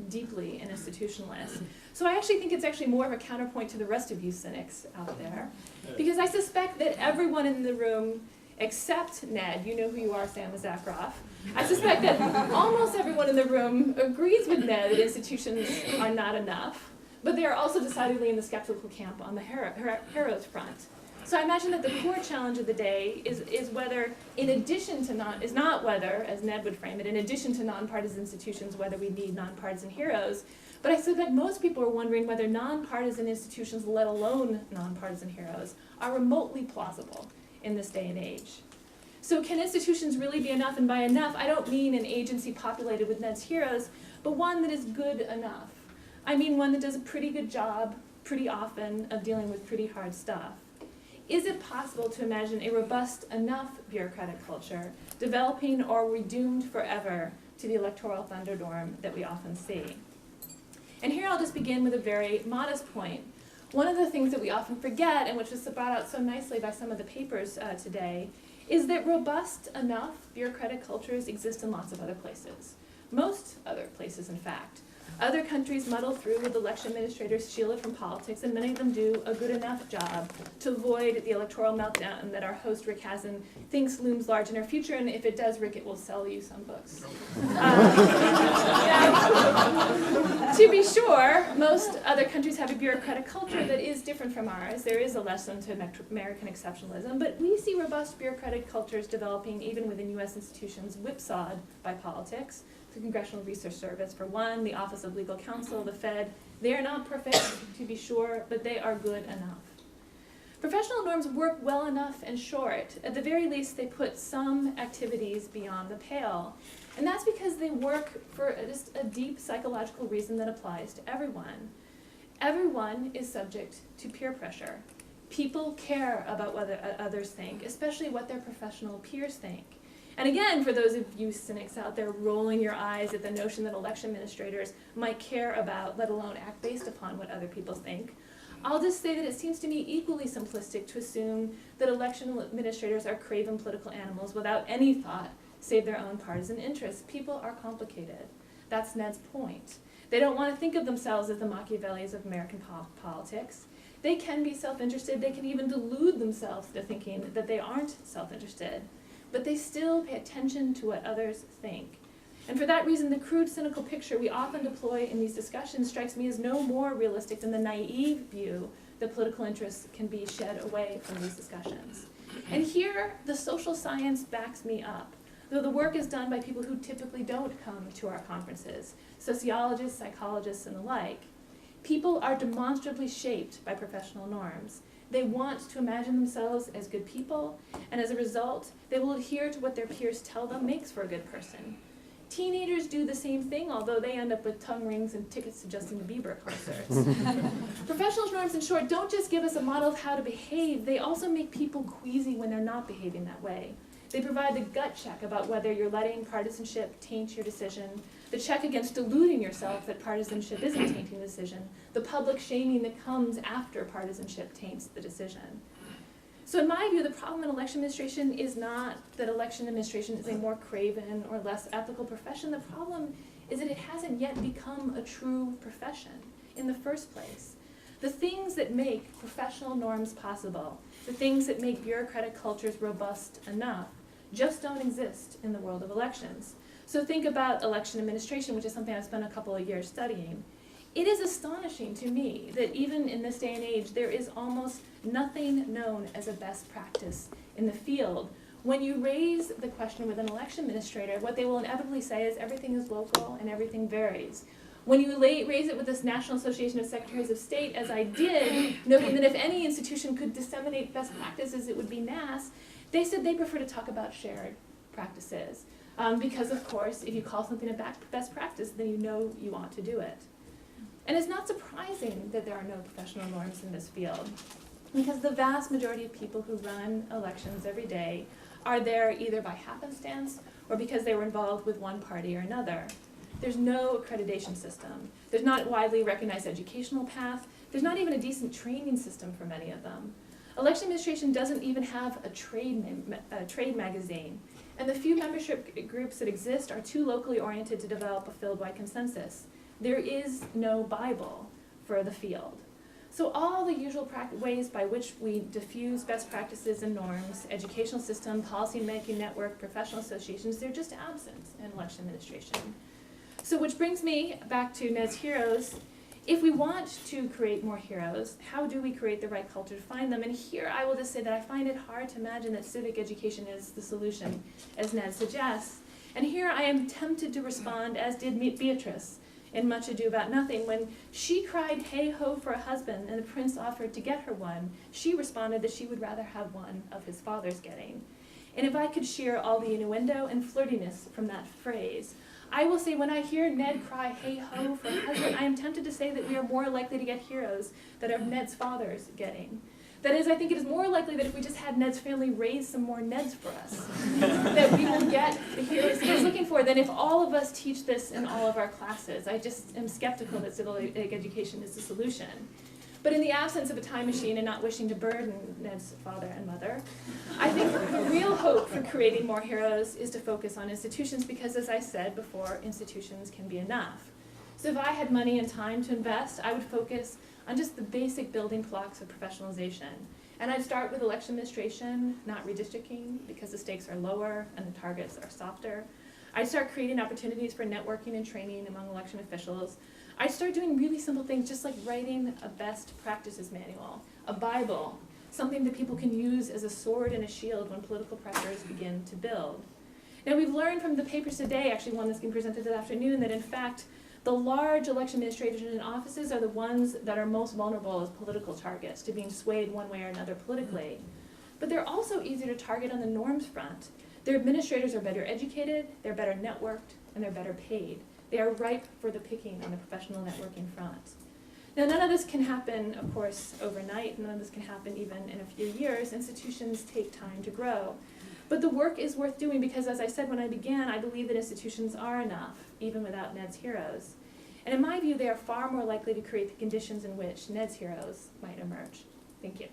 deeply an institutionalist. So I actually think it's actually more of a counterpoint to the rest of you cynics out there, because I suspect that everyone in the room, except Ned, you know who you are, Sam Zakroff, I suspect that almost everyone in the room agrees with Ned that institutions are not enough, but they are also decidedly in the skeptical camp on the heroes front. So I imagine that the core challenge of the day is whether, in addition to not whether, as Ned would frame it, in addition to nonpartisan institutions, whether we need nonpartisan heroes. But I suspect most people are wondering whether nonpartisan institutions, let alone nonpartisan heroes, are remotely plausible in this day and age. So can institutions really be enough? And by enough, I don't mean an agency populated with Ned's heroes, but one that is good enough. I mean one that does a pretty good job, pretty often, of dealing with pretty hard stuff. Is it possible to imagine a robust enough bureaucratic culture developing, or are we doomed forever to the electoral thunderdome that we often see? And here I'll just begin with a very modest point. One of the things that we often forget, and which was brought out so nicely by some of the papers today, is that robust enough bureaucratic cultures exist in lots of other places. Most other places, in fact. Other countries muddle through with election administrators shielded from politics, and many of them do a good enough job to avoid the electoral meltdown that our host, Rick Hasen, thinks looms large in our future, and if it does, Rick, it will sell you some books. To To be sure, most other countries have a bureaucratic culture that is different from ours. There is a lesson to American exceptionalism, but we see robust bureaucratic cultures developing even within U.S. institutions whipsawed by politics. The Congressional Research Service, for one, the Office of Legal Counsel, the Fed. They are not perfect, to be sure, but they are good enough. Professional norms work well enough and short. At the very least, they put some activities beyond the pale. And that's because they work for just a deep psychological reason that applies to everyone. Everyone is subject to peer pressure. People care about what others think, especially what their professional peers think. And again, for those of you cynics out there rolling your eyes at the notion that election administrators might care about, let alone act based upon what other people think, I'll just say that it seems to me equally simplistic to assume that election administrators are craven political animals without any thought save their own partisan interests. People are complicated. That's Ned's point. They don't want to think of themselves as the Machiavellis of American politics. They can be self-interested. They can even delude themselves into thinking that they aren't self-interested. But they still pay attention to what others think. And for that reason, the crude, cynical picture we often deploy in these discussions strikes me as no more realistic than the naive view that political interests can be shed away from these discussions. And here, the social science backs me up, though the work is done by people who typically don't come to our conferences, sociologists, psychologists, and the like. People are demonstrably shaped by professional norms. They want to imagine themselves as good people, and as a result, they will adhere to what their peers tell them makes for a good person. Teenagers do the same thing, although they end up with tongue rings and tickets to Justin Bieber concerts. Professional norms, in short, don't just give us a model of how to behave, they also make people queasy when they're not behaving that way. They provide the gut check about whether you're letting partisanship taint your decision, the check against deluding yourself that partisanship isn't tainting the decision, the public shaming that comes after partisanship taints the decision. So in my view, the problem in election administration is not that election administration is a more craven or less ethical profession. The problem is that it hasn't yet become a true profession in the first place. The things that make professional norms possible, the things that make bureaucratic cultures robust enough, just don't exist in the world of elections. So think about election administration, which is something I've spent a couple of years studying. It is astonishing to me that even in this day and age, there is almost nothing known as a best practice in the field. When you raise the question with an election administrator, what they will inevitably say is everything is local and everything varies. When you raise it with this National Association of Secretaries of State, as I did, noting that if any institution could disseminate best practices, it would be NAS, they said they prefer to talk about shared practices. Because, of course, if you call something a best practice, then you know you ought to do it. And it's not surprising that there are no professional norms in this field, because the vast majority of people who run elections every day are there either by happenstance or because they were involved with one party or another. There's no accreditation system. There's not a widely recognized educational path. There's not even a decent training system for many of them. Election administration doesn't even have a trade magazine. And the few membership groups that exist are too locally oriented to develop a field-wide consensus. There is no Bible for the field. So all the usual ways by which we diffuse best practices and norms, educational system, policy-making network, professional associations, they're just absent in election administration. So which brings me back to Ned's heroes. If we want to create more heroes, how do we create the right culture to find them? And here I will just say that I find it hard to imagine that civic education is the solution, as Ned suggests. And here I am tempted to respond, as did Beatrice in Much Ado About Nothing. When she cried hey-ho for a husband and the prince offered to get her one, she responded that she would rather have one of his father's getting. And if I could shear all the innuendo and flirtiness from that phrase, I will say when I hear Ned cry hey-ho for a husband, I am tempted to say that we are more likely to get heroes that are Ned's fathers getting. That is, I think it is more likely that if we just had Ned's family raise some more Neds for us, that we will get the heroes that he's looking for, than if all of us teach this in all of our classes. I just am skeptical that civic education is the solution. But in the absence of a time machine and not wishing to burden Ned's father and mother, I think the real hope for creating more heroes is to focus on institutions, because, as I said before, institutions can be enough. So if I had money and time to invest, I would focus on just the basic building blocks of professionalization. And I'd start with election administration, not redistricting, because the stakes are lower and the targets are softer. I'd start creating opportunities for networking and training among election officials. I'd start doing really simple things, just like writing a best practices manual, a Bible, something that people can use as a sword and a shield when political pressures begin to build. Now, we've learned from the papers today, actually one that's being presented this afternoon, that in fact, the large election administrators and offices are the ones that are most vulnerable as political targets to being swayed one way or another politically. But they're also easier to target on the norms front. Their administrators are better educated, they're better networked, and they're better paid. They are ripe for the picking on the professional networking front. Now, none of this can happen, of course, overnight. None of this can happen even in a few years. Institutions take time to grow. But the work is worth doing because, as I said when I began, I believe that institutions are enough, even without Ned's heroes. And in my view, they are far more likely to create the conditions in which Ned's heroes might emerge. Thank you.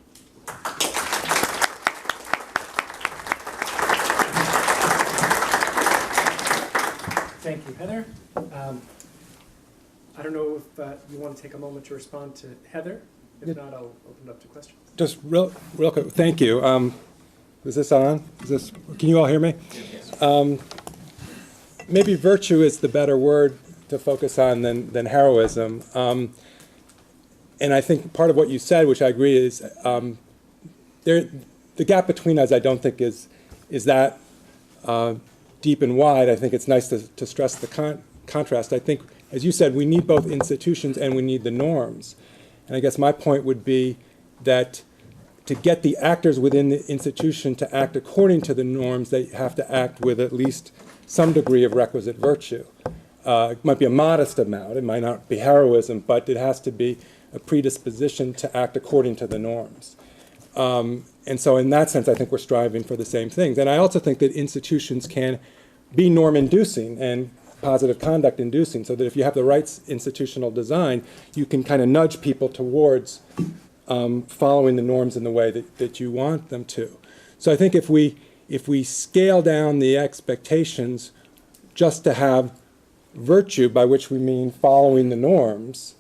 Thank you, Heather. I don't know if you want to take a moment to respond to Heather. If not, I'll open it up to questions. Just real quick, thank you. Is this on? Can you all hear me? Yes. Maybe virtue is the better word to focus on than heroism. And I think part of what you said, which I agree, is the gap between us I don't think is that deep and wide. I think it's nice to stress the contrast. I think, as you said, we need both institutions and we need the norms. And I guess my point would be that to get the actors within the institution to act according to the norms, they have to act with at least some degree of requisite virtue. It might be a modest amount, it might not be heroism, but it has to be a predisposition to act according to the norms. And so in that sense, I think we're striving for the same things. And I also think that institutions can be norm-inducing and positive conduct inducing, so that if you have the right institutional design, you can kind of nudge people towards following the norms in the way that you want them to. So I think if we scale down the expectations just to have virtue, by which we mean following the norms,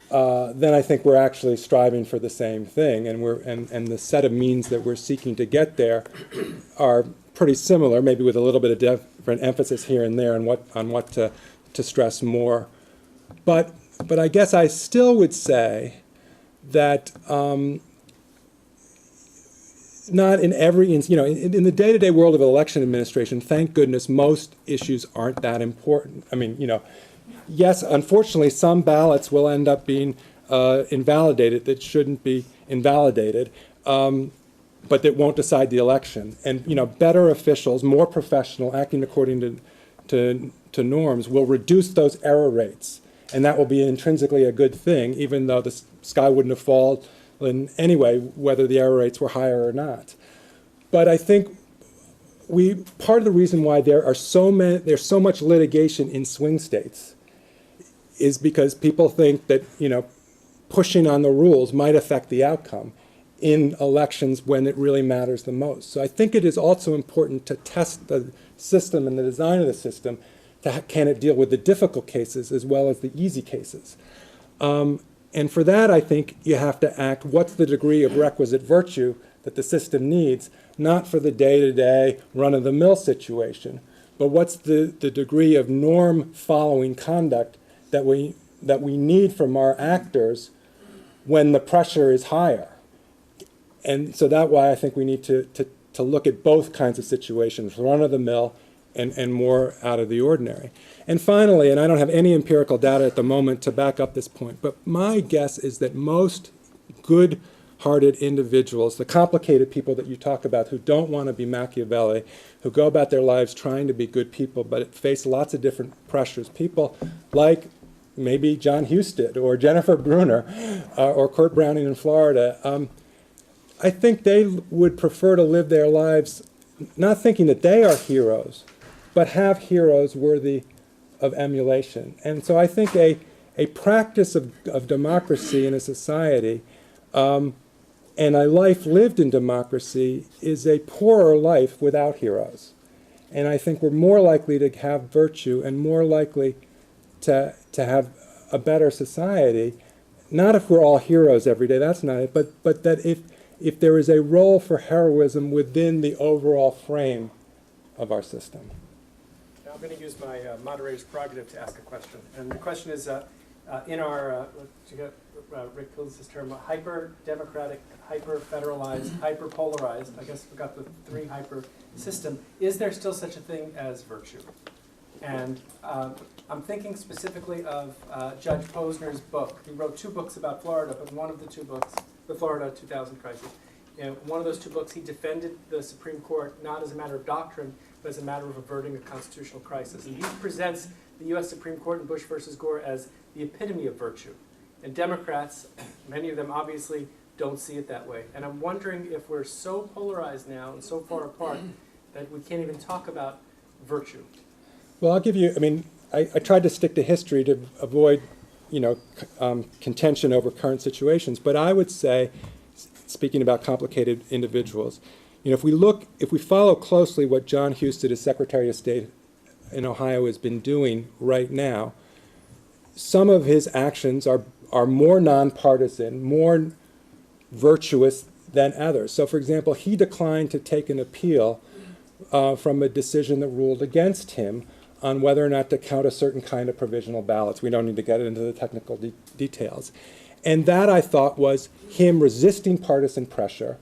then I think we're actually striving for the same thing, and the set of means that we're seeking to get there are pretty similar, maybe with a little bit of different emphasis here and there on what to stress more. But I guess I still would say that not in every, in the day-to-day world of election administration, thank goodness most issues aren't that important. I mean, yes, unfortunately, some ballots will end up being invalidated that shouldn't be invalidated, but that won't decide the election. And better officials, more professional, acting according to norms, will reduce those error rates, and that will be intrinsically a good thing, even though the sky wouldn't have fallen anyway, whether the error rates were higher or not. But I think part of the reason why there's so much litigation in swing states is because people think that pushing on the rules might affect the outcome in elections when it really matters the most. So I think it is also important to test the system and the design of the system. Can it deal with the difficult cases as well as the easy cases? And for that, I think you have to act, what's the degree of requisite virtue that the system needs, not for the day-to-day, run-of-the-mill situation, but what's the degree of norm-following conduct that we need from our actors when the pressure is higher. And so that's why I think we need to look at both kinds of situations, run-of-the-mill and more out of the ordinary. And finally, and I don't have any empirical data at the moment to back up this point, but my guess is that most good-hearted individuals, the complicated people that you talk about who don't want to be Machiavelli, who go about their lives trying to be good people but face lots of different pressures, people like maybe John Husted or Jennifer Brunner or Kurt Browning in Florida, I think they would prefer to live their lives not thinking that they are heroes, but have heroes worthy of emulation. And so I think a practice of democracy in a society and a life lived in democracy is a poorer life without heroes. And I think we're more likely to have virtue and more likely to have a better society, not if we're all heroes every day, that's not it, but that if there is a role for heroism within the overall frame of our system. I'm going to use my moderator's prerogative to ask a question. And the question is, in our, to get Rick Pillis' term, hyper-democratic, hyper-federalized, hyper-polarized, I guess we've got the three hyper system, is there still such a thing as virtue? And I'm thinking specifically of Judge Posner's book. He wrote 2 books about Florida, but in one of the 2 books, the Florida 2000 crisis, in one of those 2 books, he defended the Supreme Court not as a matter of doctrine, but as a matter of averting a constitutional crisis. And he presents the U.S. Supreme Court in Bush versus Gore as the epitome of virtue. And Democrats, many of them obviously don't see it that way. And I'm wondering if we're so polarized now and so far apart that we can't even talk about virtue. Well, I'll give you, I mean, I tried to stick to history to avoid, contention over current situations. But I would say, speaking about complicated individuals, if we follow closely what John Husted, as Secretary of State in Ohio, has been doing right now, some of his actions are more nonpartisan, more virtuous than others. So, for example, he declined to take an appeal from a decision that ruled against him on whether or not to count a certain kind of provisional ballots. We don't need to get into the technical details. And that, I thought, was him resisting partisan pressure,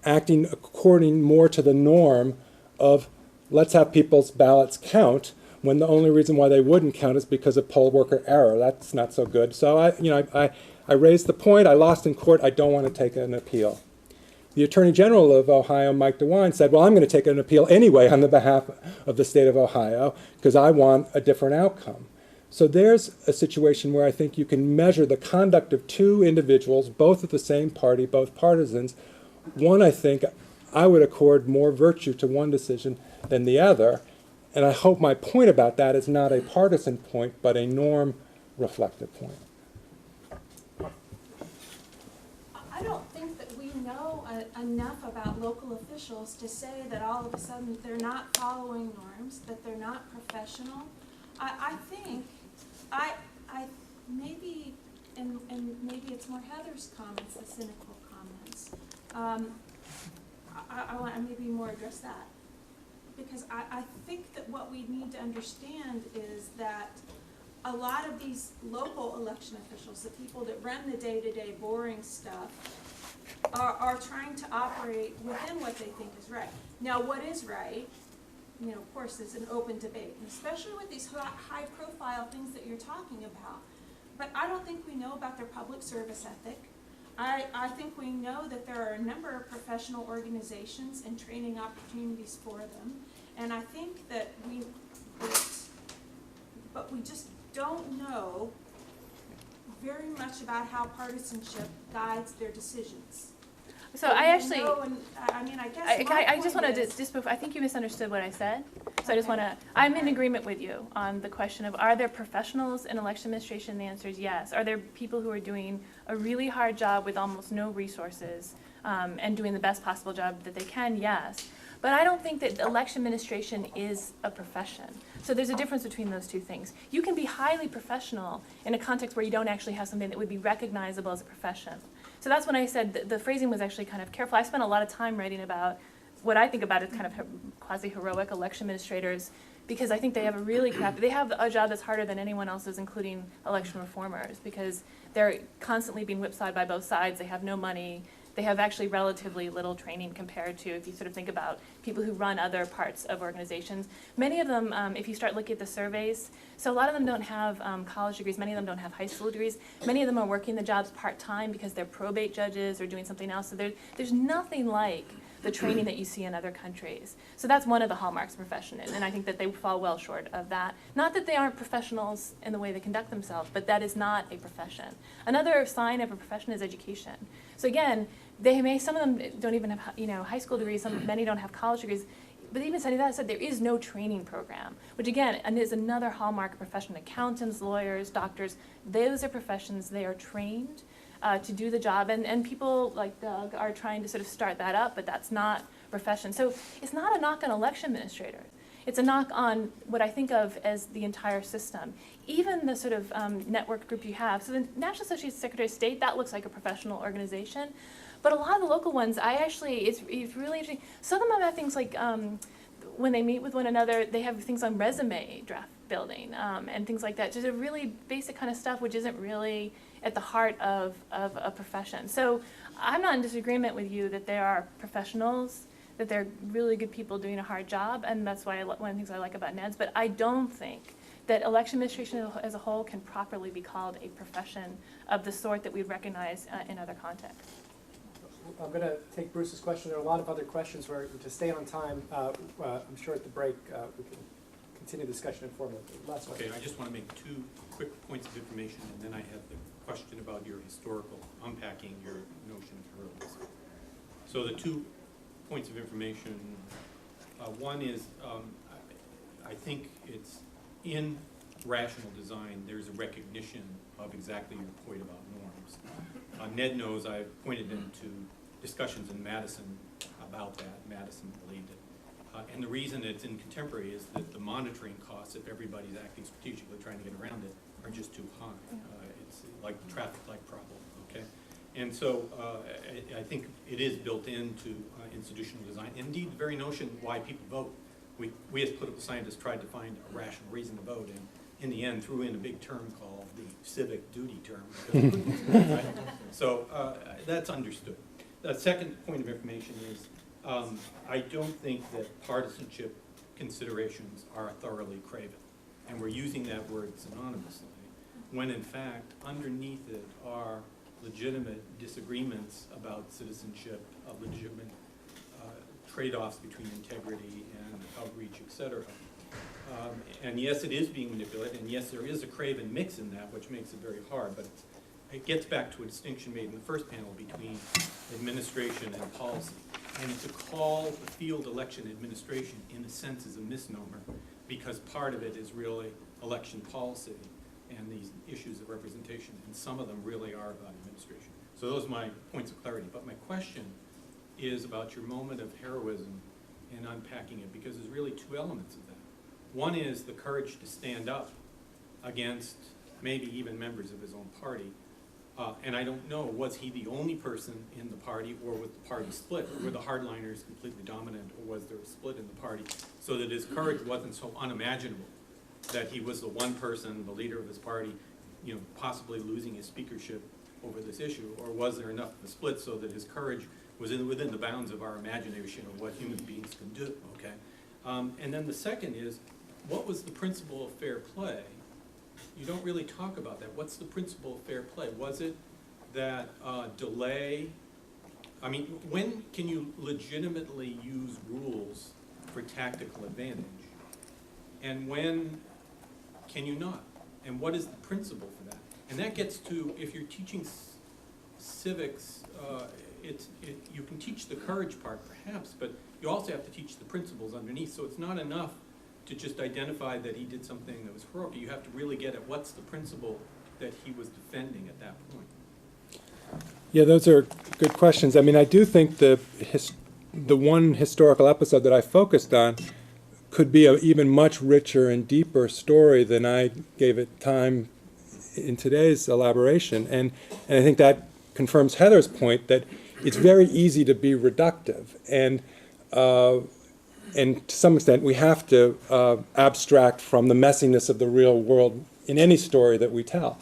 acting according more to the norm of let's have people's ballots count, when the only reason why they wouldn't count is because of poll worker error. That's not so good. So I raised the point. I lost in court. I don't want to take an appeal. The Attorney General of Ohio, Mike DeWine, said, well, I'm going to take an appeal anyway on the behalf of the state of Ohio because I want a different outcome. So there's a situation where I think you can measure the conduct of 2 individuals, both of the same party, both partisans. One, I think, I would accord more virtue to one decision than the other. And I hope my point about that is not a partisan point, but a norm-reflective point. I don't think that we know enough about local officials to say that all of a sudden they're not following norms, that they're not professional. I think, maybe, and maybe it's more Heather's comments, the cynical comments. I want to maybe more address that. Because I think that what we need to understand is that a lot of these local election officials, the people that run the day-to-day boring stuff, are trying to operate within what they think is right. Now, what is right, of course, is an open debate, and especially with these high-profile things that you're talking about. But I don't think we know about their public service ethic. I think we know that there are a number of professional organizations and training opportunities for them. And I think that but we just don't know very much about how partisanship guides their decisions. So I actually, I just want to I think you misunderstood what I said. So I just want to, I'm in agreement with you on the question of, are there professionals in election administration? The answer is yes. Are there people who are doing a really hard job with almost no resources and doing the best possible job that they can? Yes. But I don't think that election administration is a profession. So there's a difference between those 2 things. You can be highly professional in a context where you don't actually have something that would be recognizable as a profession. So that's when I said the phrasing was actually kind of careful. I spent a lot of time writing about what I think about as kind of quasi-heroic election administrators, because I think they have they have a job that's harder than anyone else's, including election reformers, because they're constantly being whipsawed by both sides. They have no money. They have actually relatively little training compared to, if you sort of think about people who run other parts of organizations. Many of them, if you start looking at the surveys, so a lot of them don't have college degrees, many of them don't have high school degrees, many of them are working the jobs part-time because they're probate judges or doing something else, so there's nothing like the training that you see in other countries. So that's one of the hallmarks of profession, and I think that they fall well short of that. Not that they aren't professionals in the way they conduct themselves, but that is not a profession. Another sign of a profession is education. So again, some of them don't even have high school degrees, many don't have college degrees, but even studying that said, there is no training program, which again is another hallmark of profession. Accountants, lawyers, doctors, those are professions. They are trained to do the job, and people like Doug are trying to sort of start that up, but that's not profession. So it's not a knock on election administrators. It's a knock on what I think of as the entire system. Even the sort of network group you have. So the National Association of Secretary of State, that looks like a professional organization. But a lot of the local ones, it's really interesting. Some of them have things like, when they meet with one another, they have things on resume draft building and things like that. Just a really basic kind of stuff, which isn't really at the heart of a profession. So I'm not in disagreement with you that there are professionals, that they're really good people doing a hard job, and that's why one of the things I like about NEDS. But I don't think that election administration as a whole can properly be called a profession of the sort that we'd recognize in other contexts. I'm going to take Bruce's question. There are a lot of other questions where, to stay on time, I'm sure at the break we can continue the discussion informally. Last one. Okay, I just want to make two quick points of information, and then I have the question about your historical, unpacking your notion of heroism. So the 2 points of information, one is I think it's in rational design, there's a recognition of exactly your point about norms. Ned knows I've pointed him to discussions in Madison about that. Madison believed it. And the reason it's in contemporary is that the monitoring costs, if everybody's acting strategically trying to get around it, are just too high. It's like the traffic light problem, okay? And so I think it is built into institutional design. Indeed, the very notion why people vote. We as political scientists tried to find a rational reason to vote, and in the end threw in a big term called the civic duty term. Right? So that's understood. The second point of information is I don't think that partisanship considerations are thoroughly craven. And we're using that word synonymously, when in fact underneath it are legitimate disagreements about citizenship, legitimate trade-offs between integrity and outreach, et cetera. And yes, it is being manipulated, and yes, there is a craven mix in that, which makes it very hard, but it gets back to a distinction made in the first panel between administration and policy. And to call the field election administration, in a sense, is a misnomer, because part of it is really election policy and these issues of representation, and some of them really are about administration. So those are my points of clarity. But my question is about your moment of heroism and unpacking it, because there's really 2 elements of that. One is the courage to stand up against maybe even members of his own party. And I don't know, was he the only person in the party, or was the party split? Were the hardliners completely dominant, or was there a split in the party? So that his courage wasn't so unimaginable that he was the one person, the leader of his party, you know, possibly losing his speakership over this issue, or was there enough of a split so that his courage was within the bounds of our imagination of what human beings can do, okay? And then the second is, what was the principle of fair play? You don't really talk about that. What's the principle of fair play? Was it that delay? I mean, when can you legitimately use rules for tactical advantage? And when can you not? And what is the principle for that? And that gets to, if you're teaching civics, you can teach the courage part perhaps, but you also have to teach the principles underneath. So it's not enough to just identify that he did something that was heroic. You have to really get at what's the principle that he was defending at that point. Yeah, those are good questions. I mean, I do think the one historical episode that I focused on could be an even much richer and deeper story than I gave it time in today's elaboration. And I think that confirms Heather's point that it's very easy to be reductive. And to some extent, we have to abstract from the messiness of the real world in any story that we tell.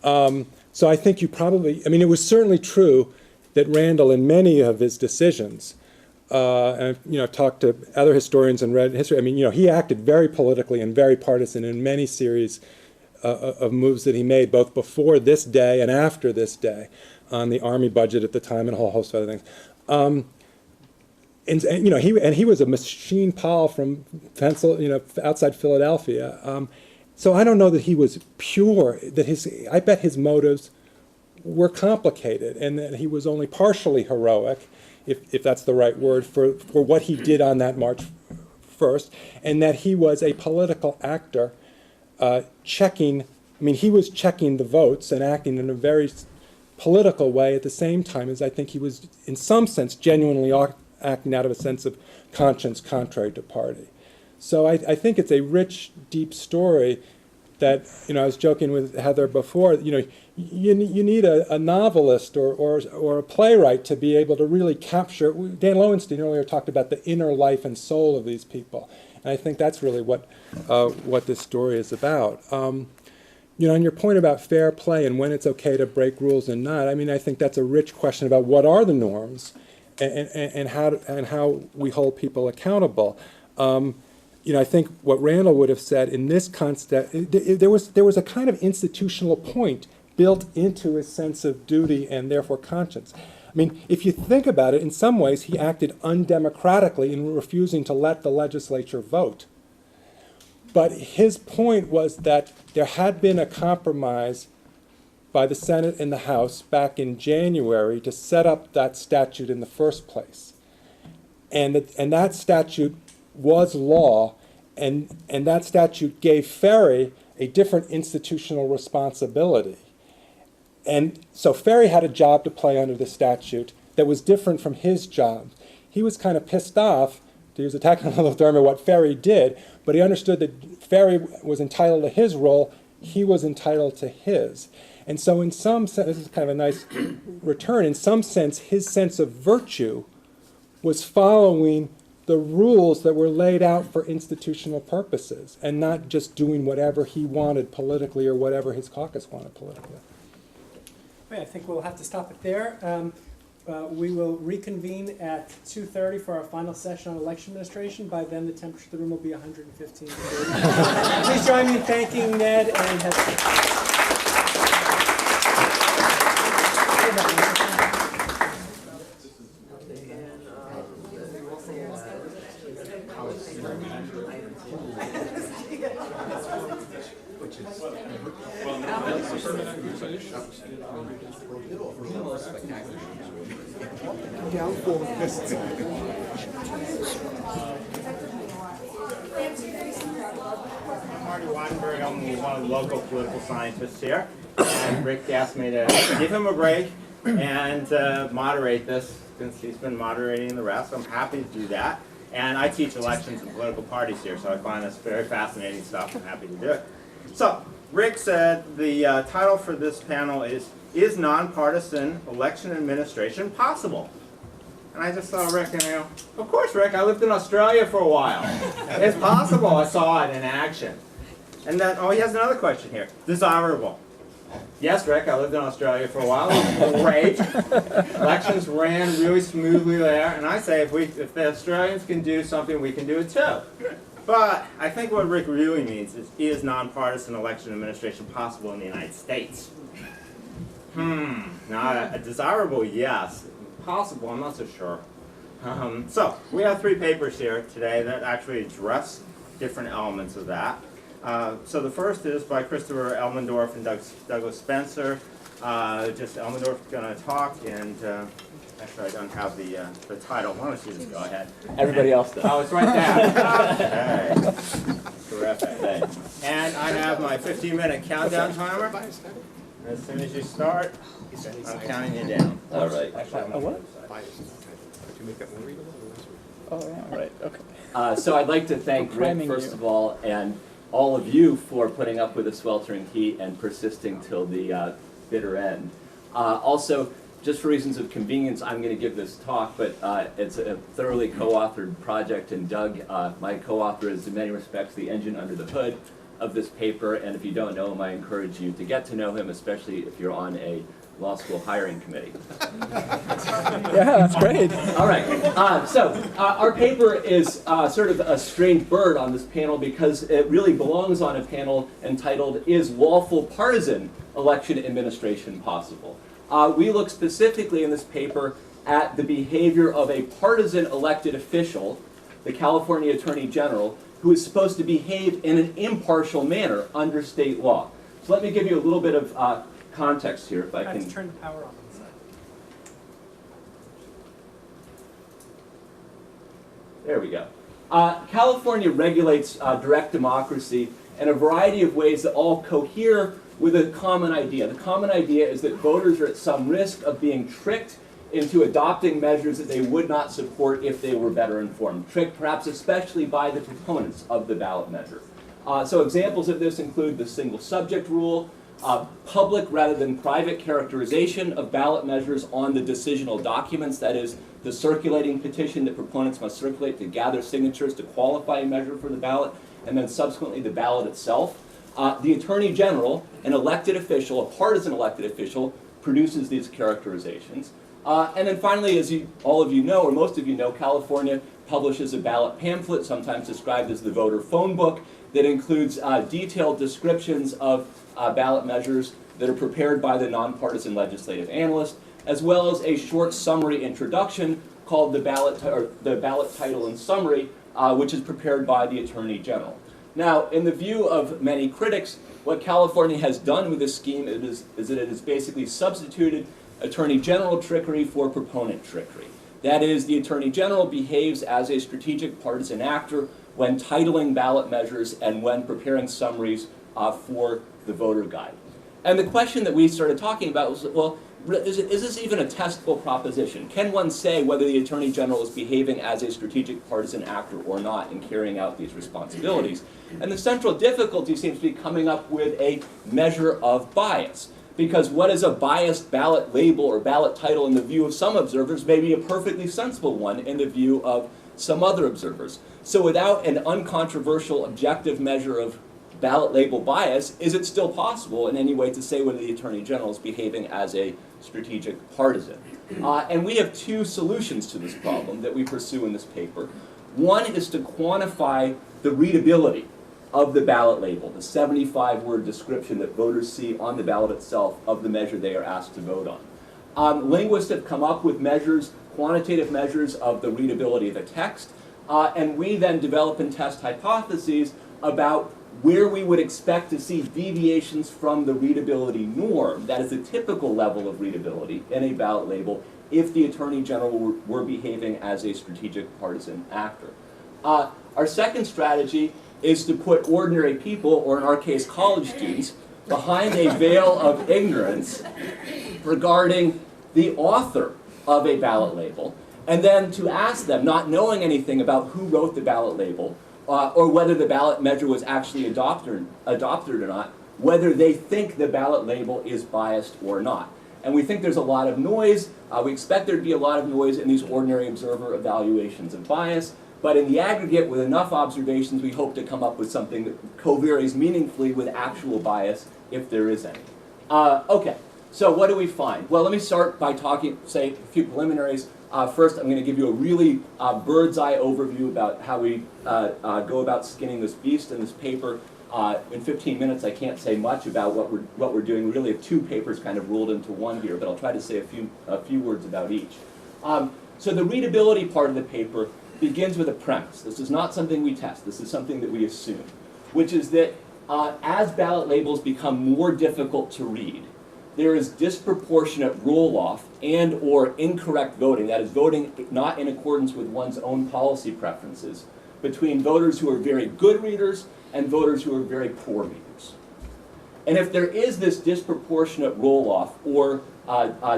So I think you probably, I mean, it was certainly true that Randall, in many of his decisions, and I've talked to other historians and read history, I mean, he acted very politically and very partisan in many series of moves that he made, both before this day and after this day, on the Army budget at the time and a whole host of other things. And he was a machine pal from outside Philadelphia. So I don't know that he was pure. I bet his motives were complicated, and that he was only partially heroic, if that's the right word, for what he did on that March 1st, and that he was a political actor, checking. I mean, he was checking the votes and acting in a very political way at the same time as I think he was, in some sense, genuinely acting out of a sense of conscience contrary to party. So I think it's a rich, deep story that, I was joking with Heather before, you need a novelist or a playwright to be able to really capture. Dan Lowenstein earlier talked about the inner life and soul of these people, and I think that's really what this story is about. On your point about fair play and when it's okay to break rules and not, I think that's a rich question about what are the norms and how we hold people accountable. I think what Randall would have said in this context, there was a kind of institutional point built into his sense of duty and therefore conscience. If you think about it, in some ways he acted undemocratically in refusing to let the legislature vote. But his point was that there had been a compromise by the Senate and the House back in January to set up that statute in the first place. And that statute was law, and that statute gave Ferry a different institutional responsibility. And so Ferry had a job to play under the statute that was different from his job. He was kind of pissed off, to use a technical term, at what Ferry did, but he understood that Ferry was entitled to his role, he was entitled to his. And so in some sense, this is kind of a nice return, in some sense, his sense of virtue was following the rules that were laid out for institutional purposes and not just doing whatever he wanted politically or whatever his caucus wanted politically. Okay, I think we'll have to stop it there. We will reconvene at 2:30 for our final session on election administration. By then, the temperature of the room will be 115 degrees. Please join me in thanking Ned and Heather. Yeah, I'm full of this. Marty Weinberg, I'm one of the local political scientists here, and Rick asked me to give him a break and moderate this, since he's been moderating the rest. I'm happy to do that, and I teach elections and political parties here, so I find this very fascinating stuff. I'm happy to do it. So, Rick said the title for this panel is Nonpartisan Election Administration Possible? And I just saw Rick and I go, of course, Rick, I lived in Australia for a while. It's possible. I saw it in action. And then, he has another question here. Desirable. Yes, Rick, I lived in Australia for a while. It was great. Elections ran really smoothly there. And I say, if the Australians can do something, we can do it too. But I think what Rick really means is nonpartisan election administration possible in the United States? Now, a desirable, yes. Possible, I'm not so sure. So, we have 3 papers here today that actually address different elements of that. So the first is by Christopher Elmendorf and Douglas Spencer. Just Elmendorf is going to talk, and actually I don't have the title. Why don't you just go ahead? Everybody else does. Oh, it's right there. Okay. Terrific. Thanks. And I have my 15-minute countdown timer. As soon as you start, I'm counting you down. All right. What? Oh, yeah, right, okay. So I'd like to thank Rick, first of all, and all of you for putting up with the sweltering heat and persisting till the bitter end. Also, just for reasons of convenience, I'm going to give this talk, but it's a thoroughly co-authored project, and Doug, my co-author, is in many respects the engine under the hood of this paper, and if you don't know him, I encourage you to get to know him, especially if you're on a law school hiring committee. Yeah, that's great. All right. Our paper is sort of a strange bird on this panel because it really belongs on a panel entitled, Is Lawful Partisan Election Administration Possible? We look specifically in this paper at the behavior of a partisan elected official, the California Attorney General, who is supposed to behave in an impartial manner under state law. So let me give you a little bit of context here, if I can. Turn the power on the side. There we go. California regulates direct democracy in a variety of ways that all cohere with a common idea. The common idea is that voters are at some risk of being tricked into adopting measures that they would not support if they were better informed. Tricked perhaps especially by the proponents of the ballot measure. So examples of this include the single subject rule, public rather than private characterization of ballot measures on the decisional documents, that is, the circulating petition that proponents must circulate to gather signatures to qualify a measure for the ballot, and then subsequently the ballot itself. The Attorney General, an elected official, a partisan elected official, produces these characterizations. And then finally, as all of you know, or most of you know, California publishes a ballot pamphlet, sometimes described as the voter phone book, that includes detailed descriptions of ballot measures that are prepared by the nonpartisan legislative analyst, as well as a short summary introduction called the ballot title and summary, which is prepared by the Attorney General. Now, in the view of many critics, what California has done with this scheme is that it has basically substituted Attorney General trickery for proponent trickery. That is, the Attorney General behaves as a strategic partisan actor when titling ballot measures and when preparing summaries for the voter guide. And the question that we started talking about was, well, is this even a testable proposition? Can one say whether the Attorney General is behaving as a strategic partisan actor or not in carrying out these responsibilities? And the central difficulty seems to be coming up with a measure of bias. Because what is a biased ballot label or ballot title in the view of some observers may be a perfectly sensible one in the view of some other observers. So without an uncontroversial objective measure of ballot label bias, is it still possible in any way to say whether the Attorney General is behaving as a strategic partisan? And we have two solutions to this problem that we pursue in this paper. One is to quantify the readability of the ballot label, the 75-word description that voters see on the ballot itself of the measure they are asked to vote on. Linguists have come up with measures, quantitative measures of the readability of the text, and we then develop and test hypotheses about where we would expect to see deviations from the readability norm, that is the typical level of readability in a ballot label, if the Attorney General were behaving as a strategic partisan actor. Our second strategy is to put ordinary people, or in our case college students, behind a veil of ignorance regarding the author of a ballot label, and then to ask them, not knowing anything about who wrote the ballot label, or whether the ballot measure was actually adopted or not, whether they think the ballot label is biased or not. And we think there's a lot of noise. We expect there to be a lot of noise in these ordinary observer evaluations of bias. But in the aggregate, with enough observations, we hope to come up with something that co-varies meaningfully with actual bias, if there is any. Okay, so what do we find? Well, let me start by say a few preliminaries. First, I'm going to give you a really bird's eye overview about how we go about skinning this beast in this paper. In 15 minutes, I can't say much about what we're doing. We really have two papers kind of rolled into one here, but I'll try to say a few words about each. So the readability part of the paper begins with a premise. This is not something we test. This is something that we assume, which is that as ballot labels become more difficult to read, there is disproportionate roll-off and or incorrect voting, that is voting not in accordance with one's own policy preferences, between voters who are very good readers and voters who are very poor readers. And if there is this disproportionate roll-off or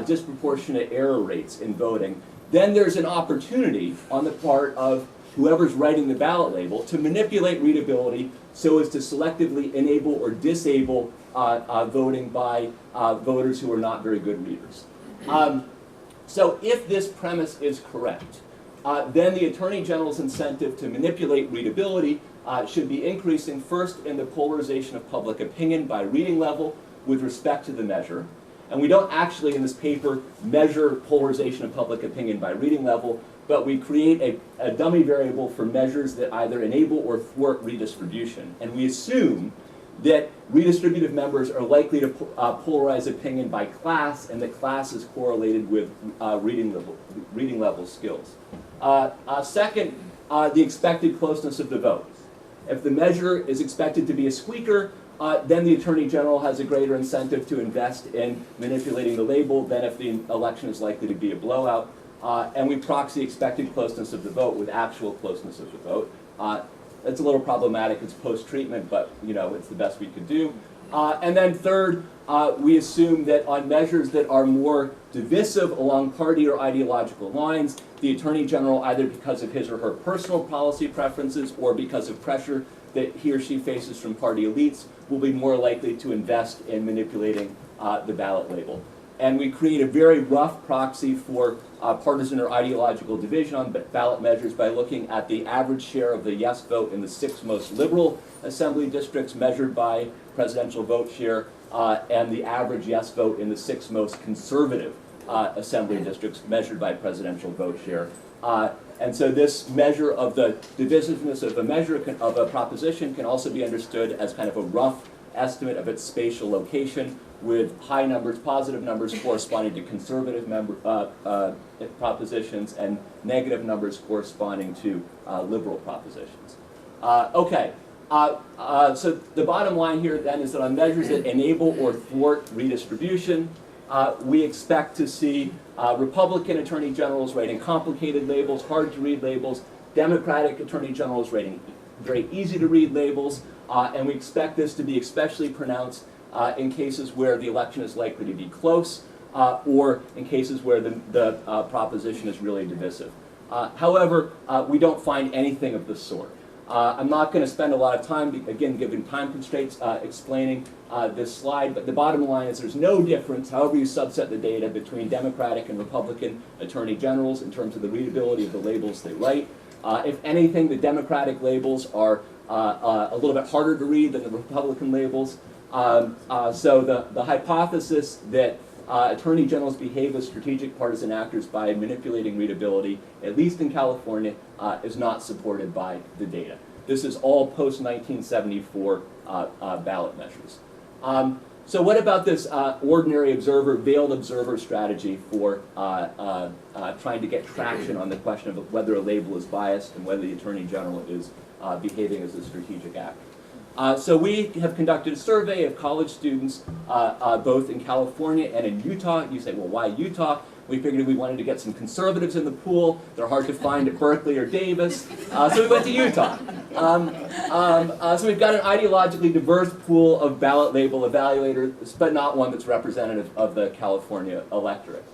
disproportionate error rates in voting, then there's an opportunity on the part of whoever's writing the ballot label to manipulate readability so as to selectively enable or disable voting by voters who are not very good readers. So if this premise is correct, then the Attorney General's incentive to manipulate readability should be increasing first in the polarization of public opinion by reading level with respect to the measure. And we don't actually, in this paper, measure polarization of public opinion by reading level, but we create a dummy variable for measures that either enable or thwart redistribution. And we assume that redistributive members are likely to polarize opinion by class, and that class is correlated with reading level skills. Second, the expected closeness of the vote. If the measure is expected to be a squeaker, then the Attorney General has a greater incentive to invest in manipulating the label than if the election is likely to be a blowout. And we proxy expected closeness of the vote with actual closeness of the vote. It's a little problematic, it's post-treatment, but it's the best we could do. And then third, we assume that on measures that are more divisive along party or ideological lines, the Attorney General, either because of his or her personal policy preferences or because of pressure that he or she faces from party elites will be more likely to invest in manipulating the ballot label. And we create a very rough proxy for partisan or ideological division on ballot measures by looking at the average share of the yes vote in the 6 most liberal assembly districts measured by presidential vote share, and the average yes vote in the 6 most conservative assembly districts measured by presidential vote share. And so this measure of the divisiveness of of a proposition can also be understood as kind of a rough estimate of its spatial location, with high numbers, positive numbers corresponding to conservative propositions and negative numbers corresponding to liberal propositions. Okay, so the bottom line here then is that on measures that enable or thwart redistribution, we expect to see Republican attorney generals writing complicated labels, hard to read labels, Democratic attorney generals writing very easy to read labels, and we expect this to be especially pronounced in cases where the election is likely to be close, or in cases where the proposition is really divisive. However, we don't find anything of the sort. I'm not going to spend a lot of time, again, given time constraints, explaining this slide, but the bottom line is there's no difference, however you subset the data, between Democratic and Republican attorney generals in terms of the readability of the labels they write. If anything, the Democratic labels are a little bit harder to read than the Republican labels. So the hypothesis that attorney generals behave as strategic partisan actors by manipulating readability, at least in California, is not supported by the data. This is all post-1974 ballot measures. So what about this ordinary observer, veiled observer strategy for trying to get traction on the question of whether a label is biased and whether the attorney general is behaving as a strategic actor? So we have conducted a survey of college students both in California and in Utah. You say, well, why Utah? We figured we wanted to get some conservatives in the pool. They're hard to find at Berkeley or Davis. So we went to Utah. So we've got an ideologically diverse pool of ballot label evaluators, but not one that's representative of the California electorate.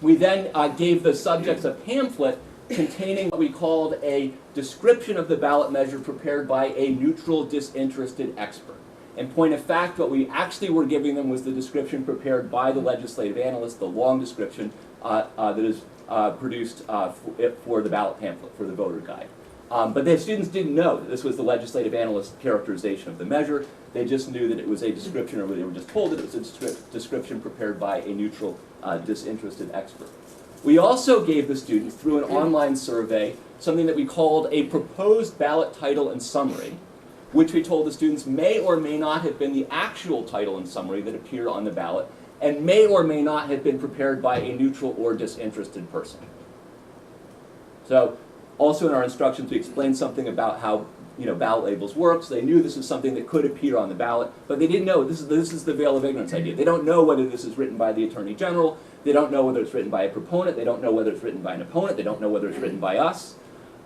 We then gave the subjects a pamphlet containing what we called a description of the ballot measure prepared by a neutral, disinterested expert. In point of fact, what we actually were giving them was the description prepared by the legislative analyst, the long description that is produced for the ballot pamphlet, for the voter guide. But the students didn't know that this was the legislative analyst's characterization of the measure. They just knew that it was a description, or they were just told that it was a description prepared by a neutral, disinterested expert. We also gave the students, through an online survey, something that we called a proposed ballot title and summary, which we told the students may or may not have been the actual title and summary that appeared on the ballot, and may or may not have been prepared by a neutral or disinterested person. So, also in our instructions, we explained something about how ballot labels work. So they knew this is something that could appear on the ballot, but they didn't know. This is the veil of ignorance idea. They don't know whether this is written by the Attorney General. They don't know whether it's written by a proponent. They don't know whether it's written by an opponent. They don't know whether it's written by us.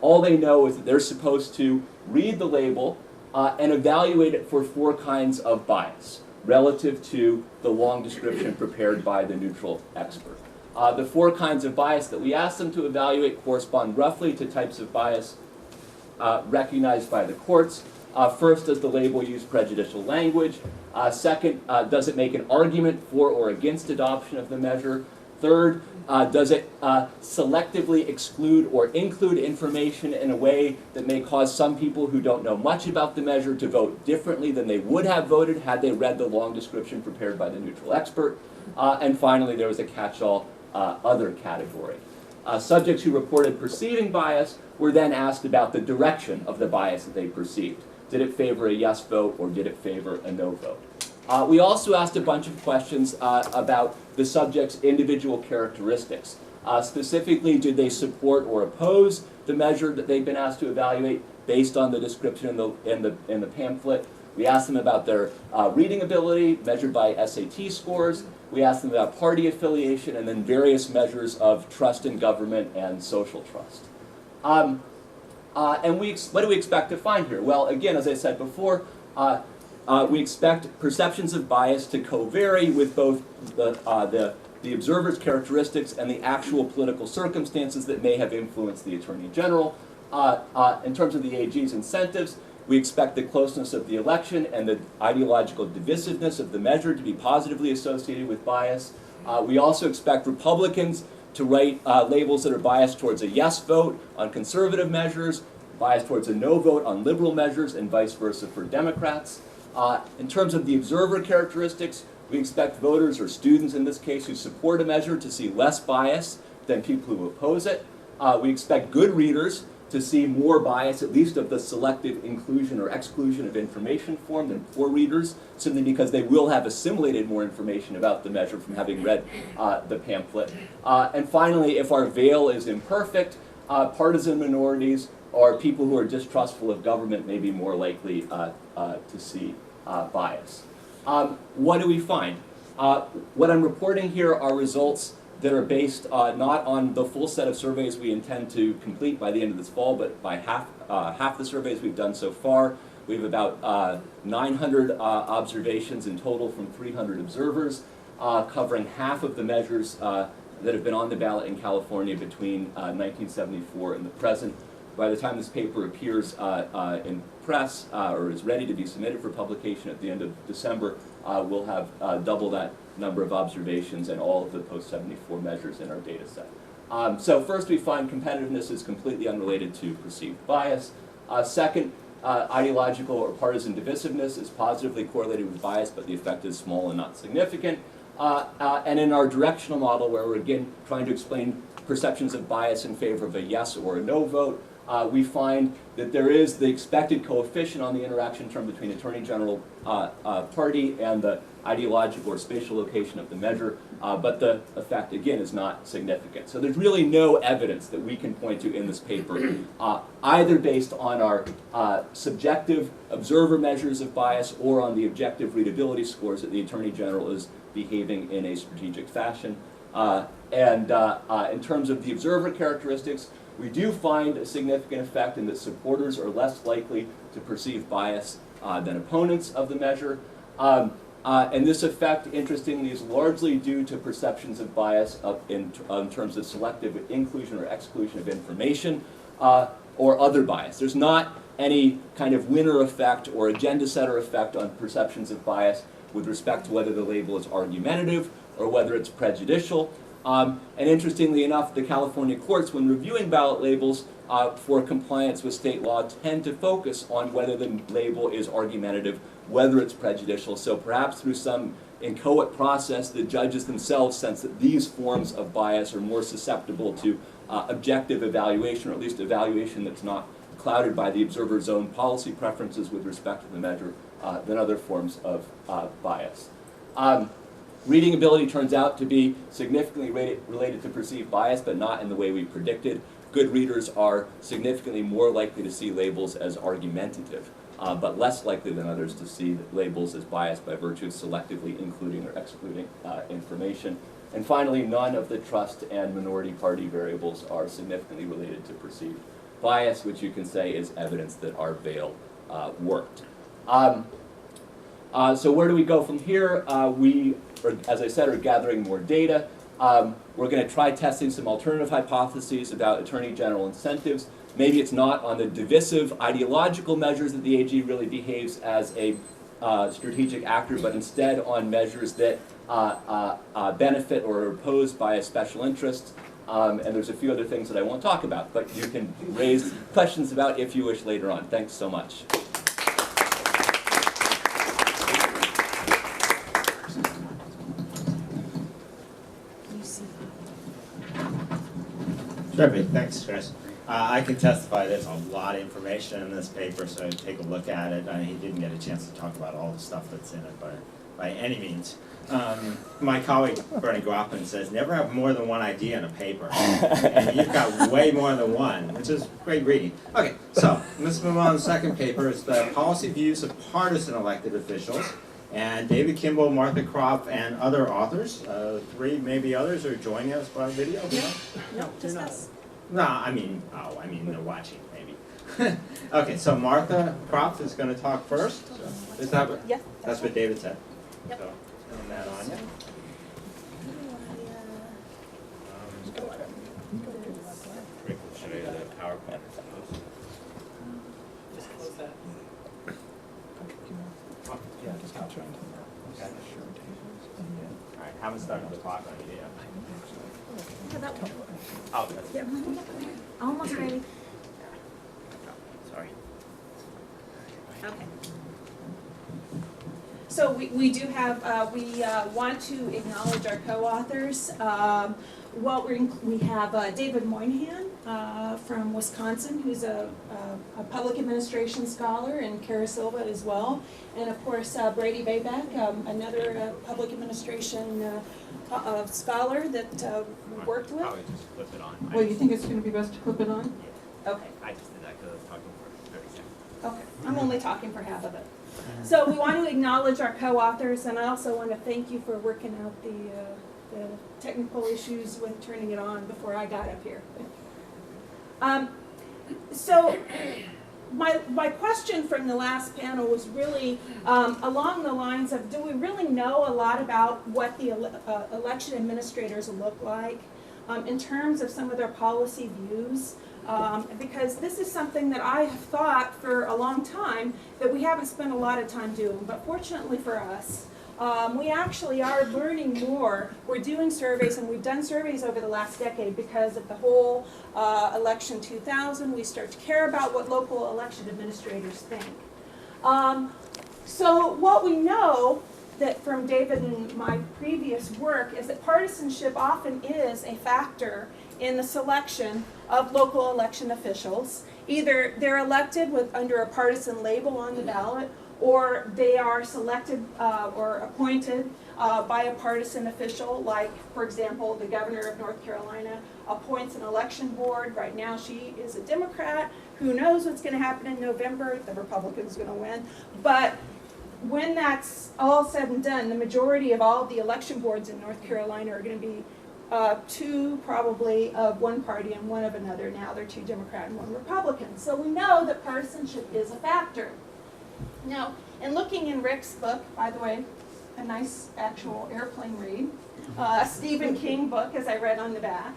All they know is that they're supposed to read the label and evaluate it for 4 kinds of bias relative to the long description prepared by the neutral expert. The 4 kinds of bias that we asked them to evaluate correspond roughly to types of bias recognized by the courts. First, does the label use prejudicial language? Second, does it make an argument for or against adoption of the measure? Third, does it selectively exclude or include information in a way that may cause some people who don't know much about the measure to vote differently than they would have voted had they read the long description prepared by the neutral expert? And finally, there was a catch-all other category. Subjects who reported perceiving bias were then asked about the direction of the bias that they perceived. Did it favor a yes vote or did it favor a no vote? We also asked a bunch of questions about the subject's individual characteristics. Specifically, did they support or oppose the measure that they've been asked to evaluate based on the description in the pamphlet? We asked them about their reading ability measured by SAT scores. We asked them about party affiliation and then various measures of trust in government and social trust. And what do we expect to find here? Well, again, as I said before, we expect perceptions of bias to co-vary with both the observer's characteristics and the actual political circumstances that may have influenced the Attorney General. In terms of the AG's incentives, We expect the closeness of the election and the ideological divisiveness of the measure to be positively associated with bias. We also expect Republicans to write labels that are biased towards a yes vote on conservative measures, biased towards a no vote on liberal measures, and vice versa for Democrats. In terms of the observer characteristics, we expect voters, or students in this case, who support a measure to see less bias than people who oppose it. We expect good readers to see more bias, at least of the selective inclusion or exclusion of information form, than poor readers, simply because they will have assimilated more information about the measure from having read the pamphlet. And finally, if our veil is imperfect, partisan minorities or people who are distrustful of government may be more likely to see bias. What do we find? What I'm reporting here are results that are based not on the full set of surveys we intend to complete by the end of this fall, but by half the surveys we've done so far. We have about 900 observations in total from 300 observers, covering half of the measures that have been on the ballot in California between 1974 and the present. By the time this paper appears in press or is ready to be submitted for publication at the end of December, we'll have double that number of observations and all of the post-74 measures in our data set. So first, we find competitiveness is completely unrelated to perceived bias. Second, ideological or partisan divisiveness is positively correlated with bias, but the effect is small and not significant. And in our directional model, where we're again trying to explain perceptions of bias in favor of a yes or a no vote, we find that there is the expected coefficient on the interaction term between Attorney General party and the ideological or spatial location of the measure, but the effect, again, is not significant. So there's really no evidence that we can point to in this paper, either based on our subjective observer measures of bias or on the objective readability scores that the Attorney General is behaving in a strategic fashion. And in terms of the observer characteristics, we do find a significant effect in that supporters are less likely to perceive bias than opponents of the measure. And this effect, interestingly, is largely due to perceptions of bias in terms of selective inclusion or exclusion of information or other bias. There's not any kind of winner effect or agenda setter effect on perceptions of bias with respect to whether the label is argumentative or whether it's prejudicial. And interestingly enough, the California courts, when reviewing ballot labels for compliance with state law, tend to focus on whether the label is argumentative, whether it's prejudicial. So perhaps through some inchoate process, the judges themselves sense that these forms of bias are more susceptible to objective evaluation, or at least evaluation that's not clouded by the observer's own policy preferences with respect to the measure than other forms of bias. Reading ability turns out to be significantly related to perceived bias, but not in the way we predicted. Good readers are significantly more likely to see labels as argumentative, but less likely than others to see labels as biased by virtue of selectively including or excluding information. And finally, none of the trust and minority party variables are significantly related to perceived bias, which you can say is evidence that our veil worked. So where do we go from here? We, as I said, are gathering more data. We're going to try testing some alternative hypotheses about Attorney General incentives. Maybe it's not on the divisive ideological measures that the AG really behaves as a strategic actor, but instead on measures that benefit or are opposed by a special interest. And there's a few other things that I won't talk about, but you can raise questions about if you wish later on. Thanks so much. Terrific, thanks, Chris. I can testify there's a lot of information in this paper, so take a look at it. He didn't get a chance to talk about all the stuff that's in it by any means. My colleague Bernie Groffman says never have more than one idea in a paper. And you've got way more than one, which is great reading. Okay, so let's move on to the second paper. It's the policy views of partisan elected officials. And David Kimball, Martha Kropp, and other authors, three maybe others, are joining us by video. No, just us. No, I mean they're watching maybe. Okay, so Martha Kropp is going to talk first. So, is that what? Yeah. That's what David said. Yep. So, turn that on. Rick will show you the PowerPoint. Just close that. Haven't started the clock on it yet. Oh, that's Yeah. Almost ready. sorry. Okay. So we do have, we want to acknowledge our co-authors. We have David Moynihan from Wisconsin, who's a public administration scholar, and Kara Silva as well. And of course, Brady Bayback, another public administration scholar that we worked with. Probably just flip it on. Well, you think it's going to be best to flip it on? Okay. I just did that because I was talking for 30 seconds. Okay, I'm only talking for half of it. So we want to acknowledge our co-authors, and I also want to thank you for working out the technical issues with turning it on before I got up here. So my question from the last panel was really along the lines of, do we really know a lot about what the election administrators look like in terms of some of their policy views? Because this is something that I have thought for a long time that we haven't spent a lot of time doing. But fortunately for us, we actually are learning more. We're doing surveys, and we've done surveys over the last decade because of the whole election 2000. We start to care about what local election administrators think. So what we know that from David and my previous work is that partisanship often is a factor in the selection of local election officials. Either they're elected under a partisan label on the ballot, or they are selected or appointed by a partisan official, like, for example, the governor of North Carolina appoints an election board. Right now she is a Democrat. Who knows what's going to happen in November? The Republican's going to win. But when that's all said and done, the majority of all the election boards in North Carolina are going to be two probably of one party and one of another. Now they're two Democrat and one Republican. So we know that partisanship is a factor. Now, in looking in Rick's book, by the way, a nice actual airplane read, a Stephen King book, as I read on the back,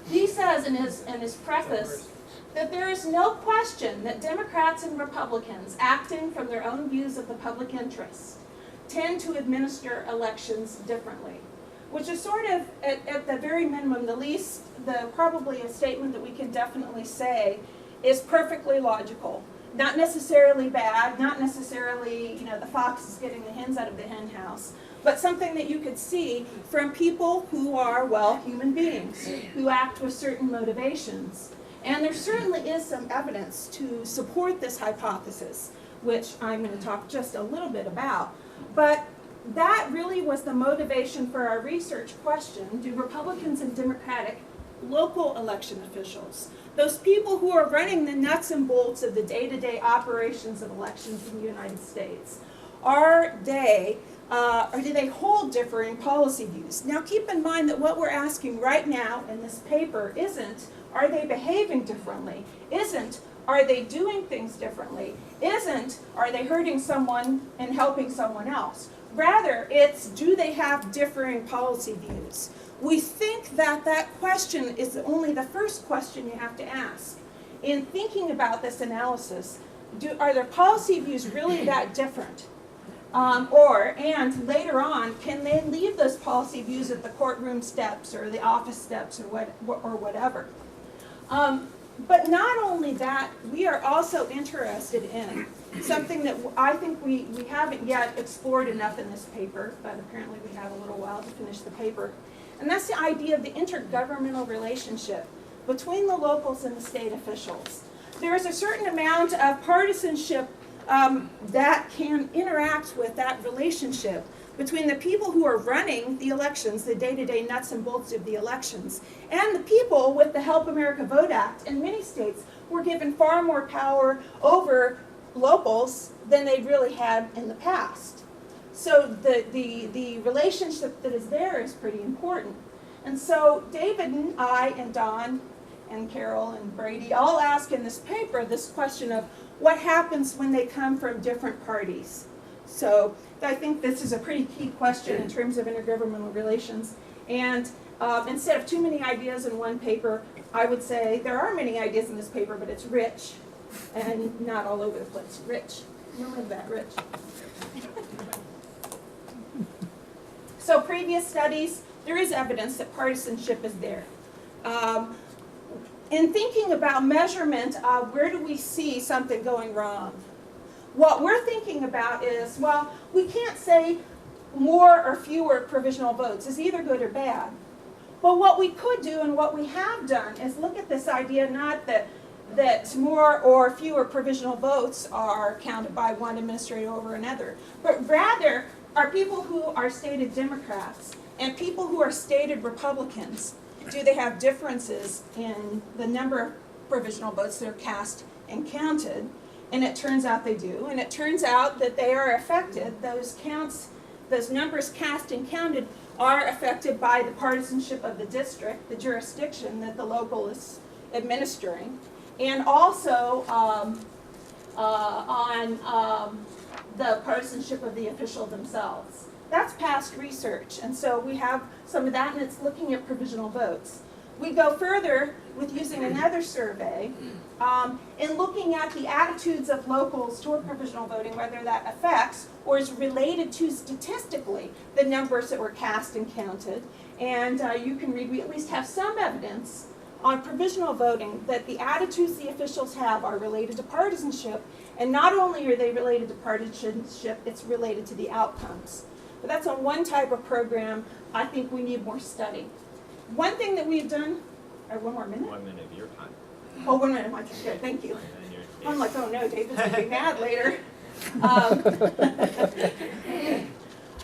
he says in his preface that there is no question that Democrats and Republicans, acting from their own views of the public interest, tend to administer elections differently, which is sort of, at the very minimum, probably a statement that we can definitely say is perfectly logical. Not necessarily bad, not necessarily, the fox is getting the hens out of the hen house, but something that you could see from people who are, well, human beings, who act with certain motivations. And there certainly is some evidence to support this hypothesis, which I'm going to talk just a little bit about. But that really was the motivation for our research question: do Republicans and Democratic local election officials, those people who are running the nuts and bolts of the day-to-day operations of elections in the United States, do they hold differing policy views? Now keep in mind that what we're asking right now in this paper isn't, are they behaving differently? Isn't, are they doing things differently? Isn't, are they hurting someone and helping someone else? Rather, it's, do they have differing policy views? We think that that question is only the first question you have to ask. In thinking about this analysis, are their policy views really that different? And later on, can they leave those policy views at the courtroom steps or the office steps or whatever? But not only that, we are also interested in something that I think we haven't yet explored enough in this paper, but apparently we have a little while to finish the paper. And that's the idea of the intergovernmental relationship between the locals and the state officials. There is a certain amount of partisanship that can interact with that relationship between the people who are running the elections, the day-to-day nuts and bolts of the elections, and the people with the Help America Vote Act. In many states, were given far more power over locals than they really had in the past. So the relationship that is there is pretty important. And so David and I and Don and Carol and Brady all ask in this paper this question of what happens when they come from different parties. So I think this is a pretty key question in terms of intergovernmental relations. And instead of too many ideas in one paper, I would say there are many ideas in this paper, but it's rich and not all over the place. Rich. Remember that, rich. So previous studies, there is evidence that partisanship is there. In thinking about measurement, where do we see something going wrong? What we're thinking about is, well, we can't say more or fewer provisional votes is either good or bad. But what we could do and what we have done is look at this idea not that more or fewer provisional votes are counted by one administrator over another, but rather are people who are stated Democrats and people who are stated Republicans, do they have differences in the number of provisional votes that are cast and counted? And it turns out they do, and it turns out that they are affected, those numbers cast and counted are affected by the partisanship of the district, the jurisdiction that the local is administering, and also on the partisanship of the official themselves. That's past research, and so we have some of that, and it's looking at provisional votes. We go further with using another survey in looking at the attitudes of locals toward provisional voting, whether that affects or is related to statistically the numbers that were cast and counted. And you can read, we at least have some evidence on provisional voting that the attitudes the officials have are related to partisanship, and not only are they related to partisanship, it's related to the outcomes. But that's on one type of program. I think we need more study. One thing that we've done, or 1 more minute? 1 minute of your time. Oh, 1 minute, much good, thank you. I'm like, oh no, David's gonna be mad later.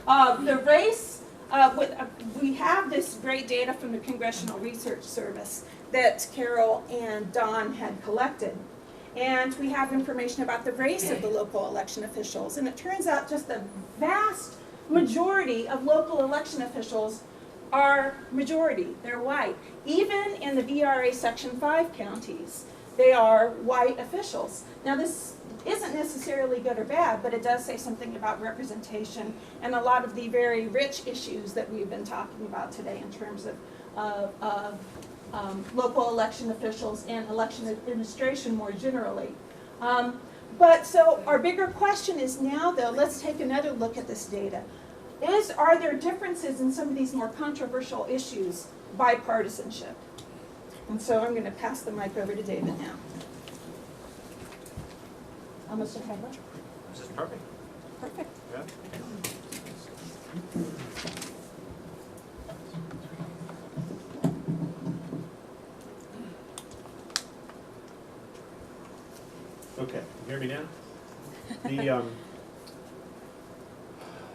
The race, we have this great data from the Congressional Research Service that Carol and Don had collected. And we have information about the race of the local election officials. And it turns out just the vast majority of local election officials are majority, they're white. Even in the VRA Section 5 counties, they are white officials. Now this isn't necessarily good or bad, but it does say something about representation and a lot of the very rich issues that we've been talking about today in terms of local election officials and election administration more generally. But so our bigger question is now though, let's take another look at this data. Are there differences in some of these more controversial issues by partisanship? And so I'm going to pass the mic over to David now. Almost a headline. This is perfect. Perfect. Yeah. Okay, you hear me now?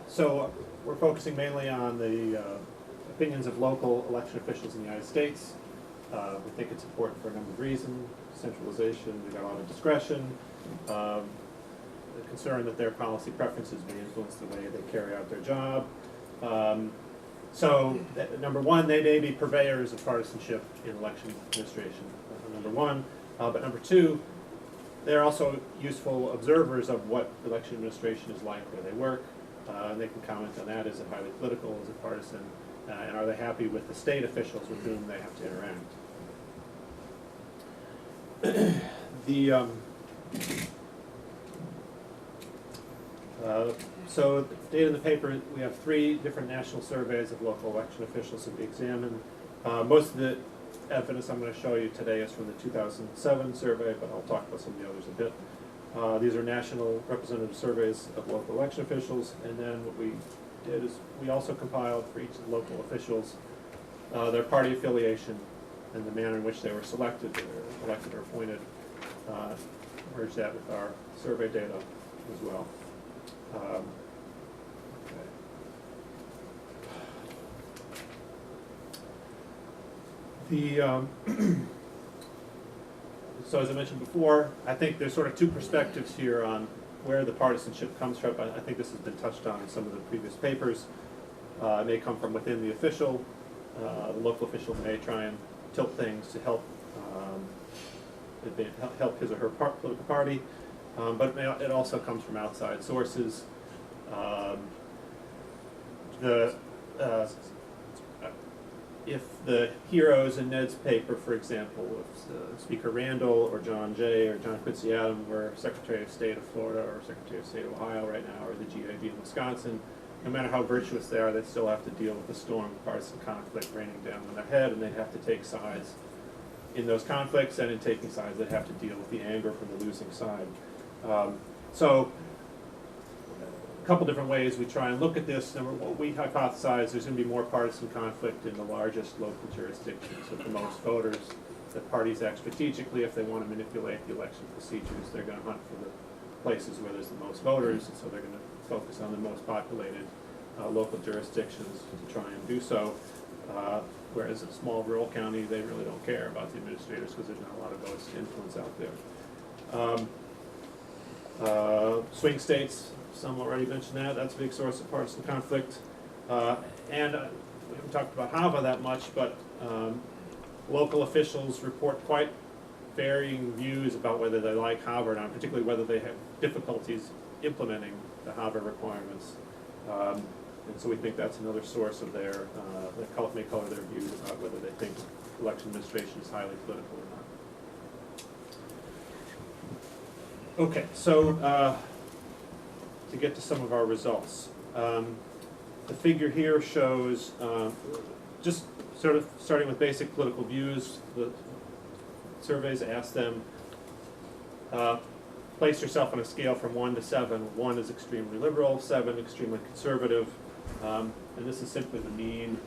So we're focusing mainly on the opinions of local election officials in the United States. We think it's important for a number of reasons. Centralization, they've got a lot of discretion, the concern that their policy preferences may influence the way they carry out their job. Number one, they may be purveyors of partisanship in election administration, number one. But number two, they're also useful observers of what election administration is like where they work. They can comment on that. Is it highly political? Is it partisan? And are they happy with the state officials with whom they have to interact? So the data in the paper, we have 3 different national surveys of local election officials that we examined. Most of the evidence I'm going to show you today is from the 2007 survey, but I'll talk about some of the others a bit. These are national representative surveys of local election officials, and then what we did is we also compiled for each of the local officials their party affiliation and the manner in which they were selected, or elected or appointed, merged that with our survey data as well. So as I mentioned before, I think there's sort of 2 perspectives here on where the partisanship comes from. I think this has been touched on in some of the previous papers. It may come from within the official. The local official may try and tilt things to help his or her political party, but it also comes from outside sources. If the heroes in Ned's paper, for example, if Speaker Randall or John Jay or John Quincy Adams were Secretary of State of Florida or Secretary of State of Ohio right now, or the GIG in Wisconsin, no matter how virtuous they are, they still have to deal with the storm of partisan conflict raining down on their head, and they have to take sides in those conflicts, and in taking sides, they have to deal with the anger from the losing side. So, a couple different ways we try and look at this. Number one, we hypothesize there's going to be more partisan conflict in the largest local jurisdictions with the most voters. That parties act strategically. If they want to manipulate the election procedures, they're going to hunt for the places where there's the most voters, and so they're going to focus on the most populated local jurisdictions to try and do so. Whereas in a small rural county, they really don't care about the administrators because there's not a lot of votes to influence out there. Swing states, some already mentioned that. That's a big source of partisan conflict. And we haven't talked about HAVA that much, but local officials report quite varying views about whether they like HAVA or not, particularly whether they have difficulties implementing the HAVA requirements. And so we think that's another source of their, that may color their views about whether they think election administration is highly political or not. Okay, so to get to some of our results. The figure here shows, just sort of starting with basic political views, the surveys ask them, place yourself on a scale from 1 to 7. 1 is extremely liberal, 7 extremely conservative. And this is simply the mean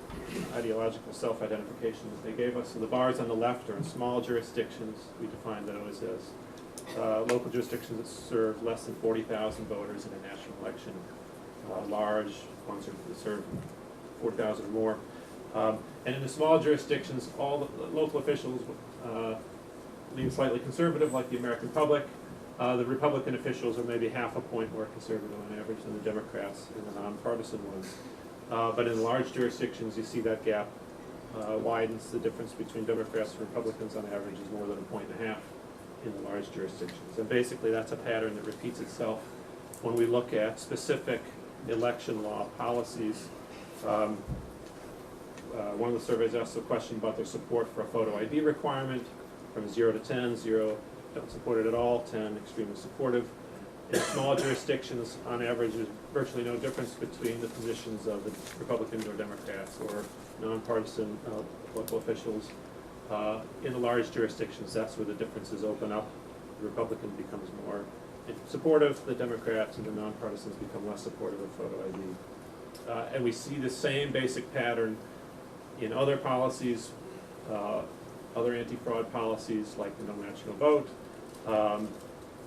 ideological self-identification that they gave us. So the bars on the left are in small jurisdictions. We define those as local jurisdictions that serve less than 40,000 voters in a national election. Large ones that serve 4,000 or more. And in the small jurisdictions, all the local officials lean slightly conservative, like the American public. The Republican officials are maybe half a point more conservative on average than the Democrats in the nonpartisan ones. But in large jurisdictions, you see that gap widens. The difference between Democrats and Republicans on average is more than 1.5 points in the large jurisdictions. And basically that's a pattern that repeats itself when we look at specific election law policies. One of the surveys asked a question about their support for a photo ID requirement from 0 to 10, 0 don't support it at all, 10 extremely supportive. In small jurisdictions, on average, there's virtually no difference between the positions of the Republicans or Democrats or nonpartisan local officials. In the large jurisdictions, that's where the differences open up. The Republican becomes more supportive, the Democrats and the nonpartisans become less supportive of photo ID. And we see the same basic pattern in other policies, other anti-fraud policies like the no match, no vote,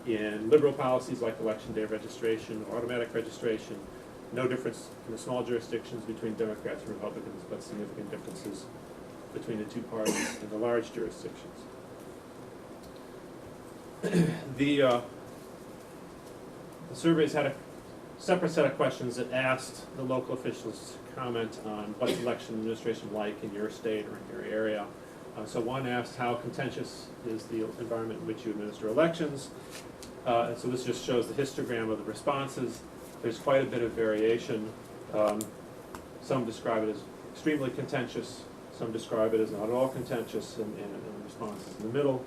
in liberal policies like election day registration or automatic registration. No difference in the small jurisdictions between Democrats and Republicans, but significant differences between the two parties in the large jurisdictions. The surveys had a separate set of questions that asked the local officials to comment on what's election administration like in your state or in your area. So one asked, how contentious is the environment in which you administer elections? And so this just shows the histogram of the responses. There's quite a bit of variation. Some describe it as extremely contentious. Some describe it as not at all contentious, and the response is in the middle.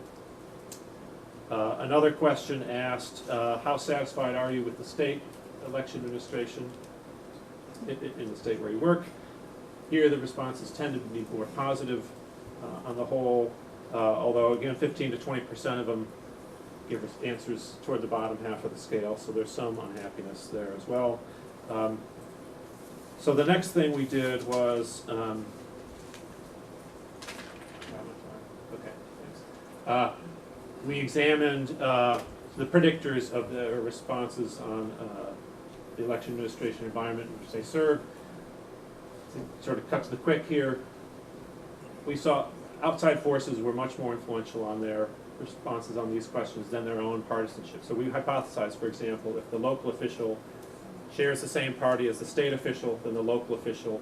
Another question asked, how satisfied are you with the state election administration in the state where you work? Here the responses tended to be more positive on the whole, although again 15 to 20% of them give us answers toward the bottom half of the scale, so there's some unhappiness there as well. So the next thing we did was, we examined the predictors of the responses on the election administration environment in which they serve. To sort of cut to the quick here, we saw outside forces were much more influential on their responses on these questions than their own partisanship. So we hypothesized, for example, if the local official shares the same party as the state official, then the local official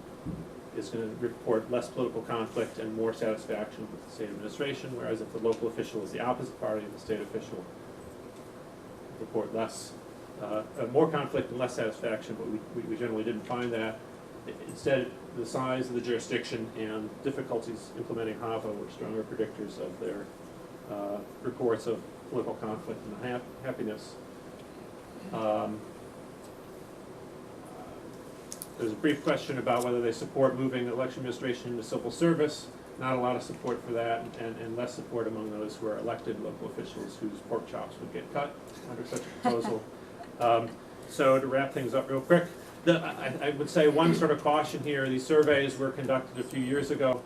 is going to report less political conflict and more satisfaction with the state administration, whereas if the local official is the opposite party, the state official report less, more conflict and less satisfaction, but we generally didn't find that. Instead, the size of the jurisdiction and difficulties implementing HAVA were stronger predictors of their reports of political conflict and happiness. There's a brief question about whether they support moving election administration into civil service. Not a lot of support for that, and less support among those who are elected local officials whose pork chops would get cut under such a proposal. So to wrap things up real quick, I would say one sort of caution here, these surveys were conducted a few years ago.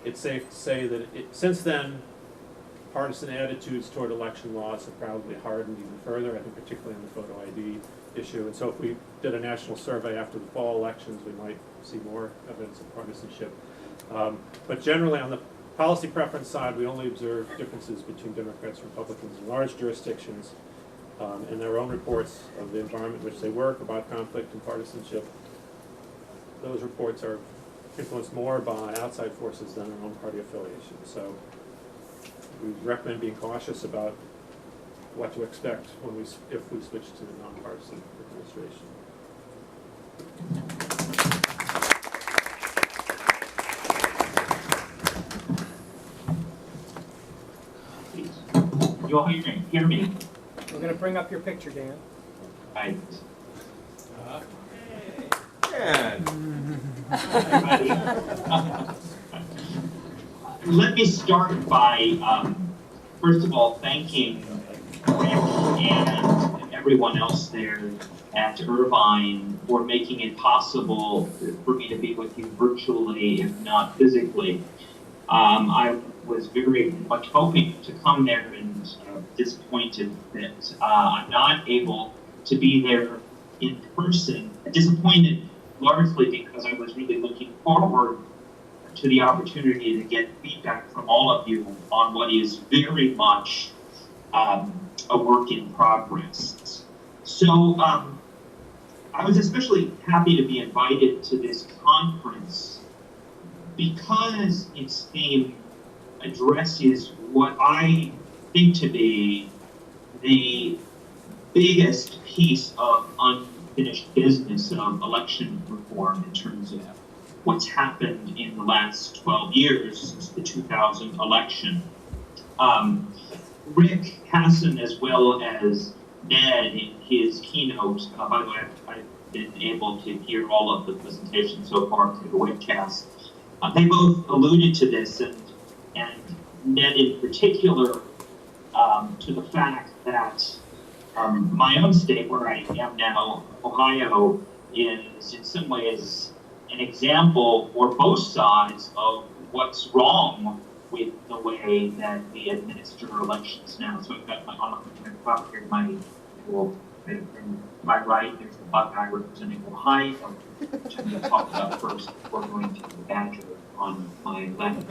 It's safe to say that since then, partisan attitudes toward election laws have probably hardened even further, I think particularly on the photo ID issue. And so if we did a national survey after the fall elections, we might see more evidence of partisanship. But generally on the policy preference side, we only observe differences between Democrats and Republicans in large jurisdictions. And their own reports of the environment in which they work about conflict and partisanship, those reports are influenced more by outside forces than their own party affiliation. So we recommend being cautious about what to expect if we switch to the nonpartisan administration. You all hear me? We're going to bring up your picture, Dan. Right. Let me start by, first of all, thanking Rick and everyone else there at Irvine for making it possible for me to be with you virtually, if not physically. I was very much hoping to come there and disappointed that I'm not able to be there in person. Disappointed largely because I was really looking forward to the opportunity to get feedback from all of you on what is very much a work in progress. So I was especially happy to be invited to this conference because its theme addresses what I think to be the biggest piece of unfinished business of election reform in terms of what's happened in the last 12 years since the 2000 election. Rick Hassan, as well as Ned in his keynote, by the way, I've been able to hear all of the presentations so far through the webcast. They both alluded to this, and Ned in particular, to the fact that my own state, where I am now, Ohio, is in some ways an example for both sides of what's wrong with the way that we administer elections now. So I've got my right, there's the Buckeye representing Ohio, which I'm going to talk about first before going to the Badger on my left.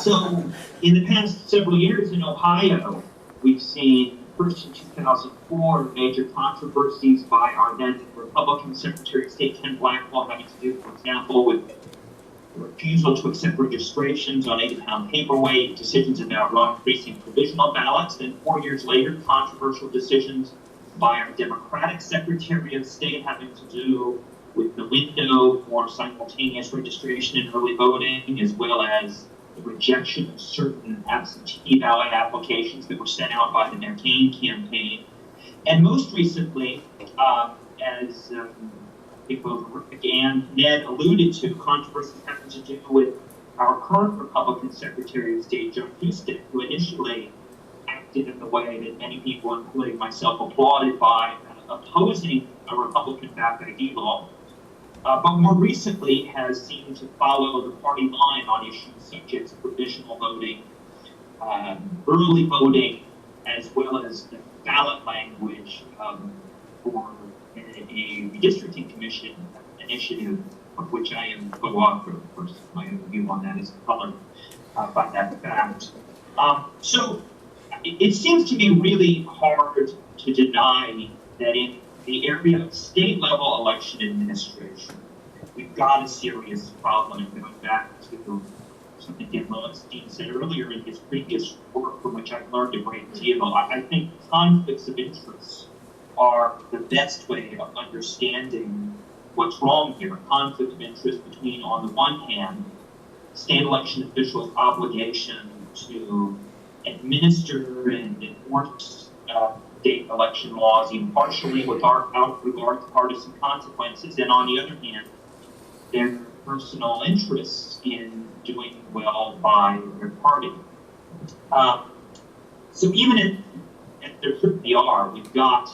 So in the past several years in Ohio, we've seen first in 2004 major controversies by our then Republican Secretary of State Ken Blackwell having to do, for example, with the refusal to accept registrations on 80-pound paperweight, decisions about wrong precinct provisional ballots, then 4 years later, controversial decisions by our Democratic Secretary of State having to do with the window for simultaneous registration and early voting, as well as the rejection of certain absentee ballot applications that were sent out by the McCain campaign. And most recently, as I think both Rick and Ned alluded to, controversies having to do with our current Republican Secretary of State, John Huston, who initially acted in the way that many people, including myself, applauded by opposing a Republican-backed ID law, but more recently has seemed to follow the party line on issues such as provisional voting, early voting, as well as the ballot language for a redistricting commission initiative, of which I am co-author. Of course, my own view on that is colored by that fact. So it seems to me really hard to deny that in the area of state-level election administration, we've got a serious problem. And going back to something Dan Lowenstein said earlier in his previous work, from which I've learned a great deal, I think conflicts of interest are the best way of understanding what's wrong here. A conflict of interest between, on the one hand, state election officials' obligation to administer and enforce state election laws impartially without regard to partisan consequences, and on the other hand, their personal interests in doing well by their party. So even if there certainly are, we've got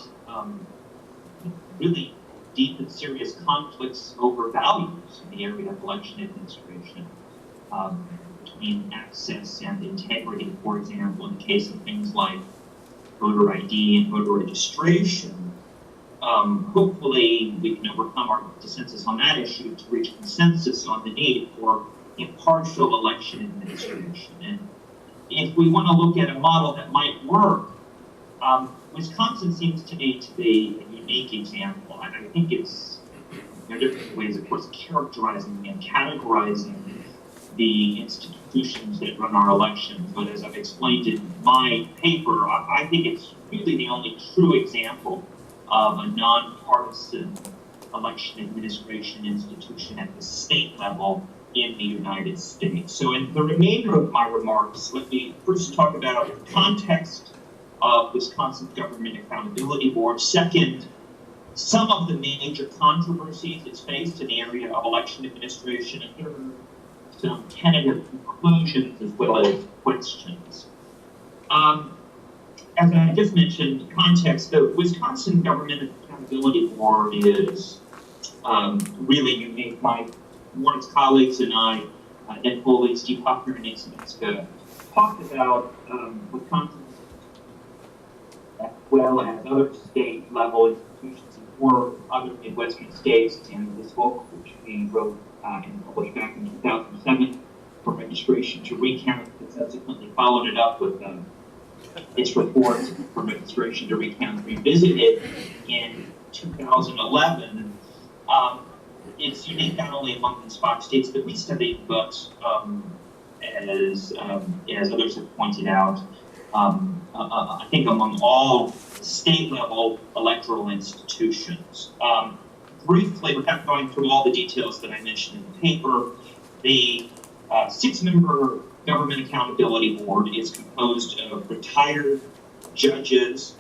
really deep and serious conflicts over values in the area of election administration, between access and integrity, for example, in the case of things like voter ID and voter registration. Hopefully we can overcome our dissensus on that issue to reach consensus on the need for impartial election administration. And if we want to look at a model that might work, Wisconsin seems to me to be a unique example. And I think it's, there are different ways, of course, characterizing and categorizing the institutions that run our elections. But as I've explained in my paper, I think it's really the only true example of a nonpartisan election administration institution at the state level in the United States. So in the remainder of my remarks, let me first talk about the context of Wisconsin Government Accountability Board. Second, some of the major controversies it's faced in the area of election administration. And third, some tentative conclusions as well as questions. As I just mentioned, context, the Wisconsin Government Accountability Board is really unique. One of its colleagues and I, Ed Foley, Steve Huffner, and Nate Samiska, talked about Wisconsin as well as other state-level institutions in 4 other Midwestern states, and this book, which we wrote and published back in 2007 for registration to recount, and subsequently followed it up with its report for registration to recount revisited in 2011. It's unique not only among these 5 states that we studied, but as others have pointed out, I think among all state-level electoral institutions. Briefly, without going through all the details that I mentioned in the paper, the 6-member Government Accountability Board is composed of retired judges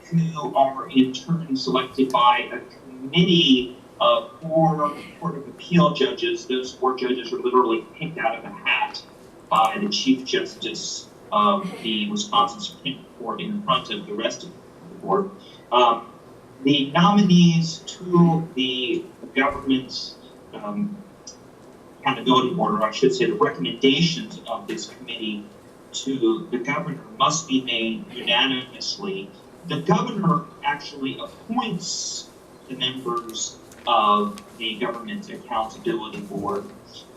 who are in turn selected by a committee of 4 Court of Appeal judges. Those 4 judges are literally picked out of a hat by the Chief Justice of the Wisconsin Supreme Court in front of the rest of the board. The nominees to the government's accountability board, or I should say the recommendations of this committee to the governor, must be made unanimously. The governor actually appoints the members of the Government Accountability Board.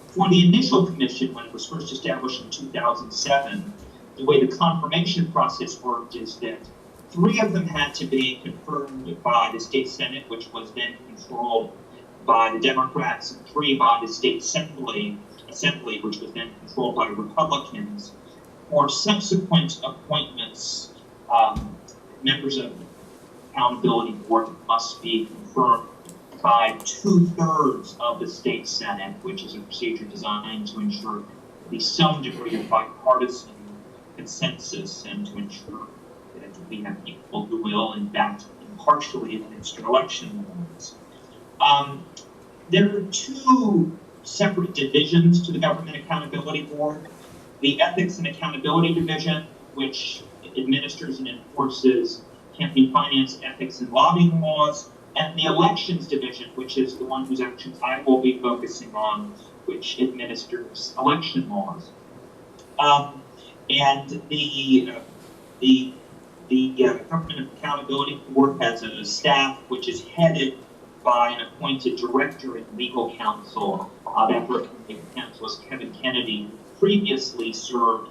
For the initial commission, when it was first established in 2007, the way the confirmation process worked is that 3 of them had to be confirmed by the state Senate, which was then controlled by the Democrats, and 3 by the state Assembly, which was then controlled by Republicans. For subsequent appointments, members of the Accountability Board must be confirmed by 2/3 of the state Senate, which is a procedure designed to ensure at least some degree of bipartisan consensus and to ensure that we have people who will, in fact, impartially administer election laws. There are 2 separate divisions to the Government Accountability Board. The Ethics and Accountability Division, which administers and enforces campaign finance, ethics, and lobbying laws, and the Elections Division, which is the one whose actions I will be focusing on, which administers election laws. And the Government Accountability Board has a staff which is headed by an appointed director and legal counsel. That legal counsel is Kevin Kennedy, who previously served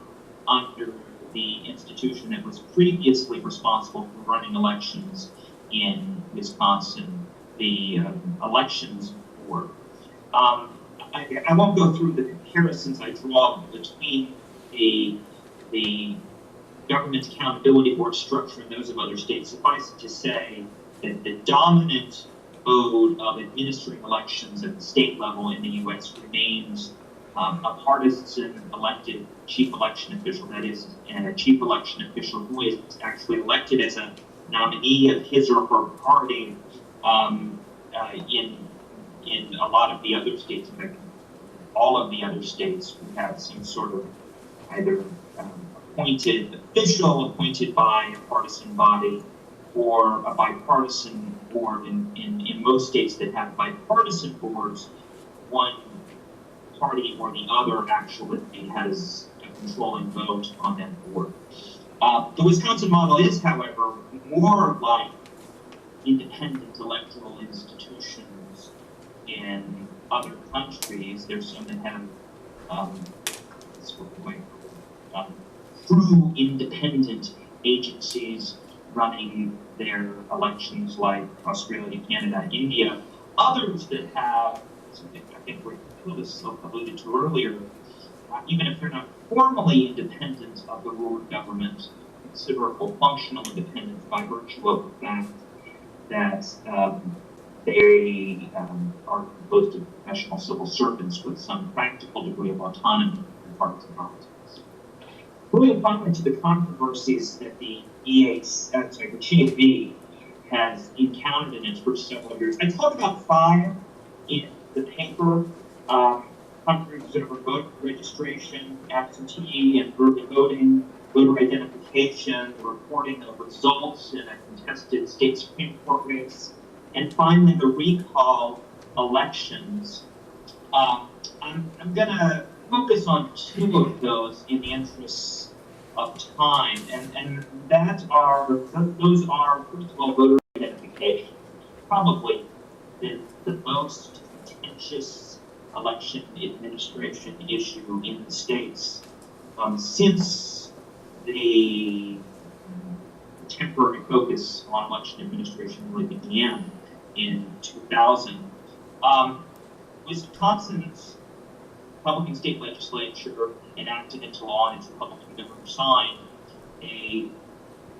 under the institution that was previously responsible for running elections in Wisconsin, the Elections Board. I won't go through the comparisons I draw between the Government Accountability Board structure and those of other states. Suffice it to say that the dominant mode of administering elections at the state level in the U.S. remains a partisan elected chief election official, that is, and a chief election official who is actually elected as a nominee of his or her party in a lot of the other states. In fact, all of the other states who have some sort of either appointed official appointed by a partisan body or a bipartisan board. In most states that have bipartisan boards, one party or the other actually has a controlling vote on that board. The Wisconsin model is, however, more like independent electoral institutions in other countries. There's some that have true independent agencies running their elections, like Australia, Canada, India. Others that have something I think Rick alluded to earlier, even if they're not formally independent of the rule of government, considerable functional independence by virtue of the fact that they are composed of professional civil servants with some practical degree of autonomy in parts of politics. Moving finally to the controversies that the GAB has encountered in its first several years. I talk about 5 in the paper. Countries over voter registration, absentee and early voting, voter identification, the reporting of results in a contested state Supreme Court race, and finally the recall elections. I'm going to focus on 2 of those in the interests of time, and those are, first of all, voter identification, probably the most contentious election administration issue in the states since the temporary focus on election administration really began in 2000. Wisconsin's Republican state legislature enacted into law, and its Republican governor signed a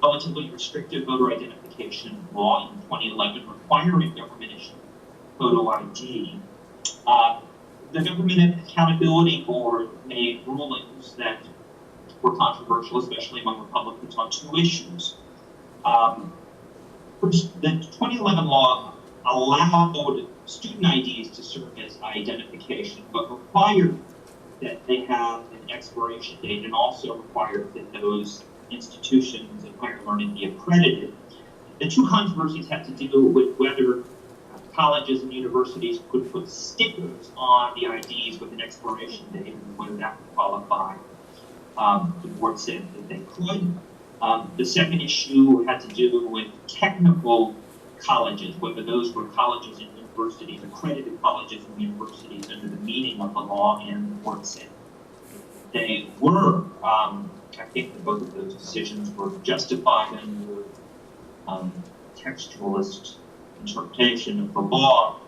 relatively restrictive voter identification law in 2011 requiring government-issued photo ID. The Government Accountability Board made rulings that were controversial, especially among Republicans, on 2 issues. First, the 2011 law allowed student IDs to serve as identification, but required that they have an expiration date, and also required that those institutions of higher learning be accredited. The 2 controversies had to do with whether colleges and universities could put stickers on the IDs with an expiration date, and whether that would qualify. The board said that they could. The second issue had to do with technical colleges, whether those were colleges and universities, accredited colleges and universities under the meaning of the law, and the board said they were. I think that both of those decisions were justified under textualist interpretation of the law.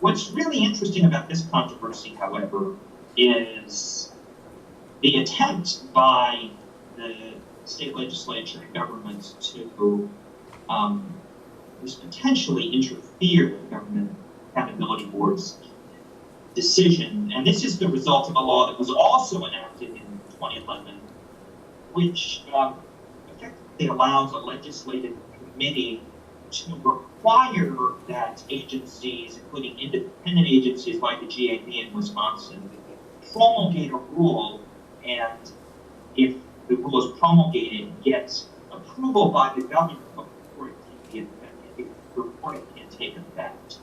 What's really interesting about this controversy, however, is the attempt by the state legislature and government to potentially interfere with the Government Accountability Board's decision. And this is the result of a law that was also enacted in 2011, which effectively allows a legislative committee to require that agencies, including independent agencies like the GAB in Wisconsin, promulgate a rule, and if the rule is promulgated, gets approval by the governor before it can be effective, before it can take effect.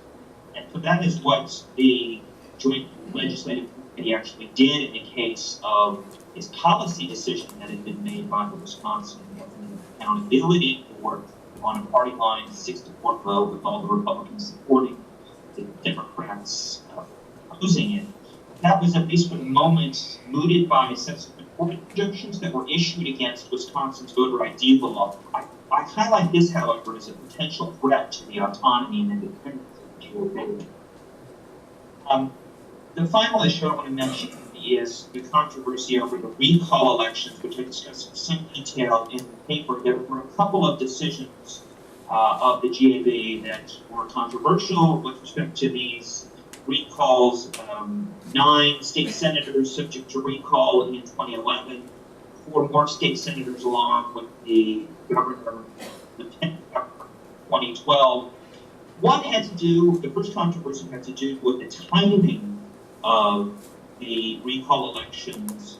And so that is what the Joint Legislative Committee actually did in the case of this policy decision that had been made by the Wisconsin Government Accountability Board on a party line 6-4 vote, with all the Republicans supporting the Democrats opposing it. That was, at least for the moment, mooted by subsequent court injunctions that were issued against Wisconsin's voter ID law. I highlight this, however, as a potential threat to the autonomy and independence of the GOP. The final issue I want to mention is the controversy over the recall elections, which I discussed in some detail in the paper. There were a couple of decisions of the GAB that were controversial with respect to these recalls. 9 state senators subject to recall in 2011, 4 more state senators, along with the governor, Lieutenant Governor 2012. One had to do, the first controversy had to do with the timing of the recall elections.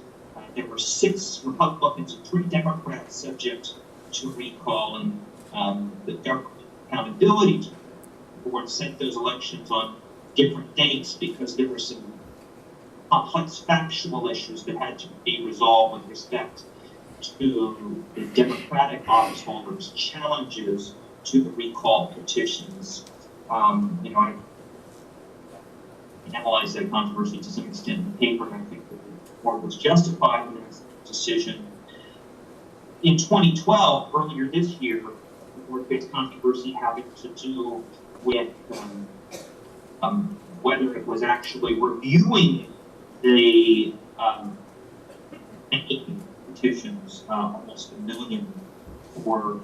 There were 6 Republicans and 3 Democrats subject to recall, and the Government Accountability Board set those elections on different dates because there were some complex factual issues that had to be resolved with respect to the Democratic office holders' challenges to the recall petitions. I analyzed that controversy to some extent in the paper, and I think that the court was justified in its decision. In 2012, earlier this year, the board faced controversy having to do with whether it was actually reviewing the petitions, almost 1 million, for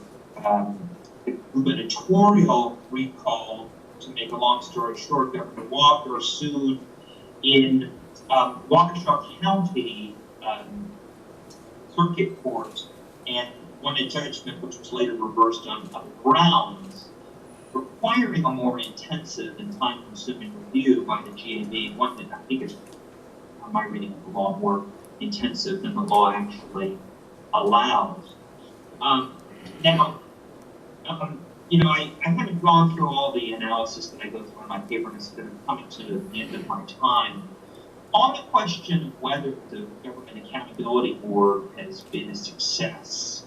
the gubernatorial recall. To make a long story short, Governor Walker sued in Waukesha County Circuit Court and won a judgment which was later reversed on other grounds, requiring a more intensive and time-consuming review by the GAB, one that I think is, on my reading of the law, more intensive than the law actually allows. I haven't gone through all the analysis that I go through in my paper, and it's coming to the end of my time. On the question of whether the Government Accountability Board has been a success,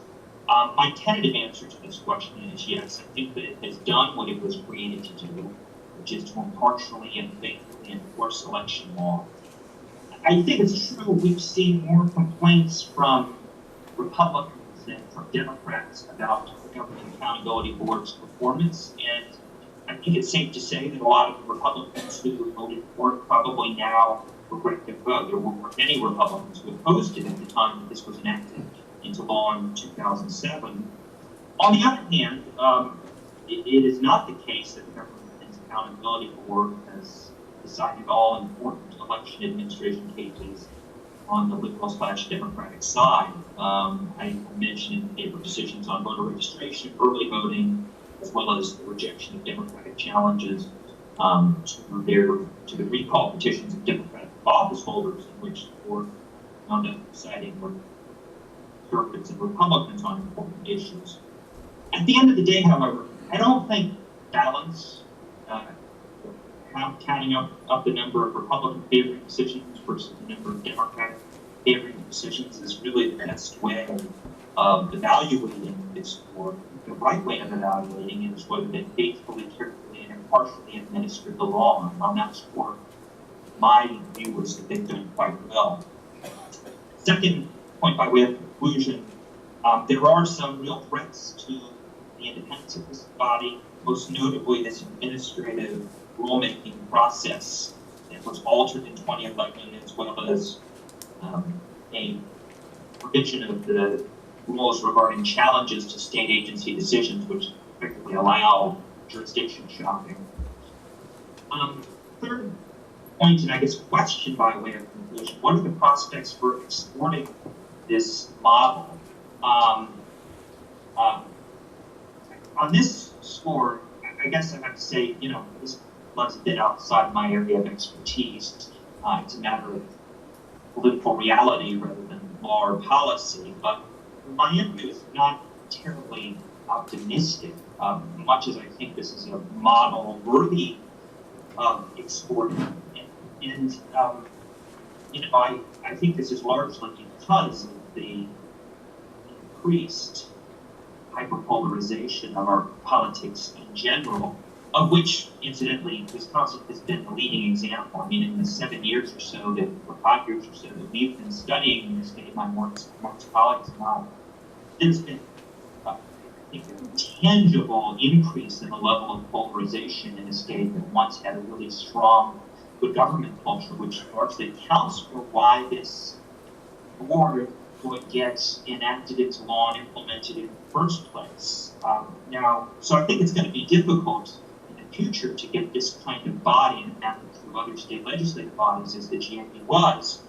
my tentative answer to this question is yes. I think that it has done what it was created to do, which is to impartially and faithfully enforce election law. I think it's true we've seen more complaints from Republicans than from Democrats about the Government Accountability Board's performance, and I think it's safe to say that a lot of the Republicans who voted for it probably now regret their vote. There were many Republicans who opposed it at the time that this was enacted into law in 2007. On the other hand, it is not the case that the Government Accountability Board has decided all important election administration cases on the liberal/democratic side. I mentioned in the paper decisions on voter registration, early voting, as well as the rejection of Democratic challenges to the recall petitions of Democratic office holders, in which the board wound up siding with conservatives and Republicans on important issues. At the end of the day, however, I don't think balance, counting up the number of Republican favoring decisions versus the number of Democratic favoring decisions is really the best way of evaluating this board. The right way of evaluating it is whether they faithfully, carefully, and impartially administered the law. And on that score, my view is that they've done quite well. Second point by way of conclusion, there are some real threats to the independence of this body, most notably this administrative rulemaking process that was altered in 2011, as well as a provision of the rules regarding challenges to state agency decisions, which effectively allow jurisdiction shopping. Third point, and I guess question by way of conclusion, what are the prospects for exporting this model? On this score, I guess I have to say, this lies a bit outside my area of expertise. It's a matter of political reality rather than law or policy, but my view is not terribly optimistic, much as I think this is a model worthy of exporting. And I think this is largely because of the increased hyperpolarization of our politics in general, of which, incidentally, Wisconsin has been the leading example. I mean, in the 7 years or so, or 5 years or so that we've been studying this state, my Marx colleagues and I, there's been, I think, a tangible increase in the level of polarization in a state that once had a really strong good government culture, which largely accounts for why this board would get enacted into law and implemented in the first place. So I think it's going to be difficult in the future to get this kind of body, and happened through other state legislative bodies as the GMP was.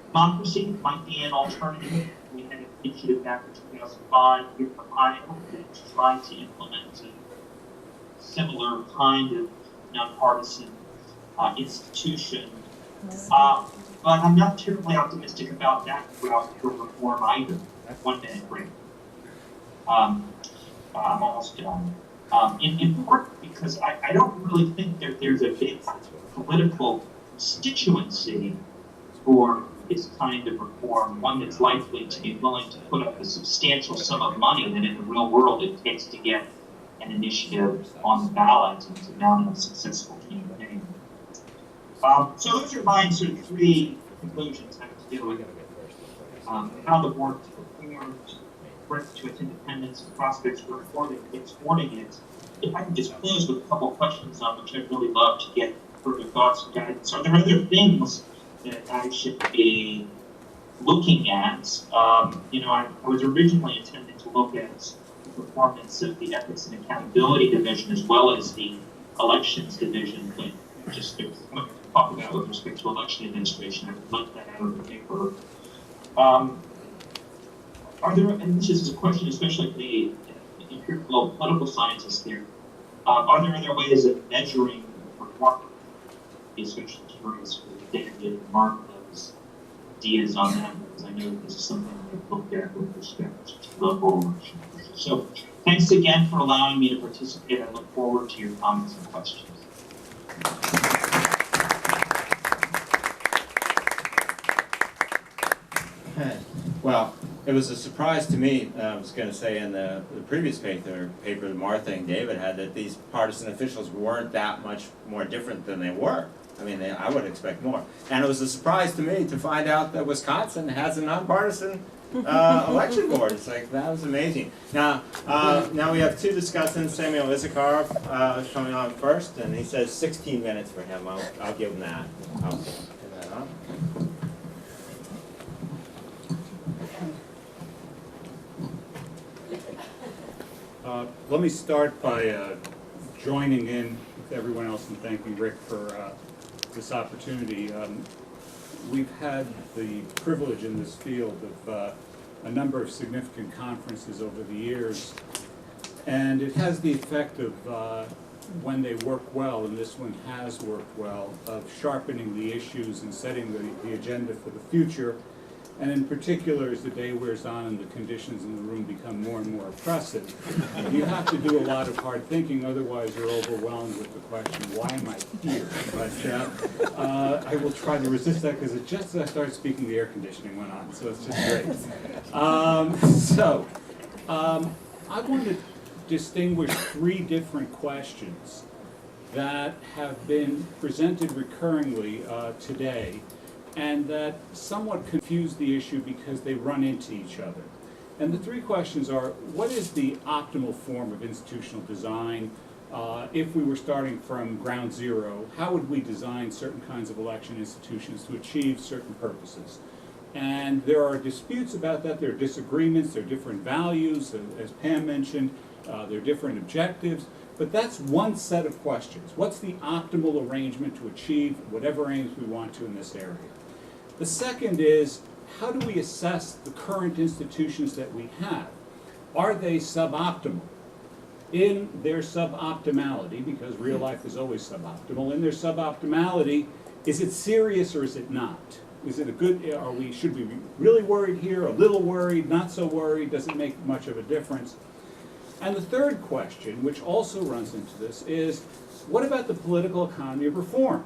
Democracy might be an alternative. We had initiative back in 2005 here in Ohio that tried to implement a similar kind of nonpartisan institution. But I'm not terribly optimistic about that route for reform either. 1 minute break. I'm almost done. In part because I don't really think that there's a big political constituency for this kind of reform, one that's likely to be willing to put up a substantial sum of money that in the real world it takes to get an initiative on the ballot and to mount a successful campaign. So those are my sort of 3 conclusions having to do with how the board performed, threats to its independence, and prospects for reforming it. If I can just close with a couple of questions on which I'd really love to get further thoughts and guidance. Are there other things that I should be looking at? I was originally intending to look at the performance of the Ethics and Accountability Division as well as the Elections Division, but just to talk about with respect to election administration, I would left that out of the paper. Are there, and this is a question especially for the empirical political scientists here, are there other ways of measuring performance? Especially curious for the data and Mark those ideas on that, because I know this is something I've looked at with respect to local election. So thanks again for allowing me to participate. I look forward to your comments and questions. Well, it was a surprise to me, I was going to say in the previous paper that Martha and David had, that these partisan officials weren't that much more different than they were. I mean, I would expect more. And it was a surprise to me to find out that Wisconsin has a nonpartisan election board. It's like, that was amazing. Now we have 2 discussants. Samuel Issacharoff is coming on first, and he says 16 minutes for him. I'll give him that. I'll give that on. Let me start by joining in with everyone else and thanking Rick for this opportunity. We've had the privilege in this field of a number of significant conferences over the years, and it has the effect of, when they work well, and this one has worked well, of sharpening the issues and setting the agenda for the future. And in particular, as the day wears on and the conditions in the room become more and more oppressive, you have to do a lot of hard thinking, otherwise you're overwhelmed with the question, why am I here? But I will try to resist that, because just as I started speaking, the air conditioning went on, so it's just great. I want to distinguish 3 different questions that have been presented recurringly today, and that somewhat confuse the issue because they run into each other. And the 3 questions are, what is the optimal form of institutional design? If we were starting from ground zero, how would we design certain kinds of election institutions to achieve certain purposes? And there are disputes about that, there are disagreements, there are different values, as Pam mentioned, there are different objectives, but that's one set of questions. What's the optimal arrangement to achieve whatever aims we want to in this area? The second is, how do we assess the current institutions that we have? Are they suboptimal? In their suboptimality, because real life is always suboptimal, in their suboptimality, is it serious or is it not? Is it a good, should we be really worried here, a little worried, not so worried, does it make much of a difference? And the third question, which also runs into this, is what about the political economy of reform?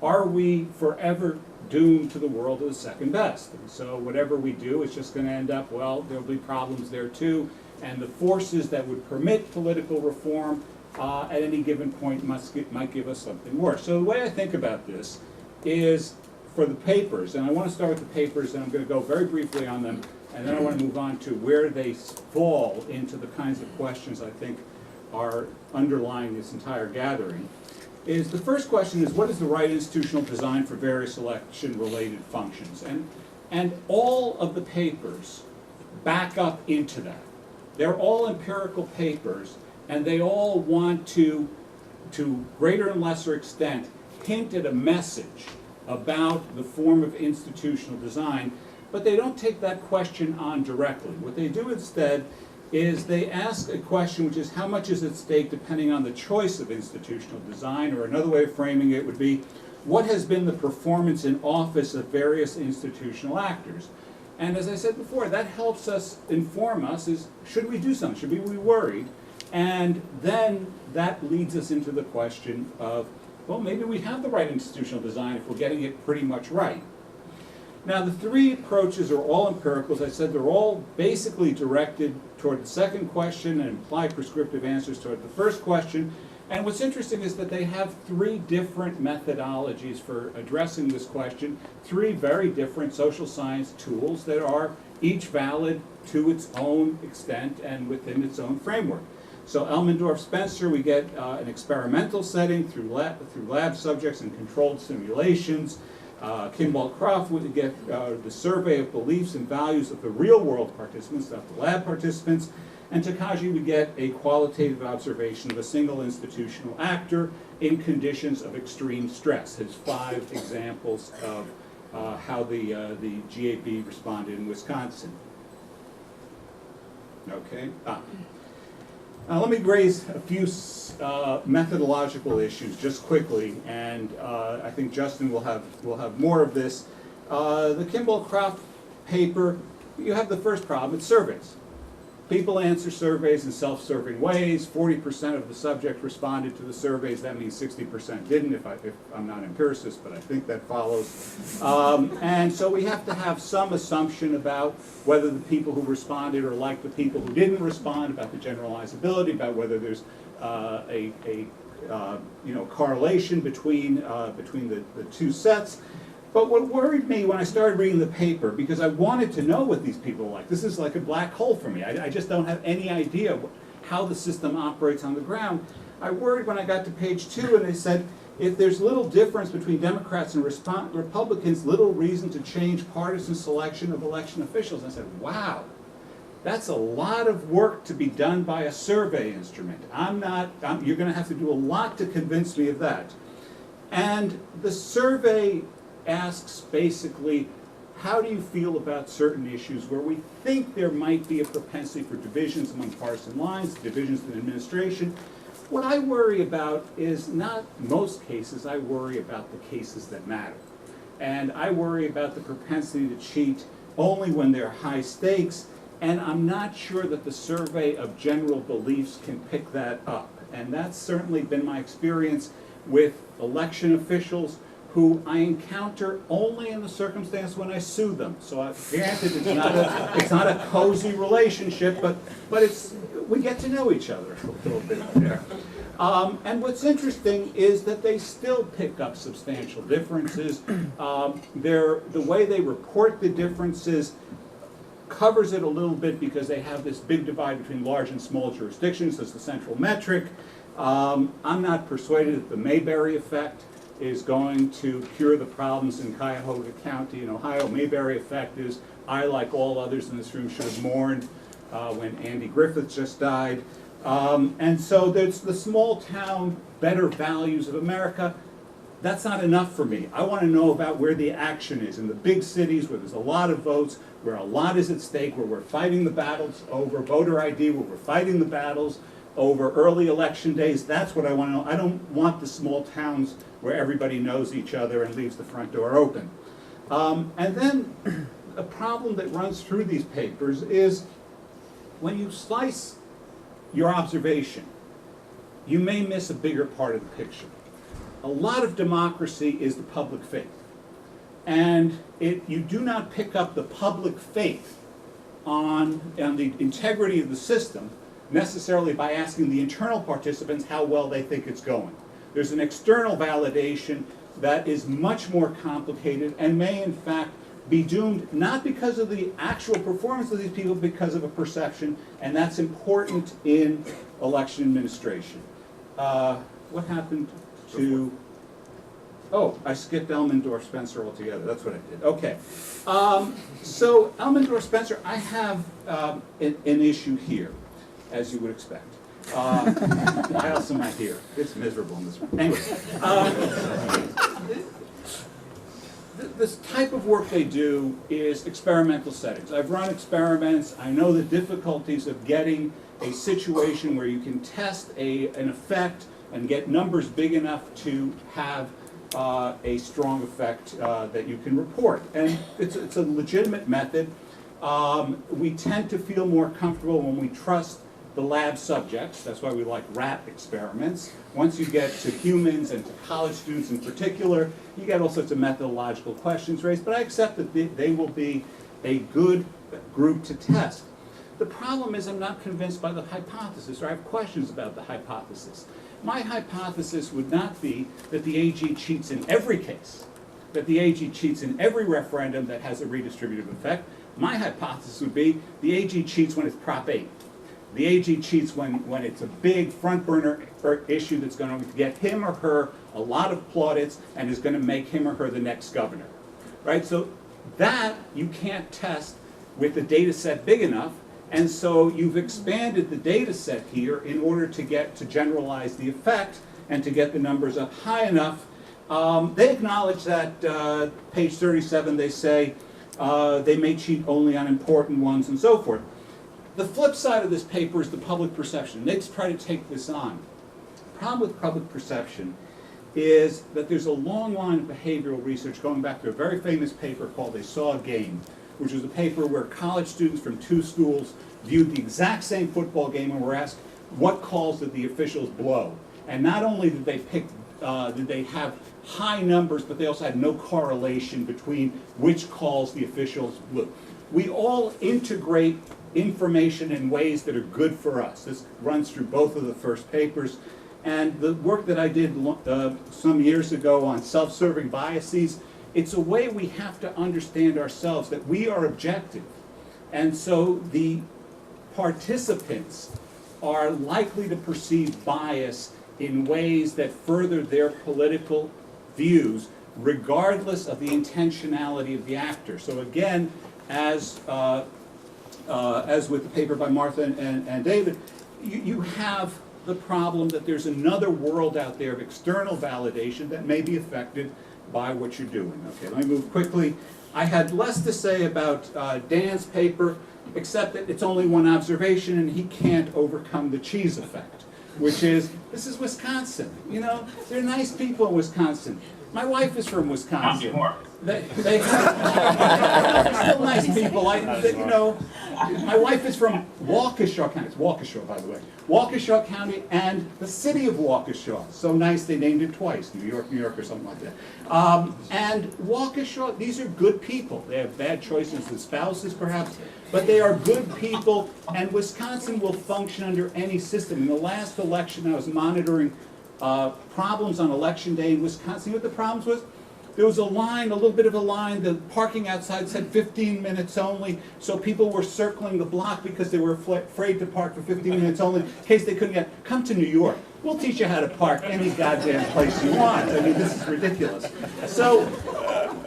Are we forever doomed to the world of the second best? And so whatever we do is just going to end up, well, there'll be problems there too, and the forces that would permit political reform at any given point might give us something worse. So the way I think about this is for the papers, and I want to start with the papers, and I'm going to go very briefly on them, and then I want to move on to where they fall into the kinds of questions I think are underlying this entire gathering. Is the first question is, what is the right institutional design for various election-related functions? And all of the papers back up into that. They're all empirical papers, and they all want to greater and lesser extent, hint at a message about the form of institutional design but they don't take that question on directly. What they do instead is they ask a question which is how much is at stake depending on the choice of institutional design, or another way of framing it would be what has been the performance in office of various institutional actors. And as I said before, that helps us inform us is, should we do something? Should we be worried? And then that leads us into the question of, well, maybe we have the right institutional design if we're getting it pretty much right. Now, the three approaches are all empirical. As I said, they're all basically directed toward the second question and imply prescriptive answers toward the first question. And what's interesting is that they have three different methodologies for addressing this question, three very different social science tools that are each valid to its own extent and within its own framework. So Elmendorf-Spencer, we get an experimental setting through lab subjects and controlled simulations. Kimball-Croft would get the survey of beliefs and values of the real-world participants, not the lab participants. And Takagi would get a qualitative observation of a single institutional actor in conditions of extreme stress. His 5 examples of how the GAB responded in Wisconsin. Okay. Now let me raise a few methodological issues just quickly, and I think Justin will have more of this. The Kimball-Croft paper, you have the first problem, it's surveys. People answer surveys in self-serving ways. 40% of the subjects responded to the surveys. That means 60% didn't, if I'm not an empiricist, but I think that follows. And so we have to have some assumption about whether the people who responded are like the people who didn't respond, about the generalizability, about whether there's a correlation between the two sets. But what worried me when I started reading the paper, because I wanted to know what these people are like, this is like a black hole for me. I just don't have any idea how the system operates on the ground. I worried when I got to page 2 and they said, if there's little difference between Democrats and Republicans, little reason to change partisan selection of election officials. And I said, wow, that's a lot of work to be done by a survey instrument. You're going to have to do a lot to convince me of that. And the survey asks basically, how do you feel about certain issues where we think there might be a propensity for divisions among partisan lines, divisions in administration? What I worry about is not most cases, I worry about the cases that matter. And I worry about the propensity to cheat only when there are high stakes, and I'm not sure that the survey of general beliefs can pick that up. And that's certainly been my experience with election officials who I encounter only in the circumstance when I sue them. So granted, it's not a cozy relationship, but we get to know each other a little bit there. And what's interesting is that they still pick up substantial differences. The way they report the differences covers it a little bit because they have this big divide between large and small jurisdictions as the central metric. I'm not persuaded that the Mayberry effect is going to cure the problems in Cuyahoga County in Ohio. Mayberry effect is, I, like all others in this room, should have mourned when Andy Griffith just died. And so there's the small town better values of America. That's not enough for me. I want to know about where the action is in the big cities where there's a lot of votes, where a lot is at stake, where we're fighting the battles over voter ID, where we're fighting the battles over early election days. That's what I want to know. I don't want the small towns where everybody knows each other and leaves the front door open. And then a problem that runs through these papers is when you slice your observation, you may miss a bigger part of the picture. A lot of democracy is the public faith. And you do not pick up the public faith on the integrity of the system necessarily by asking the internal participants how well they think it's going. There's an external validation that is much more complicated and may in fact be doomed not because of the actual performance of these people, but because of a perception, and that's important in election administration. What happened to... Oh, I skipped Elmendorf-Spencer altogether. That's what I did. Okay. So Elmendorf-Spencer, I have an issue here, as you would expect. Why else am I here? It's miserable in this room. Anyway, this type of work they do is experimental settings. I've run experiments. I know the difficulties of getting a situation where you can test an effect and get numbers big enough to have a strong effect that you can report. And it's a legitimate method. We tend to feel more comfortable when we trust the lab subjects. That's why we like rat experiments. Once you get to humans and to college students in particular, you get all sorts of methodological questions raised, but I accept that they will be a good group to test. The problem is I'm not convinced by the hypothesis, or I have questions about the hypothesis. My hypothesis would not be that the AG cheats in every case, that the AG cheats in every referendum that has a redistributive effect. My hypothesis would be the AG cheats when it's Prop 8. The AG cheats when it's a big front burner issue that's going to get him or her a lot of plaudits and is going to make him or her the next governor, right? So that you can't test with a data set big enough, and so you've expanded the data set here in order to get to generalize the effect and to get the numbers up high enough. They acknowledge that, page 37, they say they may cheat only on important ones and so forth. The flip side of this paper is the public perception. They try to take this on. The problem with public perception is that there's a long line of behavioral research going back to a very famous paper called They Saw a Game, which was a paper where college students from 2 schools viewed the exact same football game and were asked what calls did the officials blow. And not only did they have high numbers, but they also had no correlation between which calls the officials blew. We all integrate information in ways that are good for us. This runs through both of the first papers. And the work that I did some years ago on self-serving biases, it's a way we have to understand ourselves, that we are objective. And so the participants are likely to perceive bias in ways that further their political views, regardless of the intentionality of the actor. So again, as with the paper by Martha and David, you have the problem that there's another world out there of external validation that may be affected by what you're doing. Okay, let me move quickly. I had less to say about Dan's paper, except that it's only one observation and he can't overcome the cheese effect, which is, this is Wisconsin. You know, they're nice people in Wisconsin. My wife is from Wisconsin. They're still nice people. You know, my wife is from Waukesha County. It's Waukesha, by the way. Waukesha County and the city of Waukesha. So nice they named it twice, New York, or something like that. And Waukesha, these are good people. They have bad choices as spouses, perhaps, but they are good people, and Wisconsin will function under any system. In the last election, I was monitoring problems on election day in Wisconsin. You know what the problems was? There was a line, a little bit of a line, the parking outside said 15 minutes only, so people were circling the block because they were afraid to park for 15 minutes only in case they couldn't get, come to New York. We'll teach you how to park any goddamn place you want. I mean, this is ridiculous. So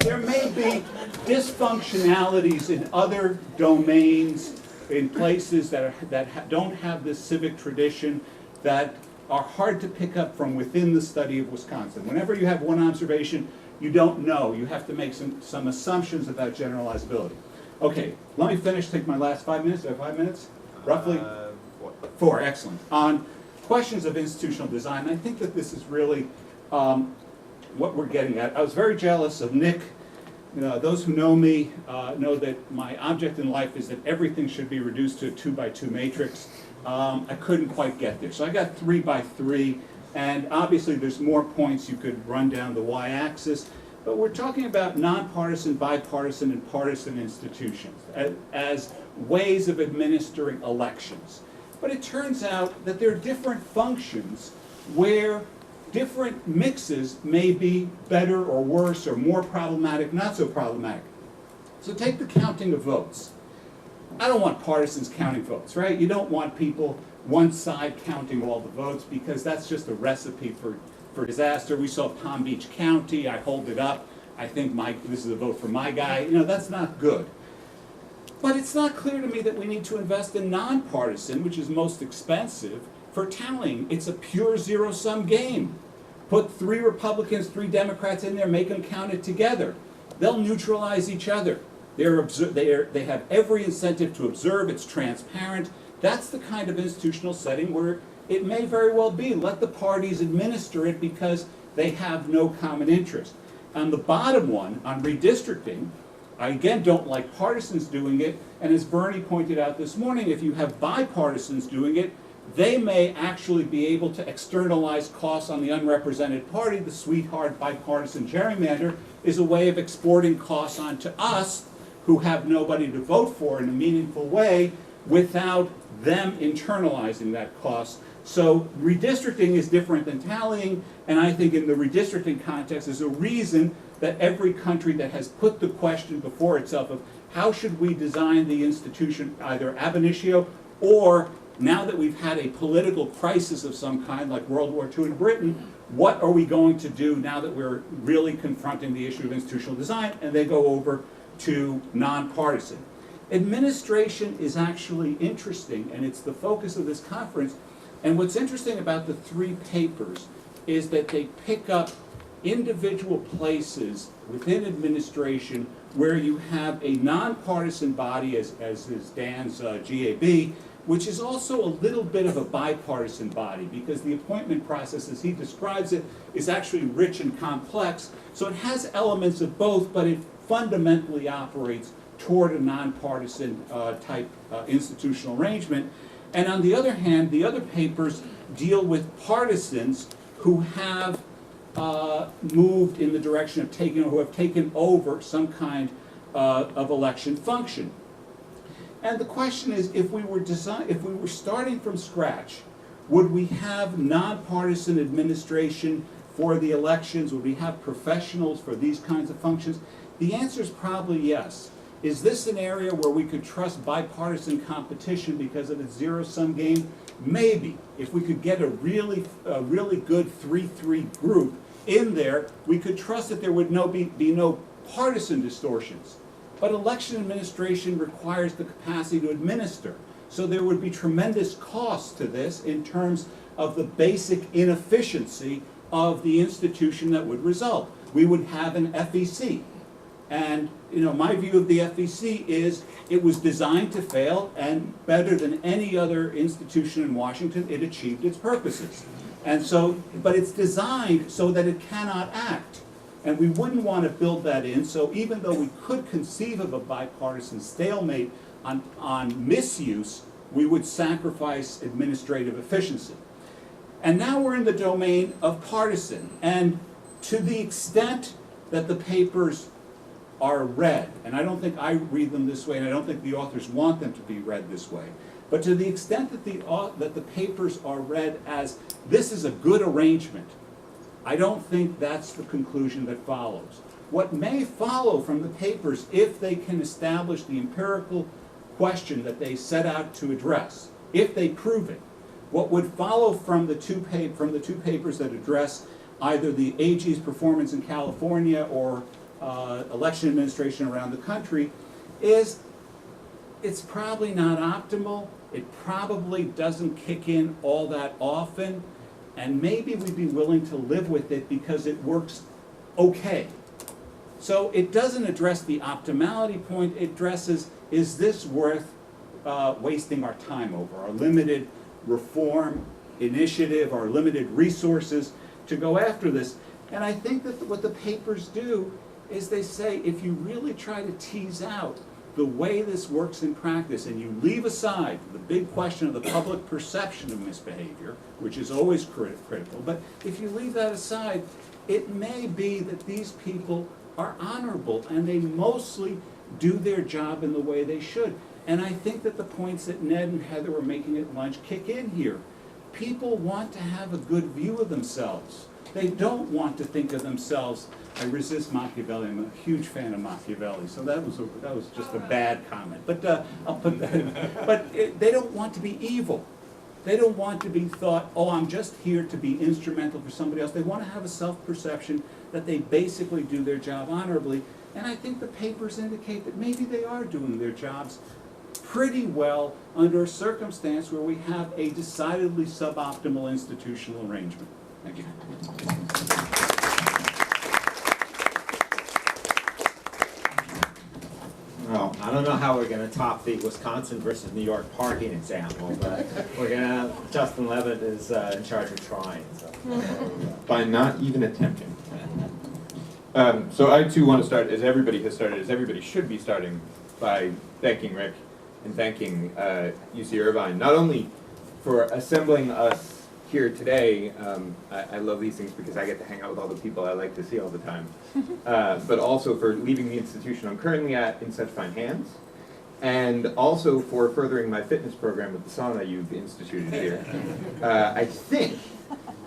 there may be dysfunctionalities in other domains, in places that don't have this civic tradition, that are hard to pick up from within the study of Wisconsin. Whenever you have one observation, you don't know. You have to make some assumptions about generalizability. Okay, let me finish, take my last 5 minutes. Do I have 5 minutes? Roughly? 4, excellent. On questions of institutional design, I think that this is really what we're getting at. I was very jealous of Nick. Those who know me know that my object in life is that everything should be reduced to a 2x2 matrix. I couldn't quite get there. So I got 3x3, and obviously there's more points you could run down the y-axis, but we're talking about nonpartisan, bipartisan, and partisan institutions as ways of administering elections. But it turns out that there are different functions where different mixes may be better or worse or more problematic, not so problematic. So take the counting of votes. I don't want partisans counting votes, right? You don't want people, one side counting all the votes, because that's just a recipe for disaster. We saw Palm Beach County. I hold it up. I think this is a vote for my guy. You know, that's not good. But it's not clear to me that we need to invest in nonpartisan, which is most expensive, for tallying. It's a pure zero-sum game. Put 3 Republicans, 3 Democrats in there, make them count it together. they'll neutralize each other. They have every incentive to observe, it's transparent. That's the kind of institutional setting where it may very well be. Let the parties administer it because they have no common interest. On the bottom one, on redistricting, I again don't like partisans doing it, and as Bernie pointed out this morning, if you have bipartisans doing it, they may actually be able to externalize costs on the unrepresented party. The sweetheart bipartisan gerrymander is a way of exporting costs onto us who have nobody to vote for in a meaningful way without them internalizing that cost. So redistricting is different than tallying, and I think in the redistricting context is a reason that every country that has put the question before itself of how should we design the institution either ab initio or now that we've had a political crisis of some kind like World War II in Britain, what are we going to do now that we're really confronting the issue of institutional design? And they go over to nonpartisan. Administration is actually interesting, and it's the focus of this conference. And what's interesting about the three papers is that they pick up individual places within administration where you have a nonpartisan body, as is Dan's GAB, which is also a little bit of a bipartisan body because the appointment process, as he describes it, is actually rich and complex. So it has elements of both, but it fundamentally operates toward a nonpartisan type institutional arrangement. And on the other hand, the other papers deal with partisans who have moved in the direction of taking, or who have taken over some kind of election function. And the question is, if we were starting from scratch, would we have nonpartisan administration for the elections? Would we have professionals for these kinds of functions? The answer is probably yes. Is this an area where we could trust bipartisan competition because of its zero-sum game? Maybe. If we could get a really good 3-3 group in there, we could trust that there would be no partisan distortions. But election administration requires the capacity to administer. So there would be tremendous costs to this in terms of the basic inefficiency of the institution that would result. We would have an FEC. And my view of the FEC is it was designed to fail, and better than any other institution in Washington, it achieved its purposes. And so, but it's designed so that it cannot act. And we wouldn't want to build that in, so even though we could conceive of a bipartisan stalemate on misuse, we would sacrifice administrative efficiency. And now we're in the domain of partisan. And to the extent that the papers are read, and I don't think I read them this way, and I don't think the authors want them to be read this way, but to the extent that the papers are read as this is a good arrangement, I don't think that's the conclusion that follows. What may follow from the papers, if they can establish the empirical question that they set out to address, if they prove it, what would follow from the two papers that address either the AG's performance in California or election administration around the country is it's probably not optimal. It probably doesn't kick in all that often. And maybe we'd be willing to live with it because it works okay. So it doesn't address the optimality point. It addresses, is this worth wasting our time over, our limited reform initiative, our limited resources to go after this? And I think that what the papers do is they say, if you really try to tease out the way this works in practice, and you leave aside the big question of the public perception of misbehavior, which is always critical, but if you leave that aside, it may be that these people are honorable and they mostly do their job in the way they should. And I think that the points that Ned and Heather were making at lunch kick in here. People want to have a good view of themselves. They don't want to think of themselves. I resist Machiavelli. I'm a huge fan of Machiavelli, so that was just a bad comment. But I'll put that in. But they don't want to be evil. They don't want to be thought, oh, I'm just here to be instrumental for somebody else. They want to have a self-perception that they basically do their job honorably. And I think the papers indicate that maybe they are doing their jobs pretty well under a circumstance where we have a decidedly suboptimal institutional arrangement. Thank you. I don't know how we're gonna top the Wisconsin versus New York parking example, but we're gonna, Justin Levitt is in charge of trying, so. By not even attempting. So I too want to start, as everybody has started, as everybody should be starting, by thanking Rick and thanking UC Irvine, not only for assembling us here today. I love these things because I get to hang out with all the people I like to see all the time, but also for leaving the institution I'm currently at in such fine hands, and also for furthering my fitness program with the sauna you've instituted here. I think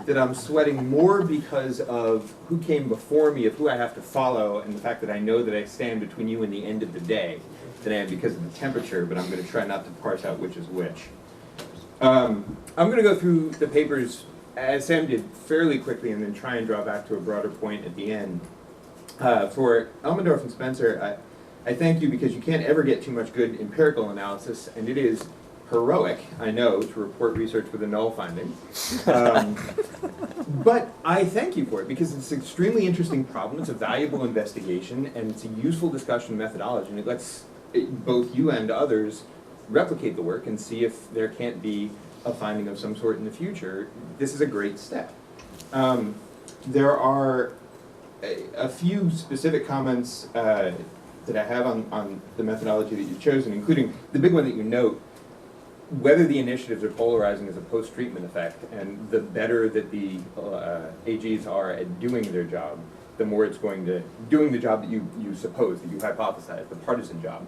that I'm sweating more because of who came before me, of who I have to follow, and the fact that I know that I stand between you and the end of the day than I am because of the temperature, but I'm going to try not to parse out which is which. I'm going to go through the papers, as Sam did, fairly quickly and then try and draw back to a broader point at the end. For Elmendorf and Spencer, I thank you because you can't ever get too much good empirical analysis, and it is heroic, I know, to report research with a null finding. But I thank you for it because it's an extremely interesting problem, it's a valuable investigation, and it's a useful discussion methodology, and it lets both you and others replicate the work and see if there can't be a finding of some sort in the future. This is a great step. There are a few specific comments that I have on the methodology that you've chosen, including the big one that you note, whether the initiatives are polarizing is a post-treatment effect, and the better that the AGs are at doing their job, the more it's going to, doing the job that you suppose, that you hypothesize, the partisan job,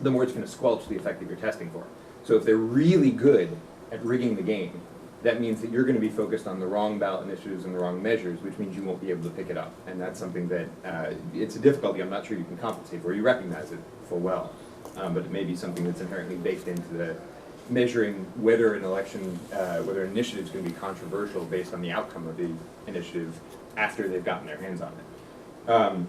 the more it's going to squelch the effect that you're testing for. So if they're really good at rigging the game, that means that you're going to be focused on the wrong ballot initiatives and the wrong measures, which means you won't be able to pick it up. And that's something that, it's a difficulty I'm not sure you can compensate for. You recognize it full well, but it may be something that's inherently baked into the measuring whether an election, whether an initiative is going to be controversial based on the outcome of the initiative after they've gotten their hands on it.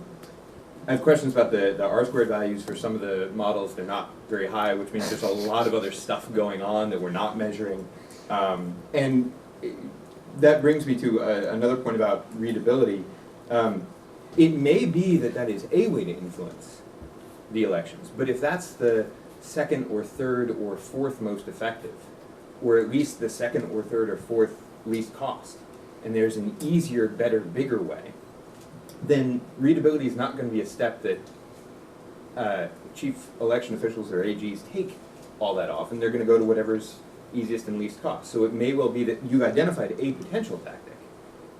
I have questions about the R-squared values for some of the models. They're not very high, which means there's a lot of other stuff going on that we're not measuring. And that brings me to another point about readability. It may be that that is a way to influence the elections, but if that's the second or third or fourth most effective, or at least the second or third or fourth least cost, and there's an easier, better, bigger way, then readability is not going to be a step that chief election officials or AGs take all that often. They're going to go to whatever's easiest and least cost. So it may well be that you've identified a potential tactic,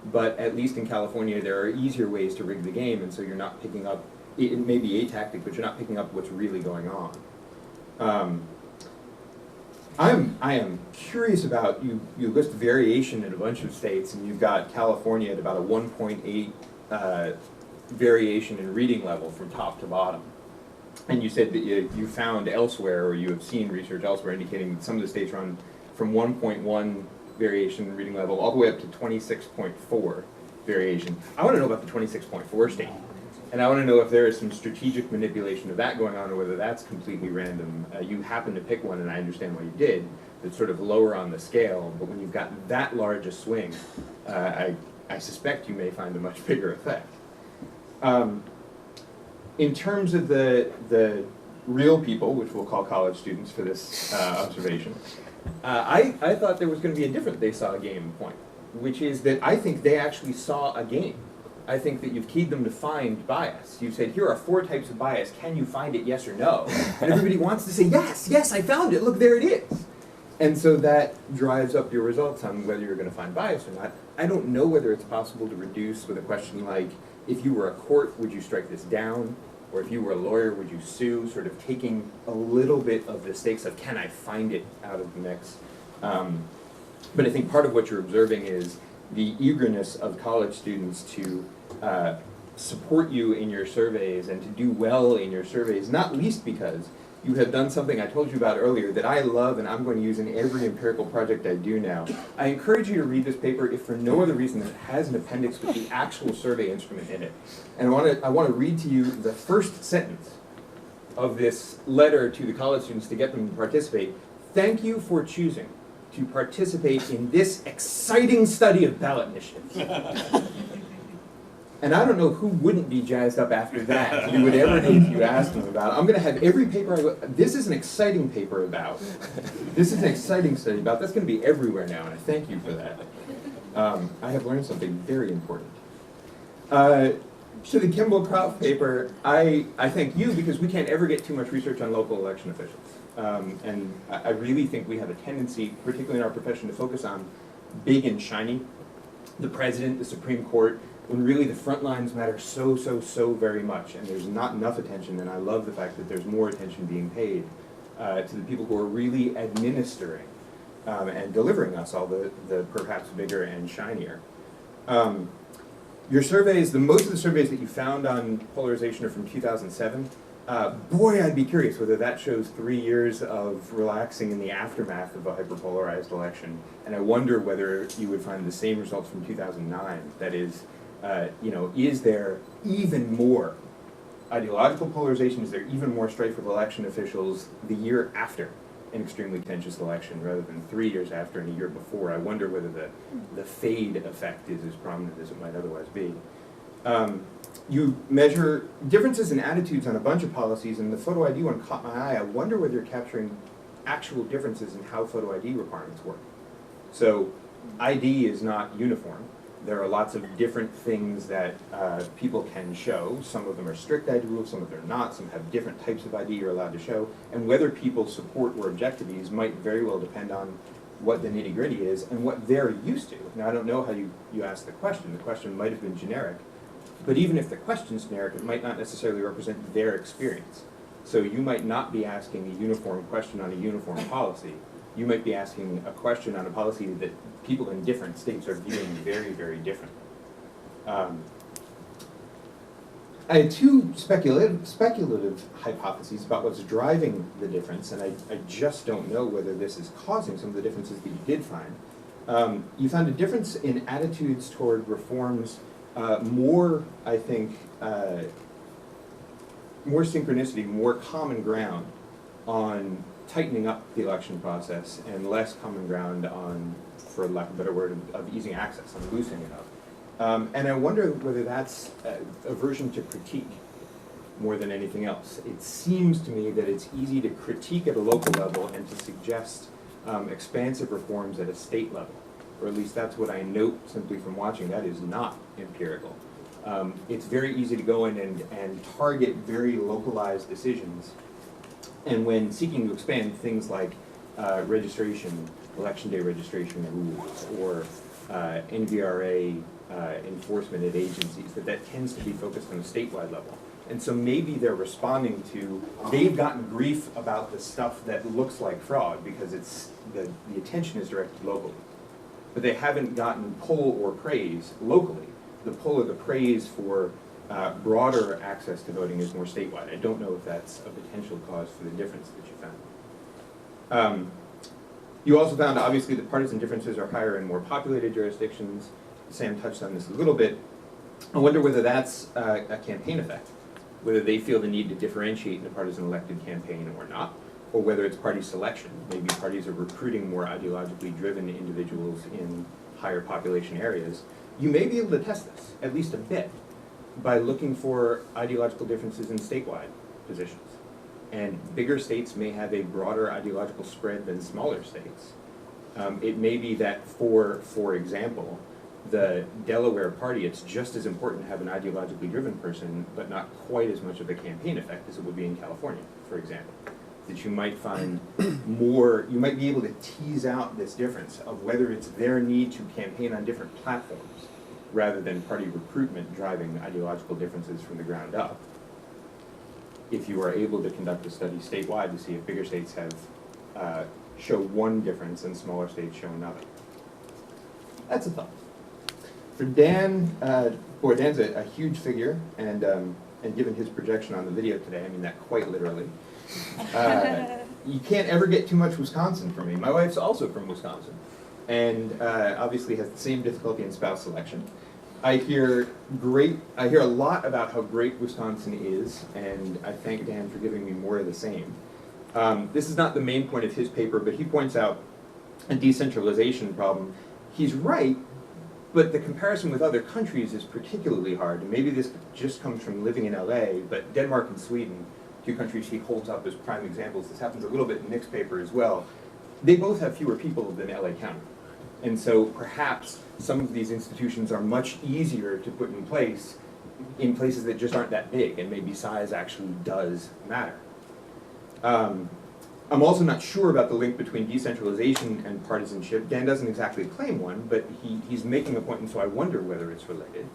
but at least in California there are easier ways to rig the game, and so you're not picking up, it may be a tactic, but you're not picking up what's really going on. I am curious about, you list variation in a bunch of states, and you've got California at about a 1.8 variation in reading level from top to bottom. And you said that you found elsewhere, or you have seen research elsewhere indicating that some of the states run from 1.1 variation in reading level all the way up to 26.4 variation. I want to know about the 26.4 state. And I want to know if there is some strategic manipulation of that going on, or whether that's completely random. You happen to pick one, and I understand why you did, that's sort of lower on the scale, but when you've got that large a swing, I suspect you may find a much bigger effect. In terms of the real people, which we'll call college students for this observation, I thought there was going to be a different they saw a game point, which is that I think they actually saw a game. I think that you've keyed them to find bias. You said, here are 4 types of bias. Can you find it, yes or no? And everybody wants to say, yes, yes, I found it. Look, there it is. And so that drives up your results on whether you're going to find bias or not. I don't know whether it's possible to reduce with a question like, if you were a court, would you strike this down? Or if you were a lawyer, would you sue? Sort of taking a little bit of the stakes of, can I find it, out of the mix. But I think part of what you're observing is the eagerness of college students to support you in your surveys and to do well in your surveys, not least because you have done something I told you about earlier that I love and I'm going to use in every empirical project I do now. I encourage you to read this paper if for no other reason than it has an appendix with the actual survey instrument in it. And I want to read to you the first sentence of this letter to the college students to get them to participate. Thank you for choosing to participate in this exciting study of ballot initiatives. And I don't know who wouldn't be jazzed up after that to do whatever it is you asked them about. I'm going to have every paper this is an exciting paper about. This is an exciting study about. That's going to be everywhere now, and I thank you for that. I have learned something very important. To the Kimball Krauth paper, I thank you because we can't ever get too much research on local election officials. And I really think we have a tendency, particularly in our profession, to focus on big and shiny, the president, the Supreme Court, when really the front lines matter so very much, and there's not enough attention, and I love the fact that there's more attention being paid to the people who are really administering and delivering us all the perhaps bigger and shinier. Your surveys, most of the surveys that you found on polarization are from 2007. Boy, I'd be curious whether that shows 3 years of relaxing in the aftermath of a hyperpolarized election. And I wonder whether you would find the same results from 2009. That is, is there even more ideological polarization? Is there even more strife with election officials the year after an extremely contentious election rather than 3 years after and a year before? I wonder whether the fade effect is as prominent as it might otherwise be. You measure differences in attitudes on a bunch of policies, and the photo ID one caught my eye. I wonder whether you're capturing actual differences in how photo ID requirements work. So ID is not uniform. There are lots of different things that people can show. Some of them are strict ID rules, some of them are not. Some have different types of ID you're allowed to show. And whether people support or object to these might very well depend on what the nitty-gritty is and what they're used to. Now, I don't know how you asked the question. The question might have been generic. But even if the question's generic, it might not necessarily represent their experience. So you might not be asking a uniform question on a uniform policy. You might be asking a question on a policy that people in different states are viewing very differently. I had two speculative hypotheses about what's driving the difference, and I just don't know whether this is causing some of the differences that you did find. You found a difference in attitudes toward reforms, more, I think, more synchronicity, more common ground on tightening up the election process and less common ground on, for lack of a better word, of easing access, on loosening it up. And I wonder whether that's aversion to critique more than anything else. It seems to me that it's easy to critique at a local level and to suggest expansive reforms at a state level, or at least that's what I note simply from watching. That is not empirical. It's very easy to go in and target very localized decisions, and when seeking to expand things like registration, election day registration rules, or NVRA enforcement at agencies, that tends to be focused on a statewide level. And so maybe they're responding to, they've gotten grief about the stuff that looks like fraud because it's the attention is directed locally. But they haven't gotten pull or praise locally. The pull or the praise for broader access to voting is more statewide. I don't know if that's a potential cause for the difference that you found. You also found, obviously, that partisan differences are higher in more populated jurisdictions. Sam touched on this a little bit. I wonder whether that's a campaign effect, whether they feel the need to differentiate in a partisan elected campaign or not, or whether it's party selection. Maybe parties are recruiting more ideologically driven individuals in higher population areas. You may be able to test this, at least a bit, by looking for ideological differences in statewide positions. And bigger states may have a broader ideological spread than smaller states. It may be that for example, the Delaware party, it's just as important to have an ideologically driven person, but not quite as much of a campaign effect as it would be in California, for example. That you might find more, you might be able to tease out this difference of whether it's their need to campaign on different platforms rather than party recruitment driving ideological differences from the ground up. If you are able to conduct a study statewide to see if bigger states have show one difference and smaller states show another. That's a thought. For Dan, boy, Dan's a huge figure, and given his projection on the video today, I mean that quite literally. You can't ever get too much Wisconsin from me. My wife's also from Wisconsin, and obviously has the same difficulty in spouse selection. I hear a lot about how great Wisconsin is, and I thank Dan for giving me more of the same. This is not the main point of his paper, but he points out a decentralization problem. He's right, But the comparison with other countries is particularly hard, and maybe this just comes from living in LA, but Denmark and Sweden, two countries he holds up as prime examples, this happens a little bit in Nick's paper as well, they both have fewer people than LA County. And so perhaps some of these institutions are much easier to put in places that just aren't that big, and maybe size actually does matter. I'm also not sure about the link between decentralization and partisanship. Dan doesn't exactly claim one, but he's making a point, and so I wonder whether it's related,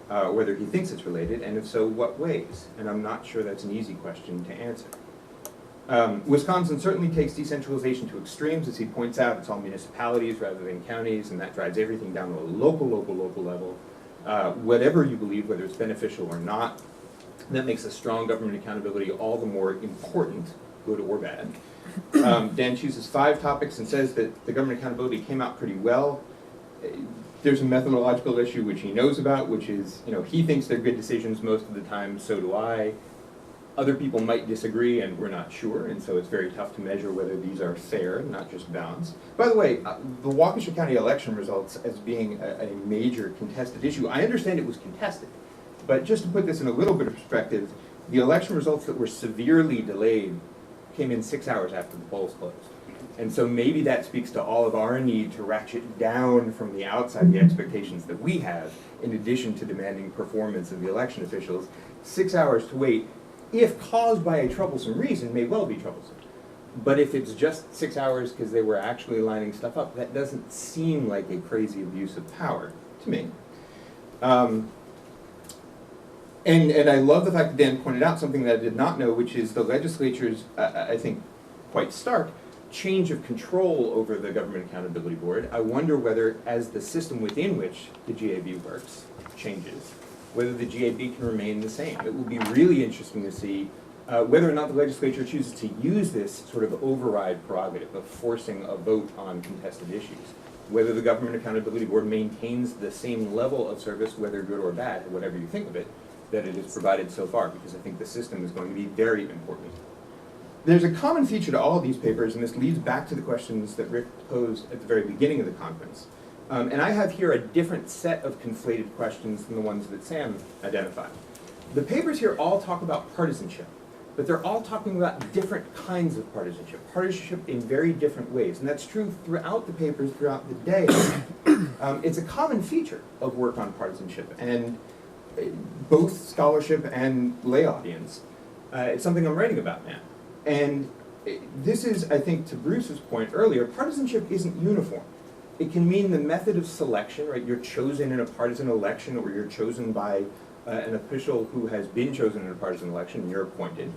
whether he thinks it's related, and if so, what ways? And I'm not sure that's an easy question to answer. Wisconsin certainly takes decentralization to extremes. As he points out, it's all municipalities rather than counties, and that drives everything down to a local level. Whatever you believe, whether it's beneficial or not, that makes a strong government accountability all the more important, good or bad. Dan chooses 5 topics and says that the government accountability came out pretty well. There's a methodological issue which he knows about, which is, he thinks they're good decisions most of the time, so do I. Other people might disagree, and we're not sure, and so it's very tough to measure whether these are fair, not just balanced. By the way, the Waukesha County election results as being a major contested issue, I understand it was contested, but just to put this in a little bit of perspective, the election results that were severely delayed came in 6 hours after the polls closed. And so maybe that speaks to all of our need to ratchet down from the outside the expectations that we have, in addition to demanding performance of the election officials. 6 hours to wait, if caused by a troublesome reason, may well be troublesome. But if it's just 6 hours because they were actually lining stuff up, that doesn't seem like a crazy abuse of power to me. And I love the fact that Dan pointed out something that I did not know, which is the legislature's, I think, quite stark change of control over the Government Accountability Board. I wonder whether, as the system within which the GAB works changes, whether the GAB can remain the same. It will be really interesting to see whether or not the legislature chooses to use this sort of override prerogative of forcing a vote on contested issues. Whether the Government Accountability Board maintains the same level of service, whether good or bad, whatever you think of it, that it has provided so far, because I think the system is going to be very important. There's a common feature to all of these papers, and this leads back to the questions that Rick posed at the very beginning of the conference. And I have here a different set of conflated questions than the ones that Sam identified. The papers here all talk about partisanship, but they're all talking about different kinds of partisanship in very different ways. And that's true throughout the papers, throughout the day. It's a common feature of work on partisanship, and both scholarship and lay audience. It's something I'm writing about now. And this is, I think, to Bruce's point earlier, partisanship isn't uniform. It can mean the method of selection, right? You're chosen in a partisan election, or you're chosen by an official who has been chosen in a partisan election, and you're appointed.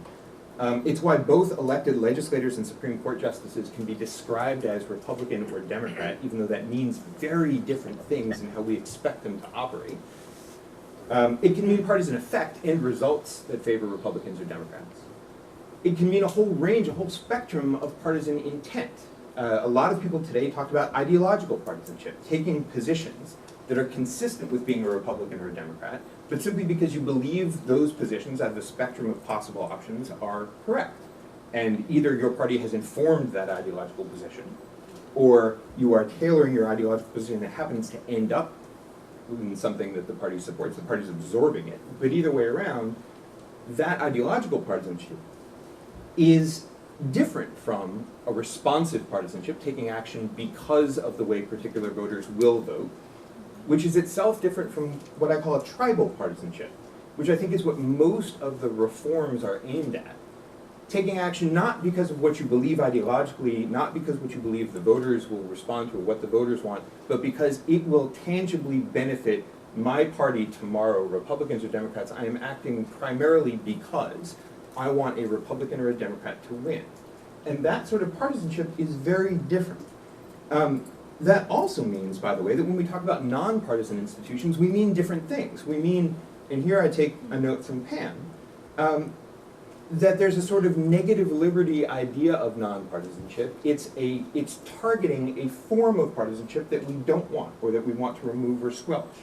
It's why both elected legislators and Supreme Court justices can be described as Republican or Democrat, even though that means very different things in how we expect them to operate. It can mean partisan effect and results that favor Republicans or Democrats. It can mean a whole range, a whole spectrum of partisan intent. A lot of people today talked about ideological partisanship, taking positions that are consistent with being a Republican or a Democrat, but simply because you believe those positions out of the spectrum of possible options are correct. And either your party has informed that ideological position, or you are tailoring your ideological position that happens to end up in something that the party supports, the party's absorbing it. But either way around, that ideological partisanship is different from a responsive partisanship, taking action because of the way particular voters will vote, which is itself different from what I call a tribal partisanship, which I think is what most of the reforms are aimed at. Taking action not because of what you believe ideologically, not because what you believe the voters will respond to or what the voters want, but because it will tangibly benefit my party tomorrow, Republicans or Democrats. I am acting primarily because I want a Republican or a Democrat to win. And that sort of partisanship is very different. That also means, by the way, that when we talk about nonpartisan institutions, we mean different things. We mean, and here I take a note from Pam, that there's a sort of negative liberty idea of nonpartisanship. It's targeting a form of partisanship that we don't want, or that we want to remove or squelch.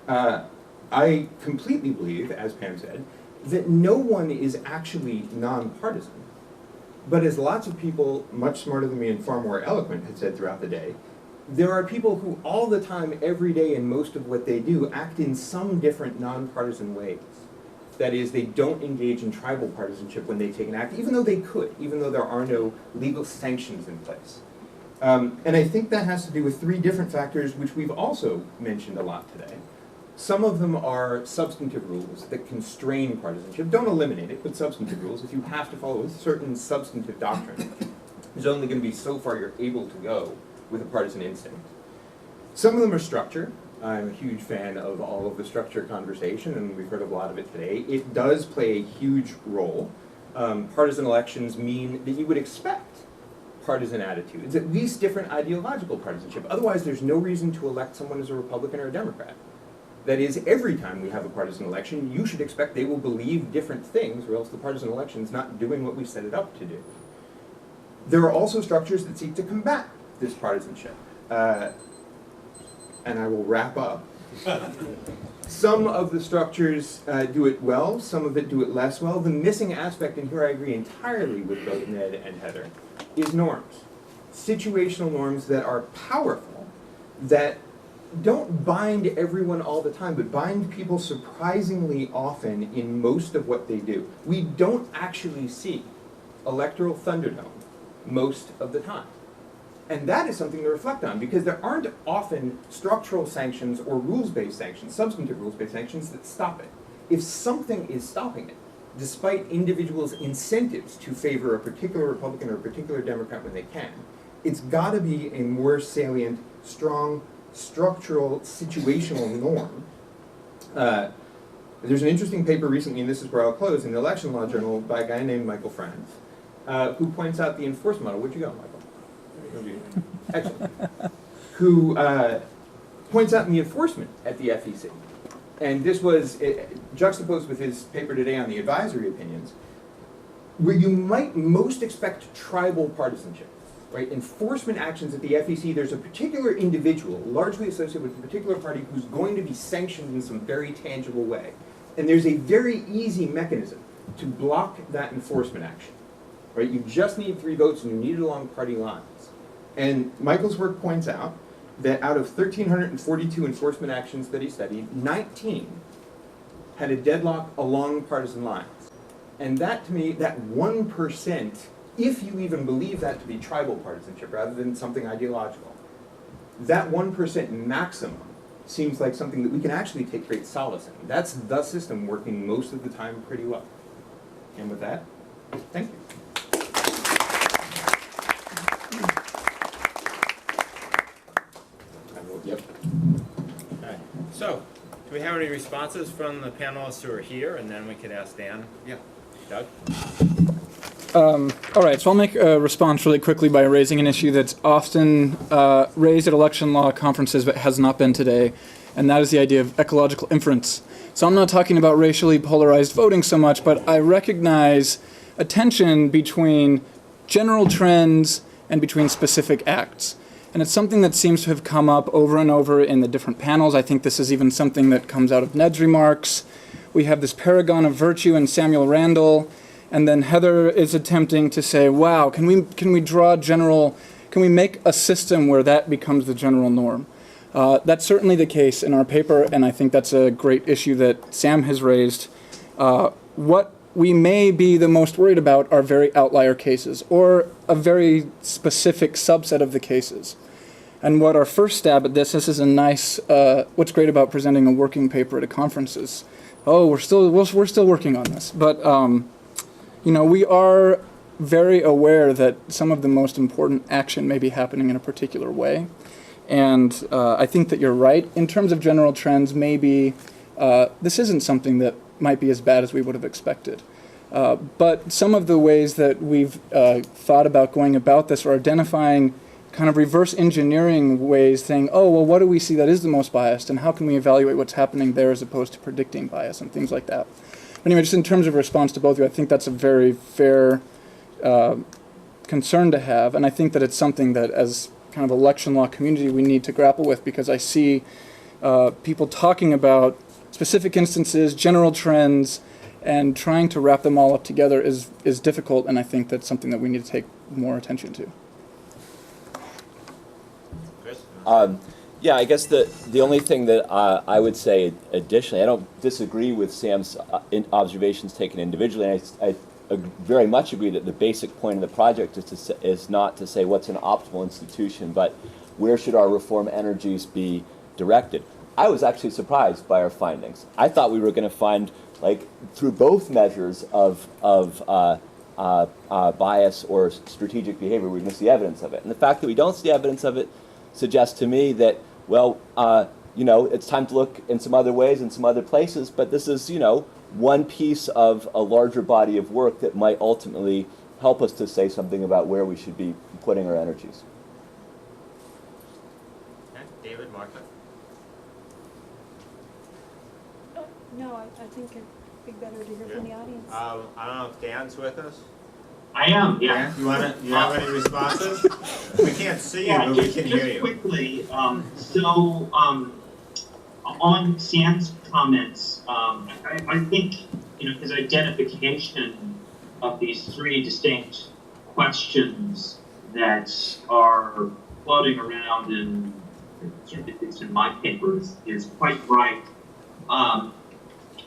I completely believe, as Pam said, that no one is actually nonpartisan. But as lots of people much smarter than me and far more eloquent had said throughout the day, there are people who all the time, every day, in most of what they do, act in some different nonpartisan ways. That is, they don't engage in tribal partisanship when they take an act, even though they could, even though there are no legal sanctions in place. And I think that has to do with three different factors, which we've also mentioned a lot today. Some of them are substantive rules that constrain partisanship. Don't eliminate it, but substantive rules. If you have to follow a certain substantive doctrine, there's only going to be so far you're able to go with a partisan instinct. Some of them are structure. I'm a huge fan of all of the structure conversation, and we've heard a lot of it today. It does play a huge role. Partisan elections mean that you would expect partisan attitudes, at least different ideological partisanship. Otherwise, there's no reason to elect someone as a Republican or a Democrat. That is, every time we have a partisan election, you should expect they will believe different things, or else the partisan election is not doing what we set it up to do. There are also structures that seek to combat this partisanship. And I will wrap up. Some of the structures do it well, some of it do it less well. The missing aspect, and here I agree entirely with both Ned and Heather, is norms. Situational norms that are powerful, that don't bind everyone all the time, but bind people surprisingly often in most of what they do. We don't actually see electoral thunderdome most of the time. And that is something to reflect on, because there aren't often structural sanctions or rules-based sanctions, substantive rules-based sanctions, that stop it. If something is stopping it, despite individuals' incentives to favor a particular Republican or a particular Democrat when they can, it's got to be a more salient, strong, structural, situational norm. There's an interesting paper recently, and this is where I'll close, in the Election Law Journal by a guy named Michael Franz, who points out the enforcement model. Where'd you go, Michael? Excellent. Who points out in the enforcement at the FEC, and this was juxtaposed with his paper today on the advisory opinions, where you might most expect tribal partisanship. Right? Enforcement actions at the FEC, there's a particular individual, largely associated with a particular party, who's going to be sanctioned in some very tangible way. And there's a very easy mechanism to block that enforcement action. Right? You just need 3 votes, and you need it along party lines. And Michael's work points out that out of 1,342 enforcement actions that he studied, 19 had a deadlock along partisan lines. And that, to me, that 1%, if you even believe that to be tribal partisanship rather than something ideological, that 1% maximum seems like something that we can actually take great solace in. That's the system working most of the time pretty well. And with that, thank you. Yep. All right. So, do we have any responses from the panelists who are here? And then we could ask Dan. Yeah. Doug? All right, so I'll make a response really quickly by raising an issue that's often raised at election law conferences but has not been today, and that is the idea of ecological inference. So I'm not talking about racially polarized voting so much, but I recognize a tension between general trends and between specific acts. And it's something that seems to have come up over and over in the different panels. I think this is even something that comes out of Ned's remarks. We have this paragon of virtue in Samuel Randall, and then Heather is attempting to say, wow, can we make a system where that becomes the general norm? That's certainly the case in our paper, and I think that's a great issue that Sam has raised. What we may be the most worried about are very outlier cases, or a very specific subset of the cases. And what our first stab at this is a nice, what's great about presenting a working paper at a conference is, we're still working on this. But, we are very aware that some of the most important action may be happening in a particular way. And I think that you're right. In terms of general trends, maybe this isn't something that might be as bad as we would have expected. But some of the ways that we've thought about going about this, or identifying kind of reverse engineering ways, saying, what do we see that is the most biased, and how can we evaluate what's happening there as opposed to predicting bias and things like that. But anyway, just in terms of response to both of you, I think that's a very fair concern to have, and I think that it's something that as kind of election law community we need to grapple with, because I see people talking about specific instances, general trends, and trying to wrap them all up together is difficult, and I think that's something that we need to take more attention to. Yeah, I guess the only thing that I would say additionally, I don't disagree with Sam's observations taken individually. I very much agree that the basic point of the project is not to say what's an optimal institution, but where should our reform energies be directed. I was actually surprised by our findings. I thought we were going to find, like, through both measures of bias or strategic behavior, we're going to see evidence of it. And the fact that we don't see evidence of it suggests to me that, well, you know, it's time to look in some other ways in some other places, but this is, you know, one piece of a larger body of work that might ultimately help us to say something about where we should be putting our energies. Okay, David, Martha? No, I think it'd be better to hear from the audience. I don't know if Dan's with us. I am, yeah. Dan, you have any responses? We can't see you, but we can hear you. Quickly, on Sam's comments, I think, you know, his identification of these three distinct questions that are floating around in, it's in my papers, is quite right.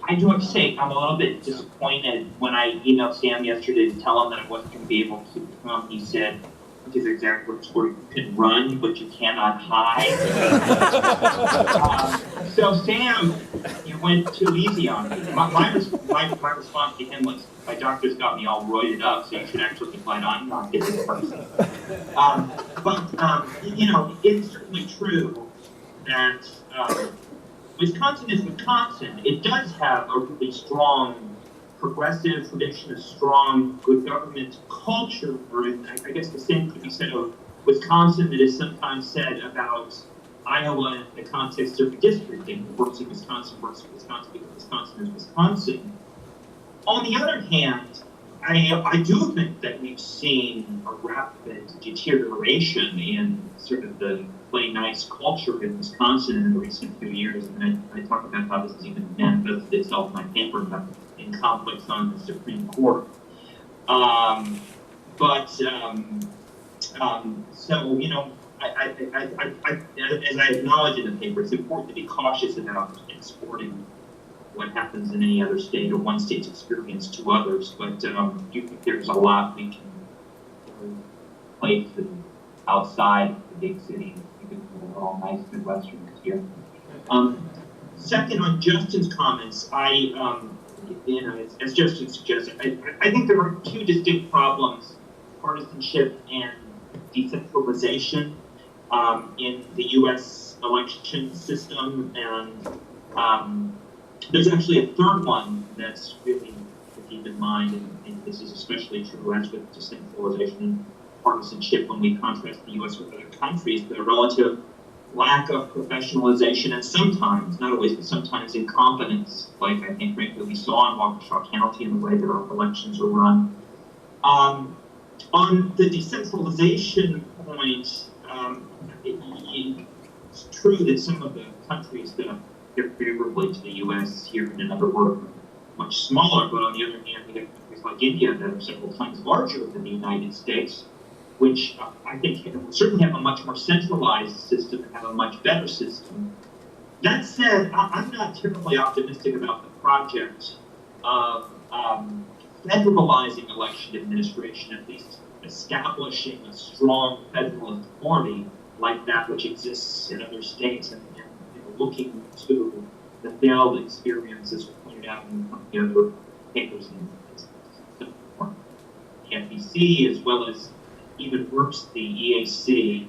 I do have to say, I'm a little bit disappointed when I emailed Sam yesterday to tell him that I wasn't going to be able to come. He said, his exact words were, "You can run, but you cannot hide." So Sam, you went too easy on me. My response to him was, "My doctor's got me all roided up, so you should actually be glad I'm not this person." But you know, it's certainly true that Wisconsin is Wisconsin. It does have a really strong progressive tradition, a strong good government culture, and I guess the same could be said of Wisconsin that is sometimes said about Iowa in the context of redistricting. It works in Wisconsin, works in Wisconsin because Wisconsin is Wisconsin. On the other hand, I do think that we've seen a rapid deterioration in sort of the play nice culture in Wisconsin in the recent few years, and I talk about how this has even manifested itself in my paper about in conflicts on the Supreme Court. So, you know, as I acknowledge in the paper, it's important to be cautious about exporting what happens in any other state or one state's experience to others, but I do think there's a lot we can place outside the big city. We're all nice Midwesterners here. Second, on Justin's comments, you know, as Justin suggested, I think there are two distinct problems: partisanship and decentralization in the U.S. election system, and there's actually a third one that's really to keep in mind, and this is especially true as with decentralization and partisanship when we contrast the U.S. with other countries, the relative lack of professionalization and sometimes, not always, but sometimes incompetence, like I think frankly we saw in Waukesha County in the way that our elections are run. On the decentralization point, it's true that some of the countries that compare favorably to the U.S. here and in other words are much smaller, but on the other hand, we have countries like India that are several times larger than the United States, which I think certainly have a much more centralized system and have a much better system. That said, I'm not terribly optimistic about the project of federalizing election administration, at least establishing a strong federal authority like that which exists in other states, and you know, looking to the failed experiences pointed out in the other papers in the FEC, as well as even worse, the EAC.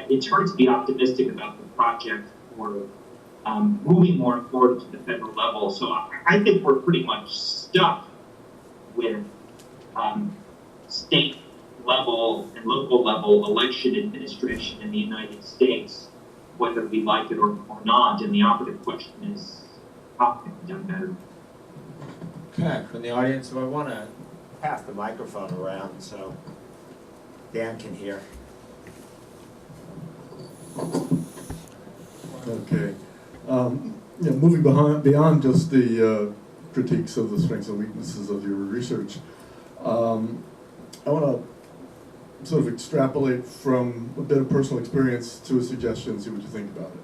It's hard to be optimistic about the project for moving more forward to the federal level. So I think we're pretty much stuck with state level and local level election administration in the United States, whether we like it or not. And the operative question is, how can it be done better? Okay, from the audience, so I want to pass the microphone around so Dan can hear. Okay. Yeah, moving beyond just the critiques of the strengths and weaknesses of your research, I want to sort of extrapolate from a bit of personal experience to a suggestion and see what you think about it.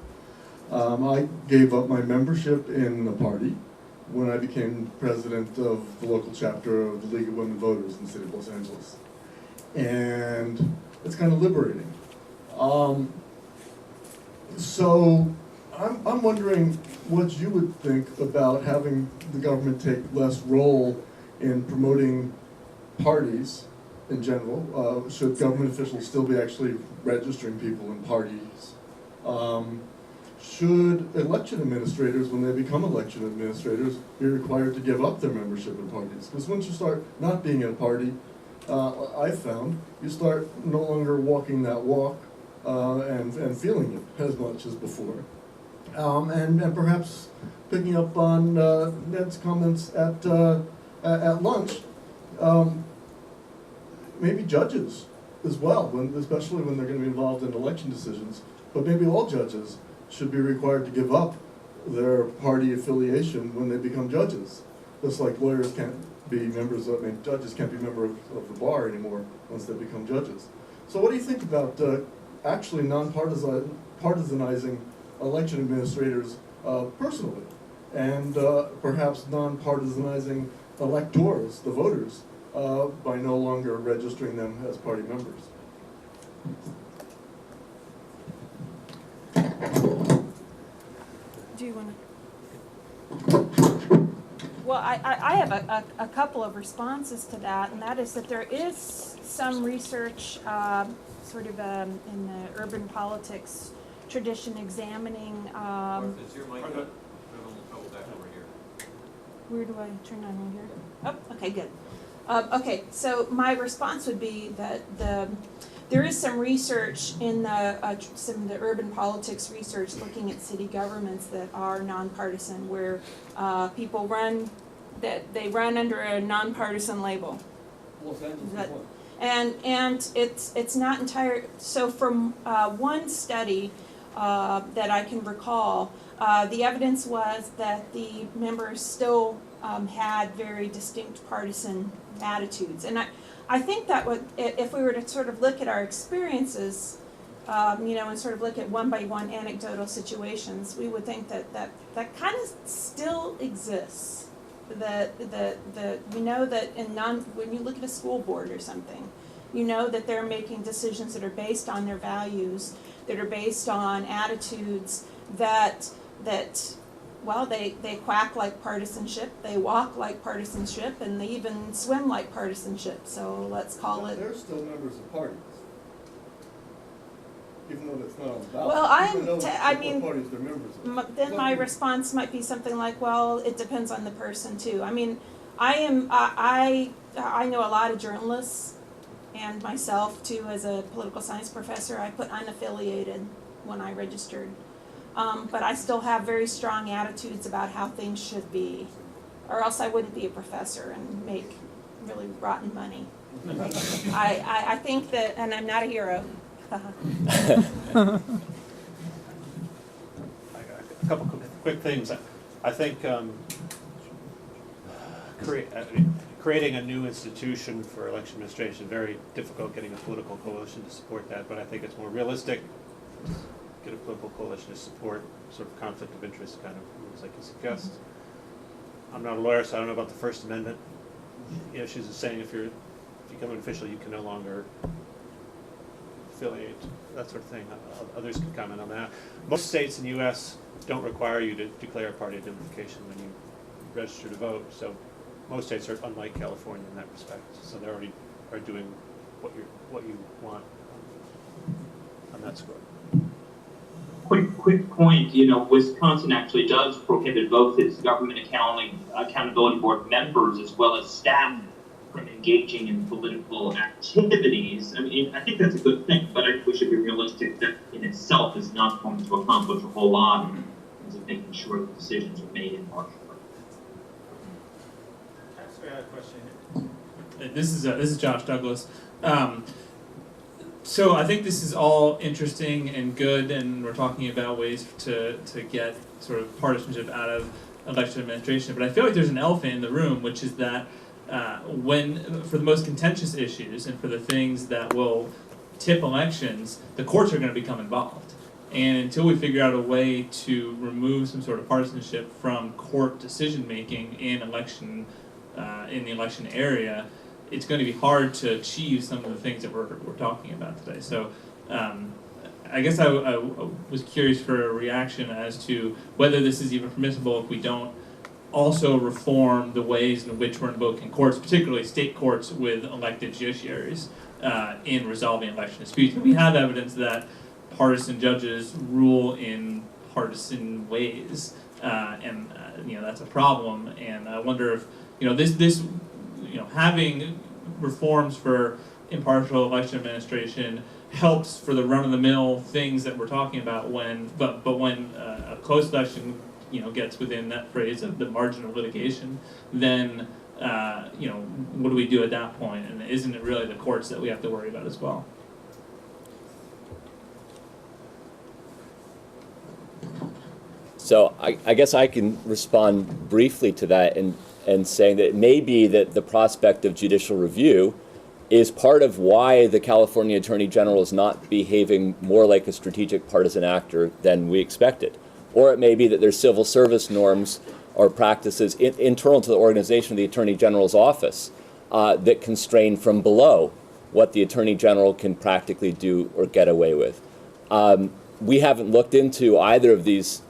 I gave up my membership in a party when I became president of the local chapter of the League of Women Voters in the city of Los Angeles. And it's kind of liberating. So I'm wondering what you would think about having the government take less role in promoting parties in general. Should government officials still be actually registering people in parties? Should election administrators, when they become election administrators, be required to give up their membership in parties? Because once you start not being in a party, I've found, you start no longer walking that walk and feeling it as much as before. And perhaps picking up on Ned's comments at lunch, maybe judges as well, especially when they're going to be involved in election decisions, but maybe all judges should be required to give up their party affiliation when they become judges. Just like lawyers can't be members of, judges can't be members of the bar anymore once they become judges. So what do you think about actually non-partisanizing election administrators personally, and perhaps non-partisanizing electors, the voters, by no longer registering them as party members? Do you want to? Well, I have a couple of responses to that, and that is that there is some research sort of in the urban politics tradition examining. Is your mic up? I'm having trouble back over here. Where do I turn on here? Oh, okay, good. Okay, so my response would be that there is some research in some of the urban politics research looking at city governments that are nonpartisan, where people run under a nonpartisan label. And it's not entire. So from one study that I can recall, the evidence was that the members still had very distinct partisan attitudes, and I think that if we were to sort of look at our experiences, and sort of look at one by one anecdotal situations, we would think that kind of still exists. We know that when you look at a school board or something, you know that they're making decisions that are based on their values, that are based on attitudes that they quack like partisanship, they walk like partisanship, and they even swim like partisanship. So let's call it. They're still members of parties, even though that's not on the ballot. Well, parties they're members of. Then my response might be something like, well, it depends on the person too. I mean, I know a lot of journalists, and myself too as a political science professor. I put unaffiliated when I registered. But I still have very strong attitudes about how things should be, or else I wouldn't be a professor and make really rotten money. I think that, and I'm not a hero. A couple quick things. I think creating a new institution for election administration, very difficult getting a political coalition to support that, but I think it's more realistic. Get a political coalition to support sort of conflict of interest kind of rules like you suggest. I'm not a lawyer, so I don't know about the First Amendment issues of saying if you become an official, you can no longer affiliate, that sort of thing. Others can comment on that. Most states in the U.S. don't require you to declare a party identification when you register to vote, so most states are unlike California in that respect. So they already are doing what you want on that score. Quick point, Wisconsin actually does prohibit both its government accountability board members as well as staff from engaging in political activities. I mean, I think that's a good thing, but I think we should be realistic that in itself is not going to accomplish a whole lot in terms of making sure that decisions are made in March. Sorry, I have a question. This is Josh Douglas. So I think this is all interesting and good, and we're talking about ways to get sort of partisanship out of election administration. But I feel like there's an elephant in the room, which is that for the most contentious issues and for the things that will tip elections, the courts are going to become involved. And until we figure out a way to remove some sort of partisanship from court decision making in the election area, it's going to be hard to achieve some of the things that we're talking about today. So I guess I was curious for a reaction as to whether this is even permissible if we don't also reform the ways in which we're invoking courts, particularly state courts with elected judiciaries, in resolving election disputes. We have evidence that partisan judges rule in partisan ways, and that's a problem. And I wonder if this having reforms for impartial election administration helps for the run-of-the-mill things that we're talking about but when a close election gets within that phrase of the margin of litigation, then what do we do at that point? And isn't it really the courts that we have to worry about as well? So I guess I can respond briefly to that and saying that it may be that the prospect of judicial review is part of why the California Attorney General is not behaving more like a strategic partisan actor than we expected. Or it may be that there's civil service norms or practices internal to the organization of the Attorney General's office that constrain from below what the Attorney General can practically do or get away with. We haven't looked into either of these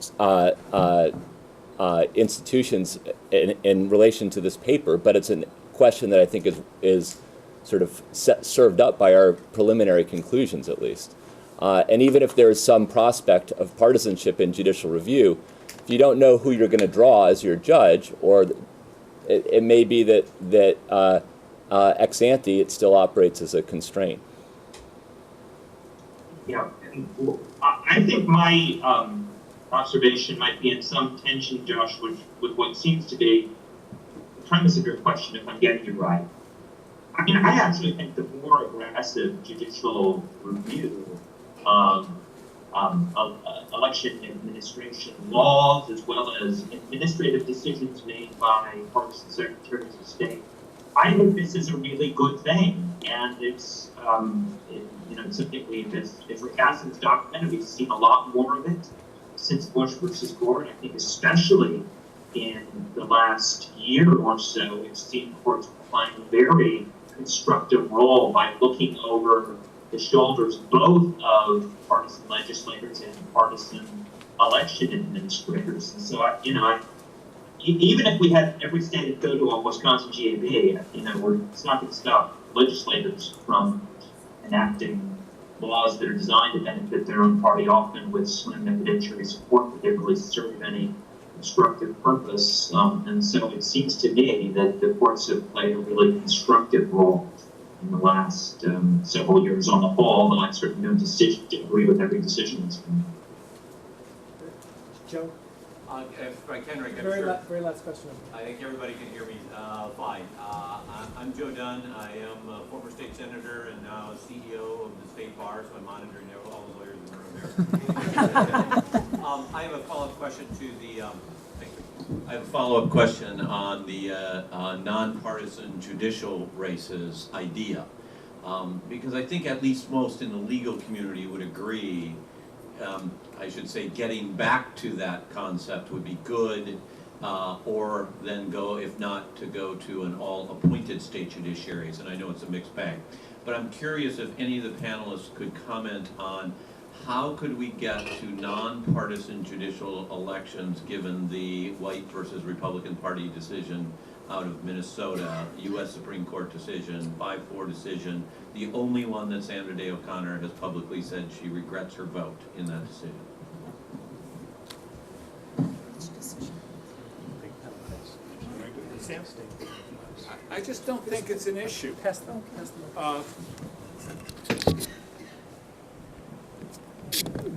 institutions in relation to this paper, but it's a question that I think is sort of served up by our preliminary conclusions, at least. And even if there is some prospect of partisanship in judicial review, if you don't know who you're going to draw as your judge, or it may be that ex ante it still operates as a constraint. Yeah, I think my observation might be in some tension, Josh, with what seems to be the premise of your question, if I'm getting you right. I mean, I actually think the more aggressive judicial review of election administration laws, as well as administrative decisions made by partisan secretaries of state, I think this is a really good thing, and it's something as Rick Hassen's documented, we've seen a lot more of it since Bush versus Gore, and I think especially in the last year or so, we've seen courts playing a very constructive role by looking over the shoulders both of partisan legislators and partisan election administrators. And so, even if we had every state go to a Wisconsin GAB, it's not going to stop legislators from enacting laws that are designed to benefit their own party, often with slim evidentiary support that they really serve any constructive purpose. And so it seems to me that the courts have played a really constructive role in the last several years on the whole, but I certainly don't agree with every decision that's been made. Joe? If I can, Rick, Very last question. I think everybody can hear me fine. I'm Joe Dunn. I am a former state senator and now CEO of the state bar, so I'm monitoring all the lawyers in the room here. I have a follow-up question to the. I have a follow-up question on the nonpartisan judicial races idea, because I think at least most in the legal community would agree. I should say getting back to that concept would be good, or then go, if not, to go to an all-appointed state judiciaries, and I know it's a mixed bag. But I'm curious if any of the panelists could comment on how could we get to nonpartisan judicial elections given the White versus Republican Party decision out of Minnesota, U.S. Supreme Court decision, 5-4 decision, the only one that Sandra Day O'Connor has publicly said she regrets her vote in that decision. I just don't think it's an issue.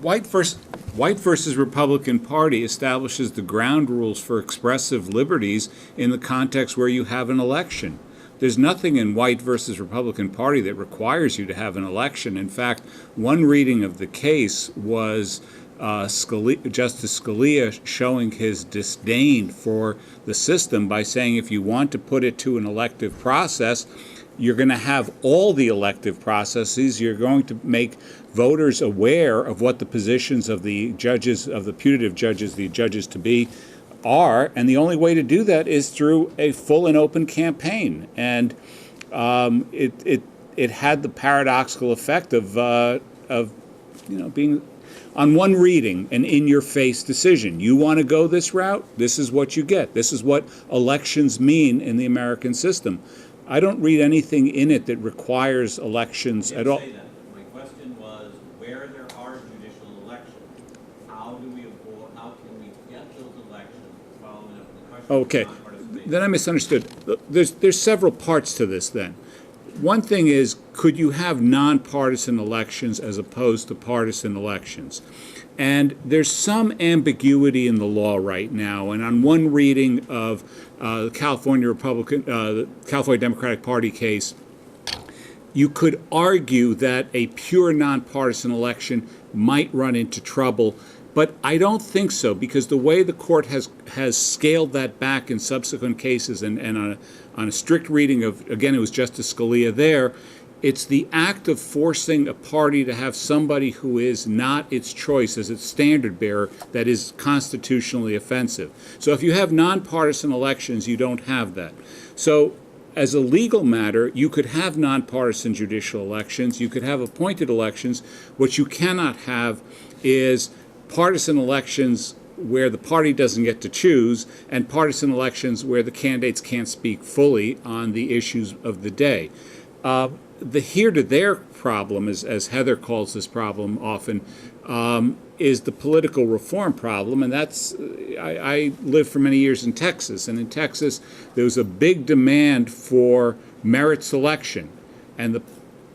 White versus Republican Party establishes the ground rules for expressive liberties in the context where you have an election. There's nothing in White versus Republican Party that requires you to have an election. In fact, one reading of the case was Justice Scalia showing his disdain for the system by saying if you want to put it to an elective process, you're going to have all the elective processes. You're going to make voters aware of what the positions of the judges, of the putative judges, the judges to be, are, and the only way to do that is through a full and open campaign. And it had the paradoxical effect of being on one reading an in-your-face decision. You want to go this route? This is what you get. This is what elections mean in the American system. I don't read anything in it that requires elections at all. Say that. My question was, where there are judicial elections, how can we get those elections following up the question? Okay, then I misunderstood. There's several parts to this then. One thing is, could you have nonpartisan elections as opposed to partisan elections? And there's some ambiguity in the law right now. And on one reading of the California Democratic Party case, you could argue that a pure nonpartisan election might run into trouble. But I don't think so, because the way the court has scaled that back in subsequent cases, and on a strict reading of, again, it was Justice Scalia there, it's the act of forcing a party to have somebody who is not its choice as its standard bearer that is constitutionally offensive. So if you have nonpartisan elections, you don't have that. So as a legal matter, you could have nonpartisan judicial elections, you could have appointed elections. What you cannot have is partisan elections where the party doesn't get to choose, and partisan elections where the candidates can't speak fully on the issues of the day. The here-to-there problem, as Heather calls this problem often, is the political reform problem, and that's, I lived for many years in Texas, and in Texas there was a big demand for merit selection, and the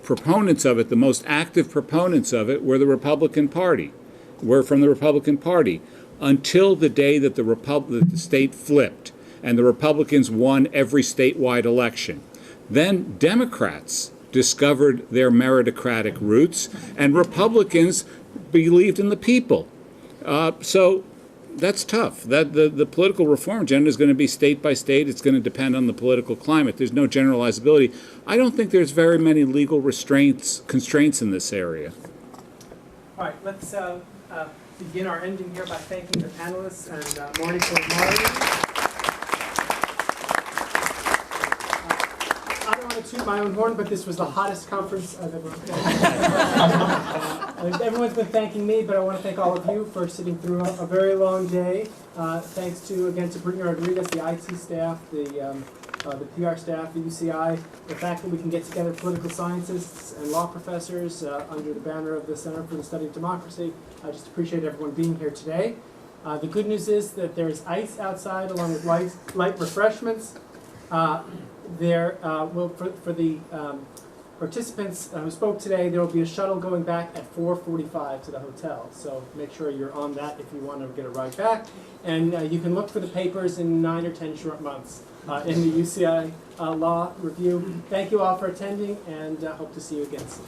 proponents of it, the most active proponents of it, were the Republican Party, were from the Republican Party, until the day that the state flipped, and the Republicans won every statewide election. Then Democrats discovered their meritocratic roots, and Republicans believed in the people. So that's tough. The political reform agenda is going to be state by state. It's going to depend on the political climate. There's no generalizability. I don't think there's very many legal constraints in this area. All right, let's begin our ending here by thanking the panelists and Marty for moderating. I don't want to toot my own horn, but this was the hottest conference I've ever been. Everyone's been thanking me, but I want to thank all of you for sitting through a very long day. Thanks again to Brittany Rodriguez, the IT staff, the PR staff, the UCI, the fact that we can get together political scientists and law professors under the banner of the Center for the Study of Democracy. I just appreciate everyone being here today. The good news is that there's ice outside along with light refreshments. For the participants who spoke today, there will be a shuttle going back at 4:45 to the hotel. So make sure you're on that if you want to get a ride back. And you can look for the papers in 9 or 10 short months in the UCI Law Review. Thank you all for attending, and hope to see you again soon.